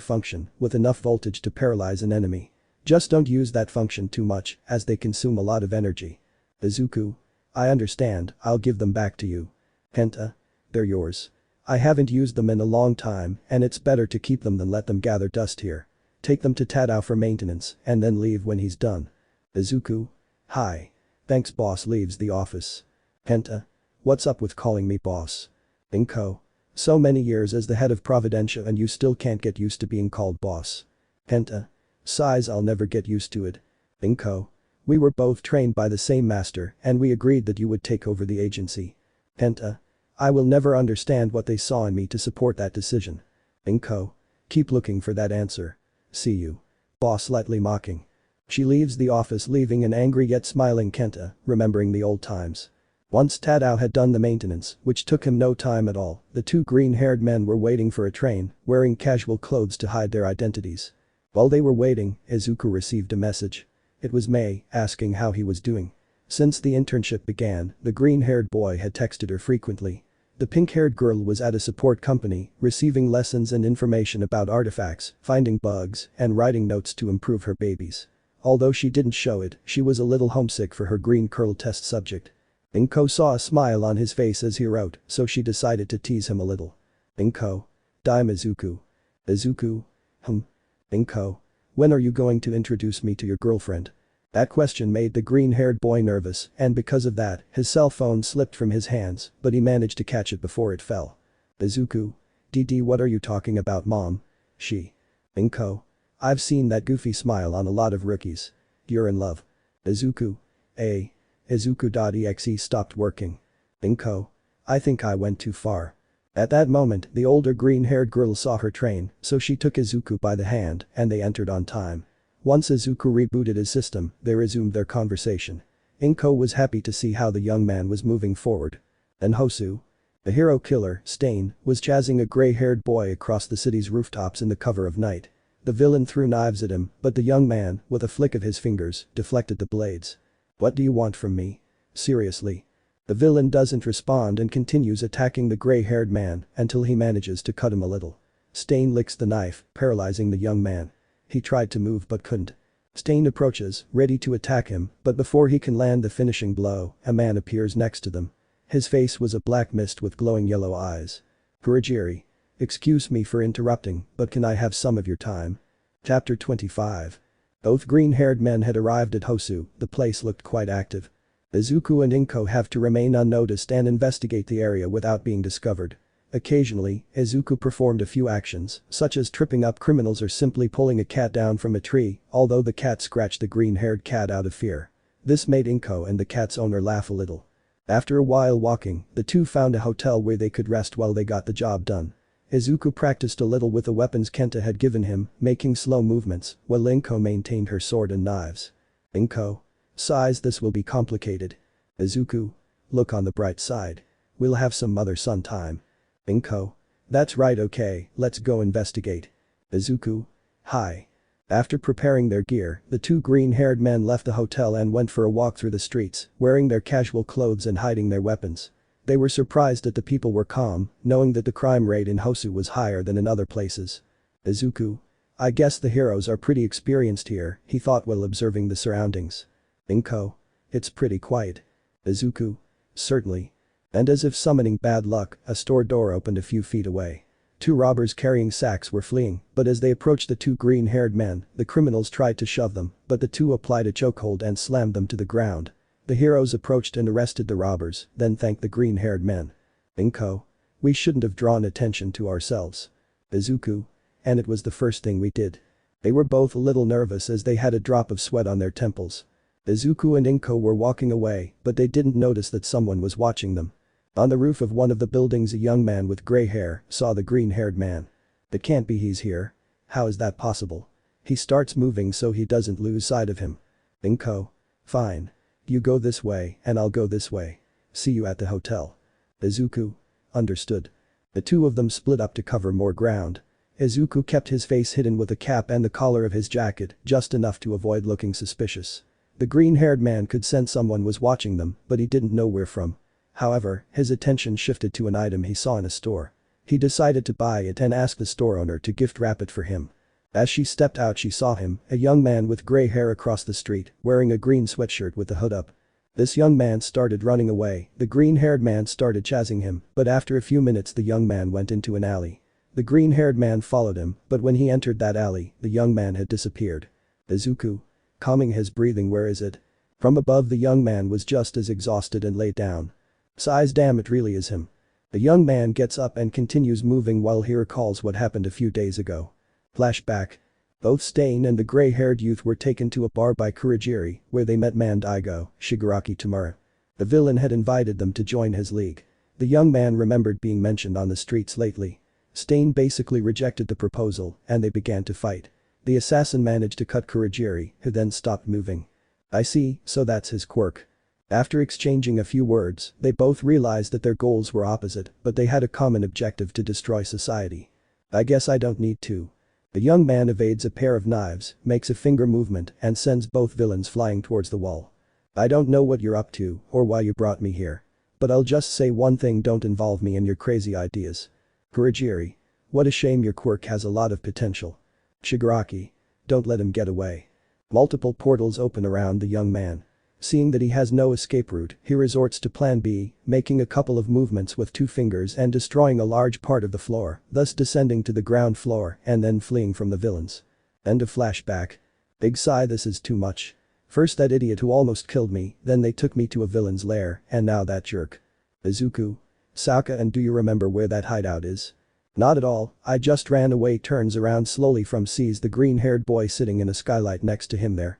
function with enough voltage to paralyze an enemy. Just don't use that function too much as they consume a lot of energy. Izuku. I understand, I'll give them back to you. Kenta. They're yours. I haven't used them in a long time and it's better to keep them than let them gather dust here. Take them to Tadao for maintenance and then leave when he's done. Izuku. Hi. Thanks boss leaves the office. Kenta. What's up with calling me boss? Inko. So many years as the head of Providentia and you still can't get used to being called boss. Kenta. Sighs I'll never get used to it. Inko. We were both trained by the same master and we agreed that you would take over the agency. Kenta. I will never understand what they saw in me to support that decision. Inko. Keep looking for that answer. See you. Boss slightly mocking. She leaves the office leaving an angry yet smiling Kenta, remembering the old times. Once Tadao had done the maintenance, which took him no time at all, the two green-haired men were waiting for a train, wearing casual clothes to hide their identities. While they were waiting, Izuku received a message. It was May, asking how he was doing. Since the internship began, the green-haired boy had texted her frequently. The pink-haired girl was at a support company, receiving lessons and information about artifacts, finding bugs, and writing notes to improve her babies. Although she didn't show it, she was a little homesick for her green curl test subject. Inko saw a smile on his face as he wrote, so she decided to tease him a little. Inko. Dime Izuku. Izuku. Inko. When are you going to introduce me to your girlfriend? That question made the green-haired boy nervous and because of that, his cell phone slipped from his hands, but he managed to catch it before it fell. Izuku. DD what are you talking about mom? She. Inko. I've seen that goofy smile on a lot of rookies. You're in love. Izuku. Izuku.exe stopped working. Inko. I think I went too far. At that moment, the older green-haired girl saw her train, so she took Izuku by the hand and they entered on time. Once Izuku rebooted his system, they resumed their conversation. Inko was happy to see how the young man was moving forward. And Hosu. The hero killer, Stain, was chasing a gray-haired boy across the city's rooftops in the cover of night. The villain threw knives at him, but the young man, with a flick of his fingers, deflected the blades. What do you want from me? Seriously. The villain doesn't respond and continues attacking the gray-haired man until he manages to cut him a little. Stain licks the knife, paralyzing the young man. He tried to move but couldn't. Stain approaches, ready to attack him, but before he can land the finishing blow, a man appears next to them. His face was a black mist with glowing yellow eyes. Kurajiri. Excuse me for interrupting, but can I have some of your time? Chapter 25. Both green-haired men had arrived at Hosu, the place looked quite active. Izuku and Inko have to remain unnoticed and investigate the area without being discovered. Occasionally, Izuku performed a few actions, such as tripping up criminals or simply pulling a cat down from a tree, although the cat scratched the green-haired cat out of fear. This made Inko and the cat's owner laugh a little. After a while walking, the two found a hotel where they could rest while they got the job done. Izuku practiced a little with the weapons Kenta had given him, making slow movements, while Inko maintained her sword and knives. Inko. Sighs this will be complicated. Izuku. Look on the bright side. We'll have some mother-son time. Inko. That's right okay, let's go investigate. Izuku. Hi. After preparing their gear, the two green-haired men left the hotel and went for a walk through the streets, wearing their casual clothes and hiding their weapons. They were surprised that the people were calm, knowing that the crime rate in Hosu was higher than in other places. Izuku. I guess the heroes are pretty experienced here, he thought while observing the surroundings. Inko. It's pretty quiet. Izuku. Certainly. And as if summoning bad luck, a store door opened a few feet away. Two robbers carrying sacks were fleeing, but as they approached the two green-haired men, the criminals tried to shove them, but the two applied a chokehold and slammed them to the ground. The heroes approached and arrested the robbers, then thanked the green-haired men. Inko. We shouldn't have drawn attention to ourselves. Izuku. And it was the first thing we did. They were both a little nervous as they had a drop of sweat on their temples. Izuku and Inko were walking away, but they didn't notice that someone was watching them. On the roof of one of the buildings a young man with gray hair saw the green-haired man. It can't be he's here. How is that possible? He starts moving so he doesn't lose sight of him. Inko. Fine. You go this way and I'll go this way. See you at the hotel. Izuku. Understood. The two of them split up to cover more ground. Izuku kept his face hidden with the cap and the collar of his jacket, just enough to avoid looking suspicious. The green-haired man could sense someone was watching them, but he didn't know where from. However, his attention shifted to an item he saw in a store. He decided to buy it and ask the store owner to gift wrap it for him. As she stepped out she saw him, a young man with gray hair across the street, wearing a green sweatshirt with the hood up. This young man started running away, the green-haired man started chasing him, but after a few minutes the young man went into an alley. The green-haired man followed him, but when he entered that alley, the young man had disappeared. Izuku. Calming his breathing, where is it? From above the young man was just as exhausted and laid down. Sighs, damn, it really is him. The young man gets up and continues moving while he recalls what happened a few days ago. Flashback. Both Stain and the gray-haired youth were taken to a bar by Kurogiri, where they met Mandaigo, Shigaraki Tamura. The villain had invited them to join his league. The young man remembered being mentioned on the streets lately. Stain basically rejected the proposal, and they began to fight. The assassin managed to cut Kurogiri, who then stopped moving. I see, so that's his quirk. After exchanging a few words, they both realized that their goals were opposite, but they had a common objective: to destroy society. I guess I don't need to. The young man evades a pair of knives, makes a finger movement, and sends both villains flying towards the wall. I don't know what you're up to, or why you brought me here. But I'll just say one thing: don't involve me in your crazy ideas. Kurogiri. What a shame, your quirk has a lot of potential. Shigaraki. Don't let him get away. Multiple portals open around the young man. Seeing that he has no escape route, he resorts to plan B, making a couple of movements with two fingers and destroying a large part of the floor, thus descending to the ground floor and then fleeing from the villains. End of flashback. Big sigh, this is too much. First that idiot who almost killed me, then they took me to a villain's lair, and now that jerk. Izuku. Sokka, and do you remember where that hideout is? Not at all, I just ran away. Turns around slowly from sees the green-haired boy sitting in a skylight next to him there.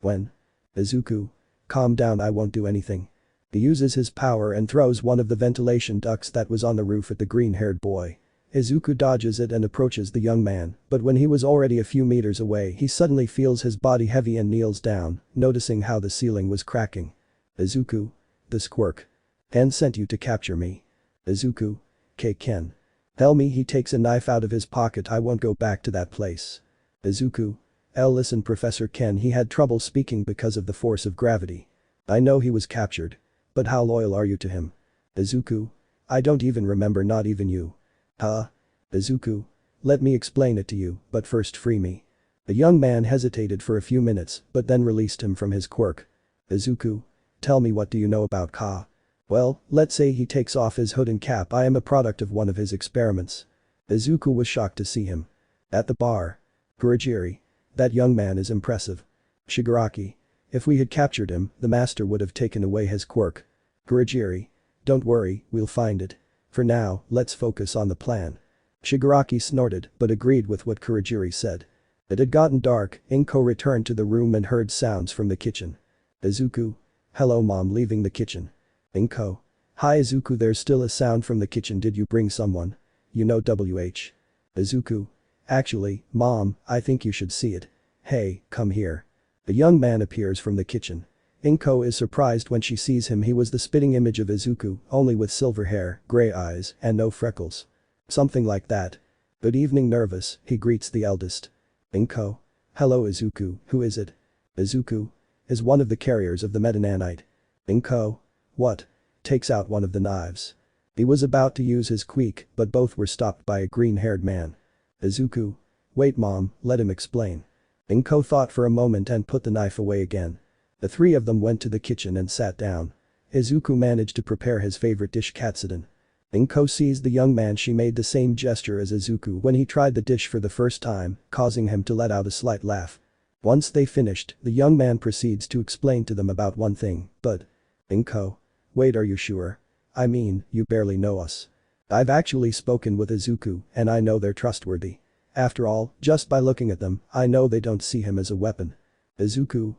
When? Izuku. Calm down, I won't do anything. He uses his power and throws one of the ventilation ducts that was on the roof at the green-haired boy. Izuku dodges it and approaches the young man, but when he was already a few meters away he suddenly feels his body heavy and kneels down, noticing how the ceiling was cracking. Izuku. This quirk. Ken sent you to capture me. Izuku. Ken. Tell me. He takes a knife out of his pocket. I won't go back to that place. Izuku. Listen, Professor Ken, he had trouble speaking because of the force of gravity. I know he was captured. But how loyal are you to him? Izuku. I don't even remember, not even you. Huh? Izuku. Let me explain it to you, but first free me. The young man hesitated for a few minutes, but then released him from his quirk. Izuku. Tell me, what do you know about Ka? Well, let's say he takes off his hood and cap. I am a product of one of his experiments. Izuku was shocked to see him. At the bar. Kurogiri. That young man is impressive. Shigaraki. If we had captured him, the master would have taken away his quirk. Kurogiri. Don't worry, we'll find it. For now, let's focus on the plan. Shigaraki snorted, but agreed with what Kurogiri said. It had gotten dark. Inko returned to the room and heard sounds from the kitchen. Izuku. Hello, Mom. Leaving the kitchen. Inko. Hi Izuku, there's still a sound from the kitchen. Did you bring someone? You know WH. Izuku. Actually, Mom, I think you should see it. Hey, come here. The young man appears from the kitchen. Inko is surprised when she sees him. He was the spitting image of Izuku, only with silver hair, gray eyes, and no freckles. Something like that. Good evening, nervous, he greets the eldest. Inko. Hello Izuku, who is it? Izuku. Is one of the carriers of the metananite. Inko. What? Takes out one of the knives. He was about to use his quirk, but both were stopped by a green-haired man. Izuku. Wait, Mom, let him explain. Inko thought for a moment and put the knife away again. The three of them went to the kitchen and sat down. Izuku managed to prepare his favorite dish, katsudon. Inko sees the young man. She made the same gesture as Izuku when he tried the dish for the first time, causing him to let out a slight laugh. Once they finished, the young man proceeds to explain to them about one thing, but… Inko. Wait, are you sure? I mean, you barely know us. I've actually spoken with Izuku, and I know they're trustworthy. After all, just by looking at them, I know they don't see him as a weapon. Izuku.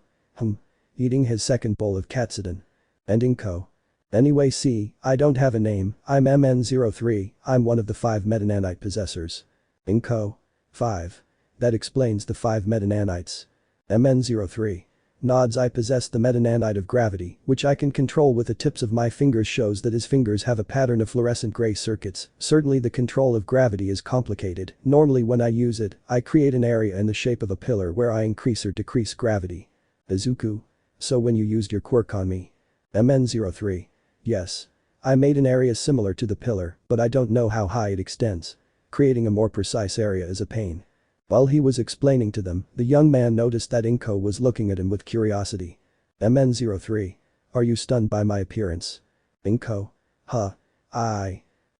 Eating his second bowl of katsudon. And Inko. Anyway, see, I don't have a name, I'm MN03, I'm one of the 5 metananite possessors. Inko. 5. That explains the 5 metananites. MN03. Nods. I possess the metananite of gravity, which I can control with the tips of my fingers. Shows that his fingers have a pattern of fluorescent gray circuits. Certainly the control of gravity is complicated. Normally when I use it, I create an area in the shape of a pillar where I increase or decrease gravity. Izuku. So when you used your quirk on me. MN03. Yes. I made an area similar to the pillar, but I don't know how high it extends. Creating a more precise area is a pain. While he was explaining to them, the young man noticed that Inko was looking at him with curiosity. MN03. Are you stunned by my appearance? Inko. Huh.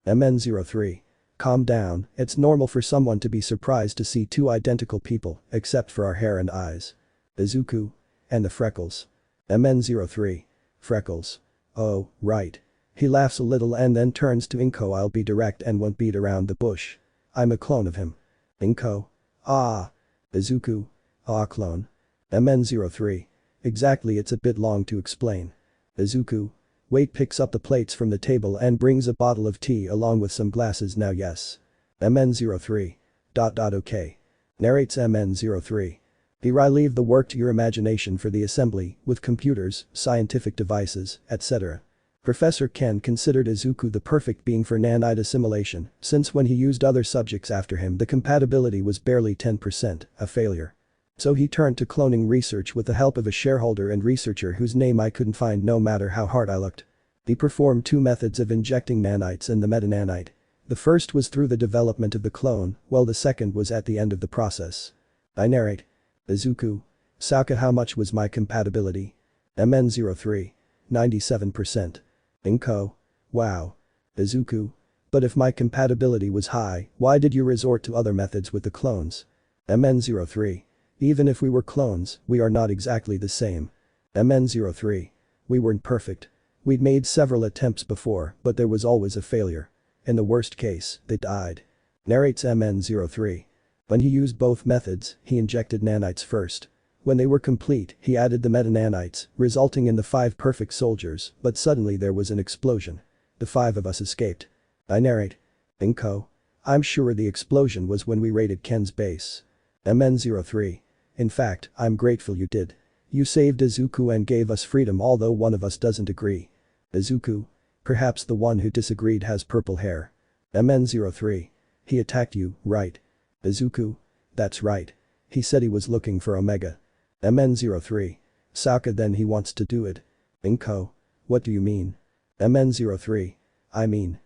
MN03. Calm down, it's normal for someone to be surprised to see two identical people, except for our hair and eyes. Izuku. And the freckles. MN03. Freckles. Oh, right. He laughs a little and then turns to Inko. I'll be direct and won't beat around the bush. I'm a clone of him. Inko. Ah. Izuku. Ah, clone. MN03. Exactly, it's a bit long to explain. Izuku. Wait, picks up the plates from the table and brings a bottle of tea along with some glasses. Now yes. MN03. Okay. Narrates MN03. I leave the work to your imagination for the assembly, with computers, scientific devices, etc. Professor Ken considered Izuku the perfect being for nanite assimilation, since when he used other subjects after him the compatibility was barely 10%, a failure. So he turned to cloning research with the help of a shareholder and researcher whose name I couldn't find no matter how hard I looked. He performed two methods of injecting nanites in the metananite. The first was through the development of the clone, while the second was at the end of the process. I narrate. Izuku. Saka, how much was my compatibility? MN03. 97%. Inko. Wow. Izuku. But if my compatibility was high, why did you resort to other methods with the clones? MN03. Even if we were clones, we are not exactly the same. MN03. We weren't perfect. We'd made several attempts before, but there was always a failure. In the worst case, they died. Narrates MN03. When he used both methods, he injected nanites first. When they were complete, he added the metananites, resulting in the 5 perfect soldiers, but suddenly there was an explosion. The 5 of us escaped. I narrate. Inko. I'm sure the explosion was when we raided Ken's base. MN03. In fact, I'm grateful you did. You saved Izuku and gave us freedom, although one of us doesn't agree. Izuku. Perhaps the one who disagreed has purple hair. MN03. He attacked you, right? Izuku. That's right. He said he was looking for Omega. MN03. Saka, then he wants to do it. Inko. What do you mean? MN03. I mean.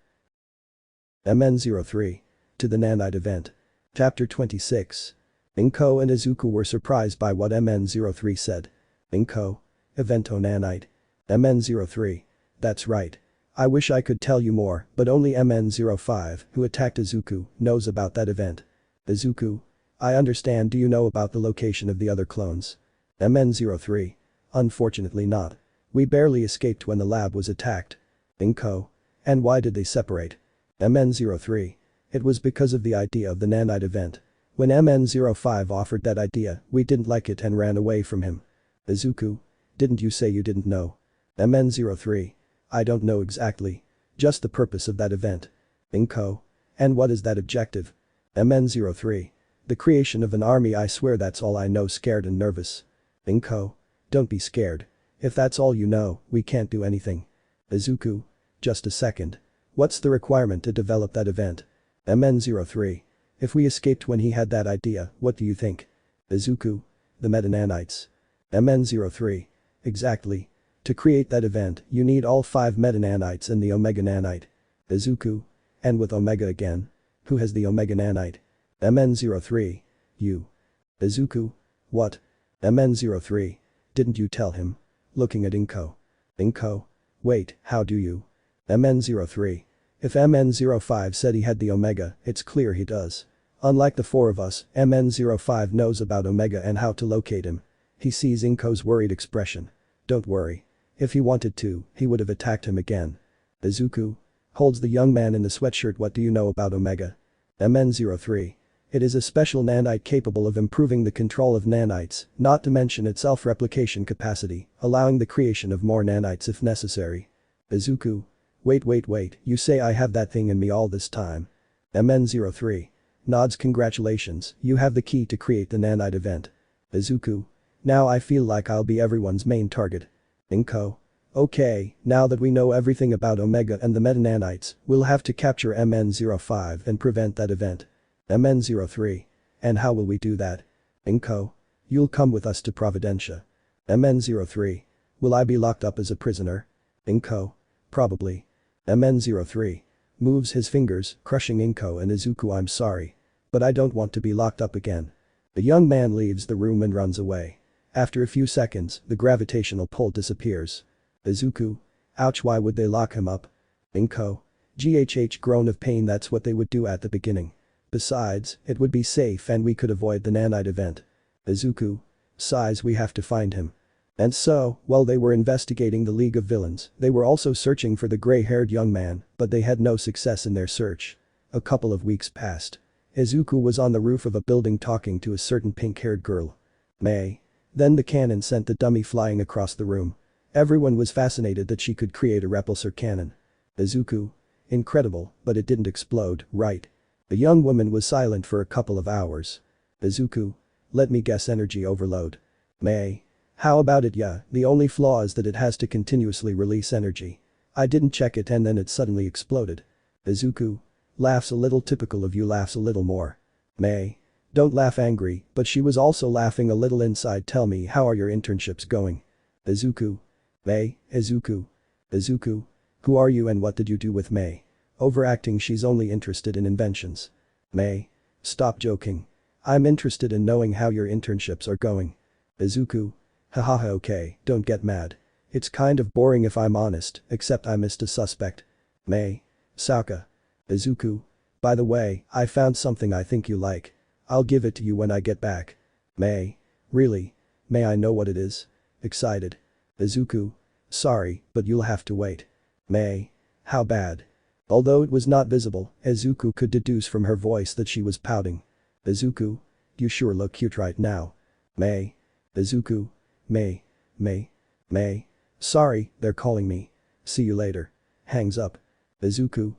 MN03. To the nanite event. Chapter 26. Inko and Izuku were surprised by what MN03 said. Inko. Evento nanite. MN03. That's right. I wish I could tell you more, but only MN05, who attacked Izuku, knows about that event. Izuku. I understand. Do you know about the location of the other clones? MN03. Unfortunately not. We barely escaped when the lab was attacked. Inko. And why did they separate? MN03. It was because of the idea of the nanite event. When MN05 offered that idea, we didn't like it and ran away from him. Izuku. Didn't you say you didn't know? MN03. I don't know exactly. Just the purpose of that event. Inko. And what is that objective? MN03. The creation of an army. I swear that's all I know. Scared and nervous. Inko. Don't be scared. If that's all you know, we can't do anything. Izuku. Just a second. What's the requirement to develop that event? MN03. If we escaped when he had that idea, what do you think? Izuku. The metananites. MN03. Exactly. To create that event, you need all 5 metananites and the Omega nanite. Izuku. And with Omega again. Who has the Omega nanite? MN03. You. Izuku. What? MN03. Didn't you tell him? Looking at Inko. Inko. Wait, how do you? MN03. If MN05 said he had the Omega, it's clear he does. Unlike the 4 of us, MN05 knows about Omega and how to locate him. He sees Inko's worried expression. Don't worry. If he wanted to, he would have attacked him again. Izuku. Holds the young man in the sweatshirt. What do you know about Omega? MN03. It is a special nanite capable of improving the control of nanites, not to mention its self-replication capacity, allowing the creation of more nanites if necessary. Izuku. Wait, you say I have that thing in me all this time? MN03. Nods. Congratulations, you have the key to create the nanite event. Izuku. Now I feel like I'll be everyone's main target. Inko. Okay, now that we know everything about Omega and the metananites, we'll have to capture MN05 and prevent that event. MN03. And how will we do that? Inko. You'll come with us to Providencia. MN03. Will I be locked up as a prisoner? Inko. Probably. MN03. Moves his fingers, crushing Inko and Izuku. I'm sorry. But I don't want to be locked up again. The young man leaves the room and runs away. After a few seconds, the gravitational pull disappears. Izuku. Ouch, why would they lock him up? Inko. GHH groan of pain. That's what they would do at the beginning. Besides, it would be safe and we could avoid the nanite event. Izuku. Sighs, we have to find him. And so, while they were investigating the League of Villains, they were also searching for the gray-haired young man, but they had no success in their search. A couple of weeks passed. Izuku was on the roof of a building talking to a certain pink-haired girl. May. Then the cannon sent the dummy flying across the room. Everyone was fascinated that she could create a repulsor cannon. Izuku. Incredible, but it didn't explode, right? The young woman was silent for a couple of hours. Izuku. Let me guess, energy overload. May. How about it? Yeah, the only flaw is that it has to continuously release energy. I didn't check it and then it suddenly exploded. Izuku. Laughs a little, typical of you, laughs a little more. May. Don't laugh, angry, but she was also laughing a little inside. Tell me, how are your internships going? Izuku. May. Izuku. Izuku. Who are you and what did you do with May? Overacting, she's only interested in inventions. May. Stop joking. I'm interested in knowing how your internships are going. Izuku. Hahaha, okay, don't get mad. It's kind of boring if I'm honest, except I missed a suspect. May. Sokka. Izuku. By the way, I found something I think you like. I'll give it to you when I get back. May. Really? May I know what it is? Excited. Izuku. Sorry, but you'll have to wait. May. How bad? Although it was not visible, Izuku could deduce from her voice that she was pouting. Izuku. You sure look cute right now. May. Izuku. May. Sorry, they're calling me. See you later. Hangs up. Izuku.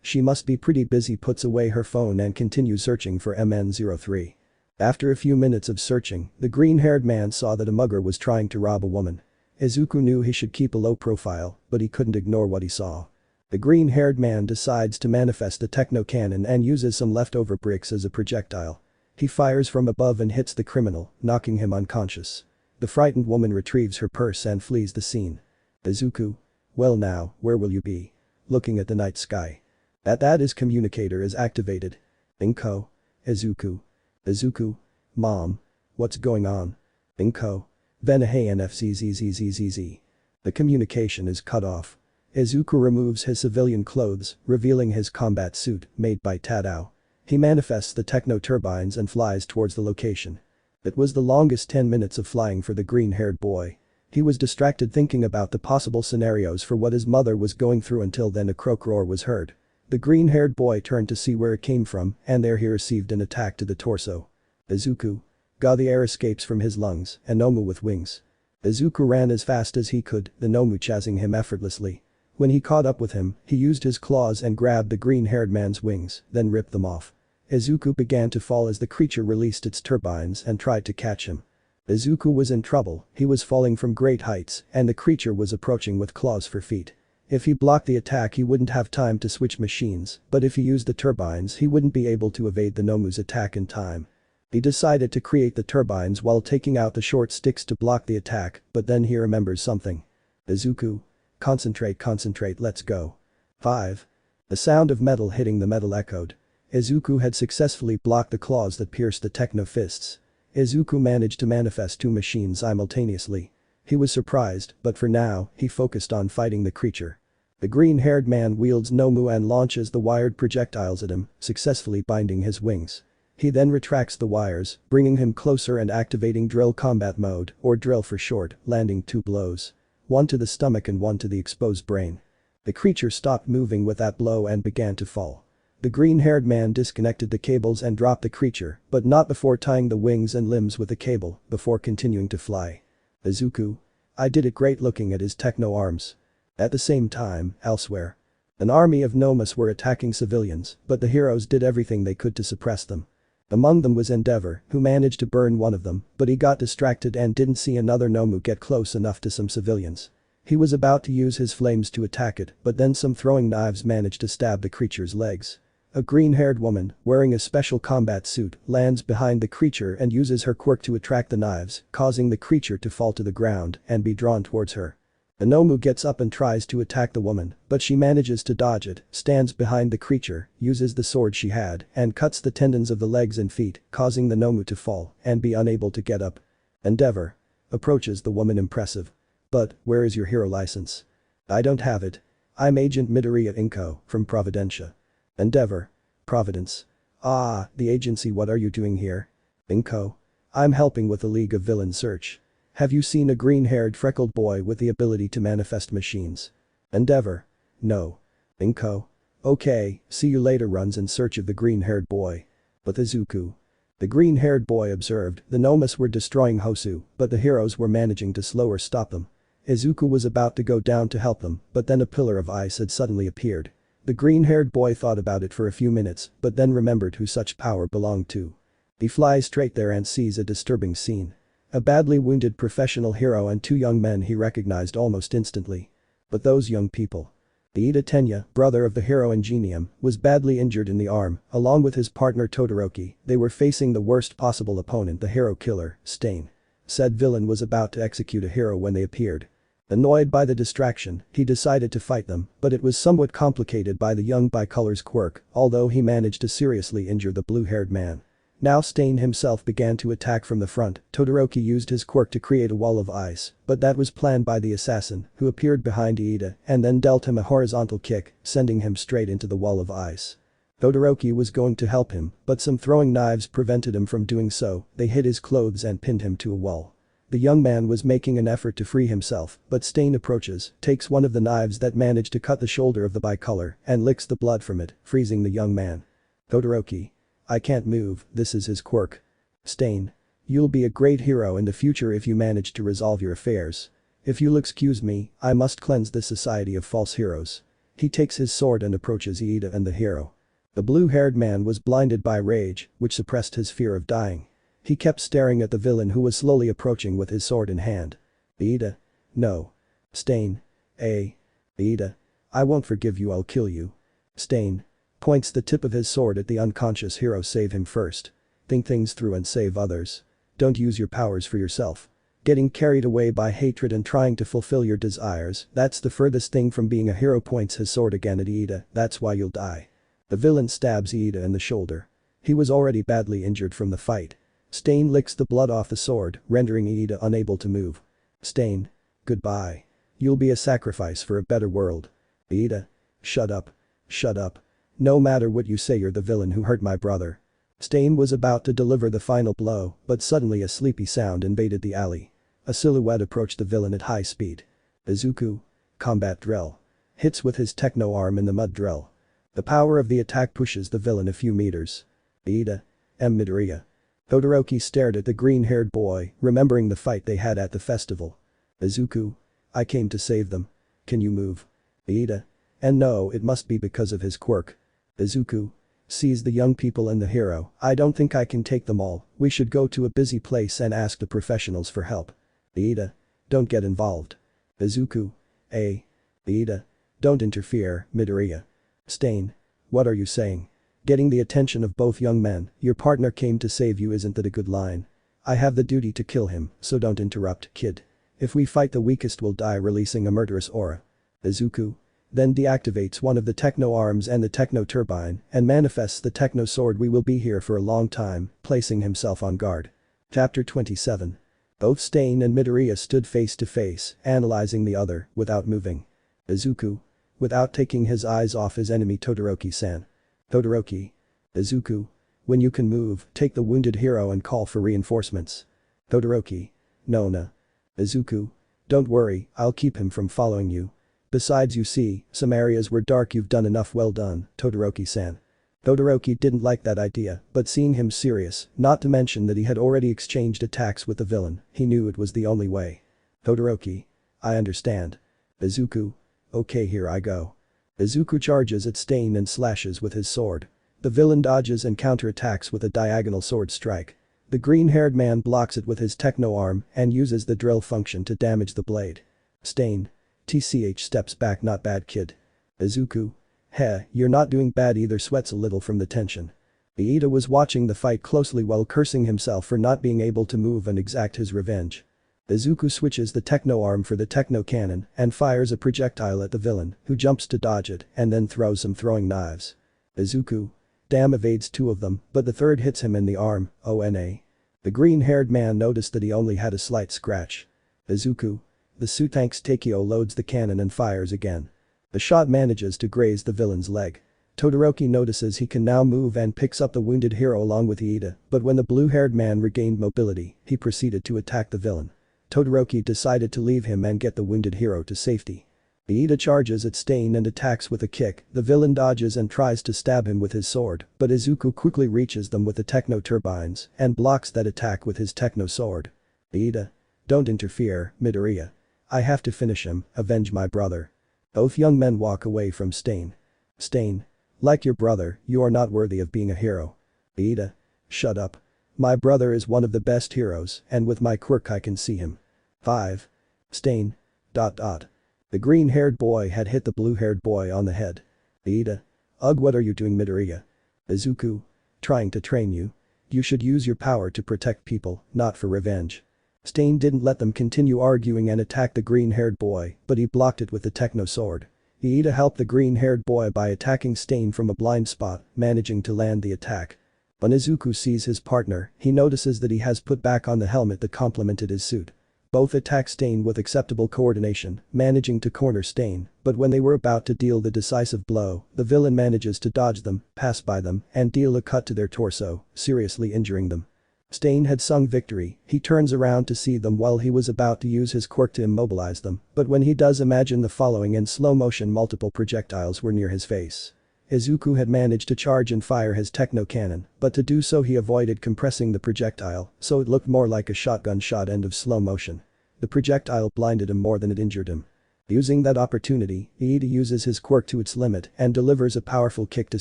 She must be pretty busy, puts away her phone and continues searching for MN03. After a few minutes of searching, the green-haired man saw that a mugger was trying to rob a woman. Izuku knew he should keep a low profile, but he couldn't ignore what he saw. The green-haired man decides to manifest a techno cannon and uses some leftover bricks as a projectile. He fires from above and hits the criminal, knocking him unconscious. The frightened woman retrieves her purse and flees the scene. Izuku. Well now, where will you be? Looking at the night sky. At that his communicator is activated. Inko. Izuku. Izuku. Mom. What's going on? Inko. Venahay NFCZZZZZ. The communication is cut off. Izuku removes his civilian clothes, revealing his combat suit, made by Tadao. He manifests the techno turbines and flies towards the location. It was the longest 10 minutes of flying for the green-haired boy. He was distracted thinking about the possible scenarios for what his mother was going through until then a croak roar was heard. The green-haired boy turned to see where it came from and there he received an attack to the torso. Izuku. The air escapes from his lungs, a Nomu with wings. Izuku ran as fast as he could, the Nomu chasing him effortlessly. When he caught up with him, he used his claws and grabbed the green-haired man's wings, then ripped them off. Izuku began to fall as the creature released its turbines and tried to catch him. Izuku was in trouble, he was falling from great heights and the creature was approaching with claws for feet. If he blocked the attack he wouldn't have time to switch machines, but if he used the turbines he wouldn't be able to evade the Nomu's attack in time. He decided to create the turbines while taking out the short sticks to block the attack, but then he remembers something. Izuku. Concentrate, let's go. 5. The sound of metal hitting the metal echoed. Izuku had successfully blocked the claws that pierced the techno fists. Izuku managed to manifest 2 machines simultaneously. He was surprised, but for now, he focused on fighting the creature. The green-haired man wields Nomu and launches the wired projectiles at him, successfully binding his wings. He then retracts the wires, bringing him closer and activating drill combat mode, or drill for short, landing 2 blows. One to the stomach and one to the exposed brain. The creature stopped moving with that blow and began to fall. The green-haired man disconnected the cables and dropped the creature, but not before tying the wings and limbs with the cable, before continuing to fly. Izuku. I did it, great, looking at his techno arms. At the same time, elsewhere. An army of Nomus were attacking civilians, but the heroes did everything they could to suppress them. Among them was Endeavor, who managed to burn one of them, but he got distracted and didn't see another Nomu get close enough to some civilians. He was about to use his flames to attack it, but then some throwing knives managed to stab the creature's legs. A green-haired woman, wearing a special combat suit, lands behind the creature and uses her quirk to attract the knives, causing the creature to fall to the ground and be drawn towards her. The Nomu gets up and tries to attack the woman, but she manages to dodge it, stands behind the creature, uses the sword she had, and cuts the tendons of the legs and feet, causing the Nomu to fall and be unable to get up. Endeavor. Approaches the woman impressive. But, where is your hero license? I don't have it. I'm Agent Midoriya Inko, from Providencia. Endeavor. Providence. Ah, the agency, what are you doing here? Inko. I'm helping with the League of Villains search. Have you seen a green-haired freckled boy with the ability to manifest machines? Endeavor. No. Inko. Okay, see you later. Runs in search of the green-haired boy. But Izuku. The green-haired boy observed the Nomus were destroying Hosu, but the heroes were managing to slow or stop them. Izuku was about to go down to help them, but then a pillar of ice had suddenly appeared. The green-haired boy thought about it for a few minutes, but then remembered who such power belonged to. He flies straight there and sees a disturbing scene. A badly wounded professional hero and two young men he recognized almost instantly. But those young people. Iida Tenya, brother of the hero Ingenium, was badly injured in the arm, along with his partner Todoroki. They were facing the worst possible opponent, the hero killer, Stain. Said villain was about to execute a hero when they appeared. Annoyed by the distraction, he decided to fight them, but it was somewhat complicated by the young bicolor's quirk, although he managed to seriously injure the blue-haired man. Now Stain himself began to attack from the front. Todoroki used his quirk to create a wall of ice, but that was planned by the assassin, who appeared behind Iida and then dealt him a horizontal kick, sending him straight into the wall of ice. Todoroki was going to help him, but some throwing knives prevented him from doing so. They hit his clothes and pinned him to a wall. The young man was making an effort to free himself, but Stain approaches, takes one of the knives that managed to cut the shoulder of the bicolor, and licks the blood from it, freezing the young man. Todoroki. I can't move, this is his quirk. Stain. You'll be a great hero in the future if you manage to resolve your affairs. If you'll excuse me, I must cleanse this society of false heroes. He takes his sword and approaches Iida and the hero. The blue-haired man was blinded by rage, which suppressed his fear of dying. He kept staring at the villain who was slowly approaching with his sword in hand. Iida. No. Stain. Iida. I won't forgive you, I'll kill you. Stain. Points the tip of his sword at the unconscious hero. Save him first. Think things through and save others. Don't use your powers for yourself. Getting carried away by hatred and trying to fulfill your desires, that's the furthest thing from being a hero. Points his sword again at Iida, that's why you'll die. The villain stabs Iida in the shoulder. He was already badly injured from the fight. Stain licks the blood off the sword, rendering Iida unable to move. Stain. Goodbye. You'll be a sacrifice for a better world. Iida. Shut up. Shut up. No matter what you say, you're the villain who hurt my brother. Stain was about to deliver the final blow, but suddenly a sleepy sound invaded the alley. A silhouette approached the villain at high speed. Izuku. Combat drill. Hits with his techno arm in the mud drill. The power of the attack pushes the villain a few meters. Iida. Midoriya. Todoroki stared at the green-haired boy, remembering the fight they had at the festival. Izuku. I came to save them. Can you move? Iida. And no, it must be because of his quirk. Izuku. Sees the young people and the hero. I don't think I can take them all. We should go to a busy place and ask the professionals for help. Iida. Don't get involved. Izuku. Iida. Don't interfere, Midoriya. Stain. What are you saying? Getting the attention of both young men, your partner came to save you, isn't that a good line? I have the duty to kill him, so don't interrupt, kid. If we fight, the weakest will die, releasing a murderous aura. Izuku. Then deactivates one of the techno arms and the techno turbine and manifests the techno sword. We will be here for a long time, placing himself on guard. Chapter 27. Both Stain and Midoriya stood face to face, analyzing the other, without moving. Izuku. Without taking his eyes off his enemy Todoroki-san. Todoroki. Izuku. When you can move, take the wounded hero and call for reinforcements. Todoroki. Nona. Izuku. Don't worry, I'll keep him from following you. Besides, you see, some areas were dark. You've done enough. Well done, Todoroki-san. Todoroki didn't like that idea, but seeing him serious, not to mention that he had already exchanged attacks with the villain, he knew it was the only way. Todoroki. I understand. Izuku. Okay, here I go. Izuku charges at Stain and slashes with his sword. The villain dodges and counterattacks with a diagonal sword strike. The green-haired man blocks it with his techno arm and uses the drill function to damage the blade. Stain. TCH steps back. Not bad, kid. Izuku. Heh, you're not doing bad either, sweats a little from the tension. Deity was watching the fight closely while cursing himself for not being able to move and exact his revenge. Izuku switches the techno arm for the techno cannon and fires a projectile at the villain, who jumps to dodge it and then throws some throwing knives. Izuku, damn, evades two of them, but the third hits him in the arm. ONA. The green-haired man noticed that he only had a slight scratch. Izuku. The Sutanks Takeo loads the cannon and fires again. The shot manages to graze the villain's leg. Todoroki notices he can now move and picks up the wounded hero along with Iida, but when the blue-haired man regained mobility, he proceeded to attack the villain. Todoroki decided to leave him and get the wounded hero to safety. Iida charges at Stain and attacks with a kick. The villain dodges and tries to stab him with his sword, but Izuku quickly reaches them with the techno turbines and blocks that attack with his techno sword. Iida. Don't interfere, Midoriya. I have to finish him, avenge my brother. Both young men walk away from Stain. Stain. Like your brother, you are not worthy of being a hero. Iida. Shut up. My brother is one of the best heroes, and with my quirk I can see him. 5. Stain. The green-haired boy had hit the blue-haired boy on the head. Iida. Ugh, what are you doing, Midoriya? Izuku. Trying to train you. You should use your power to protect people, not for revenge. Stain didn't let them continue arguing and attack the green-haired boy, but he blocked it with the techno sword. Iida helped the green-haired boy by attacking Stain from a blind spot, managing to land the attack. When Izuku sees his partner, he notices that he has put back on the helmet that complemented his suit. Both attack Stain with acceptable coordination, managing to corner Stain, but when they were about to deal the decisive blow, the villain manages to dodge them, pass by them, and deal a cut to their torso, seriously injuring them. Stain had sung victory. He turns around to see them while he was about to use his quirk to immobilize them, but when he does, imagine the following: in slow motion multiple projectiles were near his face. Izuku had managed to charge and fire his techno cannon, but to do so he avoided compressing the projectile, so it looked more like a shotgun shot end of slow motion. The projectile blinded him more than it injured him. Using that opportunity, Iida uses his quirk to its limit and delivers a powerful kick to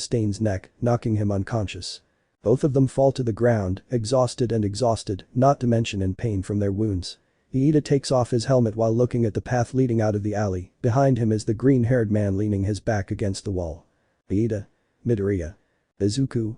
Stain's neck, knocking him unconscious. Both of them fall to the ground, exhausted, not to mention in pain from their wounds. Iida takes off his helmet while looking at the path leading out of the alley. Behind him is the green-haired man leaning his back against the wall. Iida. Midoriya. Izuku.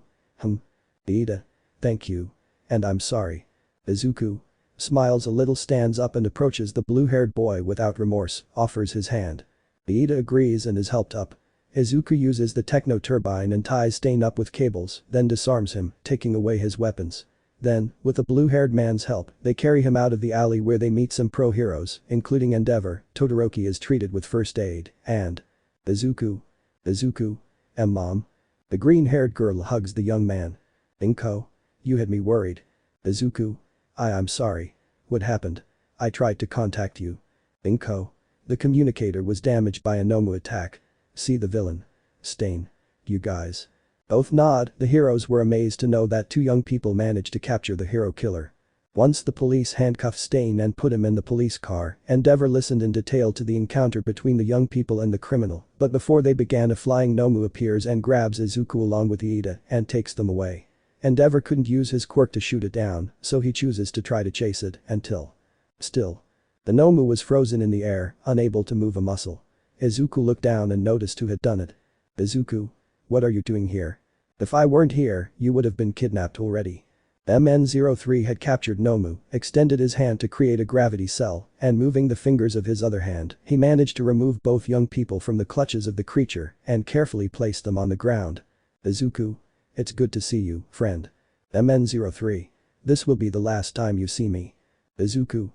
Iida. Thank you. And I'm sorry. Izuku. Smiles a little, stands up and approaches the blue-haired boy without remorse, offers his hand. Iida agrees and is helped up. Izuku uses the techno turbine and ties Stain up with cables, then disarms him, taking away his weapons. Then, with the blue-haired man's help, they carry him out of the alley where they meet some pro-heroes, including Endeavor. Todoroki is treated with first aid, and Izuku. Mom. The green-haired girl hugs the young man. Inko. You had me worried. Izuku. I'm sorry. What happened? I tried to contact you. Inko. The communicator was damaged by a Nomu attack. See the villain. Stain. You guys. Both nod. The heroes were amazed to know that two young people managed to capture the hero killer. Once the police handcuffed Stain and put him in the police car, Endeavor listened in detail to the encounter between the young people and the criminal, but before they began, a flying Nomu appears and grabs Izuku along with Iida and takes them away. Endeavor couldn't use his quirk to shoot it down, so he chooses to try to chase it until. Still. The Nomu was frozen in the air, unable to move a muscle. Izuku looked down and noticed who had done it. Izuku. What are you doing here? If I weren't here, you would have been kidnapped already. MN03 had captured Nomu, extended his hand to create a gravity cell, and moving the fingers of his other hand, he managed to remove both young people from the clutches of the creature and carefully placed them on the ground. Izuku. It's good to see you, friend. MN03. This will be the last time you see me. Izuku.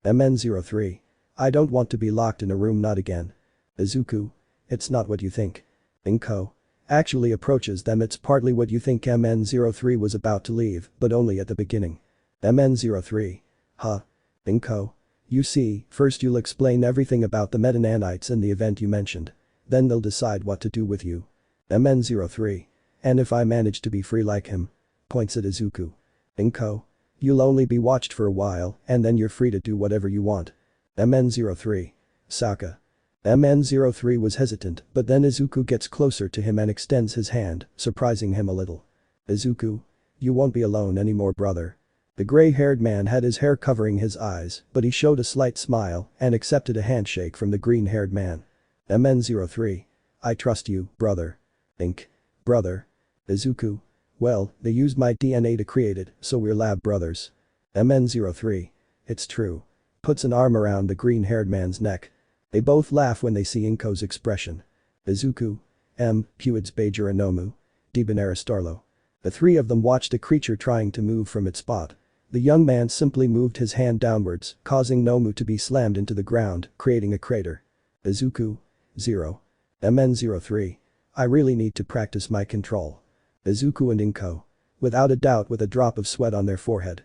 MN03. I don't want to be locked in a room, not again. Izuku. It's not what you think. Inko. Actually approaches them. It's partly what you think. MN03 was about to leave, but only at the beginning. MN03. Inko. You see, first you'll explain everything about the meta-nanites and the event you mentioned. Then they'll decide what to do with you. MN03. And if I manage to be free like him? Points at Izuku. Inko. You'll only be watched for a while, and then you're free to do whatever you want. MN03. Saka. MN03 was hesitant, but then Izuku gets closer to him and extends his hand, surprising him a little. Izuku. You won't be alone anymore, brother. The gray-haired man had his hair covering his eyes, but he showed a slight smile and accepted a handshake from the green-haired man. MN03. I trust you, brother. Ink. Brother. Izuku. Well, they used my DNA to create it, so we're lab brothers. MN03. It's true. Puts an arm around the green-haired man's neck. They both laugh when they see Inko's expression. Izuku. Puids Bajira Nomu. Debonair Starlo. The three of them watched a creature trying to move from its spot. The young man simply moved his hand downwards, causing Nomu to be slammed into the ground, creating a crater. Izuku. 0. MN03. I really need to practice my control. Izuku and Inko. Without a doubt, with a drop of sweat on their forehead.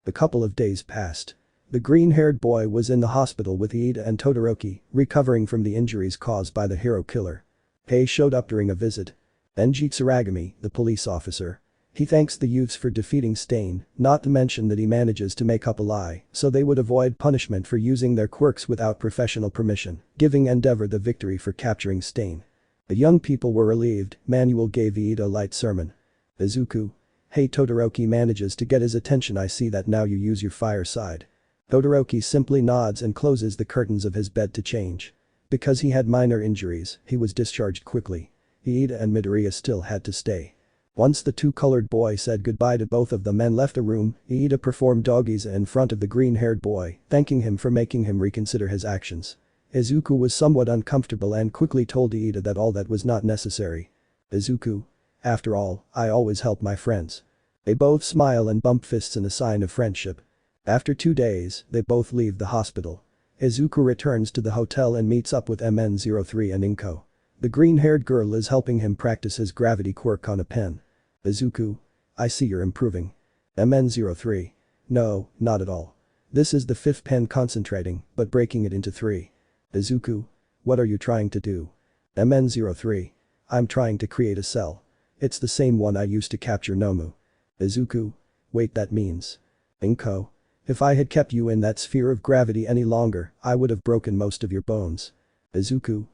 A couple of days passed. The green-haired boy was in the hospital with Iida and Todoroki, recovering from the injuries caused by the hero killer. Hei showed up during a visit. Enji Tsuragami, the police officer. He thanks the youths for defeating Stain, not to mention that he manages to make up a lie, so they would avoid punishment for using their quirks without professional permission, giving Endeavor the victory for capturing Stain. The young people were relieved. Manuel gave Iida a light sermon. Izuku. Hey, Todoroki manages to get his attention. I see that now you use your fire side. Todoroki simply nods and closes the curtains of his bed to change. Because he had minor injuries, he was discharged quickly. Iida and Midoriya still had to stay. Once the two-colored boy said goodbye to both of them and left the room, Iida performed doggies in front of the green-haired boy, thanking him for making him reconsider his actions. Izuku was somewhat uncomfortable and quickly told Iida that all that was not necessary. Izuku. After all, I always help my friends. They both smile and bump fists in a sign of friendship. After 2 days, they both leave the hospital. Izuku returns to the hotel and meets up with MN03 and Inko. The green-haired girl is helping him practice his gravity quirk on a pen. Izuku. I see you're improving. MN03. No, not at all. This is the 5th pen concentrating, but breaking it into 3. Izuku. What are you trying to do? MN03. I'm trying to create a cell. It's the same one I used to capture Nomu. Izuku. Wait, that means. Inko. If I had kept you in that sphere of gravity any longer, I would have broken most of your bones. Izuku.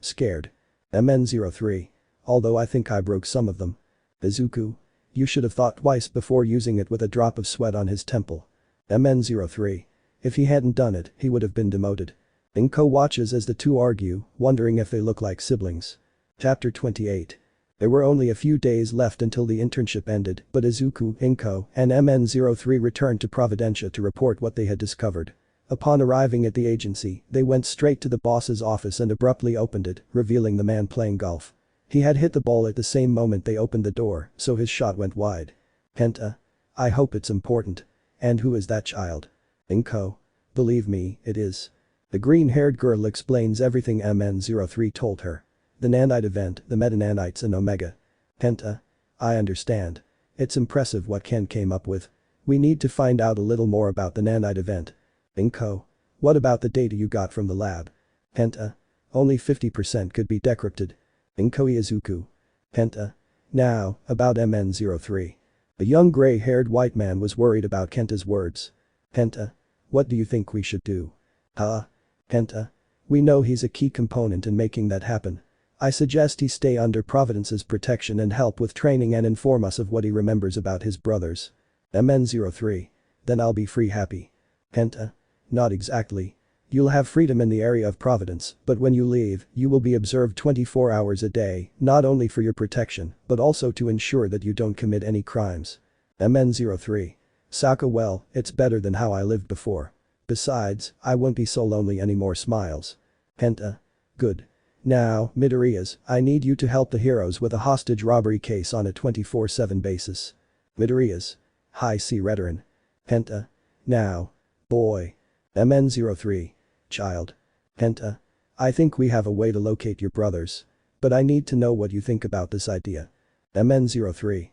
Scared. MN03. Although I think I broke some of them. Izuku. You should have thought twice before using it with a drop of sweat on his temple. MN03. If he hadn't done it, he would have been demoted. Inko watches as the two argue, wondering if they look like siblings. Chapter 28. There were only a few days left until the internship ended, but Izuku, Inko, and MN03 returned to Providencia to report what they had discovered. Upon arriving at the agency, they went straight to the boss's office and abruptly opened it, revealing the man playing golf. He had hit the ball at the same moment they opened the door, so his shot went wide. Penta. I hope it's important. And who is that child? Inko. Believe me, it is. The green-haired girl explains everything MN03 told her. The nanite event, the meta-nanites and Omega. Penta. I understand. It's impressive what Ken came up with. We need to find out a little more about the nanite event. Inko. What about the data you got from the lab? Penta. Only 50% could be decrypted. Inko Izuku. Penta. Now, about MN03. The young gray-haired white man was worried about Kenta's words. Penta. What do you think we should do? Penta. We know he's a key component in making that happen. I suggest he stay under Providence's protection and help with training and inform us of what he remembers about his brothers. MN03. Then I'll be free happy. Penta. Not exactly. You'll have freedom in the area of Providence, but when you leave, you will be observed 24 hours a day, not only for your protection, but also to ensure that you don't commit any crimes. MN03. Saka. Well, it's better than how I lived before. Besides, I won't be so lonely anymore. Smiles. Penta. Good. Now, Midoriya's, I need you to help the heroes with a hostage robbery case on a 24/7 basis. Midoriya's. High C. Veteran. Penta. Now. Boy. MN03. Child. Penta. I think we have a way to locate your brothers. But I need to know what you think about this idea. MN03.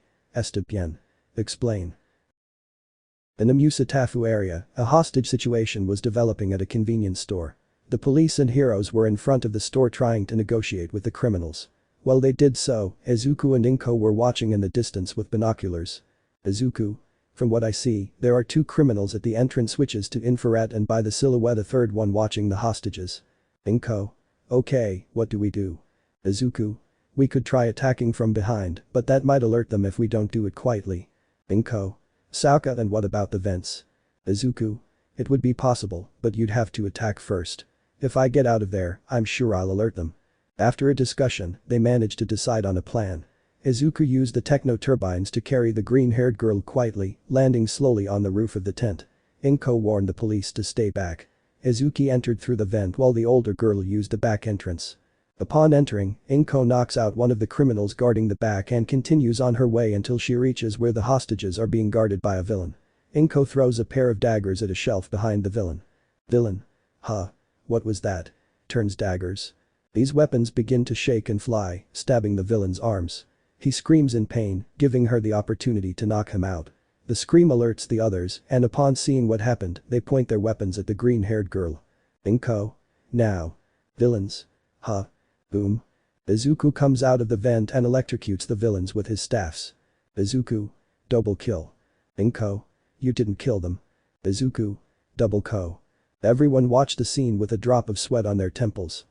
Bien. Explain. In the Musatafu area, a hostage situation was developing at a convenience store. The police and heroes were in front of the store trying to negotiate with the criminals. While they did so, Izuku and Inko were watching in the distance with binoculars. Izuku. From what I see, there are 2 criminals at the entrance switches to infrared and by the silhouette a third one watching the hostages. Inko. Okay, what do we do? Izuku. We could try attacking from behind, but that might alert them if we don't do it quietly. Inko. Saka. And what about the vents? Izuku. It would be possible, but you'd have to attack first. If I get out of there, I'm sure I'll alert them. After a discussion, they managed to decide on a plan. Izuku used the techno turbines to carry the green-haired girl quietly, landing slowly on the roof of the tent. Inko warned the police to stay back. Izuku entered through the vent while the older girl used the back entrance. Upon entering, Inko knocks out one of the criminals guarding the back and continues on her way until she reaches where the hostages are being guarded by a villain. Inko throws a pair of daggers at a shelf behind the villain. Villain. Huh. What was that? Turns daggers. These weapons begin to shake and fly, stabbing the villain's arms. He screams in pain, giving her the opportunity to knock him out. The scream alerts the others, and upon seeing what happened, they point their weapons at the green-haired girl. Inko. Now. Villains. Huh. Boom. Izuku comes out of the vent and electrocutes the villains with his staffs. Izuku. Double kill. Inko. You didn't kill them. Izuku. Double ko. Everyone watched the scene with a drop of sweat on their temples.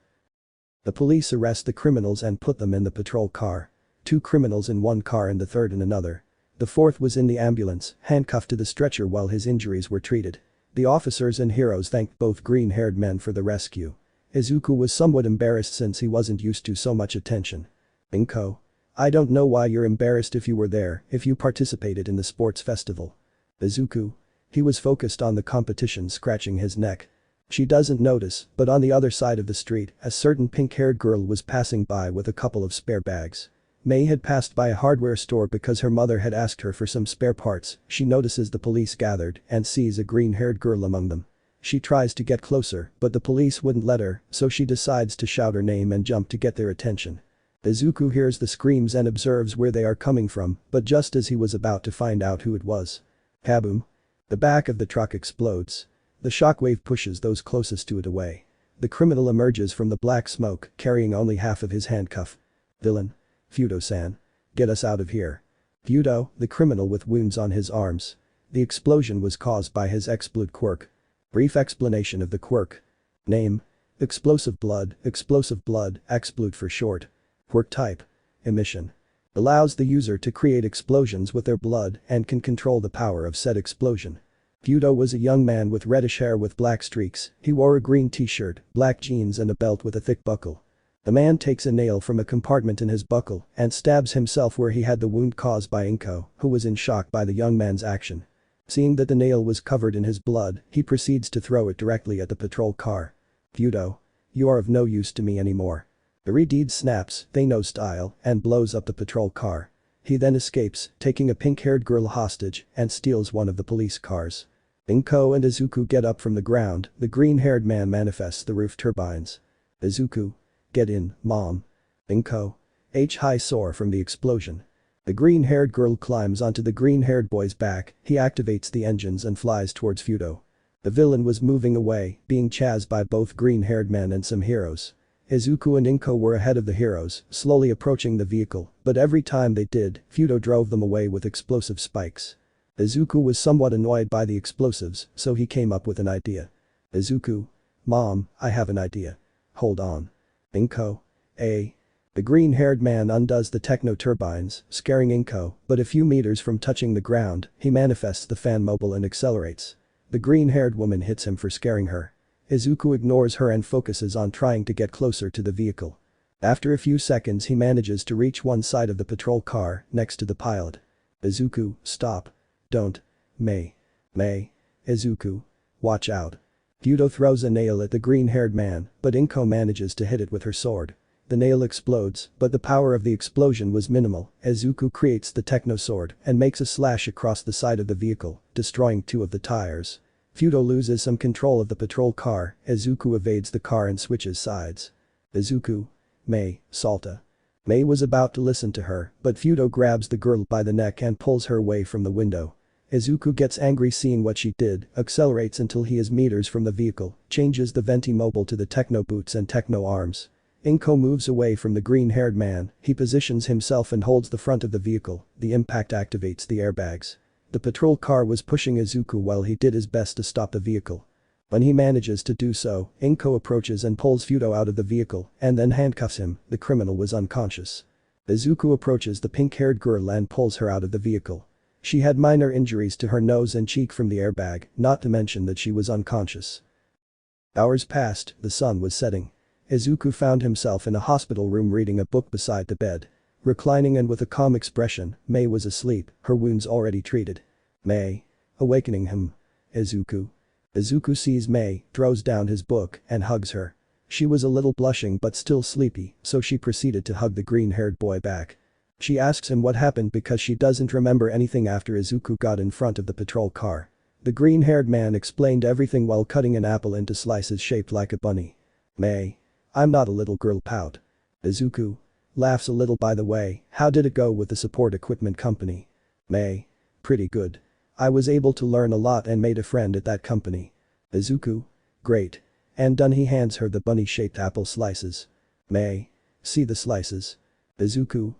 The police arrest the criminals and put them in the patrol car. 2 criminals in one car and the third in another. The fourth was in the ambulance, handcuffed to the stretcher while his injuries were treated. The officers and heroes thanked both green-haired men for the rescue. Izuku was somewhat embarrassed since he wasn't used to so much attention. Inko. I don't know why you're embarrassed if you were there, if you participated in the sports festival. Izuku. He was focused on the competition, scratching his neck. She doesn't notice, but on the other side of the street, a certain pink-haired girl was passing by with a couple of spare bags. Mei had passed by a hardware store because her mother had asked her for some spare parts. She notices the police gathered and sees a green-haired girl among them. She tries to get closer, but the police wouldn't let her, so she decides to shout her name and jump to get their attention. Izuku hears the screams and observes where they are coming from, but just as he was about to find out who it was. Kaboom. The back of the truck explodes. The shockwave pushes those closest to it away. The criminal emerges from the black smoke, carrying only half of his handcuff. Villain. Fudo-san. Get us out of here. Fudo, the criminal with wounds on his arms. The explosion was caused by his exploit quirk. Brief explanation of the quirk. Name. Explosive blood, exploit for short. Quirk type. Emission. Allows the user to create explosions with their blood and can control the power of said explosion. Fudo was a young man with reddish hair with black streaks. He wore a green t-shirt, black jeans and a belt with a thick buckle. The man takes a nail from a compartment in his buckle and stabs himself where he had the wound caused by Inko, who was in shock by the young man's action. Seeing that the nail was covered in his blood, he proceeds to throw it directly at the patrol car. Fudo. You are of no use to me anymore. Deity snaps, Thanos style, and blows up the patrol car. He then escapes, taking a pink-haired girl hostage, and steals one of the police cars. Inko and Izuku get up from the ground. The green-haired man manifests the roof turbines. Izuku. Get in, mom. Inko. High soar from the explosion. The green-haired girl climbs onto the green-haired boy's back. He activates the engines and flies towards Fudo. The villain was moving away, being chased by both green-haired men and some heroes. Izuku and Inko were ahead of the heroes, slowly approaching the vehicle, but every time they did, Fudo drove them away with explosive spikes. Izuku was somewhat annoyed by the explosives, so he came up with an idea. Izuku. Mom, I have an idea. Hold on. Inko. The green-haired man undoes the techno turbines, scaring Inko, but a few meters from touching the ground, he manifests the fan mobile and accelerates. The green-haired woman hits him for scaring her. Izuku ignores her and focuses on trying to get closer to the vehicle. After a few seconds he manages to reach one side of the patrol car, next to the pilot. Izuku, stop. Don't. Mei. Izuku. Watch out. Fudo throws a nail at the green-haired man, but Inko manages to hit it with her sword. The nail explodes, but the power of the explosion was minimal. Izuku creates the techno sword and makes a slash across the side of the vehicle, destroying 2 of the tires. Fudo loses some control of the patrol car. Izuku evades the car and switches sides. Izuku. Mei, Salta. Mei was about to listen to her, but Fudo grabs the girl by the neck and pulls her away from the window. Izuku gets angry seeing what she did, accelerates until he is meters from the vehicle, changes the venti mobile to the techno boots and techno arms. Inko moves away from the green-haired man. He positions himself and holds the front of the vehicle. The impact activates the airbags. The patrol car was pushing Izuku while he did his best to stop the vehicle. When he manages to do so, Inko approaches and pulls Fudo out of the vehicle and then handcuffs him. The criminal was unconscious. Izuku approaches the pink-haired girl and pulls her out of the vehicle. She had minor injuries to her nose and cheek from the airbag, not to mention that she was unconscious. Hours passed, the sun was setting. Izuku found himself in a hospital room reading a book beside the bed. Reclining and with a calm expression, Mei was asleep, her wounds already treated. Mei. Awakening him. Izuku. Izuku sees Mei, throws down his book, and hugs her. She was a little blushing but still sleepy, so she proceeded to hug the green-haired boy back. She asks him what happened because she doesn't remember anything after Izuku got in front of the patrol car. The green-haired man explained everything while cutting an apple into slices shaped like a bunny. Mei. I'm not a little girl, pout. Izuku. Laughs a little. By the way, how did it go with the support equipment company? Mei. Pretty good. I was able to learn a lot and made a friend at that company. Izuku. Great. And done. He hands her the bunny-shaped apple slices. Mei. See the slices. Izuku.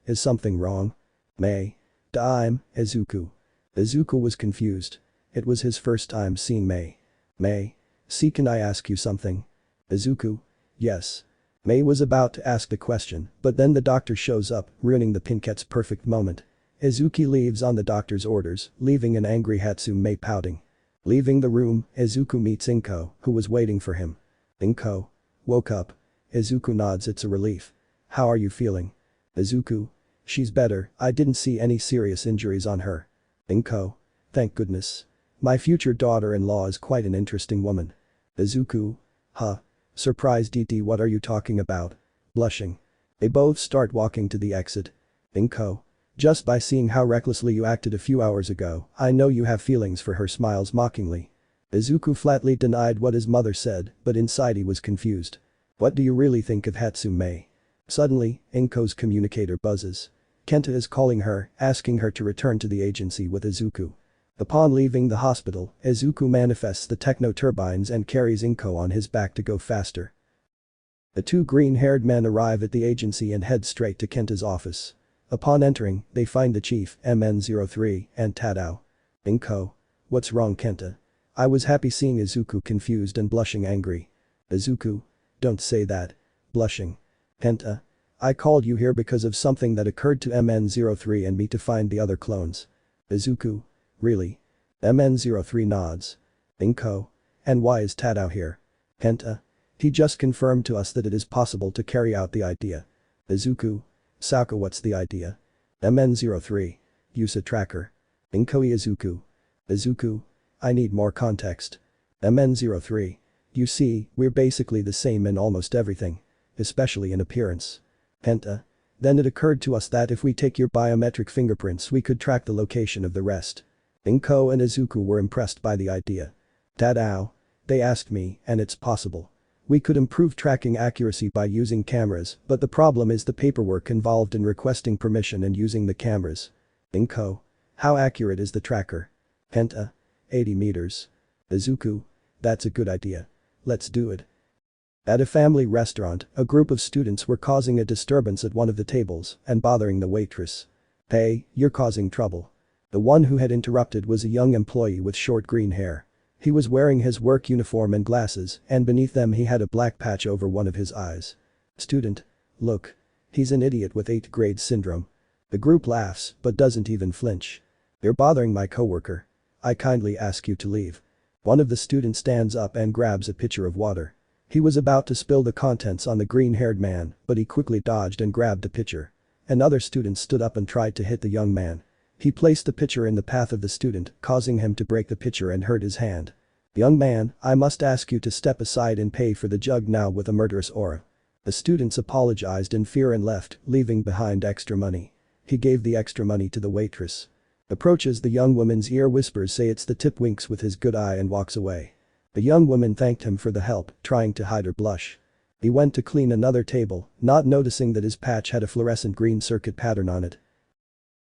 Is something wrong? Mei. I'm Izuku. Izuku was confused. It was his first time seeing Mei. Mei. See, can I ask you something? Izuku. Yes. Mei was about to ask the question, but then the doctor shows up, ruining the Pinkette's perfect moment. Izuku leaves on the doctor's orders, leaving an angry Hatsume pouting. Leaving the room, Izuku meets Inko, who was waiting for him. Inko. Woke up. Izuku nods. It's a relief. How are you feeling? Izuku. She's better, I didn't see any serious injuries on her. Inko. Thank goodness. My future daughter-in-law is quite an interesting woman. Izuku. Huh. Surprised. Deity. What are you talking about? Blushing. They both start walking to the exit. Inko. Just by seeing how recklessly you acted a few hours ago, I know you have feelings for her. Smiles mockingly. Izuku flatly denied what his mother said, but inside he was confused. What do you really think of Hatsume? Suddenly, Inko's communicator buzzes. Kenta is calling her, asking her to return to the agency with Izuku. Upon leaving the hospital, Izuku manifests the techno-turbines and carries Inko on his back to go faster. The two green-haired men arrive at the agency and head straight to Kenta's office. Upon entering, they find the chief, MN03, and Tadao. Inko. What's wrong, Kenta? I was happy seeing Izuku confused and blushing angry. Izuku. Don't say that. Blushing. Kenta. I called you here because of something that occurred to MN03 and me to find the other clones. Izuku. Really? MN03 nods. Inko. And why is Tadao here? Kenta. He just confirmed to us that it is possible to carry out the idea. Izuku. Saka, what's the idea? MN03. Use a tracker. Inko. Izuku. Izuku. I need more context. MN03. You see, we're basically the same in almost everything. Especially in appearance. Kenta. Then it occurred to us that if we take your biometric fingerprints we could track the location of the rest. Inko and Izuku were impressed by the idea. Tadao. They asked me, and it's possible. We could improve tracking accuracy by using cameras, but the problem is the paperwork involved in requesting permission and using the cameras. Inko. How accurate is the tracker? Kenta. 80 meters. Izuku. That's a good idea. Let's do it. At a family restaurant, a group of students were causing a disturbance at one of the tables and bothering the waitress. Hey, you're causing trouble. The one who had interrupted was a young employee with short green hair. He was wearing his work uniform and glasses, and beneath them he had a black patch over one of his eyes. Student. Look. He's an idiot with 8th grade syndrome. The group laughs, but doesn't even flinch. You're bothering my coworker. I kindly ask you to leave. One of the students stands up and grabs a pitcher of water. He was about to spill the contents on the green-haired man, but he quickly dodged and grabbed the pitcher. Another student stood up and tried to hit the young man. He placed the pitcher in the path of the student, causing him to break the pitcher and hurt his hand. Young man, I must ask you to step aside and pay for the jug now with a murderous aura. The students apologized in fear and left, leaving behind extra money. He gave the extra money to the waitress. Approaches the young woman's ear, whispers say it's the tip, winks with his good eye and walks away. The young woman thanked him for the help, trying to hide her blush. He went to clean another table, not noticing that his patch had a fluorescent green circuit pattern on it.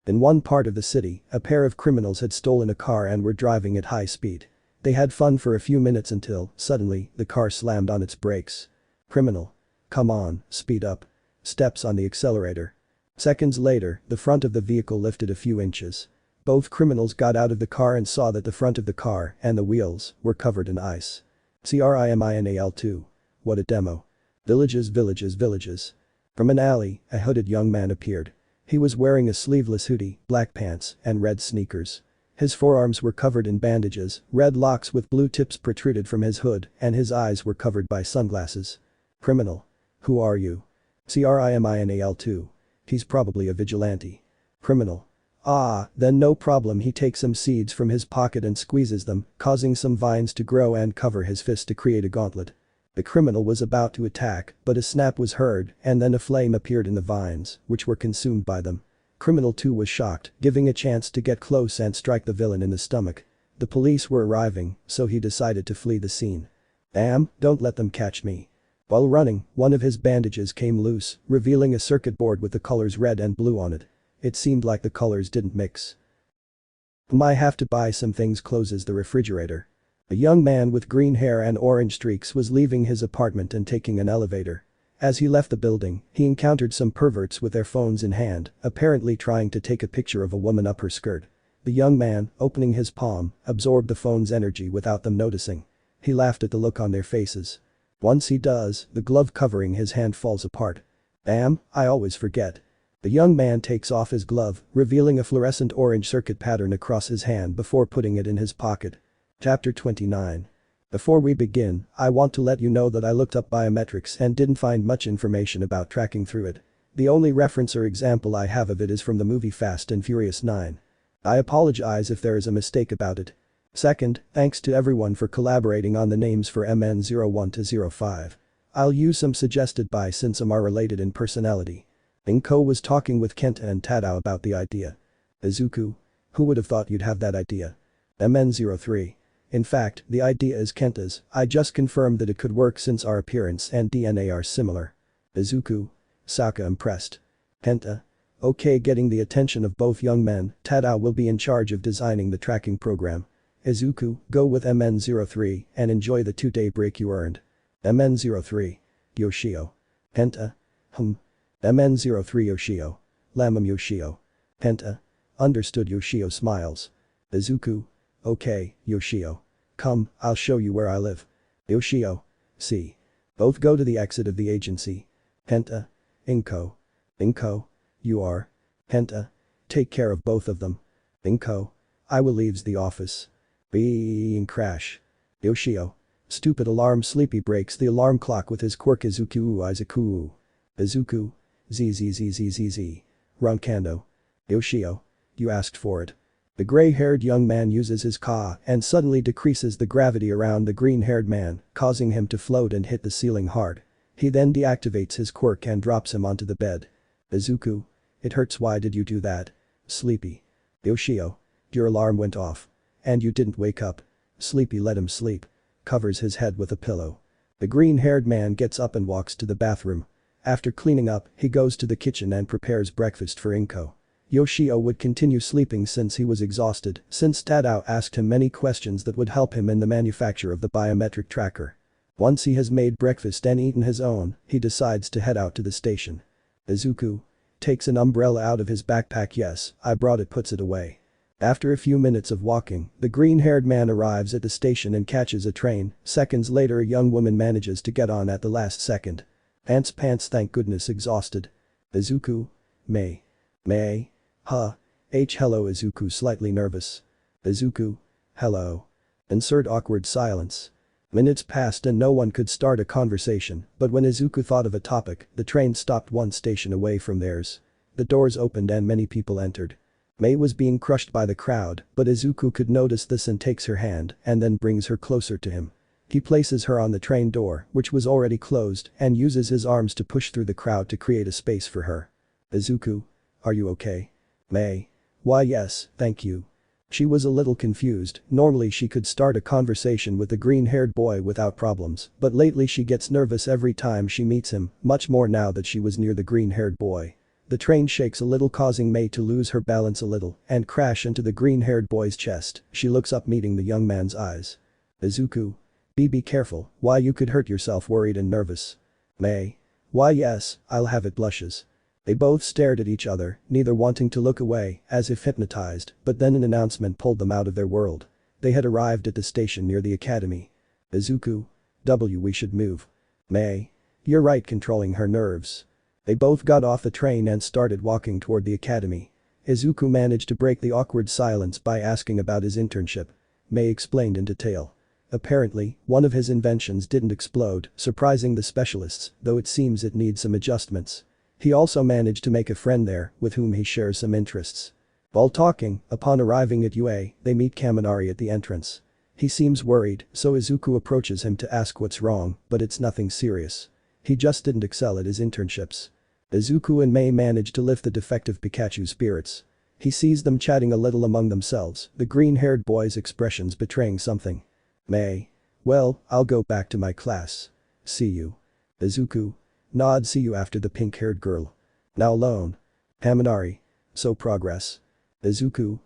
In one part of the city, a pair of criminals had stolen a car and were driving at high speed. They had fun for a few minutes until, suddenly, the car slammed on its brakes. Criminal. Come on, speed up. Steps on the accelerator. Seconds later, the front of the vehicle lifted a few inches. Both criminals got out of the car and saw that the front of the car and the wheels were covered in ice. Criminal2. What a demo. Villages, villages, villages. From an alley, a hooded young man appeared. He was wearing a sleeveless hoodie, black pants, and red sneakers. His forearms were covered in bandages, red locks with blue tips protruded from his hood, and his eyes were covered by sunglasses. Criminal. Who are you? Criminal. He's probably a vigilante. Criminal. Ah, then no problem, he takes some seeds from his pocket and squeezes them, causing some vines to grow and cover his fist to create a gauntlet. The criminal was about to attack, but a snap was heard and then a flame appeared in the vines, which were consumed by them. Criminal too was shocked, giving a chance to get close and strike the villain in the stomach. The police were arriving, so he decided to flee the scene. Damn, don't let them catch me. While running, one of his bandages came loose, revealing a circuit board with the colors red and blue on it. It seemed like the colors didn't mix. Might have to buy some things, closes the refrigerator. A young man with green hair and orange streaks was leaving his apartment and taking an elevator. As he left the building, he encountered some perverts with their phones in hand, apparently trying to take a picture of a woman up her skirt. The young man, opening his palm, absorbed the phone's energy without them noticing. He laughed at the look on their faces. Once he does, the glove covering his hand falls apart. Damn, I always forget. The young man takes off his glove, revealing a fluorescent orange circuit pattern across his hand before putting it in his pocket. Chapter 29. Before we begin, I want to let you know that I looked up biometrics and didn't find much information about tracking through it. The only reference or example I have of it is from the movie Fast and Furious 9. I apologize if there is a mistake about it. Second, thanks to everyone for collaborating on the names for MN01 to 05. I'll use some suggested by since some are related in personality. Inko was talking with Kenta and Tadao about the idea. Izuku? Who would have thought you'd have that idea? MN03. In fact, the idea is Kenta's, I just confirmed that it could work since our appearance and DNA are similar. Izuku? Saka impressed. Kenta? Okay, getting the attention of both young men, Tadao will be in charge of designing the tracking program. Izuku, go with MN03 and enjoy the 2-day break you earned. MN03. Yoshio. Kenta? MN03 Yoshio. Lamam Yoshio. Kenta? Understood. Yoshio smiles. Izuku? Okay, Yoshio. Come, I'll show you where I live. Yoshio. See. Both go to the exit of the agency. Kenta? Inko. Inko? You are? Kenta? Take care of both of them. Inko? I will leaves the office. Being crash. Yoshio. Stupid alarm. Sleepy breaks the alarm clock with his quirk. Izuku. Izuku. ZZZZZZ. Ronkando. Yoshio. You asked for it. The gray-haired young man uses his ka and suddenly decreases the gravity around the green-haired man, causing him to float and hit the ceiling hard. He then deactivates his quirk and drops him onto the bed. Izuku. It hurts. Why did you do that? Sleepy. Yoshio. Your alarm went off. And you didn't wake up. Sleepy. Let him sleep. Covers his head with a pillow. The green-haired man gets up and walks to the bathroom. After cleaning up, he goes to the kitchen and prepares breakfast for Inko. Yoshio would continue sleeping since he was exhausted, since Tadao asked him many questions that would help him in the manufacture of the biometric tracker. Once he has made breakfast and eaten his own, he decides to head out to the station. Izuku takes an umbrella out of his backpack. Yes, I brought it. Puts it away. After a few minutes of walking, the green-haired man arrives at the station and catches a train. Seconds later, a young woman manages to get on at the last second. Pants, thank goodness. Exhausted. Izuku? May. Hello. Izuku slightly nervous. Izuku? Hello. Insert awkward silence. Minutes passed and no one could start a conversation, but when Izuku thought of a topic, the train stopped one station away from theirs. The doors opened and many people entered. Mei was being crushed by the crowd, but Izuku could notice this and takes her hand and then brings her closer to him. He places her on the train door, which was already closed, and uses his arms to push through the crowd to create a space for her. Izuku? Are you okay? Mei? Why yes, thank you. She was a little confused. Normally she could start a conversation with the green-haired boy without problems, but lately she gets nervous every time she meets him, much more now that she was near the green-haired boy. The train shakes a little, causing Mei to lose her balance a little and crash into the green-haired boy's chest. She looks up, meeting the young man's eyes. Izuku? Be careful, why you could hurt yourself. Worried and nervous. Mei? Why yes, I'll have it. Blushes. They both stared at each other, neither wanting to look away, as if hypnotized, but then an announcement pulled them out of their world. They had arrived at the station near the academy. Izuku? We should move. Mei? You're right, controlling her nerves. They both got off the train and started walking toward the academy. Izuku managed to break the awkward silence by asking about his internship. Mei explained in detail. Apparently, one of his inventions didn't explode, surprising the specialists, though it seems it needs some adjustments. He also managed to make a friend there, with whom he shares some interests. While talking, upon arriving at UA, they meet Kaminari at the entrance. He seems worried, so Izuku approaches him to ask what's wrong, but it's nothing serious. He just didn't excel at his internships. Izuku and Mei manage to lift the defective Pikachu's spirits. He sees them chatting a little among themselves, the green-haired boy's expressions betraying something. Mei. Well, I'll go back to my class. See you. Izuku. Nod. See you after the pink-haired girl. Now alone. Kaminari. So progress. Izuku.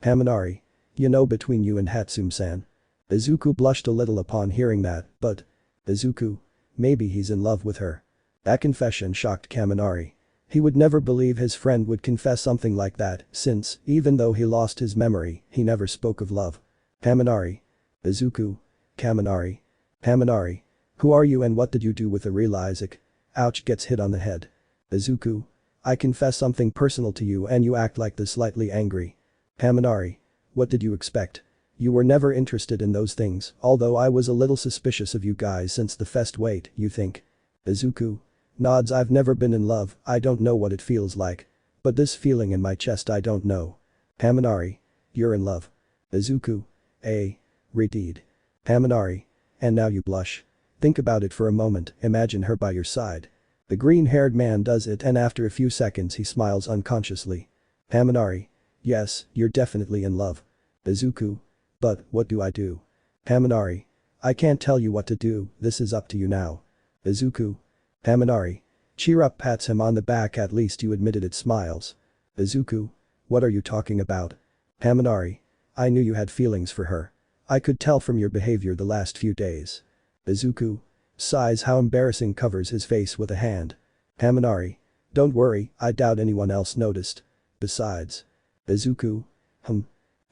Kaminari. You know, between you and Hatsume-san. Izuku blushed a little upon hearing that, but… Izuku. Maybe he's in love with her. That confession shocked Kaminari. He would never believe his friend would confess something like that, since, even though he lost his memory, he never spoke of love. Kaminari. Izuku. Kaminari. Kaminari. Who are you and what did you do with the real Isaac? Ouch, gets hit on the head. Izuku. I confess something personal to you and you act like this, slightly angry. Kaminari. What did you expect? You were never interested in those things, although I was a little suspicious of you guys since the fest. Wait, you think? Izuku. Nods. I've never been in love, I don't know what it feels like. But this feeling in my chest I don't know. Kaminari. You're in love. Izuku. Redeed. Kaminari. And now you blush. Think about it for a moment, imagine her by your side. The green-haired man does it and after a few seconds he smiles unconsciously. Kaminari. Yes, you're definitely in love. Izuku. But, what do I do? Kaminari. I can't tell you what to do, this is up to you now. Izuku. Kaminari. Cheer up, pats him on the back. At least you admitted it. Smiles. Izuku. What are you talking about? Kaminari. I knew you had feelings for her. I could tell from your behavior the last few days. Izuku. Sighs. How embarrassing. Covers his face with a hand. Kaminari. Don't worry, I doubt anyone else noticed. Besides. Izuku.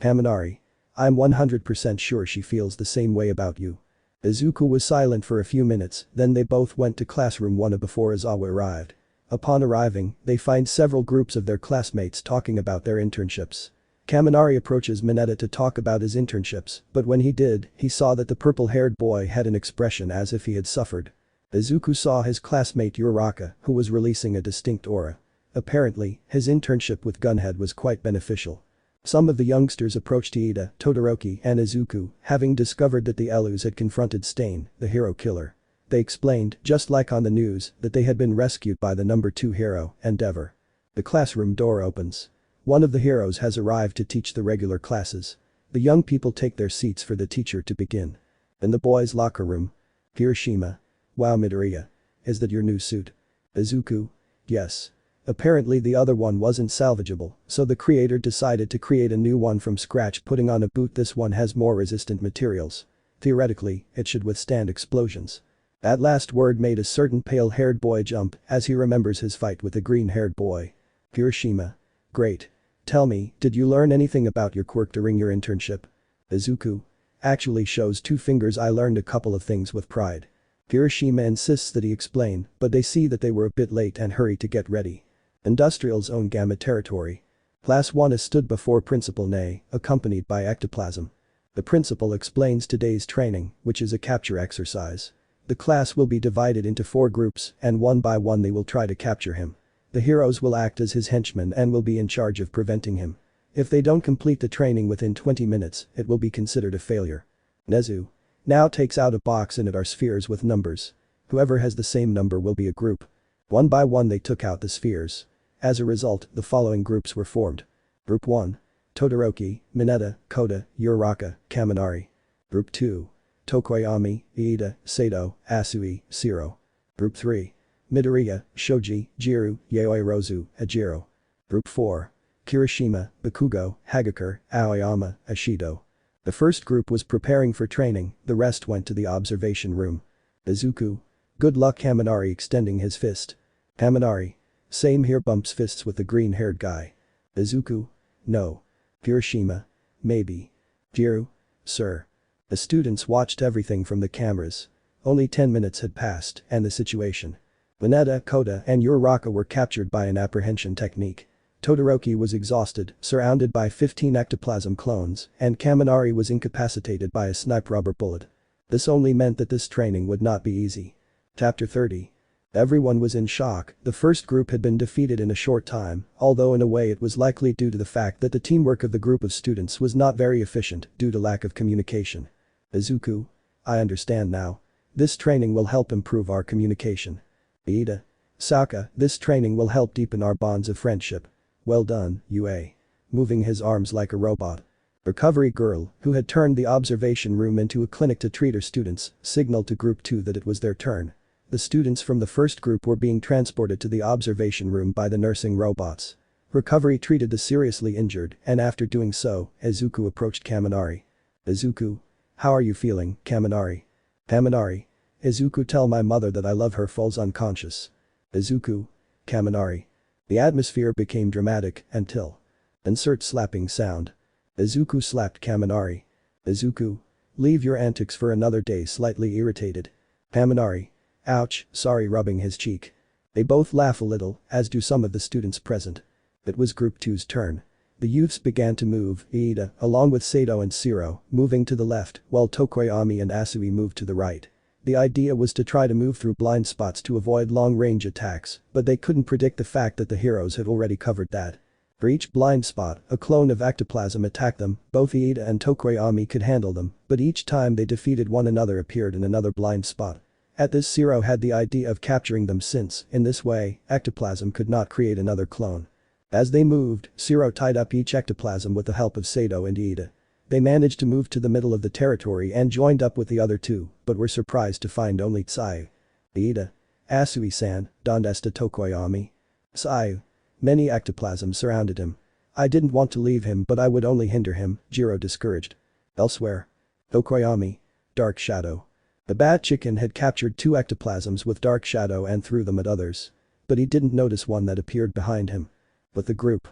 Kaminari. I'm 100% sure she feels the same way about you. Izuku was silent for a few minutes, then they both went to classroom 1 before Izawa arrived. Upon arriving, they find several groups of their classmates talking about their internships. Kaminari approaches Mineta to talk about his internships, but when he did, he saw that the purple-haired boy had an expression as if he had suffered. Izuku saw his classmate Uraraka, who was releasing a distinct aura. Apparently, his internship with Gunhead was quite beneficial. Some of the youngsters approached Iida, Todoroki and Izuku, having discovered that the Elus had confronted Stain, the hero killer. They explained, just like on the news, that they had been rescued by the number 2 hero, Endeavor. The classroom door opens. One of the heroes has arrived to teach the regular classes. The young people take their seats for the teacher to begin. In the boys' locker room. Hiroshima. Wow, Midoriya. Is that your new suit? Izuku. Yes. Apparently the other one wasn't salvageable, so the creator decided to create a new one from scratch, putting on a boot. This one has more resistant materials. Theoretically, it should withstand explosions. That last word made a certain pale-haired boy jump as he remembers his fight with the green-haired boy. Hiroshima. Great. Tell me, did you learn anything about your quirk during your internship? Izuku. Actually shows 2 fingers. I learned a couple of things with pride. Hiroshima insists that he explain, but they see that they were a bit late and hurry to get ready. Industrial's own Gamma territory. Class 1 is stood before Principal Nei, accompanied by Ectoplasm. The principal explains today's training, which is a capture exercise. The class will be divided into 4 groups and one by one they will try to capture him. The heroes will act as his henchmen and will be in charge of preventing him. If they don't complete the training within 20 minutes, it will be considered a failure. Nezu. Now takes out a box and it are spheres with numbers. Whoever has the same number will be a group. One by one they took out the spheres. As a result, the following groups were formed. Group 1. Todoroki, Mineta, Kota, Uraraka, Kaminari. Group 2. Tokoyami, Iida, Sato, Asui, Shiro. Group 3. Midoriya, Shoji, Jiru, Yaoirozu, Ajiro. Group 4. Kirishima, Bakugo, Hagakure, Aoyama, Ashido. The first group was preparing for training, the rest went to the observation room. Izuku. Good luck. Kaminari extending his fist. Kaminari. Same here. Bumps fists with the green-haired guy. Izuku. No. Hiroshima. Maybe. Jiru. Sir. The students watched everything from the cameras. Only 10 minutes had passed and the situation. Mineta, Kota and Uraraka were captured by an apprehension technique. Todoroki was exhausted, surrounded by 15 ectoplasm clones, and Kaminari was incapacitated by a sniper rubber bullet. This only meant that this training would not be easy. Chapter 30. Everyone was in shock. The first group had been defeated in a short time, although in a way it was likely due to the fact that the teamwork of the group of students was not very efficient due to lack of communication. Izuku. I understand now. This training will help improve our communication. Iida. Sokka, this training will help deepen our bonds of friendship. Well done, UA. Moving his arms like a robot. Recovery girl, who had turned the observation room into a clinic to treat her students, signaled to group 2 that it was their turn. The students from the first group were being transported to the observation room by the nursing robots. Recovery treated the seriously injured, and after doing so, Izuku approached Kaminari. Izuku. How are you feeling, Kaminari? Kaminari. Izuku, tell my mother that I love her, falls unconscious. Izuku. Kaminari. The atmosphere became dramatic until. Insert slapping sound. Izuku slapped Kaminari. Izuku. Leave your antics for another day, slightly irritated. Kaminari. Ouch, sorry, rubbing his cheek. They both laugh a little, as do some of the students present. It was Group 2's turn. The youths began to move, Iida, along with Saito and Shiro, moving to the left, while Tokoyami and Asui moved to the right. The idea was to try to move through blind spots to avoid long-range attacks, but they couldn't predict the fact that the heroes had already covered that. For each blind spot, a clone of ectoplasm attacked them. Both Iida and Tokoyami could handle them, but each time they defeated one another appeared in another blind spot. At this, Shiro had the idea of capturing them since, in this way, ectoplasm could not create another clone. As they moved, Shiro tied up each ectoplasm with the help of Saito and Iida. They managed to move to the middle of the territory and joined up with the other two, but were surprised to find only Tsuyu. Iida. Asui-san, donde está Tokoyami? Tsuyu. Many ectoplasms surrounded him. I didn't want to leave him, but I would only hinder him, Jiro discouraged. Elsewhere. Tokoyami. Dark Shadow. The bat chicken had captured 2 ectoplasms with Dark Shadow and threw them at others. But he didn't notice one that appeared behind him. But the group.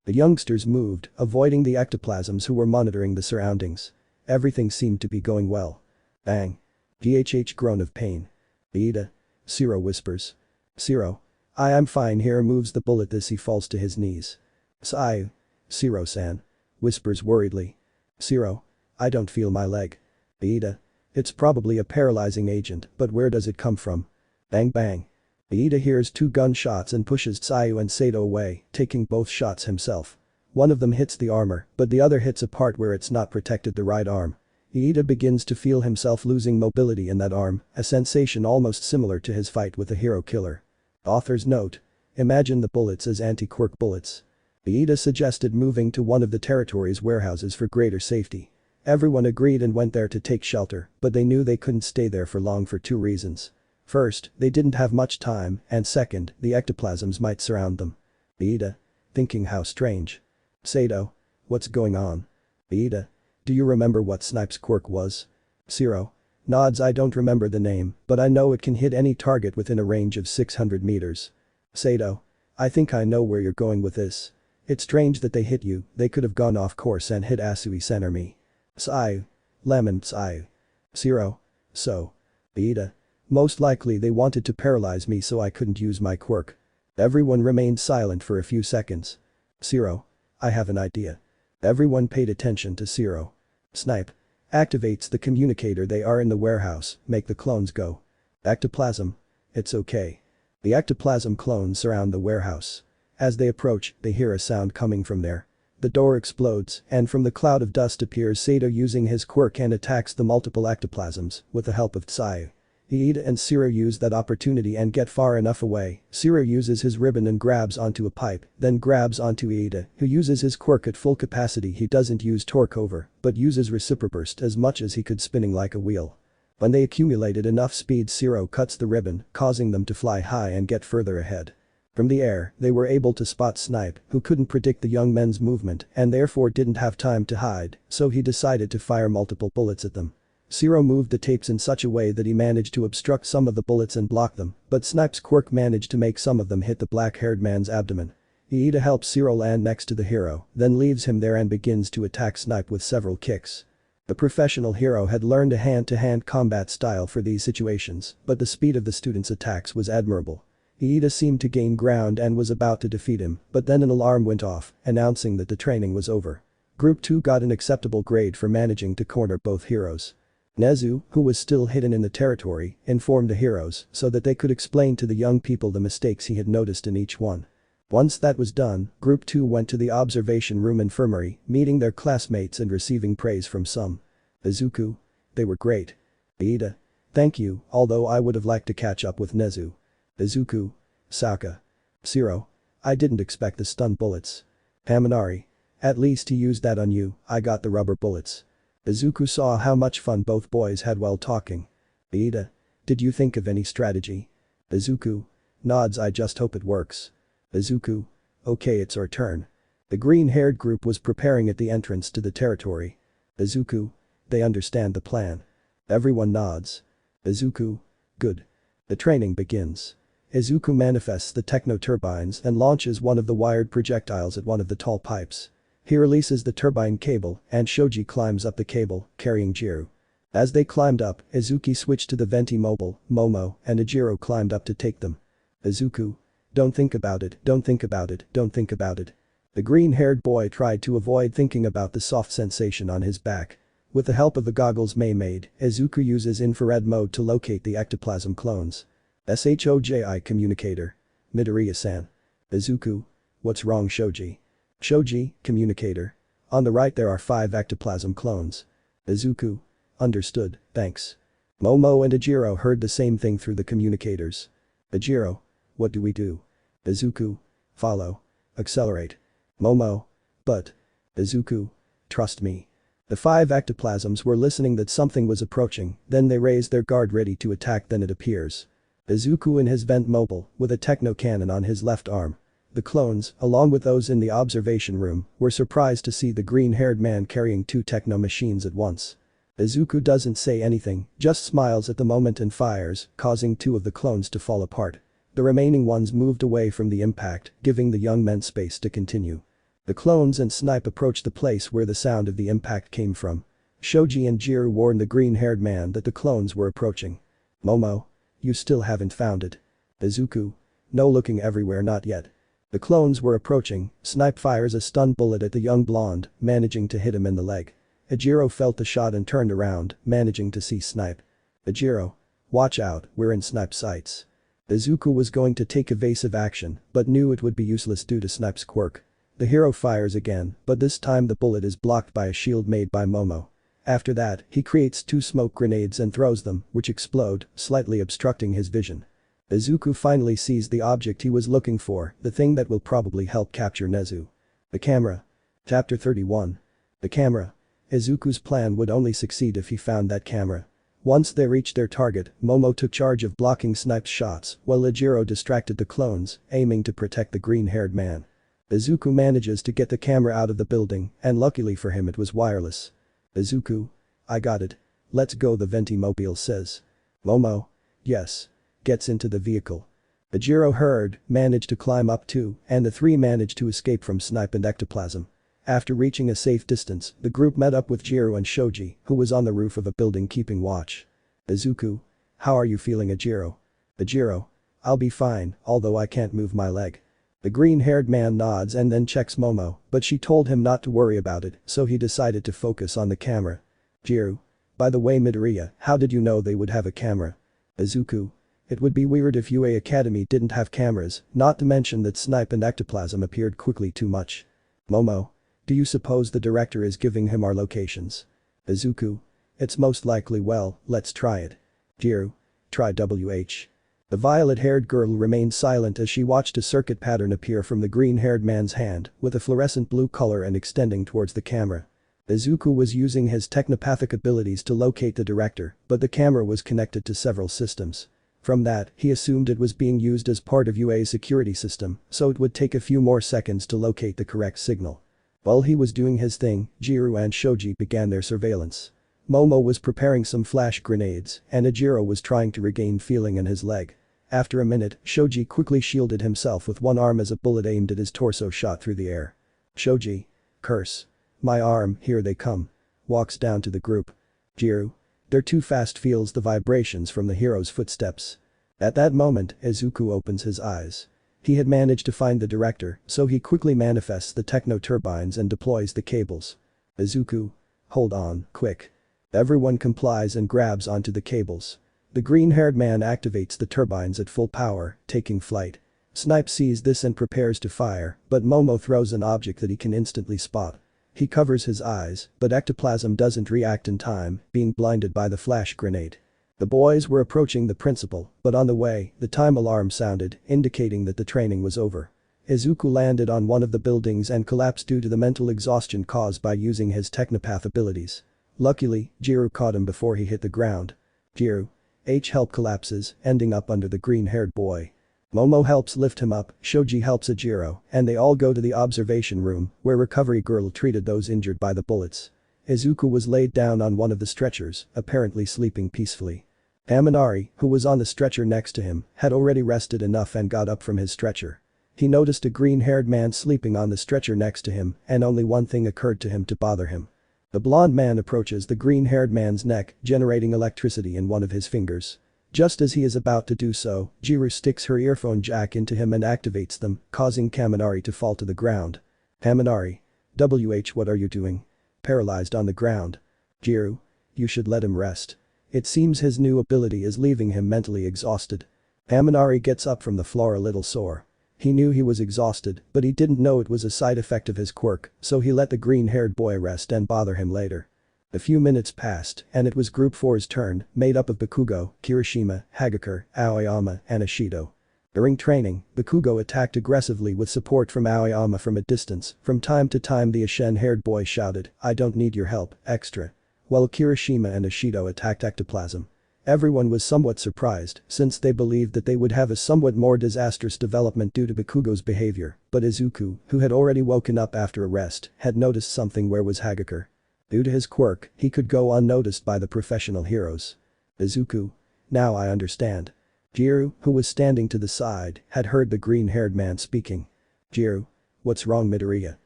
The youngsters moved, avoiding the ectoplasms who were monitoring the surroundings. Everything seemed to be going well. Bang. GHH groan of pain. Iida. Shiro whispers. Shiro. I am fine, here moves the bullet as he falls to his knees. Tsuyu. Shiro-san. Whispers worriedly. Shiro. I don't feel my leg. Iida. It's probably a paralyzing agent, but where does it come from? Bang bang. Iida hears 2 gunshots and pushes Tsuyu and Saito away, taking both shots himself. One of them hits the armor, but the other hits a part where it's not protected, the right arm. Iida begins to feel himself losing mobility in that arm, a sensation almost similar to his fight with the hero killer. Author's note. Imagine the bullets as anti-quirk bullets. Iida suggested moving to one of the territory's warehouses for greater safety. Everyone agreed and went there to take shelter, but they knew they couldn't stay there for long for 2 reasons. First, they didn't have much time, and second, the ectoplasms might surround them. Iida. Thinking how strange. Saito. What's going on? Iida. Do you remember what Snipe's quirk was? Shiro. Nods. I don't remember the name, but I know it can hit any target within a range of 600 meters. Saito. I think I know where you're going with this. It's strange that they hit you, they could have gone off course and hit Asui-san or me. Tsuyu. Lemon. Tsuyu. Shiro. So. Iida. Most likely they wanted to paralyze me so I couldn't use my quirk. Everyone remained silent for a few seconds. Shiro. I have an idea. Everyone paid attention to Shiro. Snipe. Activates the communicator. They are in the warehouse, make the clones go. Ectoplasm. It's okay. The ectoplasm clones surround the warehouse. As they approach, they hear a sound coming from there. The door explodes, and from the cloud of dust appears Saito using his quirk and attacks the multiple ectoplasms with the help of Tsuyu. Iida and Shiro use that opportunity and get far enough away. Shiro uses his ribbon and grabs onto a pipe, then grabs onto Iida, who uses his quirk at full capacity. He doesn't use torque over, but uses reciproburst as much as he could, spinning like a wheel. When they accumulated enough speed, Shiro cuts the ribbon, causing them to fly high and get further ahead. From the air, they were able to spot Snipe, who couldn't predict the young men's movement and therefore didn't have time to hide, so he decided to fire multiple bullets at them. Shiro moved the tapes in such a way that he managed to obstruct some of the bullets and block them, but Snipe's quirk managed to make some of them hit the black-haired man's abdomen. Iida helps Shiro land next to the hero, then leaves him there and begins to attack Snipe with several kicks. The professional hero had learned a hand-to-hand combat style for these situations, but the speed of the students' attacks was admirable. Iida seemed to gain ground and was about to defeat him, but then an alarm went off, announcing that the training was over. Group 2 got an acceptable grade for managing to corner both heroes. Nezu, who was still hidden in the territory, informed the heroes so that they could explain to the young people the mistakes he had noticed in each one. Once that was done, Group 2 went to the observation room infirmary, meeting their classmates and receiving praise from some. Izuku. They were great. Iida. Thank you, although I would have liked to catch up with Nezu. Izuku. Saka. Zero. I didn't expect the stun bullets. Haminari. At least he used that on you, I got the rubber bullets. Izuku saw how much fun both boys had while talking. Iida. Did you think of any strategy? Izuku. Nods. I just hope it works. Izuku. Okay, it's our turn. The green-haired group was preparing at the entrance to the territory. Izuku. They understand the plan. Everyone nods. Izuku. Good. The training begins. Izuku manifests the techno-turbines and launches one of the wired projectiles at one of the tall pipes. He releases the turbine cable and Shoji climbs up the cable, carrying Jiro. As they climbed up, Izuku switched to the Venti Mobile, Momo, and Ajiro climbed up to take them. Izuku. Don't think about it, don't think about it, don't think about it. The green-haired boy tried to avoid thinking about the soft sensation on his back. With the help of the goggles Mei made, Izuku uses infrared mode to locate the ectoplasm clones. SHOJI communicator. Midoriya-san. Izuku. What's wrong Shoji? Shoji, communicator. On the right there are 5 ectoplasm clones. Izuku. Understood, thanks. Momo and Ajiro heard the same thing through the communicators. Ajiro. What do we do? Izuku. Follow. Accelerate. Momo. But. Izuku. Trust me. The 5 ectoplasms were listening that something was approaching, then they raised their guard ready to attack. Then it appears. Izuku in his vent mobile, with a techno cannon on his left arm. The clones, along with those in the observation room, were surprised to see the green-haired man carrying 2 techno machines at once. Izuku doesn't say anything, just smiles at the moment and fires, causing 2 of the clones to fall apart. The remaining ones moved away from the impact, giving the young men space to continue. The clones and Snipe approached the place where the sound of the impact came from. Shoji and Jiro warned the green-haired man that the clones were approaching. Momo. You still haven't found it. Izuku. No, looking everywhere, not yet. The clones were approaching. Snipe fires a stun bullet at the young blonde, managing to hit him in the leg. Ajiro felt the shot and turned around, managing to see Snipe. Ajiro. Watch out, we're in Snipe's sights. Izuku was going to take evasive action, but knew it would be useless due to Snipe's quirk. The hero fires again, but this time the bullet is blocked by a shield made by Momo. After that, he creates 2 smoke grenades and throws them, which explode, slightly obstructing his vision. Izuku finally sees the object he was looking for, the thing that will probably help capture Nezu. The camera. Chapter 31. The camera. Izuku's plan would only succeed if he found that camera. Once they reached their target, Momo took charge of blocking Snipe's shots, while Ajiro distracted the clones, aiming to protect the green-haired man. Izuku manages to get the camera out of the building, and luckily for him it was wireless. Izuku. I got it. Let's go, the Venti Mobile says. Momo. Yes. Gets into the vehicle. Ajiro heard, managed to climb up too, and the 3 managed to escape from Snipe and ectoplasm. After reaching a safe distance, the group met up with Jiro and Shoji, who was on the roof of a building keeping watch. Izuku. How are you feeling, Ajiro? Ajiro. I'll be fine, although I can't move my leg. The green-haired man nods and then checks Momo, but she told him not to worry about it, so he decided to focus on the camera. Jiro. By the way, Midoriya, how did you know they would have a camera? Izuku. It would be weird if UA Academy didn't have cameras, not to mention that Snipe and ectoplasm appeared quickly too much. Momo. Do you suppose the director is giving him our locations? Izuku. It's most likely. Well, let's try it. Jiro. Try WH. The violet-haired girl remained silent as she watched a circuit pattern appear from the green-haired man's hand, with a fluorescent blue color and extending towards the camera. Izuku was using his technopathic abilities to locate the director, but the camera was connected to several systems. From that, he assumed it was being used as part of UA's security system, so it would take a few more seconds to locate the correct signal. While he was doing his thing, Jiro and Shoji began their surveillance. Momo was preparing some flash grenades, and Ajiro was trying to regain feeling in his leg. After a minute, Shoji quickly shielded himself with one arm as a bullet aimed at his torso shot through the air. Shoji. Curse. My arm, here they come. Walks down to the group. Jiro. They're too fast, feels the vibrations from the hero's footsteps. At that moment, Izuku opens his eyes. He had managed to find the director, so he quickly manifests the techno turbines and deploys the cables. Izuku. Hold on, quick. Everyone complies and grabs onto the cables. The green-haired man activates the turbines at full power, taking flight. Snipe sees this and prepares to fire, but Momo throws an object that he can instantly spot. He covers his eyes, but ectoplasm doesn't react in time, being blinded by the flash grenade. The boys were approaching the principal, but on the way, the time alarm sounded, indicating that the training was over. Izuku landed on one of the buildings and collapsed due to the mental exhaustion caused by using his technopath abilities. Luckily, Jiro caught him before he hit the ground. Jiro. Help collapses, ending up under the green-haired boy. Momo helps lift him up, Shoji helps Ajiro, and they all go to the observation room, where recovery girl treated those injured by the bullets. Izuku was laid down on one of the stretchers, apparently sleeping peacefully. Amanari, who was on the stretcher next to him, had already rested enough and got up from his stretcher. He noticed a green-haired man sleeping on the stretcher next to him, and only one thing occurred to him to bother him. The blonde man approaches the green-haired man's neck, generating electricity in one of his fingers. Just as he is about to do so, Jiro sticks her earphone jack into him and activates them, causing Kaminari to fall to the ground. Kaminari. What are you doing? Paralyzed on the ground. Jiro. You should let him rest. It seems his new ability is leaving him mentally exhausted. Kaminari gets up from the floor a little sore. He knew he was exhausted, but he didn't know it was a side effect of his quirk, so he let the green-haired boy rest and bother him later. A few minutes passed, and it was Group 4's turn, made up of Bakugo, Kirishima, Hagakure, Aoyama, and Ashido. During training, Bakugo attacked aggressively with support from Aoyama from a distance. From time to time the Ashen-haired boy shouted, "I don't need your help, extra." While Kirishima and Ashido attacked ectoplasm. Everyone was somewhat surprised, since they believed that they would have a somewhat more disastrous development due to Bakugo's behavior, but Izuku, who had already woken up after a rest, had noticed something. Where was Hagakure? Due to his quirk, he could go unnoticed by the professional heroes. Izuku. Now I understand. Jiro, who was standing to the side, had heard the green-haired man speaking. Jiro. What's wrong, Midoriya?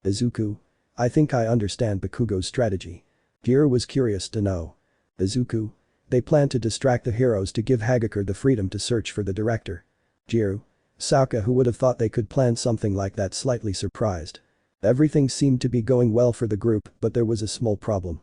Izuku. I think I understand Bakugo's strategy. Jiro was curious to know. Izuku. They plan to distract the heroes to give Hagakure the freedom to search for the director. Jiro. Sokka, who would have thought they could plan something like that, slightly surprised. Everything seemed to be going well for the group, but there was a small problem.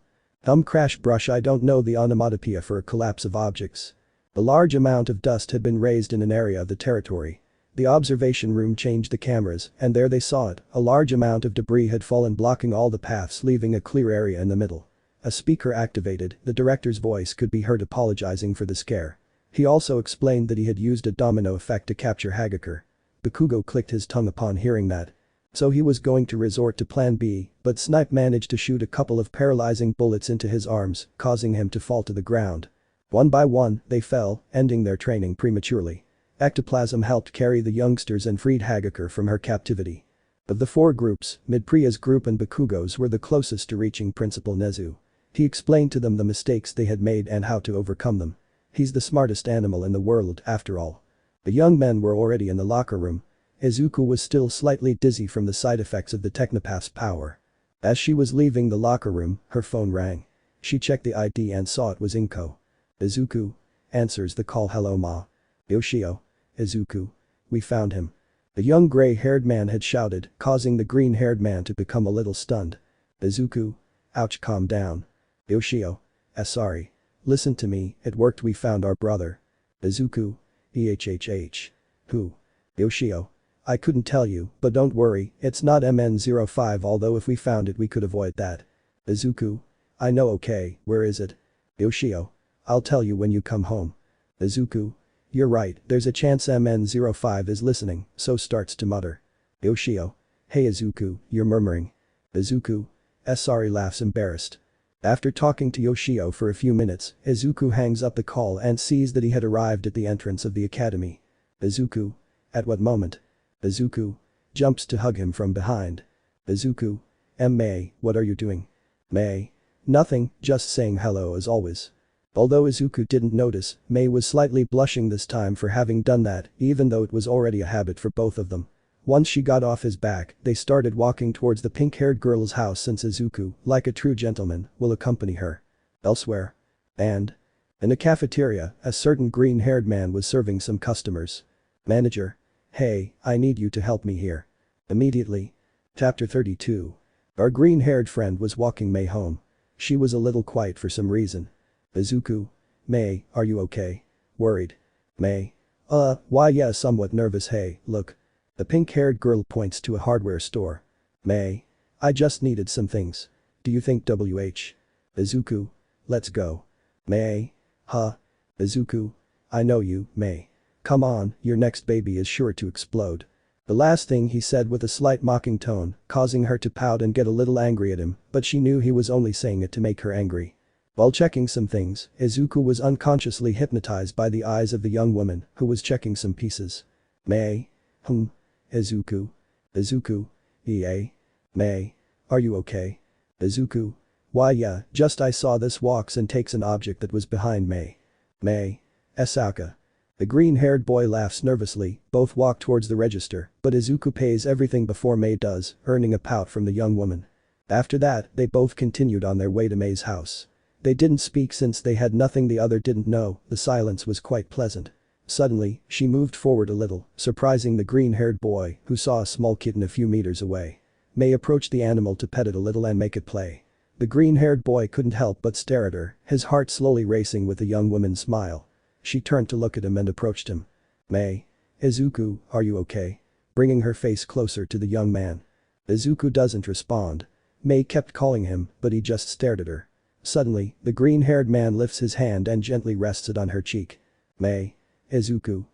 Crash brush. I don't know the onomatopoeia for a collapse of objects. A large amount of dust had been raised in an area of the territory. The observation room changed the cameras, and there they saw it, a large amount of debris had fallen, blocking all the paths, leaving a clear area in the middle. A speaker activated, the director's voice could be heard apologizing for the scare. He also explained that he had used a domino effect to capture Hagakure. Bakugo clicked his tongue upon hearing that. So he was going to resort to plan B, but Snipe managed to shoot a couple of paralyzing bullets into his arms, causing him to fall to the ground. One by one, they fell, ending their training prematurely. Ectoplasm helped carry the youngsters and freed Hagakure from her captivity. Of the four groups, Midoriya's group and Bakugo's were the closest to reaching Principal Nezu. He explained to them the mistakes they had made and how to overcome them. He's the smartest animal in the world, after all. The young men were already in the locker room. Izuku was still slightly dizzy from the side effects of the technopath's power. As she was leaving the locker room, her phone rang. She checked the ID and saw it was Inko. Izuku. Answers the call. Hello ma. Yoshio. Izuku. We found him. The young gray-haired man had shouted, causing the green-haired man to become a little stunned. Izuku. Ouch, calm down. Yoshio. Sorry. Listen to me, it worked, we found our brother. Izuku. Who? Yoshio. I couldn't tell you, but don't worry, it's not MN05, although if we found it we could avoid that. Izuku. I know, okay, where is it? Yoshio. I'll tell you when you come home. Izuku. You're right, there's a chance MN05 is listening, so starts to mutter. Yoshio. Hey Izuku, you're murmuring. Izuku. Sorry, laughs embarrassed. After talking to Yoshio for a few minutes, Izuku hangs up the call and sees that he had arrived at the entrance of the academy. Izuku. At what moment? Izuku. Jumps to hug him from behind. Izuku. Mei, what are you doing? Mei. Nothing, just saying hello as always. Although Izuku didn't notice, Mei was slightly blushing this time for having done that, even though it was already a habit for both of them. Once she got off his back, they started walking towards the pink-haired girl's house, since Izuku, like a true gentleman, will accompany her. Elsewhere. And In a cafeteria, a certain green-haired man was serving some customers. Manager. Hey, I need you to help me here. Immediately. Chapter 32. Our green-haired friend was walking Mei home. She was a little quiet for some reason. Izuku. Mei, are you okay? Worried. Mei. Why yeah, somewhat nervous. Hey, look. The pink-haired girl points to a hardware store. Mei. I just needed some things. Do you think Izuku. Let's go. Mei. Huh? Izuku. I know you, Mei. Come on, your next baby is sure to explode. The last thing he said with a slight mocking tone, causing her to pout and get a little angry at him, but she knew he was only saying it to make her angry. While checking some things, Izuku was unconsciously hypnotized by the eyes of the young woman who was checking some pieces. Mei. Izuku. EA. Mei. Are you okay? Izuku. Why yeah, just I saw this walks and takes an object that was behind Mei. Mei. Asaka. The green-haired boy laughs nervously, both walk towards the register, but Izuku pays everything before Mei does, earning a pout from the young woman. After that, they both continued on their way to Mei's house. They didn't speak since they had nothing the other didn't know, the silence was quite pleasant. Suddenly, she moved forward a little, surprising the green-haired boy, who saw a small kitten a few meters away. Mei approached the animal to pet it a little and make it play. The green-haired boy couldn't help but stare at her, his heart slowly racing with the young woman's smile. She turned to look at him and approached him. Mei. Izuku, are you okay? Bringing her face closer to the young man. Izuku doesn't respond. Mei kept calling him, but he just stared at her. Suddenly, the green-haired man lifts his hand and gently rests it on her cheek. Mei. Izuku.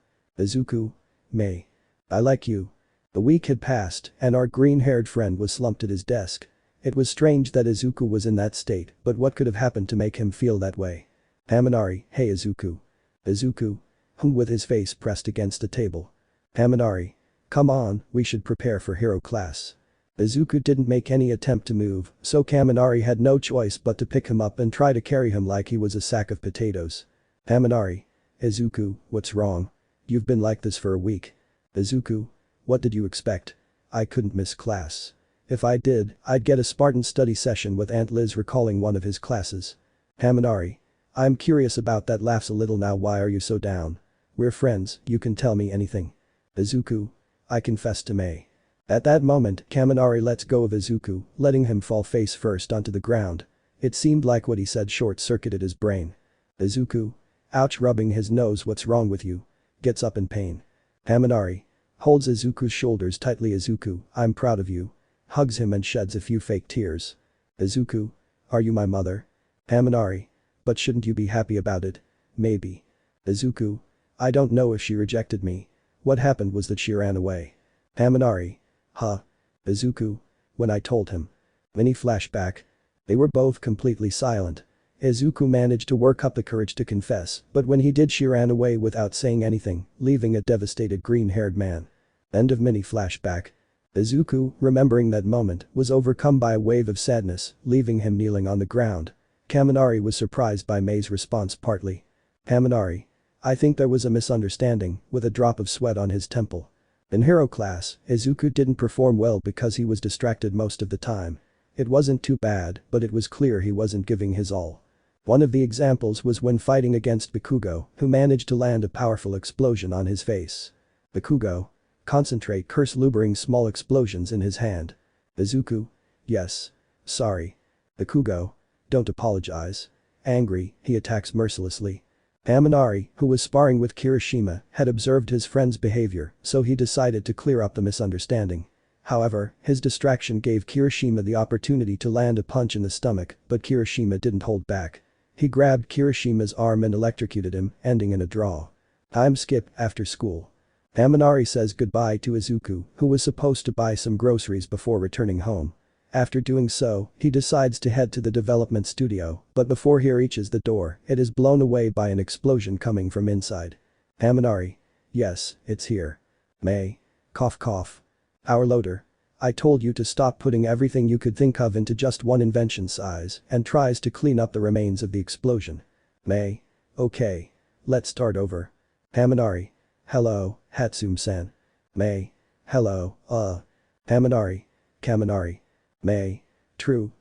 Mei. I like you. The week had passed, and our green-haired friend was slumped at his desk. It was strange that Izuku was in that state, but what could have happened to make him feel that way? Haminari, hey Izuku. Izuku. With his face pressed against the table. Haminari. Come on, we should prepare for hero class. Izuku didn't make any attempt to move, so Kaminari had no choice but to pick him up and try to carry him like he was a sack of potatoes. Haminari. Izuku, what's wrong? You've been like this for a week. Izuku. What did you expect? I couldn't miss class. If I did, I'd get a Spartan study session with Aunt Liz recalling one of his classes. Haminari. I'm curious about that. Laughs a little. Now why are you so down? We're friends, you can tell me anything. Izuku. I confess to Mei. At that moment, Kaminari lets go of Izuku, letting him fall face first onto the ground. It seemed like what he said short-circuited his brain. Izuku. Ouch, rubbing his nose. What's wrong with you? Gets up in pain. Haminari. Holds Izuku's shoulders tightly. Izuku, I'm proud of you. Hugs him and sheds a few fake tears. Izuku. Are you my mother? Haminari. But shouldn't you be happy about it? Maybe. Izuku. I don't know if she rejected me. What happened was that she ran away. Haminari. Huh? Izuku. When I told him. Mini flashback. They were both completely silent. Izuku managed to work up the courage to confess, but when he did she ran away without saying anything, leaving a devastated green-haired man. End of mini flashback. Izuku, remembering that moment, was overcome by a wave of sadness, leaving him kneeling on the ground. Kaminari was surprised by Mei's response partly. Kaminari. I think there was a misunderstanding, with a drop of sweat on his temple. In hero class, Izuku didn't perform well because he was distracted most of the time. It wasn't too bad, but it was clear he wasn't giving his all. One of the examples was when fighting against Bakugo, who managed to land a powerful explosion on his face. Bakugo. Concentrate. Curse, lumbering small explosions in his hand. Izuku. Yes. Sorry. Bakugo. Don't apologize. Angry, he attacks mercilessly. Kaminari, who was sparring with Kirishima, had observed his friend's behavior, so he decided to clear up the misunderstanding. However, his distraction gave Kirishima the opportunity to land a punch in the stomach, but Kirishima didn't hold back. He grabbed Kirishima's arm and electrocuted him, ending in a draw. Time skip after school. Kaminari says goodbye to Izuku, who was supposed to buy some groceries before returning home. After doing so, he decides to head to the development studio, but before he reaches the door, it is blown away by an explosion coming from inside. Kaminari. Yes, it's here. Mei. Cough cough. Our loader. I told you to stop putting everything you could think of into just one invention size, and tries to clean up the remains of the explosion. Mei. Okay. Let's start over. Kaminari. Hello, Hatsum-san. Mei. Hello, Kaminari. Mei. True.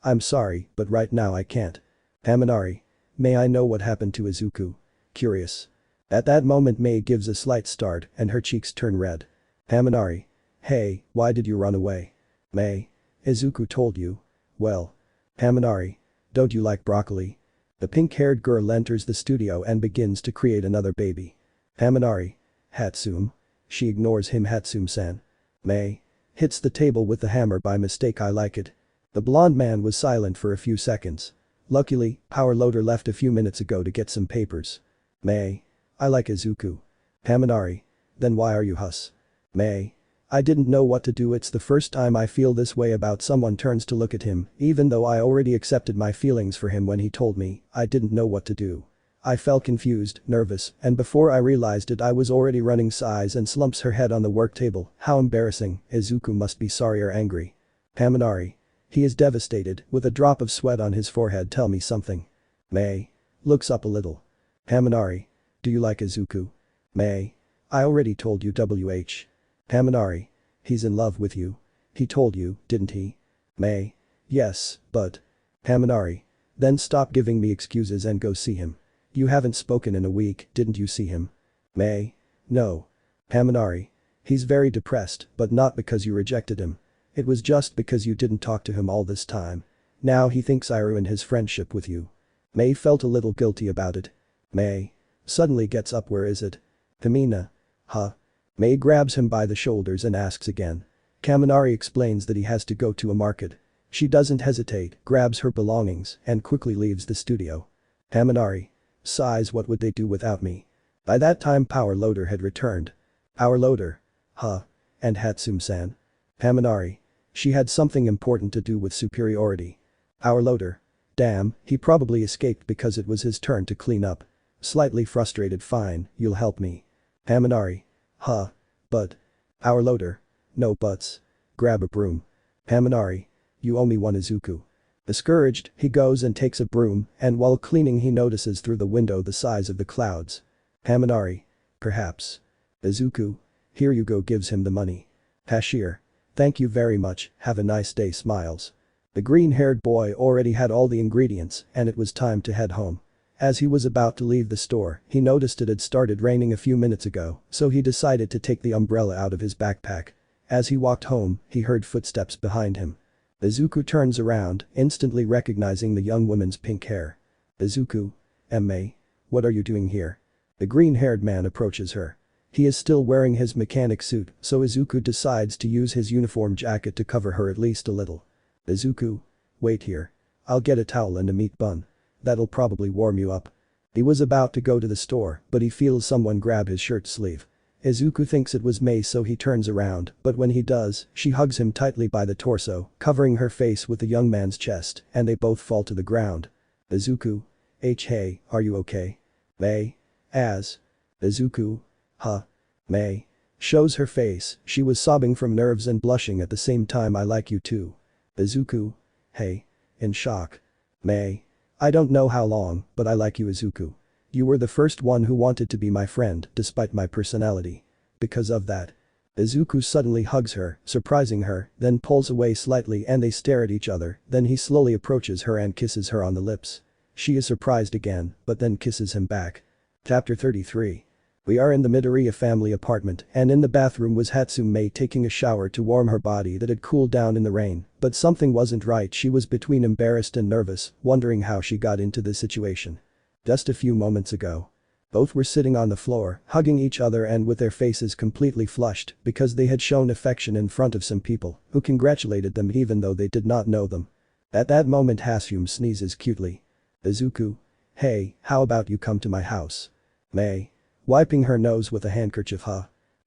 I'm sorry, but right now I can't. Kaminari. may I know what happened to Izuku? Curious. At that moment Mei gives a slight start and her cheeks turn red. Haminari. Hey, why did you run away? Mei. Izuku told you. Well. Haminari. Don't you like broccoli? The pink-haired girl enters the studio and begins to create another baby. Haminari. Hatsum. She ignores him. Hatsum-san. Mei. Hits the table with the hammer by mistake. I like it. The blonde man was silent for a few seconds. Luckily, Power Loader left a few minutes ago to get some papers. Mei. I like Izuku. Haminari. Then why are you hus? Mei. I didn't know what to do. It's the first time I feel this way about someone. Turns to look at him, even though I already accepted my feelings for him when he told me, I didn't know what to do. I felt confused, nervous, and before I realized it I was already running. Sighs and slumps her head on the work table. How embarrassing. Izuku must be sorry or angry. Haminari. He is devastated, with a drop of sweat on his forehead. Tell me something. Mei. Looks up a little. Haminari. Do you like Izuku? Mei. I already told you. WH. Haminari. He's in love with you. He told you, didn't he? Mei. Yes, but. Haminari. Then stop giving me excuses and go see him. You haven't spoken in a week. Didn't you see him? Mei. No. Haminari. He's very depressed, but not because you rejected him. It was just because you didn't talk to him all this time. Now he thinks I ruined his friendship with you. Mei felt a little guilty about it. Mei. Suddenly gets up. Where is it? Hamina. Huh? Mei grabs him by the shoulders and asks again. Kaminari explains that he has to go to a market. She doesn't hesitate, grabs her belongings, and quickly leaves the studio. Kaminari. Sighs. What would they do without me? By that time Power Loader had returned. Power Loader. Huh? And Hatsum-san. Kaminari. She had something important to do with superiority. Power Loader. Damn, he probably escaped because it was his turn to clean up. Slightly frustrated. Fine, you'll help me. Kaminari. Huh? But. Power Loader. No buts. Grab a broom. Kaminari. You owe me one. Izuku. Discouraged, he goes and takes a broom, and while cleaning he notices through the window the size of the clouds. Kaminari. Perhaps. Izuku. Here you go. Gives him the money. Cashier. Thank you very much, have a nice day. Smiles. The green-haired boy already had all the ingredients and it was time to head home. As he was about to leave the store, he noticed it had started raining a few minutes ago, so he decided to take the umbrella out of his backpack. As he walked home, he heard footsteps behind him. Izuku turns around, instantly recognizing the young woman's pink hair. Izuku. Mei. What are you doing here? The green-haired man approaches her. He is still wearing his mechanic suit, so Izuku decides to use his uniform jacket to cover her at least a little. Izuku. Wait here. I'll get a towel and a meat bun. That'll probably warm you up. He was about to go to the store, but he feels someone grab his shirt sleeve. Izuku thinks it was Mei, so he turns around, but when he does, she hugs him tightly by the torso, covering her face with the young man's chest, and they both fall to the ground. Izuku. Hey, are you okay? Mei. As. Izuku. Huh? Mei. Shows her face, she was sobbing from nerves and blushing at the same time. I like you too. Izuku. Hey. In shock. Mei. I don't know how long, but I like you. Izuku. You were the first one who wanted to be my friend despite my personality. Because of that. Izuku suddenly hugs her, surprising her, then pulls away slightly and they stare at each other, then he slowly approaches her and kisses her on the lips. She is surprised again, but then kisses him back. Chapter 33. We are in the Midoriya family apartment and in the bathroom was Hatsume taking a shower to warm her body that had cooled down in the rain, but something wasn't right. She was between embarrassed and nervous, wondering how she got into this situation. Just a few moments ago. Both were sitting on the floor, hugging each other and with their faces completely flushed because they had shown affection in front of some people who congratulated them even though they did not know them. At that moment Hasume sneezes cutely. Izuku. Hey, how about you come to my house? Mei. Wiping her nose with a handkerchief.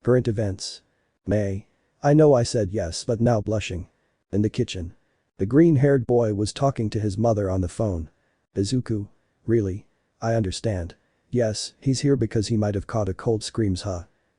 Current events. Mei. I know I said yes, but now blushing. In the kitchen. The green-haired boy was talking to his mother on the phone. Izuku. Really? I understand. Yes, he's here because he might have caught a cold. Screams.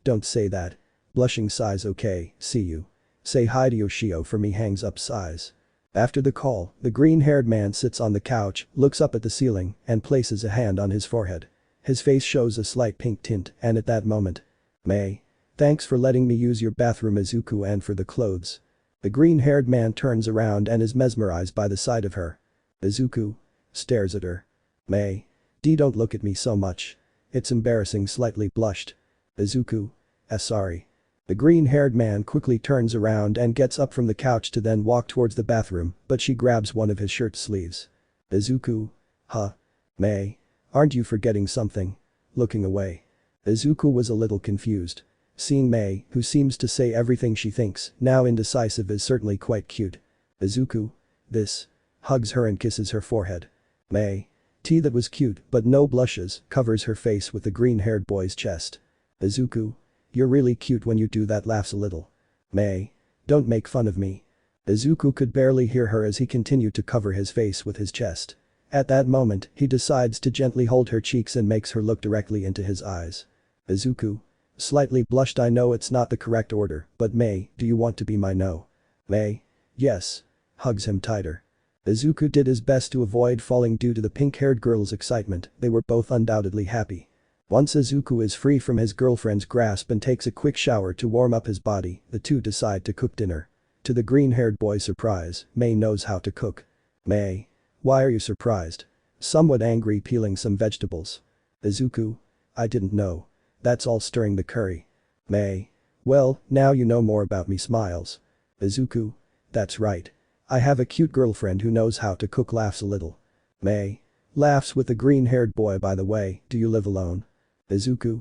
Don't say that. Blushing. Sighs. Okay, see you. Say hi to Yoshio for me. Hangs up. Sighs. After the call, the green-haired man sits on the couch, looks up at the ceiling, and places a hand on his forehead. His face shows a slight pink tint and at that moment. Mei. Thanks for letting me use your bathroom. Izuku. And for the clothes. The green-haired man turns around and is mesmerized by the sight of her. Izuku. Stares at her. Mei. Don't look at me so much. It's embarrassing, slightly blushed. Izuku. Sorry. The green-haired man quickly turns around and gets up from the couch to then walk towards the bathroom, but she grabs one of his shirt sleeves. Izuku. Huh? Mei. Aren't you forgetting something? Looking away. Izuku was a little confused. Seeing Mei, who seems to say everything she thinks, now indecisive, is certainly quite cute. Izuku. This. Hugs her and kisses her forehead. Mei. That was cute, but no blushes, covers her face with the green-haired boy's chest. Izuku. You're really cute when you do that, laughs a little. Mei. Don't make fun of me. Izuku could barely hear her as he continued to cover his face with his chest. At that moment, he decides to gently hold her cheeks and makes her look directly into his eyes. Izuku. Slightly blushed. I know it's not the correct order, but Mei, do you want to be my no? Mei. Yes. Hugs him tighter. Izuku did his best to avoid falling due to the pink-haired girl's excitement. They were both undoubtedly happy. Once Izuku is free from his girlfriend's grasp and takes a quick shower to warm up his body, the two decide to cook dinner. To the green-haired boy's surprise, Mei knows how to cook. Mei. Why are you surprised? Somewhat angry, peeling some vegetables. Izuku. I didn't know. That's all, stirring the curry. Mei. Well, now you know more about me, smiles. Izuku. That's right. I have a cute girlfriend who knows how to cook, laughs a little. Mei. Laughs with the green-haired boy. By the way, do you live alone? Izuku.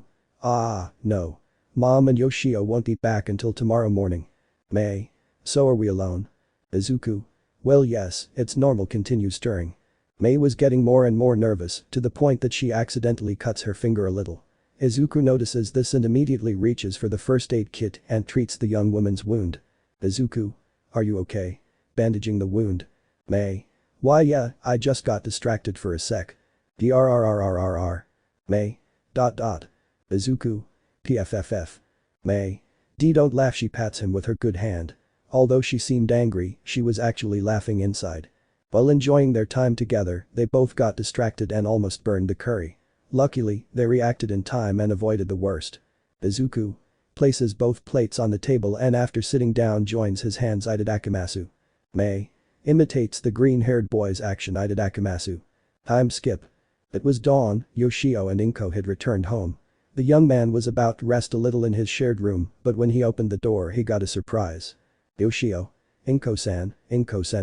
No. Mom and Yoshio won't be back until tomorrow morning. Mei. So are we alone? Izuku. Well, yes, it's normal, continues stirring. Mei was getting more and more nervous, to the point that she accidentally cuts her finger a little. Izuku notices this and immediately reaches for the first aid kit and treats the young woman's wound. Izuku. Are you okay? Bandaging the wound. Mei. Why, yeah, I just got distracted for a sec. Drrrrrrr. Mei. Izuku. Pfff. Mei. Don't laugh, she pats him with her good hand. Although she seemed angry, she was actually laughing inside. While enjoying their time together, they both got distracted and almost burned the curry. Luckily, they reacted in time and avoided the worst. Izuku. Places both plates on the table and after sitting down joins his hands. Itadakimasu. Mei. Imitates the green-haired boy's action. Itadakimasu. Time skip. It was dawn. Yoshio and Inko had returned home. The young man was about to rest a little in his shared room, but when he opened the door he got a surprise. Yoshio. Inko-san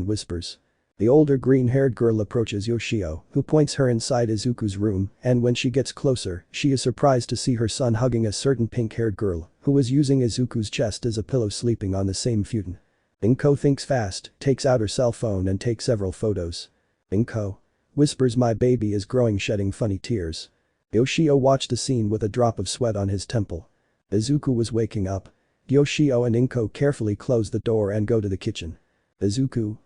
whispers. The older green-haired girl approaches Yoshio, who points her inside Izuku's room, and when she gets closer, she is surprised to see her son hugging a certain pink-haired girl, who was using Izuku's chest as a pillow, sleeping on the same futon. Inko thinks fast, takes out her cell phone and takes several photos. Inko. Whispers, my baby is growing, shedding funny tears. Yoshio watched the scene with a drop of sweat on his temple. Izuku was waking up. Yoshio and Inko carefully close the door and go to the kitchen. Izuku.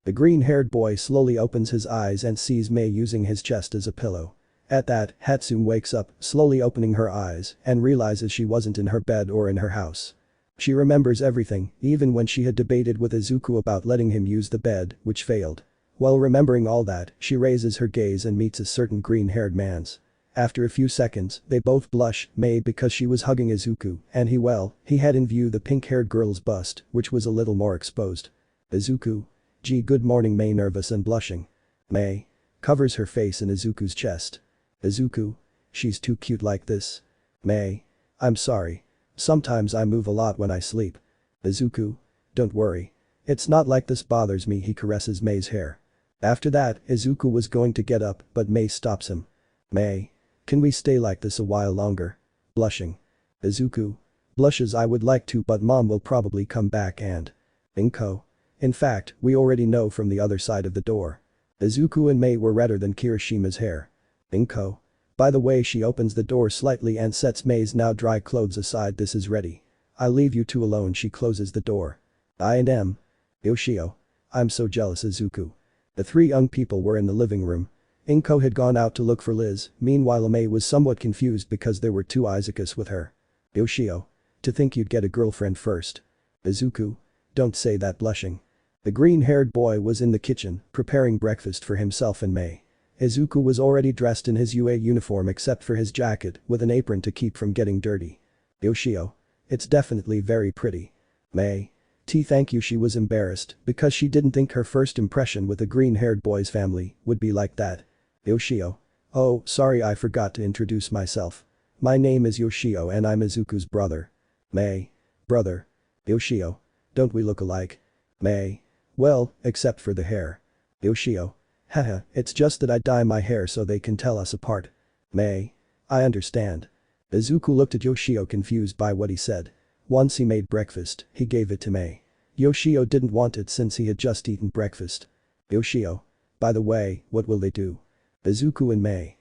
The green-haired boy slowly opens his eyes and sees Mei using his chest as a pillow. At that, Hatsune wakes up, slowly opening her eyes, and realizes she wasn't in her bed or in her house. She remembers everything, even when she had debated with Izuku about letting him use the bed, which failed. While remembering all that, she raises her gaze and meets a certain green-haired man's. After a few seconds, they both blush, Mei because she was hugging Izuku, and he had in view the pink-haired girl's bust, which was a little more exposed. Izuku. Gee, good morning, Mei, nervous and blushing. Mei. Covers her face in Izuku's chest. Izuku. She's too cute like this. Mei. I'm sorry. Sometimes I move a lot when I sleep. Izuku. Don't worry. It's not like this bothers me, he caresses Mei's hair. After that, Izuku was going to get up, but Mei stops him. Mei. Can we stay like this a while longer? Blushing. Izuku. Blushes, I would like to, but mom will probably come back and… Inko. In fact, we already know from the other side of the door. Izuku and Mei were redder than Kirishima's hair. Inko. By the way, she opens the door slightly and sets Mei's now dry clothes aside. This is ready. I'll leave you two alone, she closes the door. I&M. Yoshio. I'm so jealous, Izuku. The three young people were in the living room. Inko had gone out to look for Liz, meanwhile Mei was somewhat confused because there were two Izukus with her. Yoshio. To think you'd get a girlfriend first. Izuku. Don't say that, blushing. The green-haired boy was in the kitchen, preparing breakfast for himself and Mei. Izuku was already dressed in his UA uniform except for his jacket, with an apron to keep from getting dirty. Yoshio. It's definitely very pretty. Mei. Thank you. She was embarrassed, because she didn't think her first impression with the green-haired boy's family would be like that. Yoshio. Oh, sorry, I forgot to introduce myself. My name is Yoshio and I'm Izuku's brother. May. Brother. Yoshio. Don't we look alike? May. Well, except for the hair. Yoshio. Haha, it's just that I dye my hair so they can tell us apart. May. I understand. Izuku looked at Yoshio confused by what he said. Once he made breakfast, he gave it to May. Yoshio didn't want it since he had just eaten breakfast. Yoshio. By the way, what will they do? Izuku and May.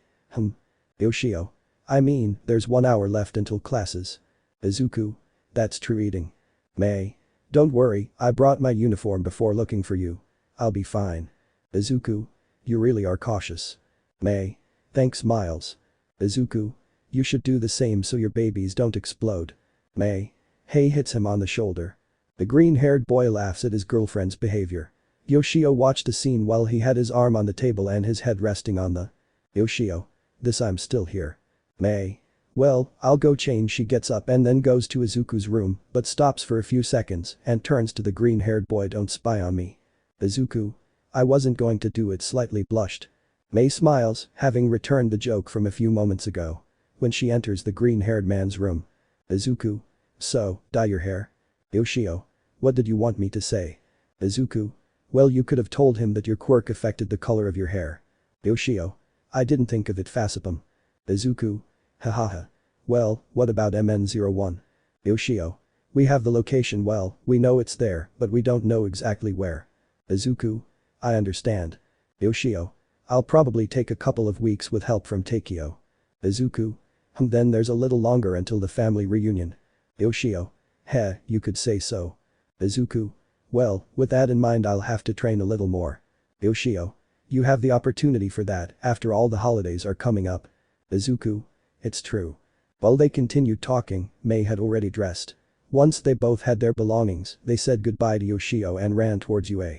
Yoshio. I mean, there's 1 hour left until classes. Izuku. That's true eating. May. Don't worry, I brought my uniform before looking for you. I'll be fine. Izuku. You really are cautious. May. Thanks, Miles. Izuku. You should do the same so your babies don't explode. May. Hey hits him on the shoulder. The green-haired boy laughs at his girlfriend's behavior. Yoshio watched the scene while he had his arm on the table and his head resting on the. Yoshio. This I'm still here. May. Well, I'll go change. She gets up and then goes to Izuku's room, but stops for a few seconds and turns to the green-haired boy. Don't spy on me. Izuku. I wasn't going to do it. Slightly blushed. May smiles, having returned the joke from a few moments ago. When she enters the green-haired man's room. Izuku. So, dye your hair? Yoshio. What did you want me to say? Izuku. Well, you could have told him that your quirk affected the color of your hair. Yoshio. I didn't think of it. Facipum. Izuku. Hahaha. Well, what about MN01? Yoshio. We have the location. Well, we know it's there, but we don't know exactly where. Izuku. I understand. Yoshio. I'll probably take a couple of weeks with help from Takeo. Izuku. Then there's a little longer until the family reunion. Yoshio. Heh, you could say so. Izuku. Well, with that in mind I'll have to train a little more. Yoshio. You have the opportunity for that after all the holidays are coming up. Izuku. It's true. While they continued talking, May had already dressed. Once they both had their belongings, they said goodbye to Yoshio and ran towards UA.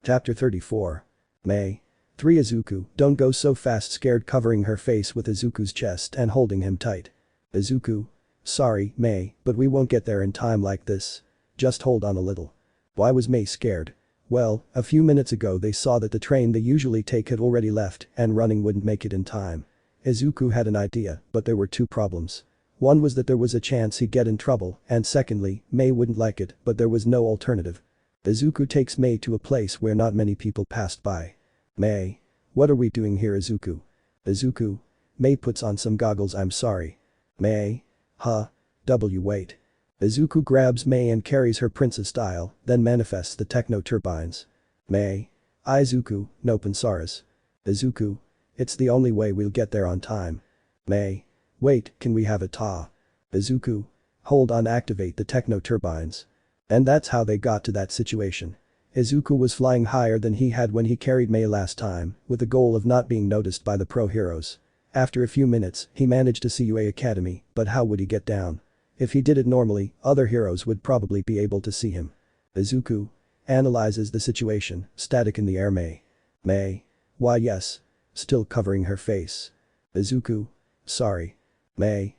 Chapter 34. May. 3 Izuku, don't go so fast. Scared, covering her face with Izuku's chest and holding him tight. Izuku. Sorry, May, but we won't get there in time like this. Just hold on a little. Why was May scared? Well, a few minutes ago they saw that the train they usually take had already left and running wouldn't make it in time. Izuku had an idea, but there were 2 problems. One was that there was a chance he'd get in trouble, and secondly, May wouldn't like it, but there was no alternative. Izuku takes May to a place where not many people passed by. May. What are we doing here, Izuku? Izuku. May puts on some goggles. I'm sorry. May. Wait. Izuku grabs May and carries her princess style, then manifests the techno turbines. May. Izuku, no Pansaris. Izuku. It's the only way we'll get there on time. May. Wait, can we have a ta? Izuku. Hold on, activate the techno turbines. And that's how they got to that situation. Izuku was flying higher than he had when he carried May last time, with the goal of not being noticed by the pro heroes. After a few minutes, he managed to see UA Academy, but how would he get down? If he did it normally, other heroes would probably be able to see him. Izuku. Analyzes the situation, static in the air. May. May. Why yes. Still covering her face. Izuku. Sorry. May.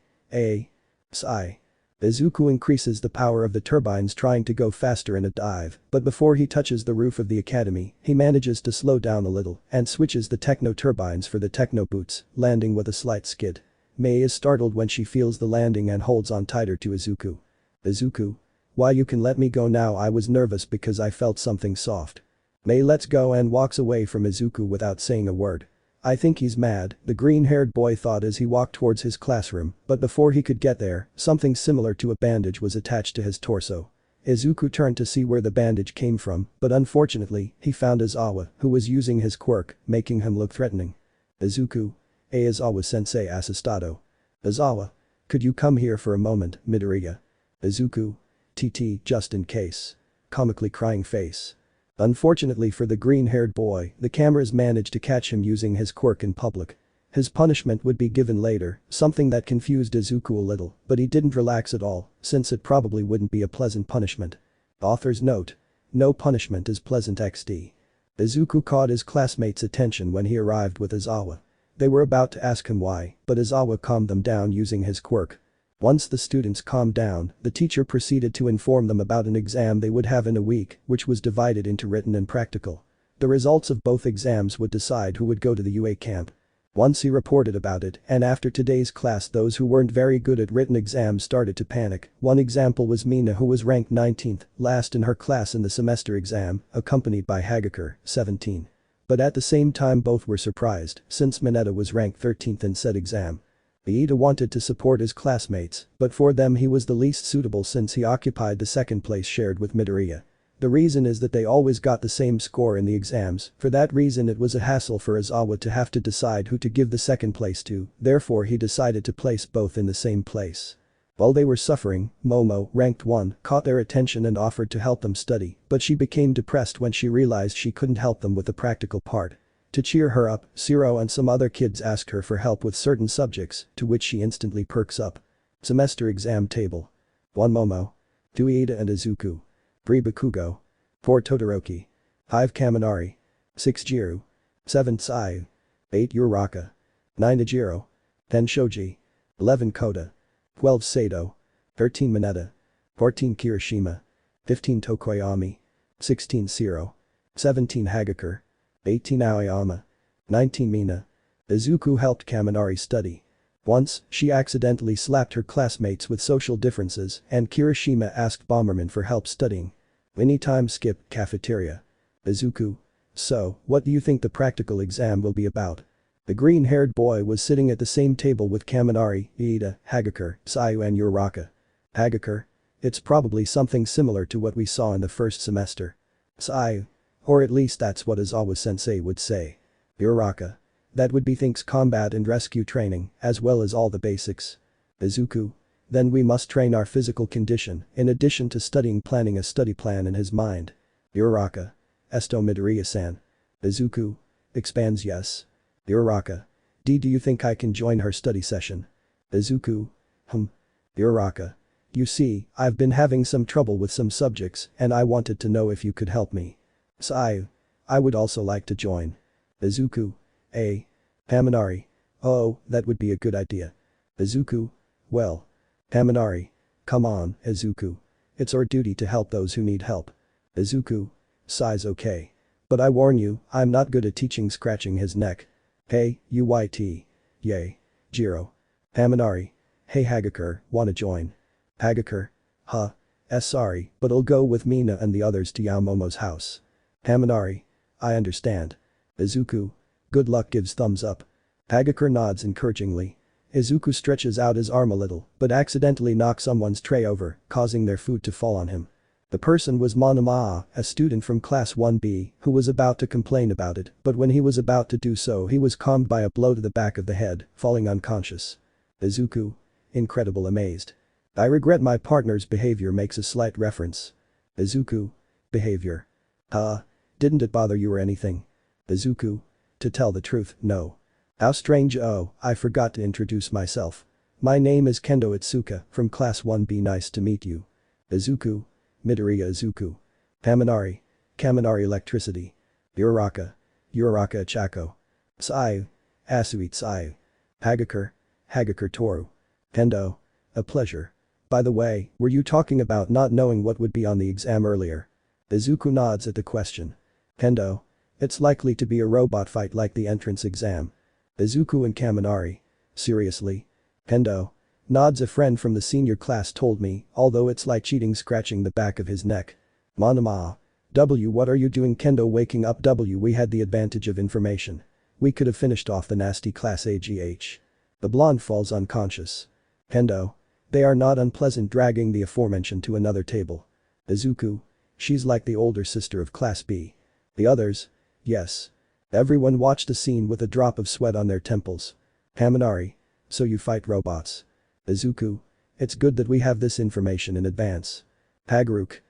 Sigh. Izuku increases the power of the turbines, trying to go faster in a dive, but before he touches the roof of the academy, he manages to slow down a little and switches the techno turbines for the techno boots, landing with a slight skid. May is startled when she feels the landing and holds on tighter to Izuku. Izuku. Why, you can let me go now. I was nervous because I felt something soft. May lets go and walks away from Izuku without saying a word. I think he's mad, the green-haired boy thought as he walked towards his classroom, but before he could get there, something similar to a bandage was attached to his torso. Izuku turned to see where the bandage came from, but unfortunately, he found Izawa, who was using his quirk, making him look threatening. Izuku. Izawa-sensei assistado. Izawa. Could you come here for a moment, Midoriya? Izuku. TT, just in case. Comically crying face. Unfortunately for the green-haired boy, the cameras managed to catch him using his quirk in public. His punishment would be given later, something that confused Izuku a little, but he didn't relax at all, since it probably wouldn't be a pleasant punishment. Author's note. No punishment is pleasant XD. Izuku caught his classmates' attention when he arrived with Izawa. They were about to ask him why, but Izawa calmed them down using his quirk. Once the students calmed down, the teacher proceeded to inform them about an exam they would have in a week, which was divided into written and practical. The results of both exams would decide who would go to the UA camp. Once he reported about it, and after today's class those who weren't very good at written exams started to panic. One example was Mina, who was ranked 19th, last in her class in the semester exam, accompanied by Hagakure, 17. But at the same time both were surprised, since Mineta was ranked 13th in said exam. Iida wanted to support his classmates, but for them he was the least suitable since he occupied the second place shared with Midoriya. The reason is that they always got the same score in the exams. For that reason it was a hassle for Izawa to have to decide who to give the second place to, therefore he decided to place both in the same place. While they were suffering, Momo, ranked 1, caught their attention and offered to help them study, but she became depressed when she realized she couldn't help them with the practical part. To cheer her up, Zero and some other kids asked her for help with certain subjects, to which she instantly perks up. Semester exam table. 1 Momo. 2 Iida and Izuku. 3 Bakugo. 4 Todoroki. 5 Kaminari. 6 Jiru. 7 Seiya. 8 Uraraka. 9 Ijiro. 10 Shoji. 11 Koda. 12 Sato. 13 Mineta. 14 Kirishima. 15 Tokoyami. 16 Zero. 17 Hagakure. 18 Aoyama. 19 Mina. Izuku helped Kaminari study. Once, she accidentally slapped her classmates with social differences and Kirishima asked Bomberman for help studying. Anytime skip, cafeteria. Izuku. So, what do you think the practical exam will be about? The green-haired boy was sitting at the same table with Kaminari, Iida, Hagakure, Seiya and Uraraka. Hagakure. It's probably something similar to what we saw in the first semester. Seiya. Or at least that's what Izawa-sensei would say. Uraraka. That would be things combat and rescue training, as well as all the basics. Izuku. Then we must train our physical condition, in addition to studying, planning a study plan in his mind. Uraraka. Esto Midoriya-san. Izuku. Expands yes. Uraraka. Do you think I can join her study session? Izuku. Uraraka. You see, I've been having some trouble with some subjects and I wanted to know if you could help me. Seiya. I would also like to join. Izuku. Kaminari. Oh, that would be a good idea. Izuku. Well. Kaminari. Come on, Izuku. It's our duty to help those who need help. Izuku. Seiya's okay. But I warn you, I'm not good at teaching scratching his neck. Hey, UYT. Yay. Jiro. Kaminari. Hey Hagakure, wanna join? Hagakure. Sorry, but I'll go with Mina and the others to Yaomomo's house. Kaminari. I understand. Izuku. Good luck, gives thumbs up. Hagakure nods encouragingly. Izuku stretches out his arm a little, but accidentally knocks someone's tray over, causing their food to fall on him. The person was Monoma, a student from class 1B, who was about to complain about it, but when he was about to do so he was calmed by a blow to the back of the head, falling unconscious. Izuku. Incredible, amazed. I regret my partner's behavior, makes a slight reference. Izuku. Behavior. Didn't it bother you or anything? Izuku. To tell the truth, no. How strange. Oh, I forgot to introduce myself. My name is Kendo Itsuka, from class 1B. Nice to meet you. Izuku. Midoriya Izuku. Kaminari. Kaminari Electricity. Uraraka. Uraraka Chako. Seiya. Asuit Seiya. Hagakure. Hagakure Toru. Kendo. A pleasure. By the way, were you talking about not knowing what would be on the exam earlier? Izuku nods at the question. Kendo. It's likely to be a robot fight like the entrance exam. Izuku and Kaminari. Seriously? Kendo. Nods. A friend from the senior class told me, although it's like cheating, scratching the back of his neck. Monoma. What are you doing? Kendo waking up. We had the advantage of information. We could have finished off the nasty class AGH. The blonde falls unconscious. Kendo. They are not unpleasant, dragging the aforementioned to another table. Izuku. She's like the older sister of class B. The others? Yes. Everyone watched the scene with a drop of sweat on their temples. Kaminari. So you fight robots. Izuku. It's good that we have this information in advance. Haguruk.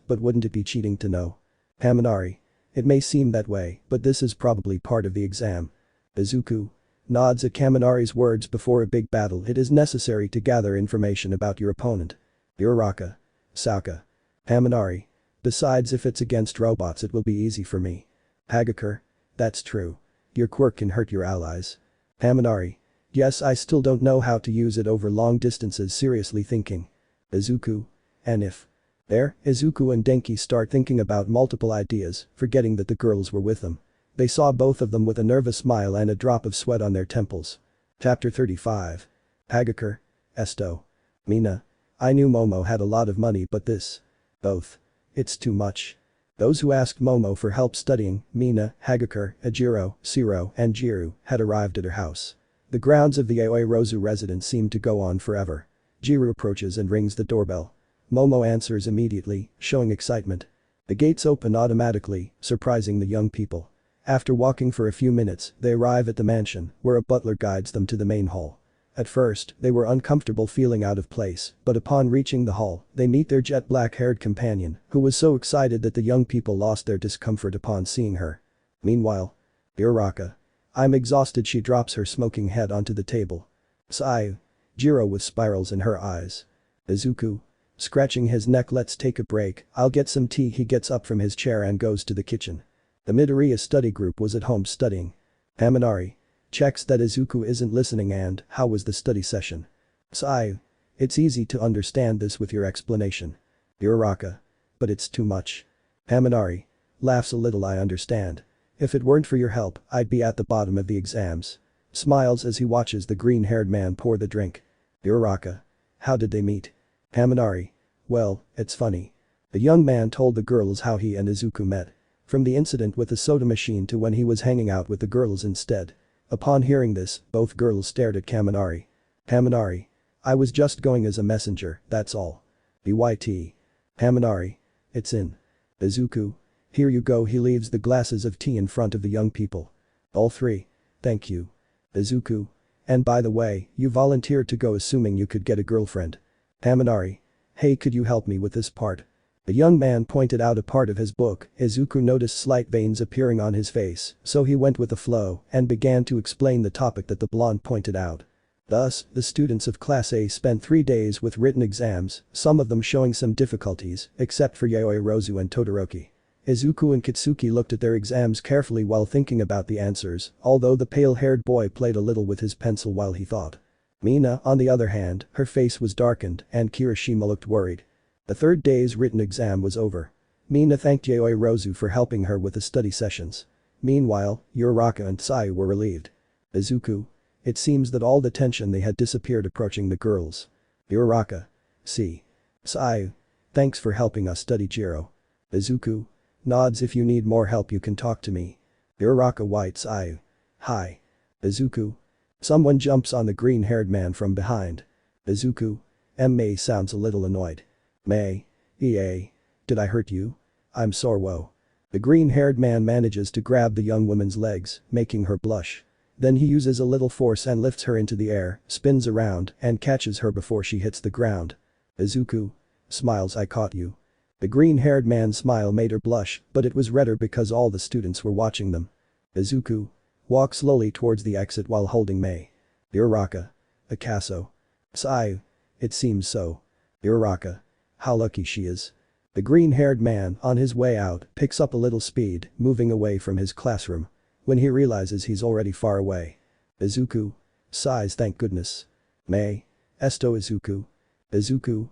But wouldn't it be cheating to know? Kaminari. It may seem that way, but this is probably part of the exam. Izuku. Nods at Kaminari's words. Before a big battle it is necessary to gather information about your opponent. Uraraka. Sokka. Kaminari. Besides, if it's against robots it will be easy for me. Hagakure. That's true. Your quirk can hurt your allies. Kaminari. Yes, I still don't know how to use it over long distances. Seriously thinking. Izuku. And if. There, Izuku and Denki start thinking about multiple ideas, forgetting that the girls were with them. They saw both of them with a nervous smile and a drop of sweat on their temples. Chapter 35. Hagakure. Esto. Mina. I knew Momo had a lot of money but this. Both. It's too much. Those who asked Momo for help studying, Mina, Hagakure, Ajiro, Shiro, and Jiru, had arrived at her house. The grounds of the Aoi Rozu residence seemed to go on forever. Jiru approaches and rings the doorbell. Momo answers immediately, showing excitement. The gates open automatically, surprising the young people. After walking for a few minutes, they arrive at the mansion, where a butler guides them to the main hall. At first, they were uncomfortable feeling out of place, but upon reaching the hall, they meet their jet black-haired companion, who was so excited that the young people lost their discomfort upon seeing her. Meanwhile, Uraraka. I'm exhausted. She drops her smoking head onto the table. Seiya. Jiro with spirals in her eyes. Izuku. Scratching his neck. Let's take a break, I'll get some tea. He gets up from his chair and goes to the kitchen. The Midoriya study group was at home studying. Haminari. Checks that Izuku isn't listening and, how was the study session? Seiya. It's easy to understand this with your explanation. Uraraka. But it's too much. Haminari. Laughs a little. I understand. If it weren't for your help, I'd be at the bottom of the exams. Smiles as he watches the green-haired man pour the drink. Uraraka. How did they meet? Haminari. Well, it's funny. The young man told the girls how he and Izuku met. From the incident with the soda machine to when he was hanging out with the girls instead. Upon hearing this, both girls stared at Kaminari. Haminari. I was just going as a messenger, that's all. BYT. Haminari. It's in. Izuku. Here you go. He leaves the glasses of tea in front of the young people. All three. Thank you. Izuku. And by the way, you volunteered to go assuming you could get a girlfriend. Haminari. Hey, could you help me with this part? The young man pointed out a part of his book. Izuku noticed slight veins appearing on his face, so he went with the flow and began to explain the topic that the blonde pointed out. Thus, the students of Class A spent 3 days with written exams, some of them showing some difficulties, except for Yaoi Rozu and Todoroki. Izuku and Kitsuki looked at their exams carefully while thinking about the answers, although the pale-haired boy played a little with his pencil while he thought. Mina, on the other hand, her face was darkened and Kirishima looked worried. The 3rd day's written exam was over. Mina thanked Yaoi Rozu for helping her with the study sessions. Meanwhile, Uraraka and Seiya were relieved. Izuku. It seems that all the tension they had disappeared approaching the girls. Uraraka. See. Seiya. Thanks for helping us study Jiro. Izuku. Nods. If you need more help you can talk to me. Uraraka. White. Seiya. Hi. Izuku. Someone jumps on the green-haired man from behind. Izuku. May sounds a little annoyed. May. EA. Did I hurt you? I'm sore. Whoa. The green-haired man manages to grab the young woman's legs, making her blush. Then he uses a little force and lifts her into the air, spins around, and catches her before she hits the ground. Izuku. Smiles. I caught you. The green-haired man's smile made her blush, but it was redder because all the students were watching them. Izuku. Walk slowly towards the exit while holding May. Uraraka. Akaso. Seiya. It seems so. Uraraka. How lucky she is. The green-haired man, on his way out, picks up a little speed, moving away from his classroom. When he realizes he's already far away. Izuku. Sighs. Thank goodness. May. Esto. Izuku. Izuku.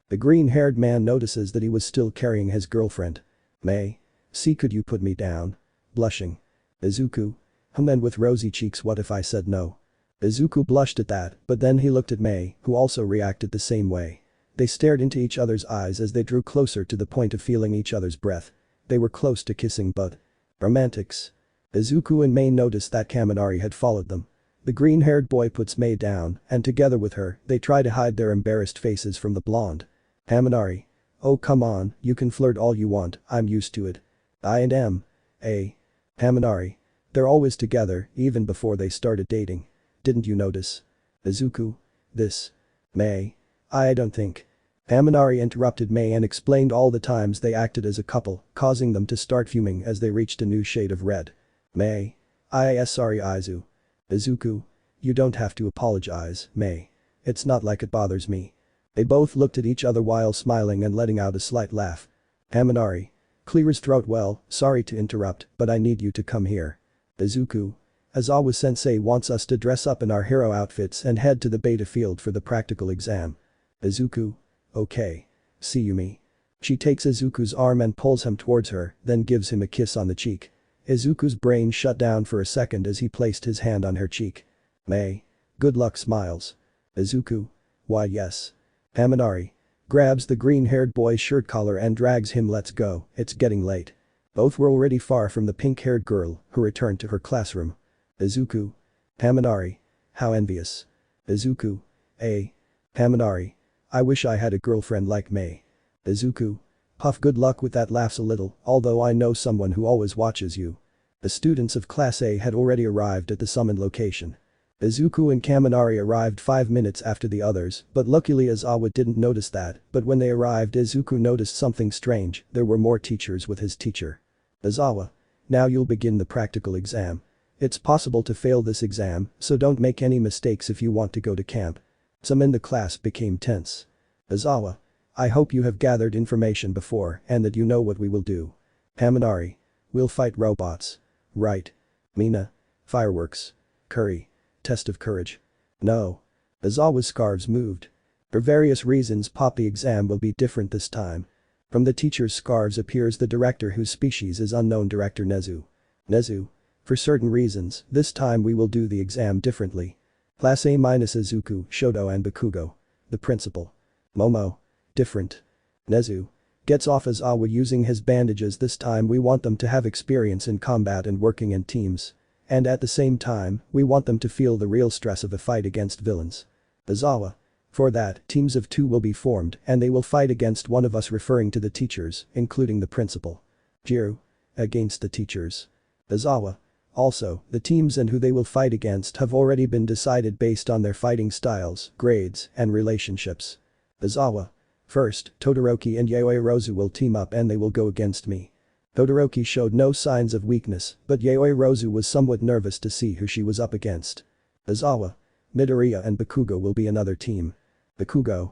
The green-haired man notices that he was still carrying his girlfriend. May. See, could you put me down? Blushing. Izuku. And with rosy cheeks. What if I said no? Izuku blushed at that, but then he looked at May, who also reacted the same way. They stared into each other's eyes as they drew closer to the point of feeling each other's breath. They were close to kissing but. Romantics. Izuku and May noticed that Kaminari had followed them. The green-haired boy puts May down, and together with her, they try to hide their embarrassed faces from the blonde. Kaminari. Oh come on, you can flirt all you want, I'm used to it. I and M.A. Kaminari. They're always together, even before they started dating. Didn't you notice? Izuku. This. May. I don't think. Kaminari interrupted May and explained all the times they acted as a couple, causing them to start fuming as they reached a new shade of red. May. Sorry Izu. Izuku. You don't have to apologize, May. It's not like it bothers me. They both looked at each other while smiling and letting out a slight laugh. Kaminari. Clear his throat. Well, sorry to interrupt, but I need you to come here. Izuku. Aizawa-sensei wants us to dress up in our hero outfits and head to the beta field for the practical exam. Izuku. Okay. See you me. She takes Izuku's arm and pulls him towards her, then gives him a kiss on the cheek. Izuku's brain shut down for a second as he placed his hand on her cheek. May. Good luck smiles. Izuku. Why yes. Haminari. Grabs the green-haired boy's shirt collar and drags him. Let's go, it's getting late. Both were already far from the pink-haired girl, who returned to her classroom. Izuku. Haminari. How envious. Izuku. Haminari. I wish I had a girlfriend like May. Izuku. Puff, good luck with that. Laughs a little, although I know someone who always watches you. The students of Class A had already arrived at the summoned location. Izuku and Kaminari arrived 5 minutes after the others, but luckily Izawa didn't notice that, but when they arrived Izuku noticed something strange. There were more teachers with his teacher. Izawa. Now you'll begin the practical exam. It's possible to fail this exam, so don't make any mistakes if you want to go to camp. Some in the class became tense. Izawa. I hope you have gathered information before and that you know what we will do. Haminari. We'll fight robots. Right. Mina. Fireworks. Curry. Test of courage. No. Izawa's scarves moved. For various reasons the exam will be different this time. From the teacher's scarves appears the director whose species is unknown, Director Nezu. Nezu. For certain reasons, this time we will do the exam differently. Class A- Izuku, Shoto and Bakugo. The principal. Momo. Different. Nezu. Gets off Izawa using his bandages. This time we want them to have experience in combat and working in teams. And at the same time, we want them to feel the real stress of a fight against villains. Izawa. For that, teams of 2 will be formed and they will fight against one of us, referring to the teachers, including the principal. Jiru. Against the teachers. Izawa. Also, the teams and who they will fight against have already been decided based on their fighting styles, grades, and relationships. Izawa. First, Todoroki and Yaoi Rozu will team up and they will go against me. Todoroki showed no signs of weakness, but Yaoi Rozu was somewhat nervous to see who she was up against. Izawa. Midoriya and Bakugo will be another team. Bakugo.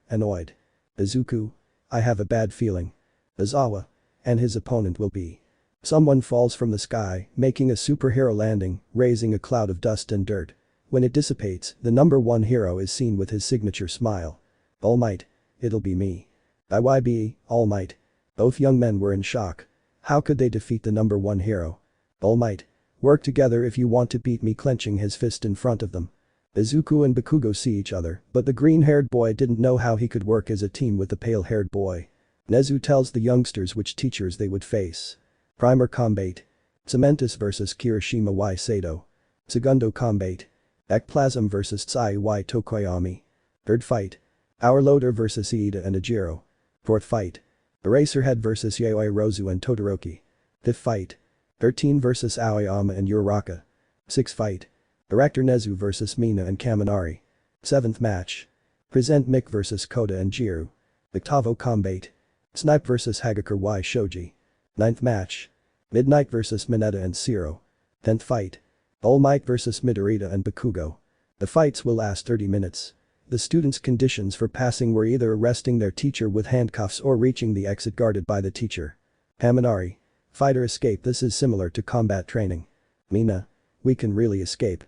Annoyed. Izuku. I have a bad feeling. Izawa. And his opponent will be. Someone falls from the sky, making a superhero landing, raising a cloud of dust and dirt. When it dissipates, the number 1 hero is seen with his signature smile. Almight. It'll be me. IYB, Almight. Both young men were in shock. How could they defeat the number 1 hero? Almight. Work together if you want to beat me, clenching his fist in front of them. Izuku and Bakugo see each other, but the green-haired boy didn't know how he could work as a team with the pale-haired boy. Nezu tells the youngsters which teachers they would face. Primer Combat. Cementus vs Kirishima y Sato. Segundo Combat. Ectoplasm vs Tsai y Tokoyami. Third fight. Our Loader vs Iida and Ajiro. Fourth fight. Eraserhead vs Yaoi Rozu and Todoroki. Fifth fight. 13 vs Aoyama and Uraraka. Sixth fight. Director Nezu vs Mina and Kaminari. Seventh match. Present Mick vs Koda and Jiru. Octavo Combat. Snipe vs Hagakure y Shoji. Ninth match. Midnight vs Mineta and Zero. 10th fight. All Might vs Midoriya and Bakugo. The fights will last 30 minutes. The students' conditions for passing were either arresting their teacher with handcuffs or reaching the exit guarded by the teacher. Kaminari. Fighter escape. This is similar to combat training. Mina. We can really escape.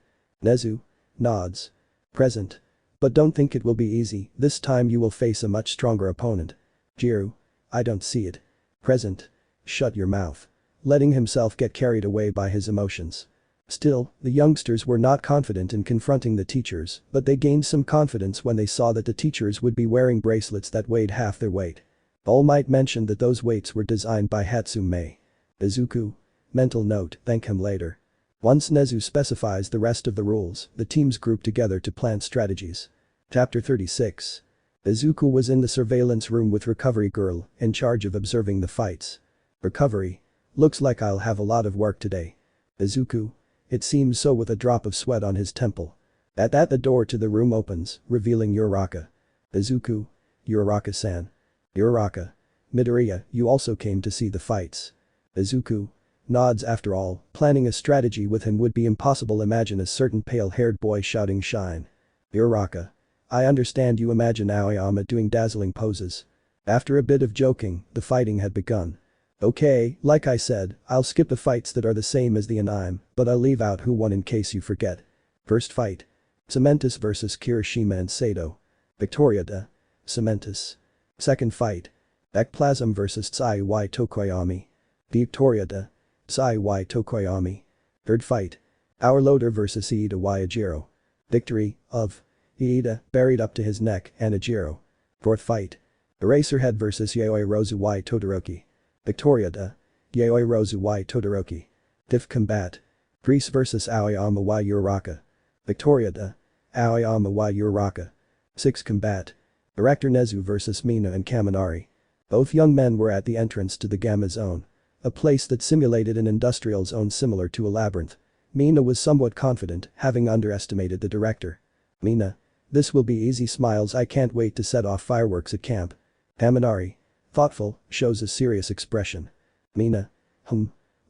Nezu. Nods. Present. But don't think it will be easy, this time you will face a much stronger opponent. Jiru. I don't see it. Present. Shut your mouth. Letting himself get carried away by his emotions. Still, the youngsters were not confident in confronting the teachers, but they gained some confidence when they saw that the teachers would be wearing bracelets that weighed half their weight. All Might mentioned that those weights were designed by Hatsume. Izuku. Mental note, thank him later. Once Nezu specifies the rest of the rules, the teams group together to plan strategies. Chapter 36. Izuku was in the surveillance room with Recovery Girl, in charge of observing the fights. Recovery. Looks like I'll have a lot of work today. Izuku. It seems so, with a drop of sweat on his temple. At that the door to the room opens, revealing Uraraka. Izuku. Uraraka-san. Uraraka. Midoriya, you also came to see the fights. Izuku. Nods. After all, planning a strategy with him would be impossible. Imagine a certain pale-haired boy shouting shine. Uraraka. I understand you imagine Aoyama doing dazzling poses. After a bit of joking, the fighting had begun. Okay, like I said, I'll skip the fights that are the same as the anime, but I'll leave out who won in case you forget. First fight. Cementus vs Kirishima and Sato. Victoria de. Cementus. Second fight. Ectoplasm vs Tsai y Tokoyami. Victoria de. Sai y Tokoyami. Third fight. Our Loader vs Iida y Ajiro. Victory of Iida, buried up to his neck, and Ajiro. Fourth fight. Eraserhead vs Yayoi Rozu y Todoroki. Victoria de Yayoi Rozu y Todoroki. Fifth combat. Grease vs Aoyama y Uraraka. Victoria de Aoyama y Uraraka. Sixth combat. Director Nezu vs Mina and Kaminari. Both young men were at the entrance to the Gamma Zone. A place that simulated an industrial zone similar to a labyrinth. Mina was somewhat confident, having underestimated the director. Mina. This will be easy. Smiles. I can't wait to set off fireworks at camp. Kaminari. Thoughtful, shows a serious expression. Mina.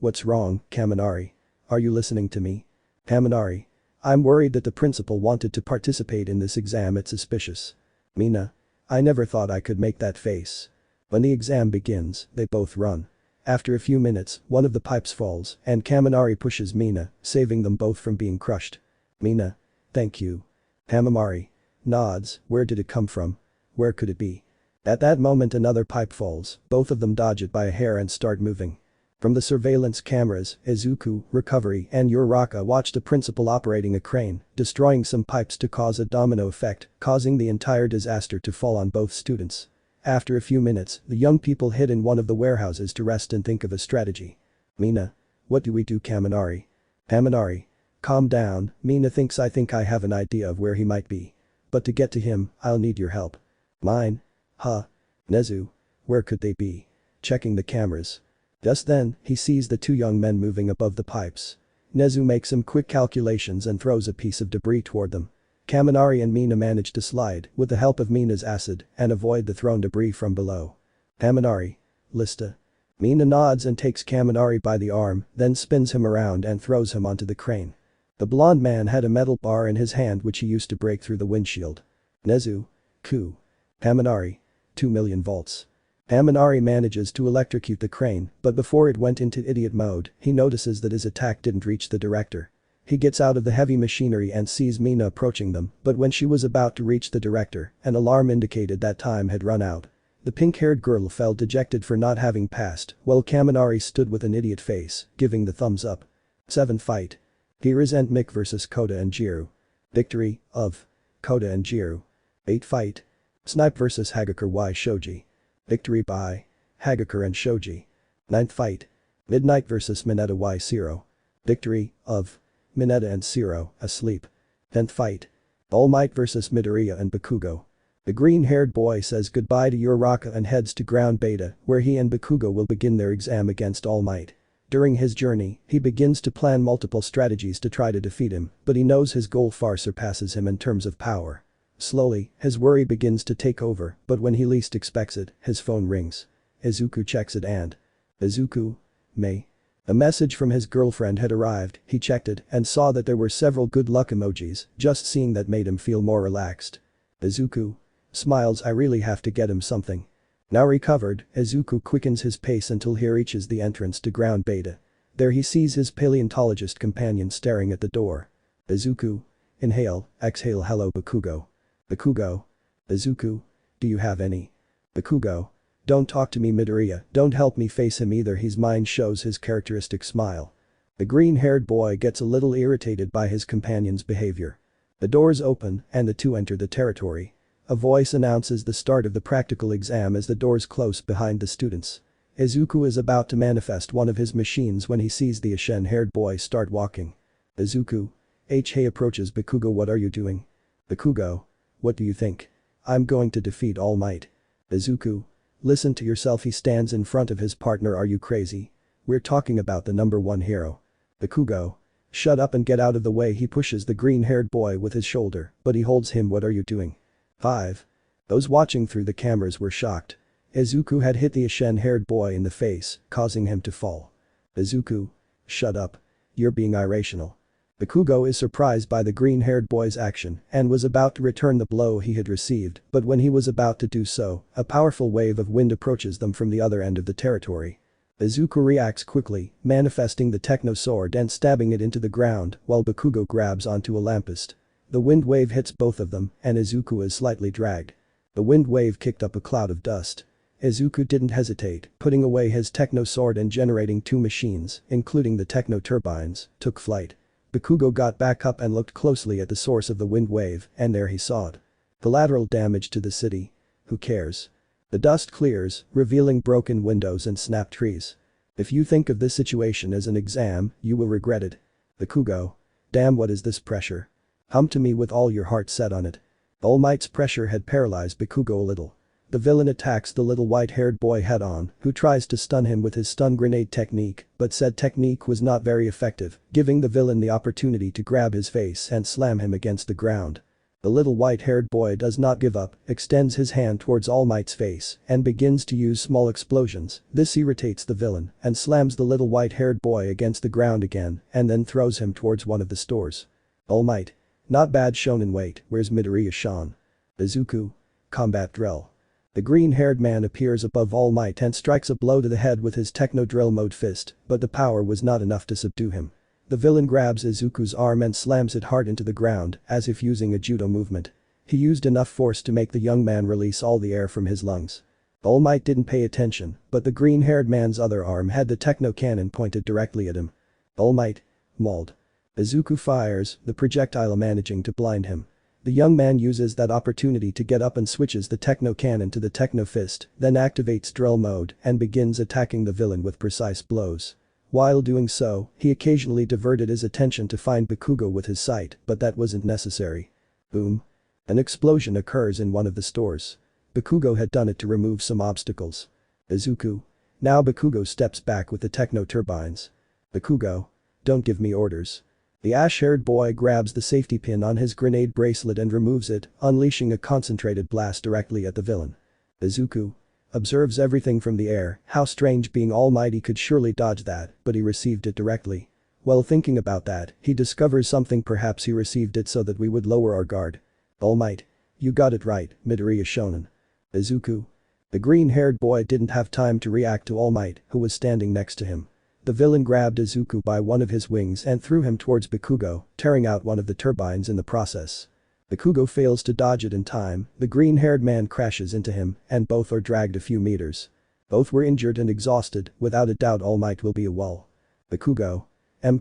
What's wrong, Kaminari? Are you listening to me? Kaminari. I'm worried that the principal wanted to participate in this exam. It's suspicious. Mina. I never thought I could make that face. When the exam begins, they both run. After a few minutes, one of the pipes falls, and Kaminari pushes Mina, saving them both from being crushed. Mina. Thank you. Kaminari. Nods. Where did it come from? Where could it be? At that moment another pipe falls, both of them dodge it by a hair and start moving. From the surveillance cameras, Izuku, Recovery, and Uraraka watch the principal operating a crane, destroying some pipes to cause a domino effect, causing the entire disaster to fall on both students. After a few minutes, the young people hid in one of the warehouses to rest and think of a strategy. Mina. What do we do, Kaminari? Kaminari. Calm down, Mina thinks I think I have an idea of where he might be. But to get to him, I'll need your help. Mine? Huh. Nezu. Where could they be? Checking the cameras. Just then, he sees the two young men moving above the pipes. Nezu makes some quick calculations and throws a piece of debris toward them. Kaminari and Mina manage to slide, with the help of Mina's acid, and avoid the thrown debris from below. Kaminari. Lista. Mina nods and takes Kaminari by the arm, then spins him around and throws him onto the crane. The blonde man had a metal bar in his hand which he used to break through the windshield. Nezu. Ku. Kaminari. 2 million volts. Kaminari manages to electrocute the crane, but before it went into idiot mode, he notices that his attack didn't reach the director. He gets out of the heavy machinery and sees Mina approaching them, but when she was about to reach the director, an alarm indicated that time had run out. The pink-haired girl felt dejected for not having passed, while Kaminari stood with an idiot face, giving the thumbs up. 7th fight. Here is Mick vs Kota and Jiro. Victory of Kota and Jiro. 8th fight. Snipe vs Hagakure y Shoji. Victory by Hagakure and Shoji. 9th fight. Midnight vs Mineta y Zero. Victory of Mineta and Zero, asleep. 10th fight. Almight vs Midoriya and Bakugo. The green-haired boy says goodbye to Uraraka and heads to Ground Beta, where he and Bakugo will begin their exam against Almight. During his journey, he begins to plan multiple strategies to try to defeat him, but he knows his goal far surpasses him in terms of power. Slowly, his worry begins to take over, but when he least expects it, his phone rings. Izuku checks it and… Izuku? May? A message from his girlfriend had arrived. He checked it and saw that there were several good luck emojis. Just seeing that made him feel more relaxed. Izuku? Smiles. I really have to get him something. Now recovered, Izuku quickens his pace until he reaches the entrance to Ground Beta. There he sees his paleontologist companion staring at the door. Izuku? Inhale, exhale. Hello Bakugo. Bakugo? Izuku? Do you have any? Bakugo? Don't talk to me Midoriya, don't help me face him either. His mind shows his characteristic smile. The green-haired boy gets a little irritated by his companion's behavior. The doors open and the two enter the territory. A voice announces the start of the practical exam as the doors close behind the students. Izuku is about to manifest one of his machines when he sees the ashen-haired boy start walking. Izuku? He approaches Bakugo. What are you doing? Bakugo? What do you think? I'm going to defeat All Might. Izuku? Listen to yourself. He stands in front of his partner. Are you crazy? We're talking about the #1 hero. Bakugo? Shut up and get out of the way. He pushes the green-haired boy with his shoulder, but he holds him. What are you doing? 5. Those watching through the cameras were shocked. Izuku had hit the ashen-haired boy in the face, causing him to fall. Izuku? Shut up. You're being irrational. Bakugo is surprised by the green-haired boy's action and was about to return the blow he had received, but when he was about to do so, a powerful wave of wind approaches them from the other end of the territory. Izuku reacts quickly, manifesting the techno sword and stabbing it into the ground while Bakugo grabs onto a lamppost. The wind wave hits both of them and Izuku is slightly dragged. The wind wave kicked up a cloud of dust. Izuku didn't hesitate, putting away his techno sword and generating two machines, including the techno turbines, took flight. Bakugo got back up and looked closely at the source of the wind wave, and there he saw it. Collateral damage to the city. Who cares? The dust clears, revealing broken windows and snapped trees. If you think of this situation as an exam, you will regret it. Bakugo. Damn, what is this pressure? Hum to me with all your heart set on it. All Might's pressure had paralyzed Bakugo a little. The villain attacks the little white-haired boy head-on, who tries to stun him with his stun grenade technique, but said technique was not very effective, giving the villain the opportunity to grab his face and slam him against the ground. The little white-haired boy does not give up, extends his hand towards All Might's face, and begins to use small explosions. This irritates the villain, and slams the little white-haired boy against the ground again, and then throws him towards one of the stores. All Might. Not bad shonen weight, where's Midoriya-shan? Izuku. Combat drill. The green-haired man appears above All Might and strikes a blow to the head with his techno drill mode fist, but the power was not enough to subdue him. The villain grabs Izuku's arm and slams it hard into the ground, as if using a judo movement. He used enough force to make the young man release all the air from his lungs. All Might didn't pay attention, but the green-haired man's other arm had the techno cannon pointed directly at him. All Might. Mauled. Izuku fires, the projectile managing to blind him. The young man uses that opportunity to get up and switches the techno cannon to the techno fist, then activates drill mode and begins attacking the villain with precise blows. While doing so, he occasionally diverted his attention to find Bakugo with his sight, but that wasn't necessary. Boom. An explosion occurs in one of the stores. Bakugo had done it to remove some obstacles. Izuku. Now Bakugo steps back with the techno turbines. Bakugo. Don't give me orders. The ash-haired boy grabs the safety pin on his grenade bracelet and removes it, unleashing a concentrated blast directly at the villain. Izuku. Observes everything from the air. How strange, being almighty could surely dodge that, but he received it directly. While thinking about that, he discovers something. Perhaps he received it so that we would lower our guard. All Might. You got it right, Midoriya shonen. Izuku. The green-haired boy didn't have time to react to All Might, who was standing next to him. The villain grabbed Izuku by one of his wings and threw him towards Bakugo, tearing out one of the turbines in the process. Bakugo fails to dodge it in time, the green-haired man crashes into him, and both are dragged a few meters. Both were injured and exhausted, without a doubt All Might will be a wall. Bakugo.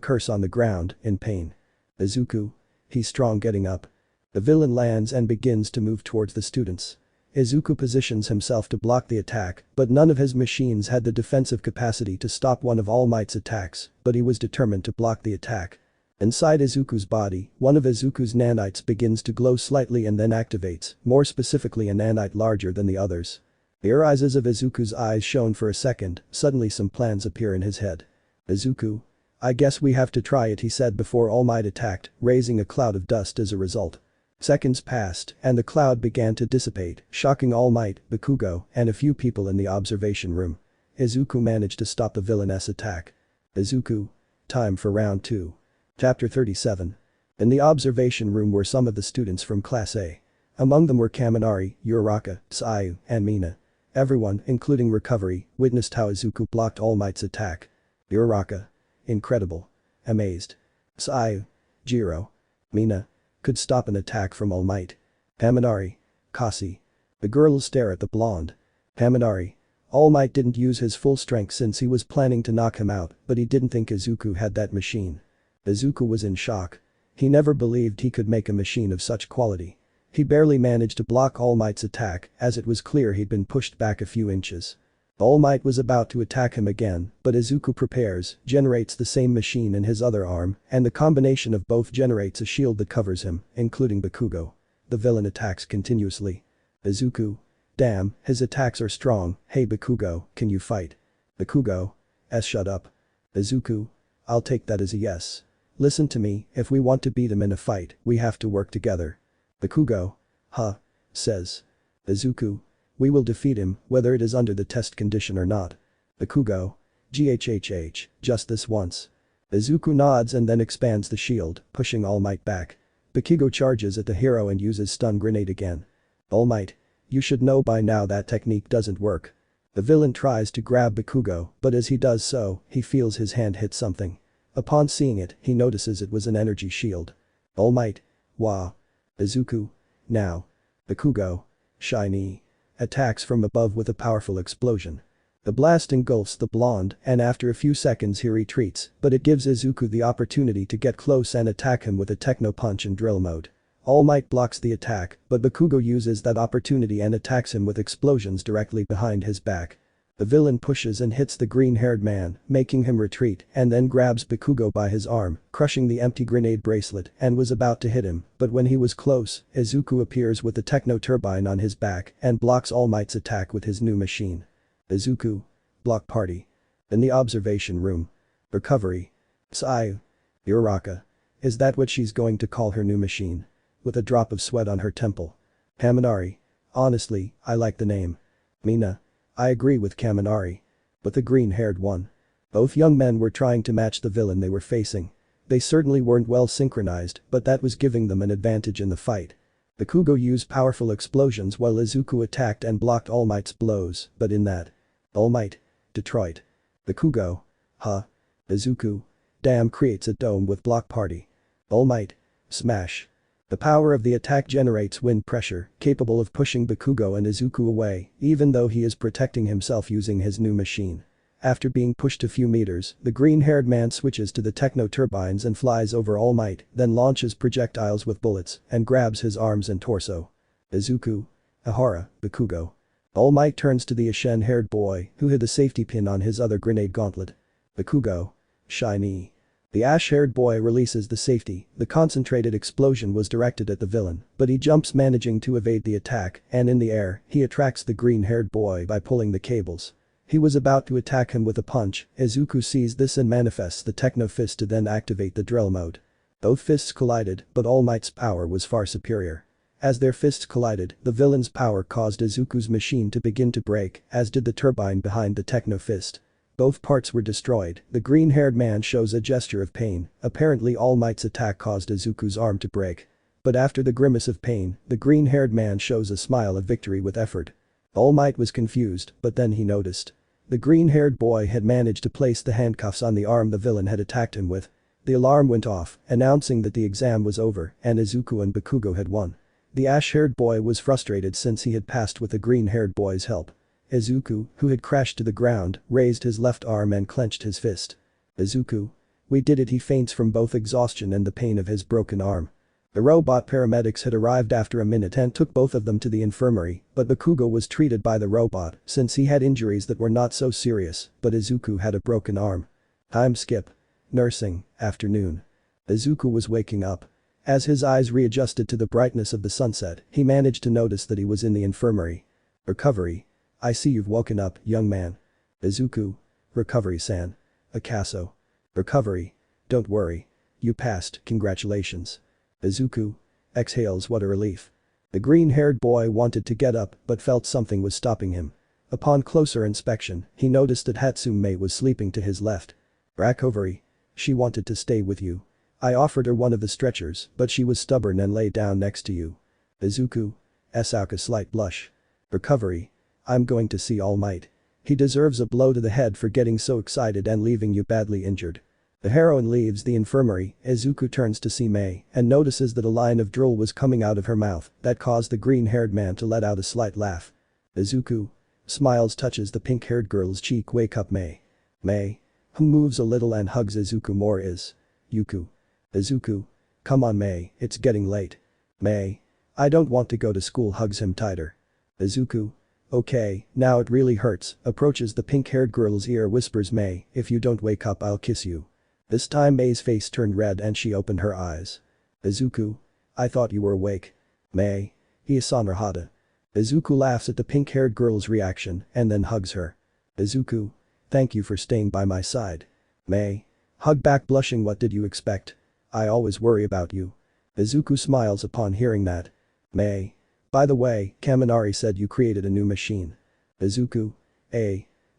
Curse on the ground, in pain. Izuku. He's strong, getting up. The villain lands and begins to move towards the students. Izuku positions himself to block the attack, but none of his machines had the defensive capacity to stop one of All Might's attacks, but he was determined to block the attack. Inside Izuku's body, one of Izuku's nanites begins to glow slightly and then activates, more specifically a nanite larger than the others. The irises of Izuku's eyes shone for a second, suddenly some plans appear in his head. Izuku. I guess we have to try it, he said before All Might attacked, raising a cloud of dust as a result. Seconds passed, and the cloud began to dissipate, shocking All Might, Bakugo, and a few people in the observation room. Izuku managed to stop the villainess attack. Izuku. Time for round 2. Chapter 37. In the observation room were some of the students from Class A. Among them were Kaminari, Uraraka, Seiya, and Mina. Everyone, including Recovery, witnessed how Izuku blocked All Might's attack. Uraraka. Incredible. Amazed. Seiya. Jiro. Mina. Could stop an attack from All Might. Kaminari. Kasi. The girls stare at the blonde. Kaminari. All Might didn't use his full strength since he was planning to knock him out, but he didn't think Izuku had that machine. Izuku was in shock. He never believed he could make a machine of such quality. He barely managed to block All Might's attack, as it was clear he'd been pushed back a few inches. All Might was about to attack him again, but Izuku prepares, generates the same machine in his other arm, and the combination of both generates a shield that covers him, including Bakugo. The villain attacks continuously. Izuku. Damn, his attacks are strong. Hey Bakugo, can you fight? Bakugo. Shut up. Izuku. I'll take that as a yes. Listen to me, if we want to beat him in a fight, we have to work together. Bakugo. Huh. Says. Izuku. We will defeat him, whether it is under the test condition or not. Bakugo. Ghhh, just this once. Izuku nods and then expands the shield, pushing All Might back. Bakugo charges at the hero and uses stun grenade again. All Might. You should know by now that technique doesn't work. The villain tries to grab Bakugo, but as he does so, he feels his hand hit something. Upon seeing it, he notices it was an energy shield. All Might. Wah. Izuku. Now. Bakugo. Shiny. attacks from above with a powerful explosion. The blast engulfs the blonde, and after a few seconds he retreats, but it gives Izuku the opportunity to get close and attack him with a techno punch in drill mode. All Might blocks the attack, but Bakugo uses that opportunity and attacks him with explosions directly behind his back. The villain pushes and hits the green-haired man, making him retreat, and then grabs Bakugo by his arm, crushing the empty grenade bracelet, and was about to hit him, but when he was close, Izuku appears with the techno turbine on his back and blocks All Might's attack with his new machine. Izuku. Block party. In the observation room. Recovery. Seiya. Uraraka. Is that what she's going to call her new machine? With a drop of sweat on her temple. Kaminari. Honestly, I like the name. Mina. I agree with Kaminari. But the green-haired one. Both young men were trying to match the villain they were facing. They certainly weren't well synchronized, but that was giving them an advantage in the fight. Bakugo used powerful explosions while Izuku attacked and blocked All Might's blows, but in that. All Might. Detroit. Bakugo. Huh. Izuku. Damn creates a dome with block party. All Might. Smash. The power of the attack generates wind pressure, capable of pushing Bakugo and Izuku away, even though he is protecting himself using his new machine. After being pushed a few meters, the green-haired man switches to the techno turbines and flies over All Might, then launches projectiles with bullets and grabs his arms and torso. Izuku. Ahara, Bakugo. All Might turns to the ashen-haired boy, who had the safety pin on his other grenade gauntlet. Bakugo. Shiny. The ash-haired boy releases the safety. The concentrated explosion was directed at the villain, but he jumps, managing to evade the attack, and in the air, he attracts the green-haired boy by pulling the cables. He was about to attack him with a punch. Izuku sees this and manifests the techno fist to then activate the drill mode. Both fists collided, but All Might's power was far superior. As their fists collided, the villain's power caused Izuku's machine to begin to break, as did the turbine behind the techno fist. Both parts were destroyed. The green-haired man shows a gesture of pain. Apparently All Might's attack caused Izuku's arm to break. But after the grimace of pain, the green-haired man shows a smile of victory with effort. All Might was confused, but then he noticed. The green-haired boy had managed to place the handcuffs on the arm the villain had attacked him with. The alarm went off, announcing that the exam was over and Izuku and Bakugo had won. The ash-haired boy was frustrated since he had passed with the green-haired boy's help. Izuku, who had crashed to the ground, raised his left arm and clenched his fist. Izuku. We did it. He faints from both exhaustion and the pain of his broken arm. The robot paramedics had arrived after a minute and took both of them to the infirmary, but Bakugo was treated by the robot since he had injuries that were not so serious, but Izuku had a broken arm. Time skip. Nursing, afternoon. Izuku was waking up. As his eyes readjusted to the brightness of the sunset, he managed to notice that he was in the infirmary. Recovery. I see you've woken up, young man. Izuku. Recovery-san. Akaso. Recovery. Don't worry. You passed, congratulations. Izuku. Exhales. What a relief. The green-haired boy wanted to get up but felt something was stopping him. Upon closer inspection, he noticed that Hatsume was sleeping to his left. Recovery. She wanted to stay with you. I offered her one of the stretchers, but she was stubborn and lay down next to you. Izuku. Asaka. Slight blush. Recovery. I'm going to see All Might. He deserves a blow to the head for getting so excited and leaving you badly injured. The heroine leaves the infirmary. Izuku turns to see Mei and notices that a line of drool was coming out of her mouth that caused the green-haired man to let out a slight laugh. Izuku. Smiles, touches the pink-haired girl's cheek. Wake up, Mei. Mei. Who moves a little and hugs Izuku more. Yuku. Izuku. Come on, Mei, it's getting late. Mei. I don't want to go to school. Hugs him tighter. Izuku. Okay, now it really hurts. Approaches the pink-haired girl's ear, whispers, Mei, if you don't wake up I'll kiss you. This time Mei's face turned red and she opened her eyes. Izuku. I thought you were awake. Mei. Isanrahata. Izuku laughs at the pink-haired girl's reaction and then hugs her. Izuku. Thank you for staying by my side. Mei. Hug back, blushing. What did you expect? I always worry about you. Izuku smiles upon hearing that. Mei. By the way, Kaminari said you created a new machine. Izuku.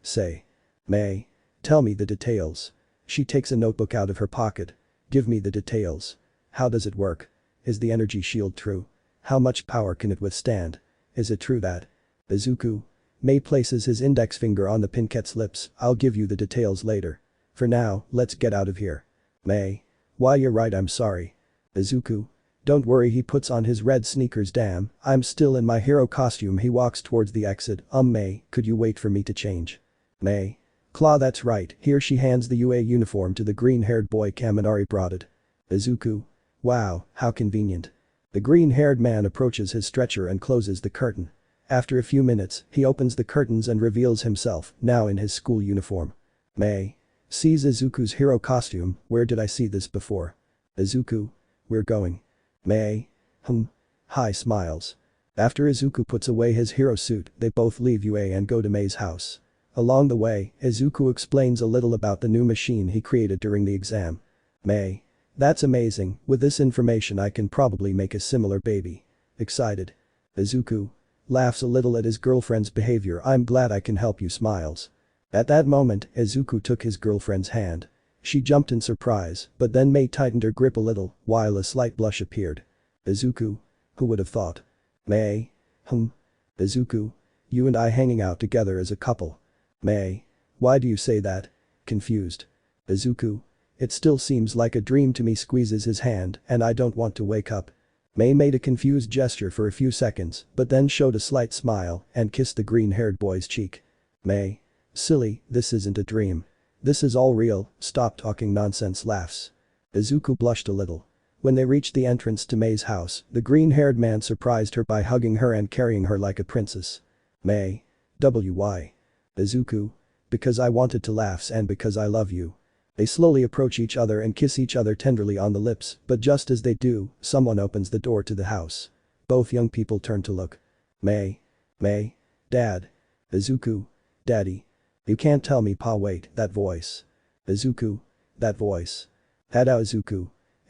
Say. Mei. Tell me the details. She takes a notebook out of her pocket. Give me the details. How does it work? Is the energy shield true? How much power can it withstand? Is it true that? Izuku. Mei places his index finger on the pinkette's lips. I'll give you the details later. For now, let's get out of here. Mei. Why, you're right, I'm sorry. Izuku. Don't worry, he puts on his red sneakers. Damn, I'm still in my hero costume. He walks towards the exit. May, could you wait for me to change? May. Claw, that's right. Here she hands the UA uniform to the green-haired boy. Kaminari brought it. Izuku. Wow, how convenient. The green-haired man approaches his stretcher and closes the curtain. After a few minutes, he opens the curtains and reveals himself, now in his school uniform. May. Sees Izuku's hero costume. Where did I see this before? Izuku. We're going. May. Hi, smiles. After Izuku puts away his hero suit, they both leave UA and go to May's house. Along the way, Izuku explains a little about the new machine he created during the exam. May. That's amazing, with this information I can probably make a similar baby. Excited. Izuku. Laughs a little at his girlfriend's behavior. I'm glad I can help you. Smiles. At that moment, Izuku took his girlfriend's hand. She jumped in surprise, but then May tightened her grip a little, while a slight blush appeared. Izuku. Who would have thought? May. Izuku. You and I hanging out together as a couple. May. Why do you say that? Confused. Izuku. It still seems like a dream to me. Squeezes his hand, and I don't want to wake up. May made a confused gesture for a few seconds, but then showed a slight smile and kissed the green-haired boy's cheek. May. Silly, this isn't a dream. This is all real. Stop talking nonsense. Laughs. Izuku blushed a little. When they reached the entrance to May's house, the green-haired man surprised her by hugging her and carrying her like a princess. May. Why? Izuku. Because I wanted to. Laughs. And because I love you. They slowly approach each other and kiss each other tenderly on the lips, but just as they do, someone opens the door to the house. Both young people turn to look. May. Dad. Izuku. Daddy. You can't tell me, Pa. Wait, that voice. Izuku. That voice. Tadao.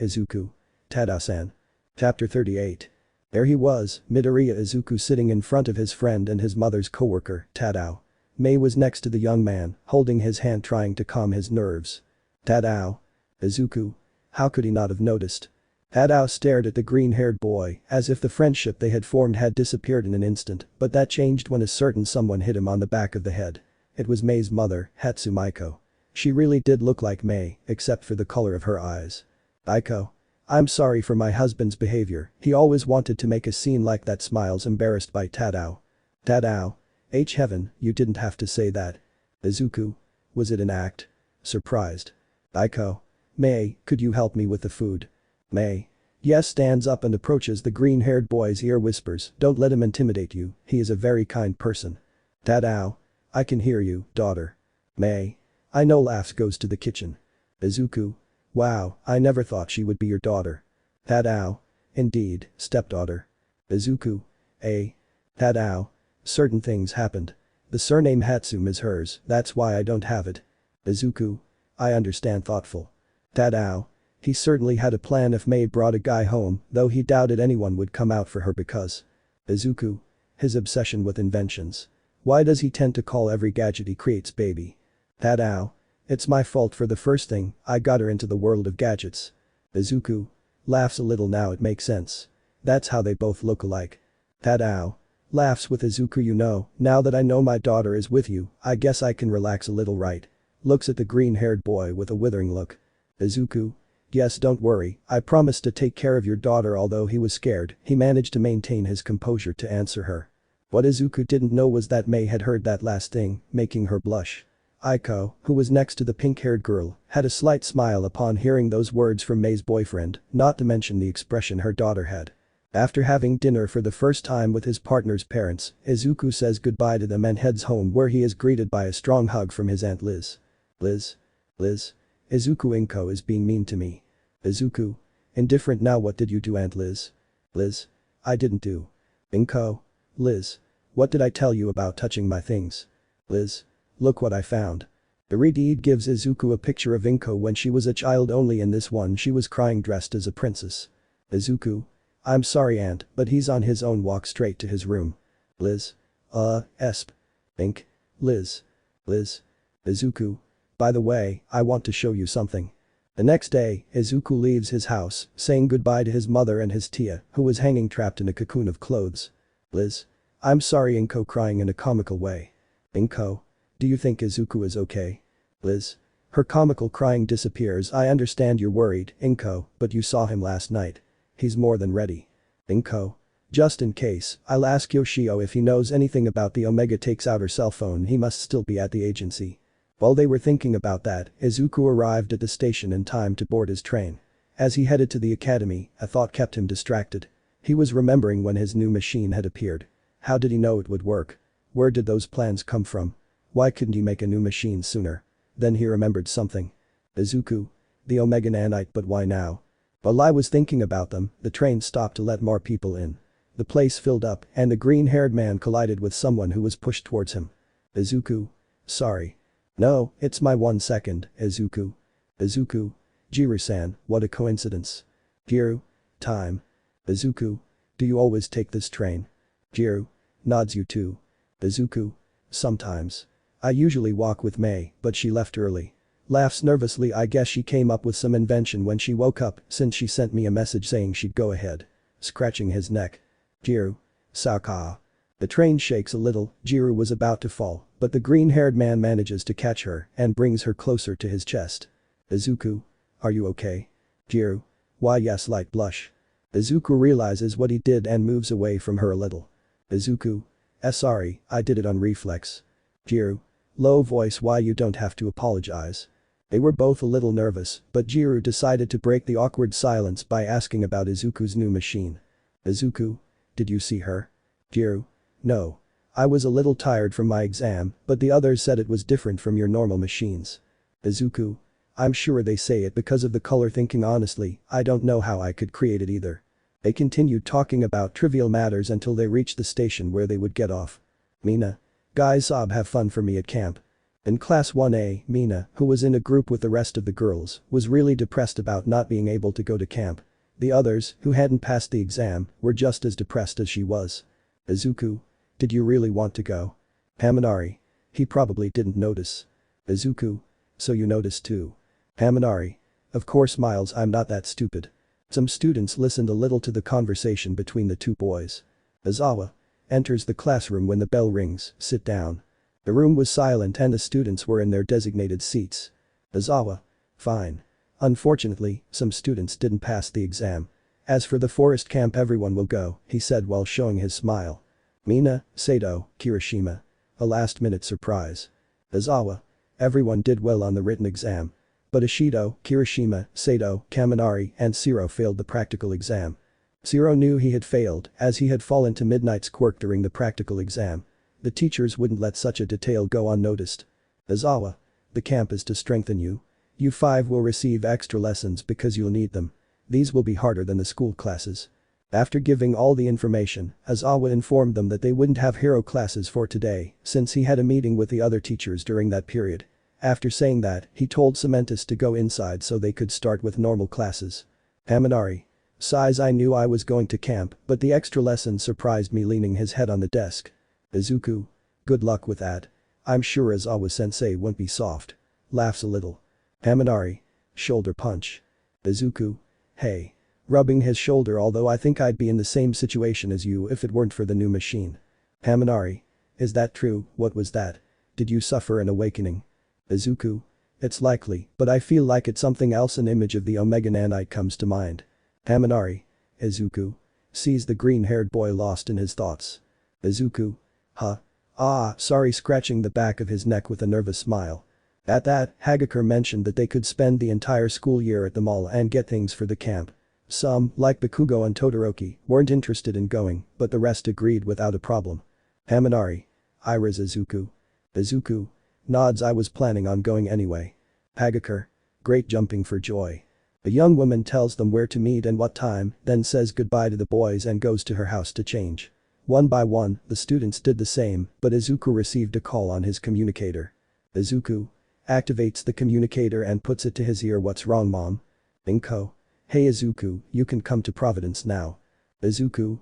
Izuku. Tadao-san. Chapter 38. There he was, Midoriya Izuku, sitting in front of his friend and his mother's co-worker, Tadao. May was next to the young man, holding his hand, trying to calm his nerves. Tadao. Izuku. How could he not have noticed? Tadao stared at the green-haired boy, as if the friendship they had formed had disappeared in an instant, but that changed when a certain someone hit him on the back of the head. It was May's mother, Hatsumiko. She really did look like May, except for the color of her eyes. Aiko. I'm sorry for my husband's behavior, he always wanted to make a scene like that. Smiles, embarrassed by Tadao. Tadao. Heaven, you didn't have to say that. Izuku. Was it an act? Surprised. Aiko. May, could you help me with the food? May. Yes. Stands up and approaches the green-haired boy's ear. Whispers, don't let him intimidate you, he is a very kind person. Tadao. I can hear you, daughter. May. I know. Laughs. Goes to the kitchen. Izuku. Wow, I never thought she would be your daughter. Tadao. Indeed, stepdaughter. Izuku. Tadao. Certain things happened. The surname Hatsum is hers, that's why I don't have it. Izuku. I understand. Thoughtful. Tadao. He certainly had a plan if May brought a guy home, though he doubted anyone would come out for her because. Izuku. His obsession with inventions. Why does he tend to call every gadget he creates baby? Tadao. It's my fault for the first thing, I got her into the world of gadgets. Izuku. Laughs a little. Now it makes sense. That's how they both look alike. Tadao. Laughs with Izuku. You know, now that I know my daughter is with you, I guess I can relax a little, right? Looks at the green-haired boy with a withering look. Izuku. Yes, don't worry, I promised to take care of your daughter. Although he was scared, he managed to maintain his composure to answer her. What Izuku didn't know was that May had heard that last thing, making her blush. Aiko, who was next to the pink-haired girl, had a slight smile upon hearing those words from May's boyfriend, not to mention the expression her daughter had. After having dinner for the first time with his partner's parents, Izuku says goodbye to them and heads home, where he is greeted by a strong hug from his Aunt Liz. Liz? Izuku. Inko is being mean to me. Izuku. Indifferent. Now what did you do, Aunt Liz? Liz. I didn't do. Inko. Liz. What did I tell you about touching my things? Liz. Look what I found. Deity gives Izuku a picture of Inko when she was a child. Only in this one she was crying dressed as a princess. Izuku. I'm sorry, Aunt, but he's on his own. Walk straight to his room. Liz. Esp. Ink. Liz. Izuku. By the way, I want to show you something. The next day, Izuku leaves his house, saying goodbye to his mother and his tia, who was hanging trapped in a cocoon of clothes. Liz. I'm sorry. Inko, crying in a comical way. Inko. Do you think Izuku is okay? Liz. Her comical crying disappears. I understand you're worried, Inko, but you saw him last night. He's more than ready. Inko. Just in case, I'll ask Yoshio if he knows anything about the Omega takes out her cell phone. He must still be at the agency. While they were thinking about that, Izuku arrived at the station in time to board his train. As he headed to the academy, a thought kept him distracted. He was remembering when his new machine had appeared. How did he know it would work? Where did those plans come from? Why couldn't he make a new machine sooner? Then he remembered something. Izuku. The Omega Nanite, but why now? While I was thinking about them, the train stopped to let more people in. The place filled up and the green-haired man collided with someone who was pushed towards him. Izuku. Sorry. No, it's my 1 second, Izuku. Izuku. Jiru-san, what a coincidence. Jiru. Time. Izuku. Do you always take this train? Jiru. Nods. You too. Izuku. Sometimes. I usually walk with Mei, but she left early. Laughs nervously. I guess she came up with some invention when she woke up since she sent me a message saying she'd go ahead. Scratching his neck. Jiru. Saka. The train shakes a little. Jiru was about to fall, but the green-haired man manages to catch her and brings her closer to his chest. Izuku. Are you okay? Jiru. Why yes, light blush. Izuku realizes what he did and moves away from her a little. Izuku. Sorry, I did it on reflex. Jiru. Low voice. Why you don't have to apologize. They were both a little nervous, but Jiru decided to break the awkward silence by asking about Izuku's new machine. Izuku. Did you see her? Jiru. No. I was a little tired from my exam, but the others said it was different from your normal machines. Izuku. I'm sure they say it because of the color. Thinking honestly, I don't know how I could create it either. They continued talking about trivial matters until they reached the station where they would get off. Mina. Guys, have fun for me at camp. In class 1A, Mina, who was in a group with the rest of the girls, was really depressed about not being able to go to camp. The others, who hadn't passed the exam, were just as depressed as she was. Izuku. Did you really want to go? Haminari. He probably didn't notice. Izuku. So you noticed too. Haminari. Of course Miles, I'm not that stupid. Some students listened a little to the conversation between the two boys. Izawa. Enters the classroom when the bell rings. Sit down. The room was silent and the students were in their designated seats. Izawa. Fine. Unfortunately, some students didn't pass the exam. As for the forest camp, everyone will go, he said while showing his smile. Mina, Sato, Kirishima. A last-minute surprise. Izawa. Everyone did well on the written exam. But Ishido, Kirishima, Sato, Kaminari, and Shiro failed the practical exam. Shiro knew he had failed as he had fallen to Midnight's quirk during the practical exam. The teachers wouldn't let such a detail go unnoticed. Izawa. The camp is to strengthen you. You 5 will receive extra lessons because you'll need them. These will be harder than the school classes. After giving all the information, Izawa informed them that they wouldn't have hero classes for today since he had a meeting with the other teachers during that period. After saying that, he told Cementus to go inside so they could start with normal classes. Haminari. Sighs. I knew I was going to camp, but the extra lesson surprised me. Leaning his head on the desk. Izuku. Good luck with that. I'm sure Izawa-sensei won't be soft. Laughs a little. Haminari. Shoulder punch. Izuku. Hey. Rubbing his shoulder. Although I think I'd be in the same situation as you if it weren't for the new machine. Haminari. Is that true? What was that? Did you suffer an awakening? Izuku. It's likely, but I feel like it's something else. An image of the Omega Nanite comes to mind. Haminari. Izuku. Sees the green-haired boy lost in his thoughts. Izuku. Huh? Ah, sorry. Scratching the back of his neck with a nervous smile. At that, Hagakure mentioned that they could spend the entire school year at the mall and get things for the camp. Some, like Bakugo and Todoroki, weren't interested in going, but the rest agreed without a problem. Haminari. Ira's Izuku. Izuku. Nods. I was planning on going anyway. Hagakure. Great. Jumping for joy. A young woman tells them where to meet and what time, then says goodbye to the boys and goes to her house to change. One by one, the students did the same, but Izuku received a call on his communicator. Izuku. Activates the communicator and puts it to his ear. What's wrong, mom? Inko. Hey Izuku, you can come to Providence now. Izuku.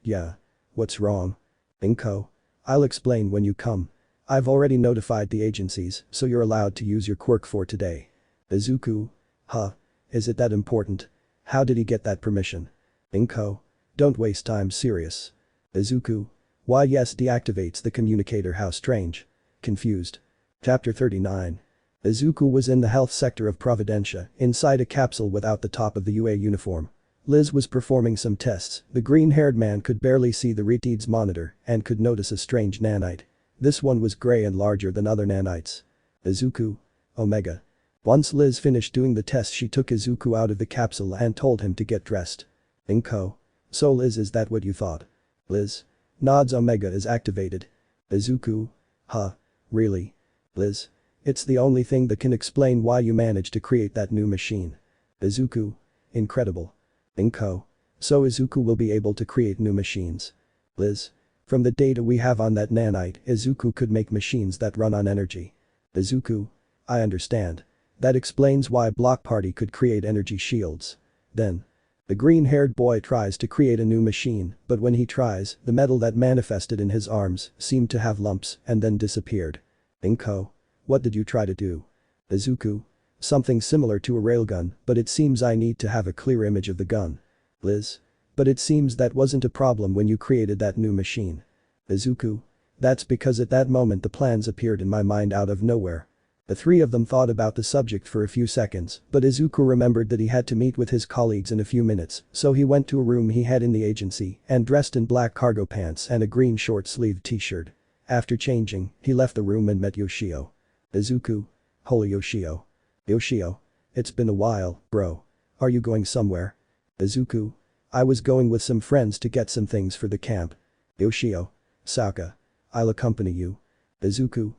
Yeah. What's wrong? Inko. I'll explain when you come. I've already notified the agencies, so you're allowed to use your quirk for today. Izuku. Huh? Is it that important? How did he get that permission? Inko. Don't waste time. Serious. Izuku. Why yes. Deactivates the communicator. How strange. Confused. Chapter 39. Izuku was in the health sector of Providencia, inside a capsule without the top of the UA uniform. Liz was performing some tests. The green-haired man could barely see the Retied's monitor and could notice a strange nanite. This one was gray and larger than other nanites. Izuku. Omega. Once Liz finished doing the test, she took Izuku out of the capsule and told him to get dressed. Inko. So Liz, is that what you thought? Liz. Nods. Omega is activated. Izuku. Huh. Really? Liz. It's the only thing that can explain why you managed to create that new machine. Izuku. Incredible. Inko. So Izuku will be able to create new machines. Liz. From the data we have on that nanite, Izuku could make machines that run on energy. Izuku. I understand. That explains why Block Party could create energy shields. Then. The green-haired boy tries to create a new machine, but when he tries, the metal that manifested in his arms seemed to have lumps and then disappeared. Inko. What did you try to do? Izuku. Something similar to a railgun, but it seems I need to have a clear image of the gun. Liz. But it seems that wasn't a problem when you created that new machine. Izuku. That's because at that moment the plans appeared in my mind out of nowhere. The three of them thought about the subject for a few seconds, but Izuku remembered that he had to meet with his colleagues in a few minutes, so he went to a room he had in the agency and dressed in black cargo pants and a green short-sleeved t-shirt. After changing, he left the room and met Yoshio. Izuku. Holy Yoshio. Yoshio. It's been a while, bro. Are you going somewhere? Izuku. I was going with some friends to get some things for the camp. Yoshio. Saka. I'll accompany you. Izuku.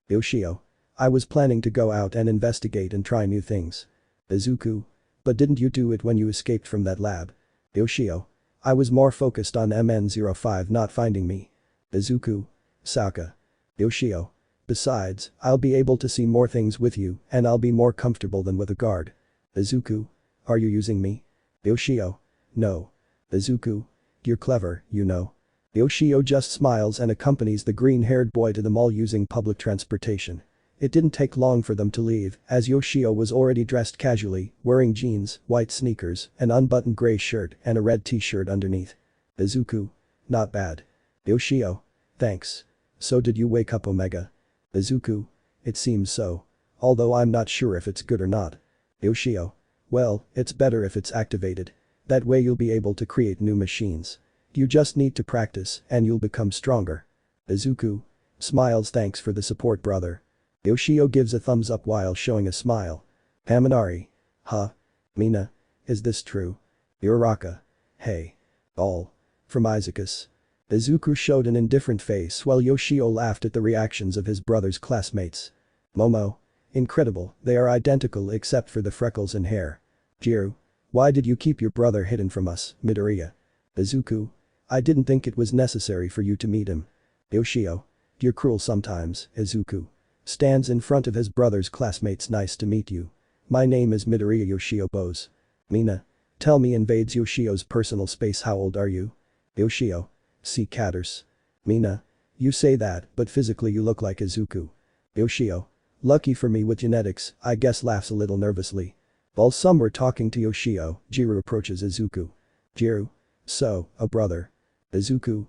Yoshio. I was planning to go out and investigate and try new things. Izuku. But didn't you do it when you escaped from that lab? Yoshio. I was more focused on MN05 not finding me. Izuku. Saka. Yoshio. Besides, I'll be able to see more things with you and I'll be more comfortable than with a guard. Izuku. Are you using me? Yoshio. No. Izuku. You're clever, you know. Yoshio just smiles and accompanies the green-haired boy to the mall using public transportation. It didn't take long for them to leave, as Yoshio was already dressed casually, wearing jeans, white sneakers, an unbuttoned gray shirt and a red t-shirt underneath. Izuku. Not bad. Yoshio. Thanks. So did you wake up Omega? Izuku. It seems so. Although I'm not sure if it's good or not. Yoshio. Well, it's better if it's activated. That way you'll be able to create new machines. You just need to practice and you'll become stronger. Izuku. Smiles. Thanks for the support, brother. Yoshio gives a thumbs up while showing a smile. Haminari. Huh? Mina. Is this true? Uraraka. Hey. All. From Izuku. Izuku showed an indifferent face while Yoshio laughed at the reactions of his brother's classmates. Momo. Incredible, they are identical except for the freckles and hair. Jiru. Why did you keep your brother hidden from us, Midoriya? Izuku. I didn't think it was necessary for you to meet him. Yoshio. You're cruel sometimes, Izuku. Stands in front of his brother's classmates. Nice to meet you. My name is Midoriya. Yoshio bows. Mina. Tell me. Invades Yoshio's personal space. How old are you? Yoshio. See Catters. Mina. You say that, but physically you look like Izuku. Yoshio. Lucky for me with genetics, I guess. Laughs a little nervously. While some were talking to Yoshio, Jiru approaches Izuku. Jiru. So, a brother. Izuku.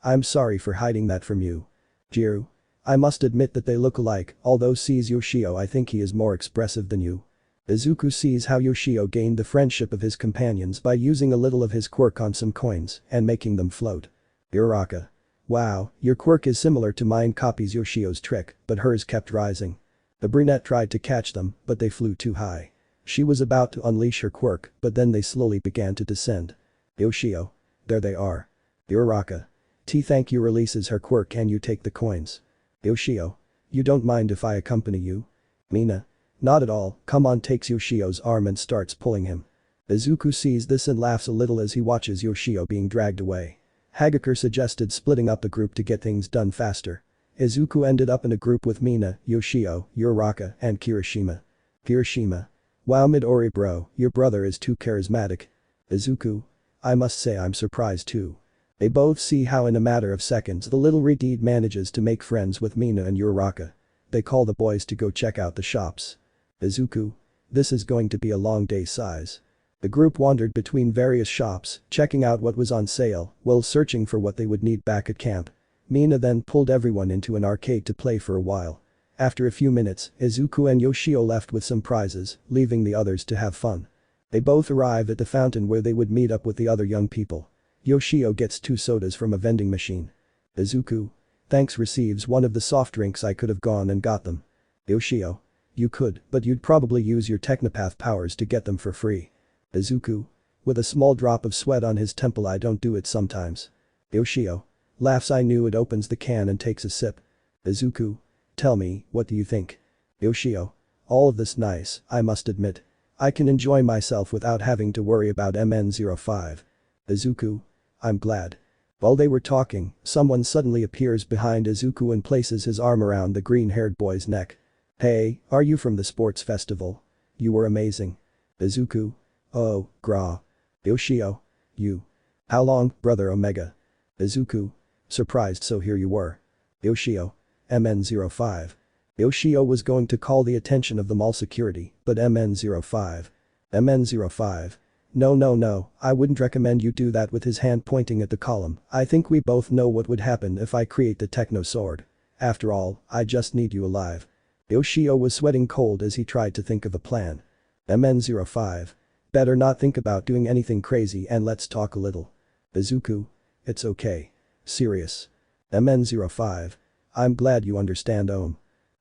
I'm sorry for hiding that from you. Jiru. I must admit that they look alike, although sees Yoshio I think he is more expressive than you. Izuku sees how Yoshio gained the friendship of his companions by using a little of his quirk on some coins and making them float. Uraraka. Wow, your quirk is similar to mine. Copies Yoshio's trick, but hers kept rising. The brunette tried to catch them, but they flew too high. She was about to unleash her quirk, but then they slowly began to descend. Yoshio. There they are. Uraraka. Thank you. Releases her quirk and you take the coins. Yoshio. You don't mind if I accompany you? Mina. Not at all. Come on. Takes Yoshio's arm and starts pulling him. Izuku sees this and laughs a little as he watches Yoshio being dragged away. Hagakure suggested splitting up the group to get things done faster. Izuku ended up in a group with Mina, Yoshio, Uraraka, and Kirishima. Kirishima. Wow, Midori bro, your brother is too charismatic. Izuku. I must say I'm surprised too. They both see how in a matter of seconds the little Retied manages to make friends with Mina and Uraraka. They call the boys to go check out the shops. Izuku. This is going to be a long day. Size. The group wandered between various shops, checking out what was on sale, while searching for what they would need back at camp. Mina then pulled everyone into an arcade to play for a while. After a few minutes, Izuku and Yoshio left with some prizes, leaving the others to have fun. They both arrive at the fountain where they would meet up with the other young people. Yoshio gets 2 sodas from a vending machine. Izuku. Thanks receives one of the soft drinks. I could have gone and got them. Yoshio. You could, but you'd probably use your technopath powers to get them for free. Izuku. With a small drop of sweat on his temple. I don't do it sometimes. Yoshio. Laughs. I knew it. Opens the can and takes a sip. Izuku. Tell me, what do you think? Yoshio. All of this nice, I must admit. I can enjoy myself without having to worry about MN05. Izuku. I'm glad. While they were talking, someone suddenly appears behind Izuku and places his arm around the green-haired boy's neck. Hey, are you from the sports festival? You were amazing. Izuku. Oh, gra. Yoshio. You. How long, brother Omega? Izuku. Surprised. So here you were. Yoshio. MN05. Yoshio was going to call the attention of the mall security, but MN05. MN05. No, I wouldn't recommend you do that. With his hand pointing at the column. I think we both know what would happen if I create the techno sword. After all, I just need you alive. Yoshio was sweating cold as he tried to think of a plan. MN05. Better not think about doing anything crazy and let's talk a little. Izuku. It's okay. Serious. MN05. I'm glad you understand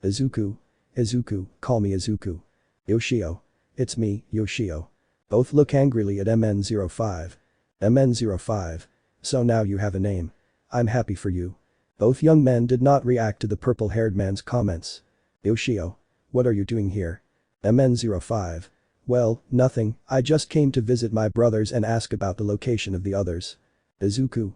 Izuku. Izuku, call me Izuku. Yoshio. It's me, Yoshio. Both look angrily at MN05. MN05. So now you have a name. I'm happy for you. Both young men did not react to the purple-haired man's comments. Yoshio. What are you doing here? MN05. Well, nothing, I just came to visit my brothers and ask about the location of the others. Izuku.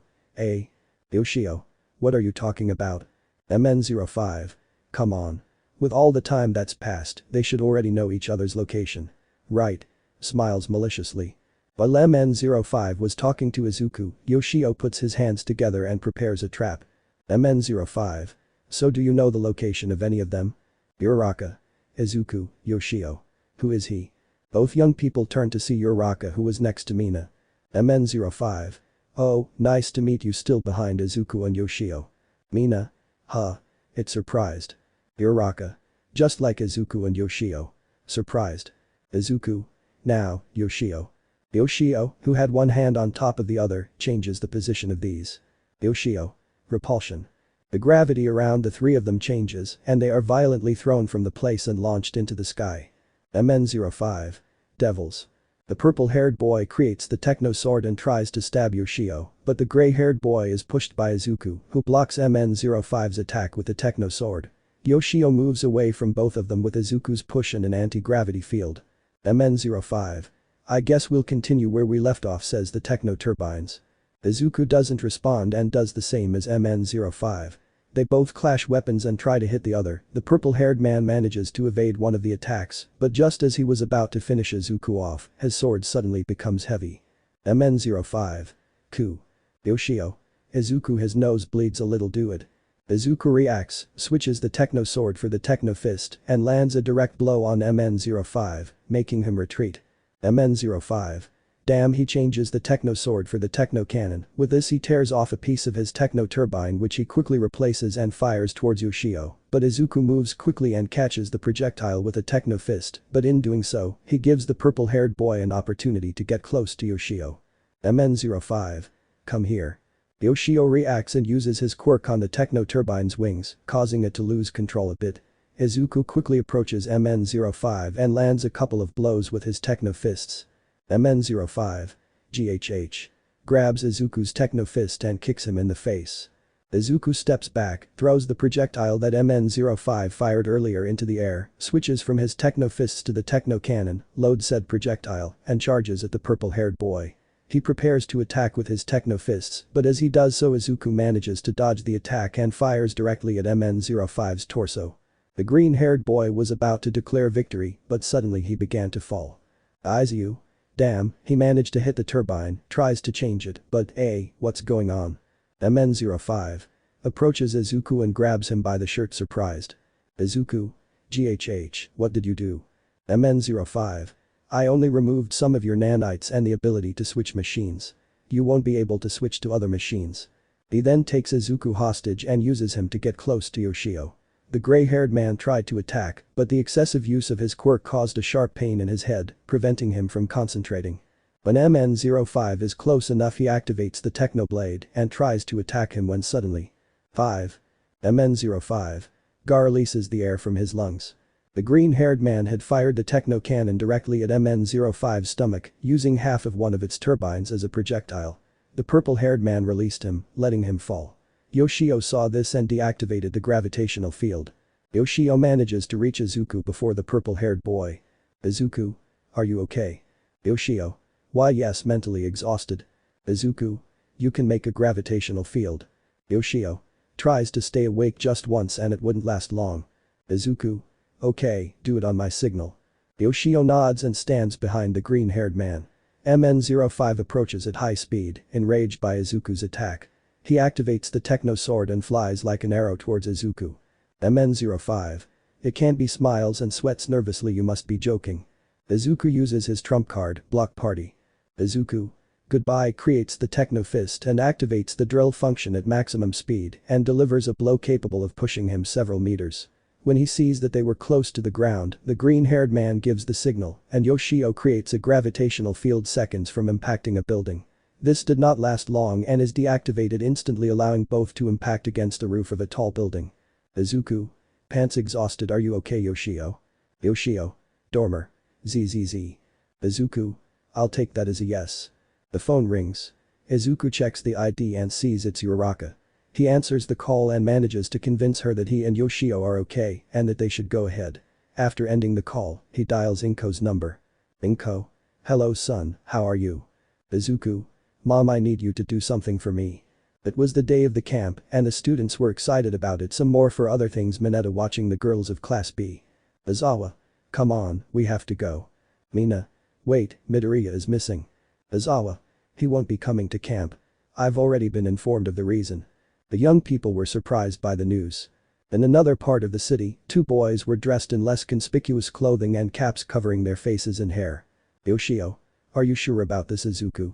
Yoshio. What are you talking about? MN05. Come on. With all the time that's passed, they should already know each other's location. Right. Smiles maliciously. While MN05 was talking to Izuku, Yoshio puts his hands together and prepares a trap. MN05. So do you know the location of any of them? Uraraka. Izuku, Yoshio. Who is he? Both young people turn to see Uraraka, who was next to Mina. MN05. Oh, nice to meet you. Still behind Izuku and Yoshio. Mina. Huh. It's surprised. Uraraka. Just like Izuku and Yoshio. Surprised. Izuku. Now, Yoshio. Yoshio, who had one hand on top of the other, changes the position of these. Yoshio. Repulsion. The gravity around the three of them changes and they are violently thrown from the place and launched into the sky. MN05. Devils. The purple-haired boy creates the techno sword and tries to stab Yoshio, but the gray-haired boy is pushed by Izuku, who blocks MN05's attack with the techno sword. Yoshio moves away from both of them with Izuku's push and an anti-gravity field. MN05. I guess we'll continue where we left off, says the techno turbines. Izuku doesn't respond and does the same as MN05. They both clash weapons and try to hit the other. The purple-haired man manages to evade one of the attacks, but just as he was about to finish Izuku off, his sword suddenly becomes heavy. MN05. Ku. Yoshio. Izuku, his nose bleeds a little. Do it. Izuku reacts, switches the techno sword for the techno fist, and lands a direct blow on MN05, making him retreat. MN05. Damn, he changes the techno sword for the techno cannon. With this he tears off a piece of his techno turbine which he quickly replaces and fires towards Yoshio, but Izuku moves quickly and catches the projectile with a techno fist, but in doing so, he gives the purple-haired boy an opportunity to get close to Yoshio. MN05. Come here. Yoshio reacts and uses his quirk on the techno turbine's wings, causing it to lose control a bit. Izuku quickly approaches MN05 and lands a couple of blows with his techno fists. MN05. GHH. Grabs Izuku's techno fist and kicks him in the face. Izuku steps back, throws the projectile that MN05 fired earlier into the air, switches from his techno fists to the techno cannon, loads said projectile, and charges at the purple-haired boy. He prepares to attack with his techno fists, but as he does so Izuku manages to dodge the attack and fires directly at MN05's torso. The green-haired boy was about to declare victory, but suddenly he began to fall. Izuku. Damn, he managed to hit the turbine, tries to change it, but what's going on? MN05. Approaches Izuku and grabs him by the shirt, surprised. Izuku. GHH, what did you do? MN05. I only removed some of your nanites and the ability to switch machines. You won't be able to switch to other machines. He then takes Izuku hostage and uses him to get close to Yoshio. The gray-haired man tried to attack, but the excessive use of his quirk caused a sharp pain in his head, preventing him from concentrating. When MN05 is close enough, he activates the Techno Blade and tries to attack him when suddenly 5. MN05. Gar releases the air from his lungs. The green-haired man had fired the techno cannon directly at MN05's stomach, using half of one of its turbines as a projectile. The purple-haired man released him, letting him fall. Yoshio saw this and deactivated the gravitational field. Yoshio manages to reach Izuku before the purple-haired boy. Izuku? Are you okay? Yoshio. Why yes, mentally exhausted. Izuku? You can make a gravitational field. Yoshio. Tries to stay awake just once and it wouldn't last long. Izuku. Okay, do it on my signal. Yoshio nods and stands behind the green-haired man. MN05 approaches at high speed, enraged by Izuku's attack. He activates the Techno Sword and flies like an arrow towards Izuku. MN05. It can't be, smiles and sweats nervously. You must be joking. Izuku uses his trump card, Block Party. Izuku. Goodbye creates the Techno Fist and activates the drill function at maximum speed and delivers a blow capable of pushing him several meters. When he sees that they were close to the ground, the green-haired man gives the signal and Yoshio creates a gravitational field seconds from impacting a building. This did not last long and is deactivated instantly, allowing both to impact against the roof of a tall building. Izuku. Pants exhausted. Are you okay, Yoshio? Yoshio. Dormer. ZZZ. Izuku. I'll take that as a yes. The phone rings. Izuku checks the ID and sees it's Uraraka. He answers the call and manages to convince her that he and Yoshio are okay and that they should go ahead. After ending the call, he dials Inko's number. Inko. Hello son, how are you? Izuku. Mom, I need you to do something for me. It was the day of the camp and the students were excited about it some more for other things. Mineta watching the girls of Class B. Izawa. Come on, we have to go. Mina. Wait, Midoriya is missing. Izawa. He won't be coming to camp. I've already been informed of the reason. The young people were surprised by the news. In another part of the city, two boys were dressed in less conspicuous clothing and caps covering their faces and hair. Yoshio. Are you sure about this, Izuku?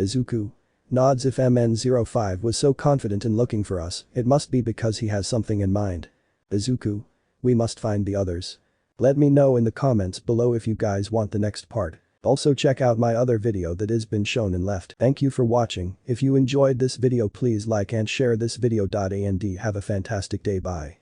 Izuku. Nods. If MN05 was so confident in looking for us, it must be because he has something in mind. Izuku. We must find the others. Let me know in the comments below if you guys want the next part. Also check out my other video that has been shown and left. Thank you for watching. If you enjoyed this video, please like and share this video. And have a fantastic day. Bye.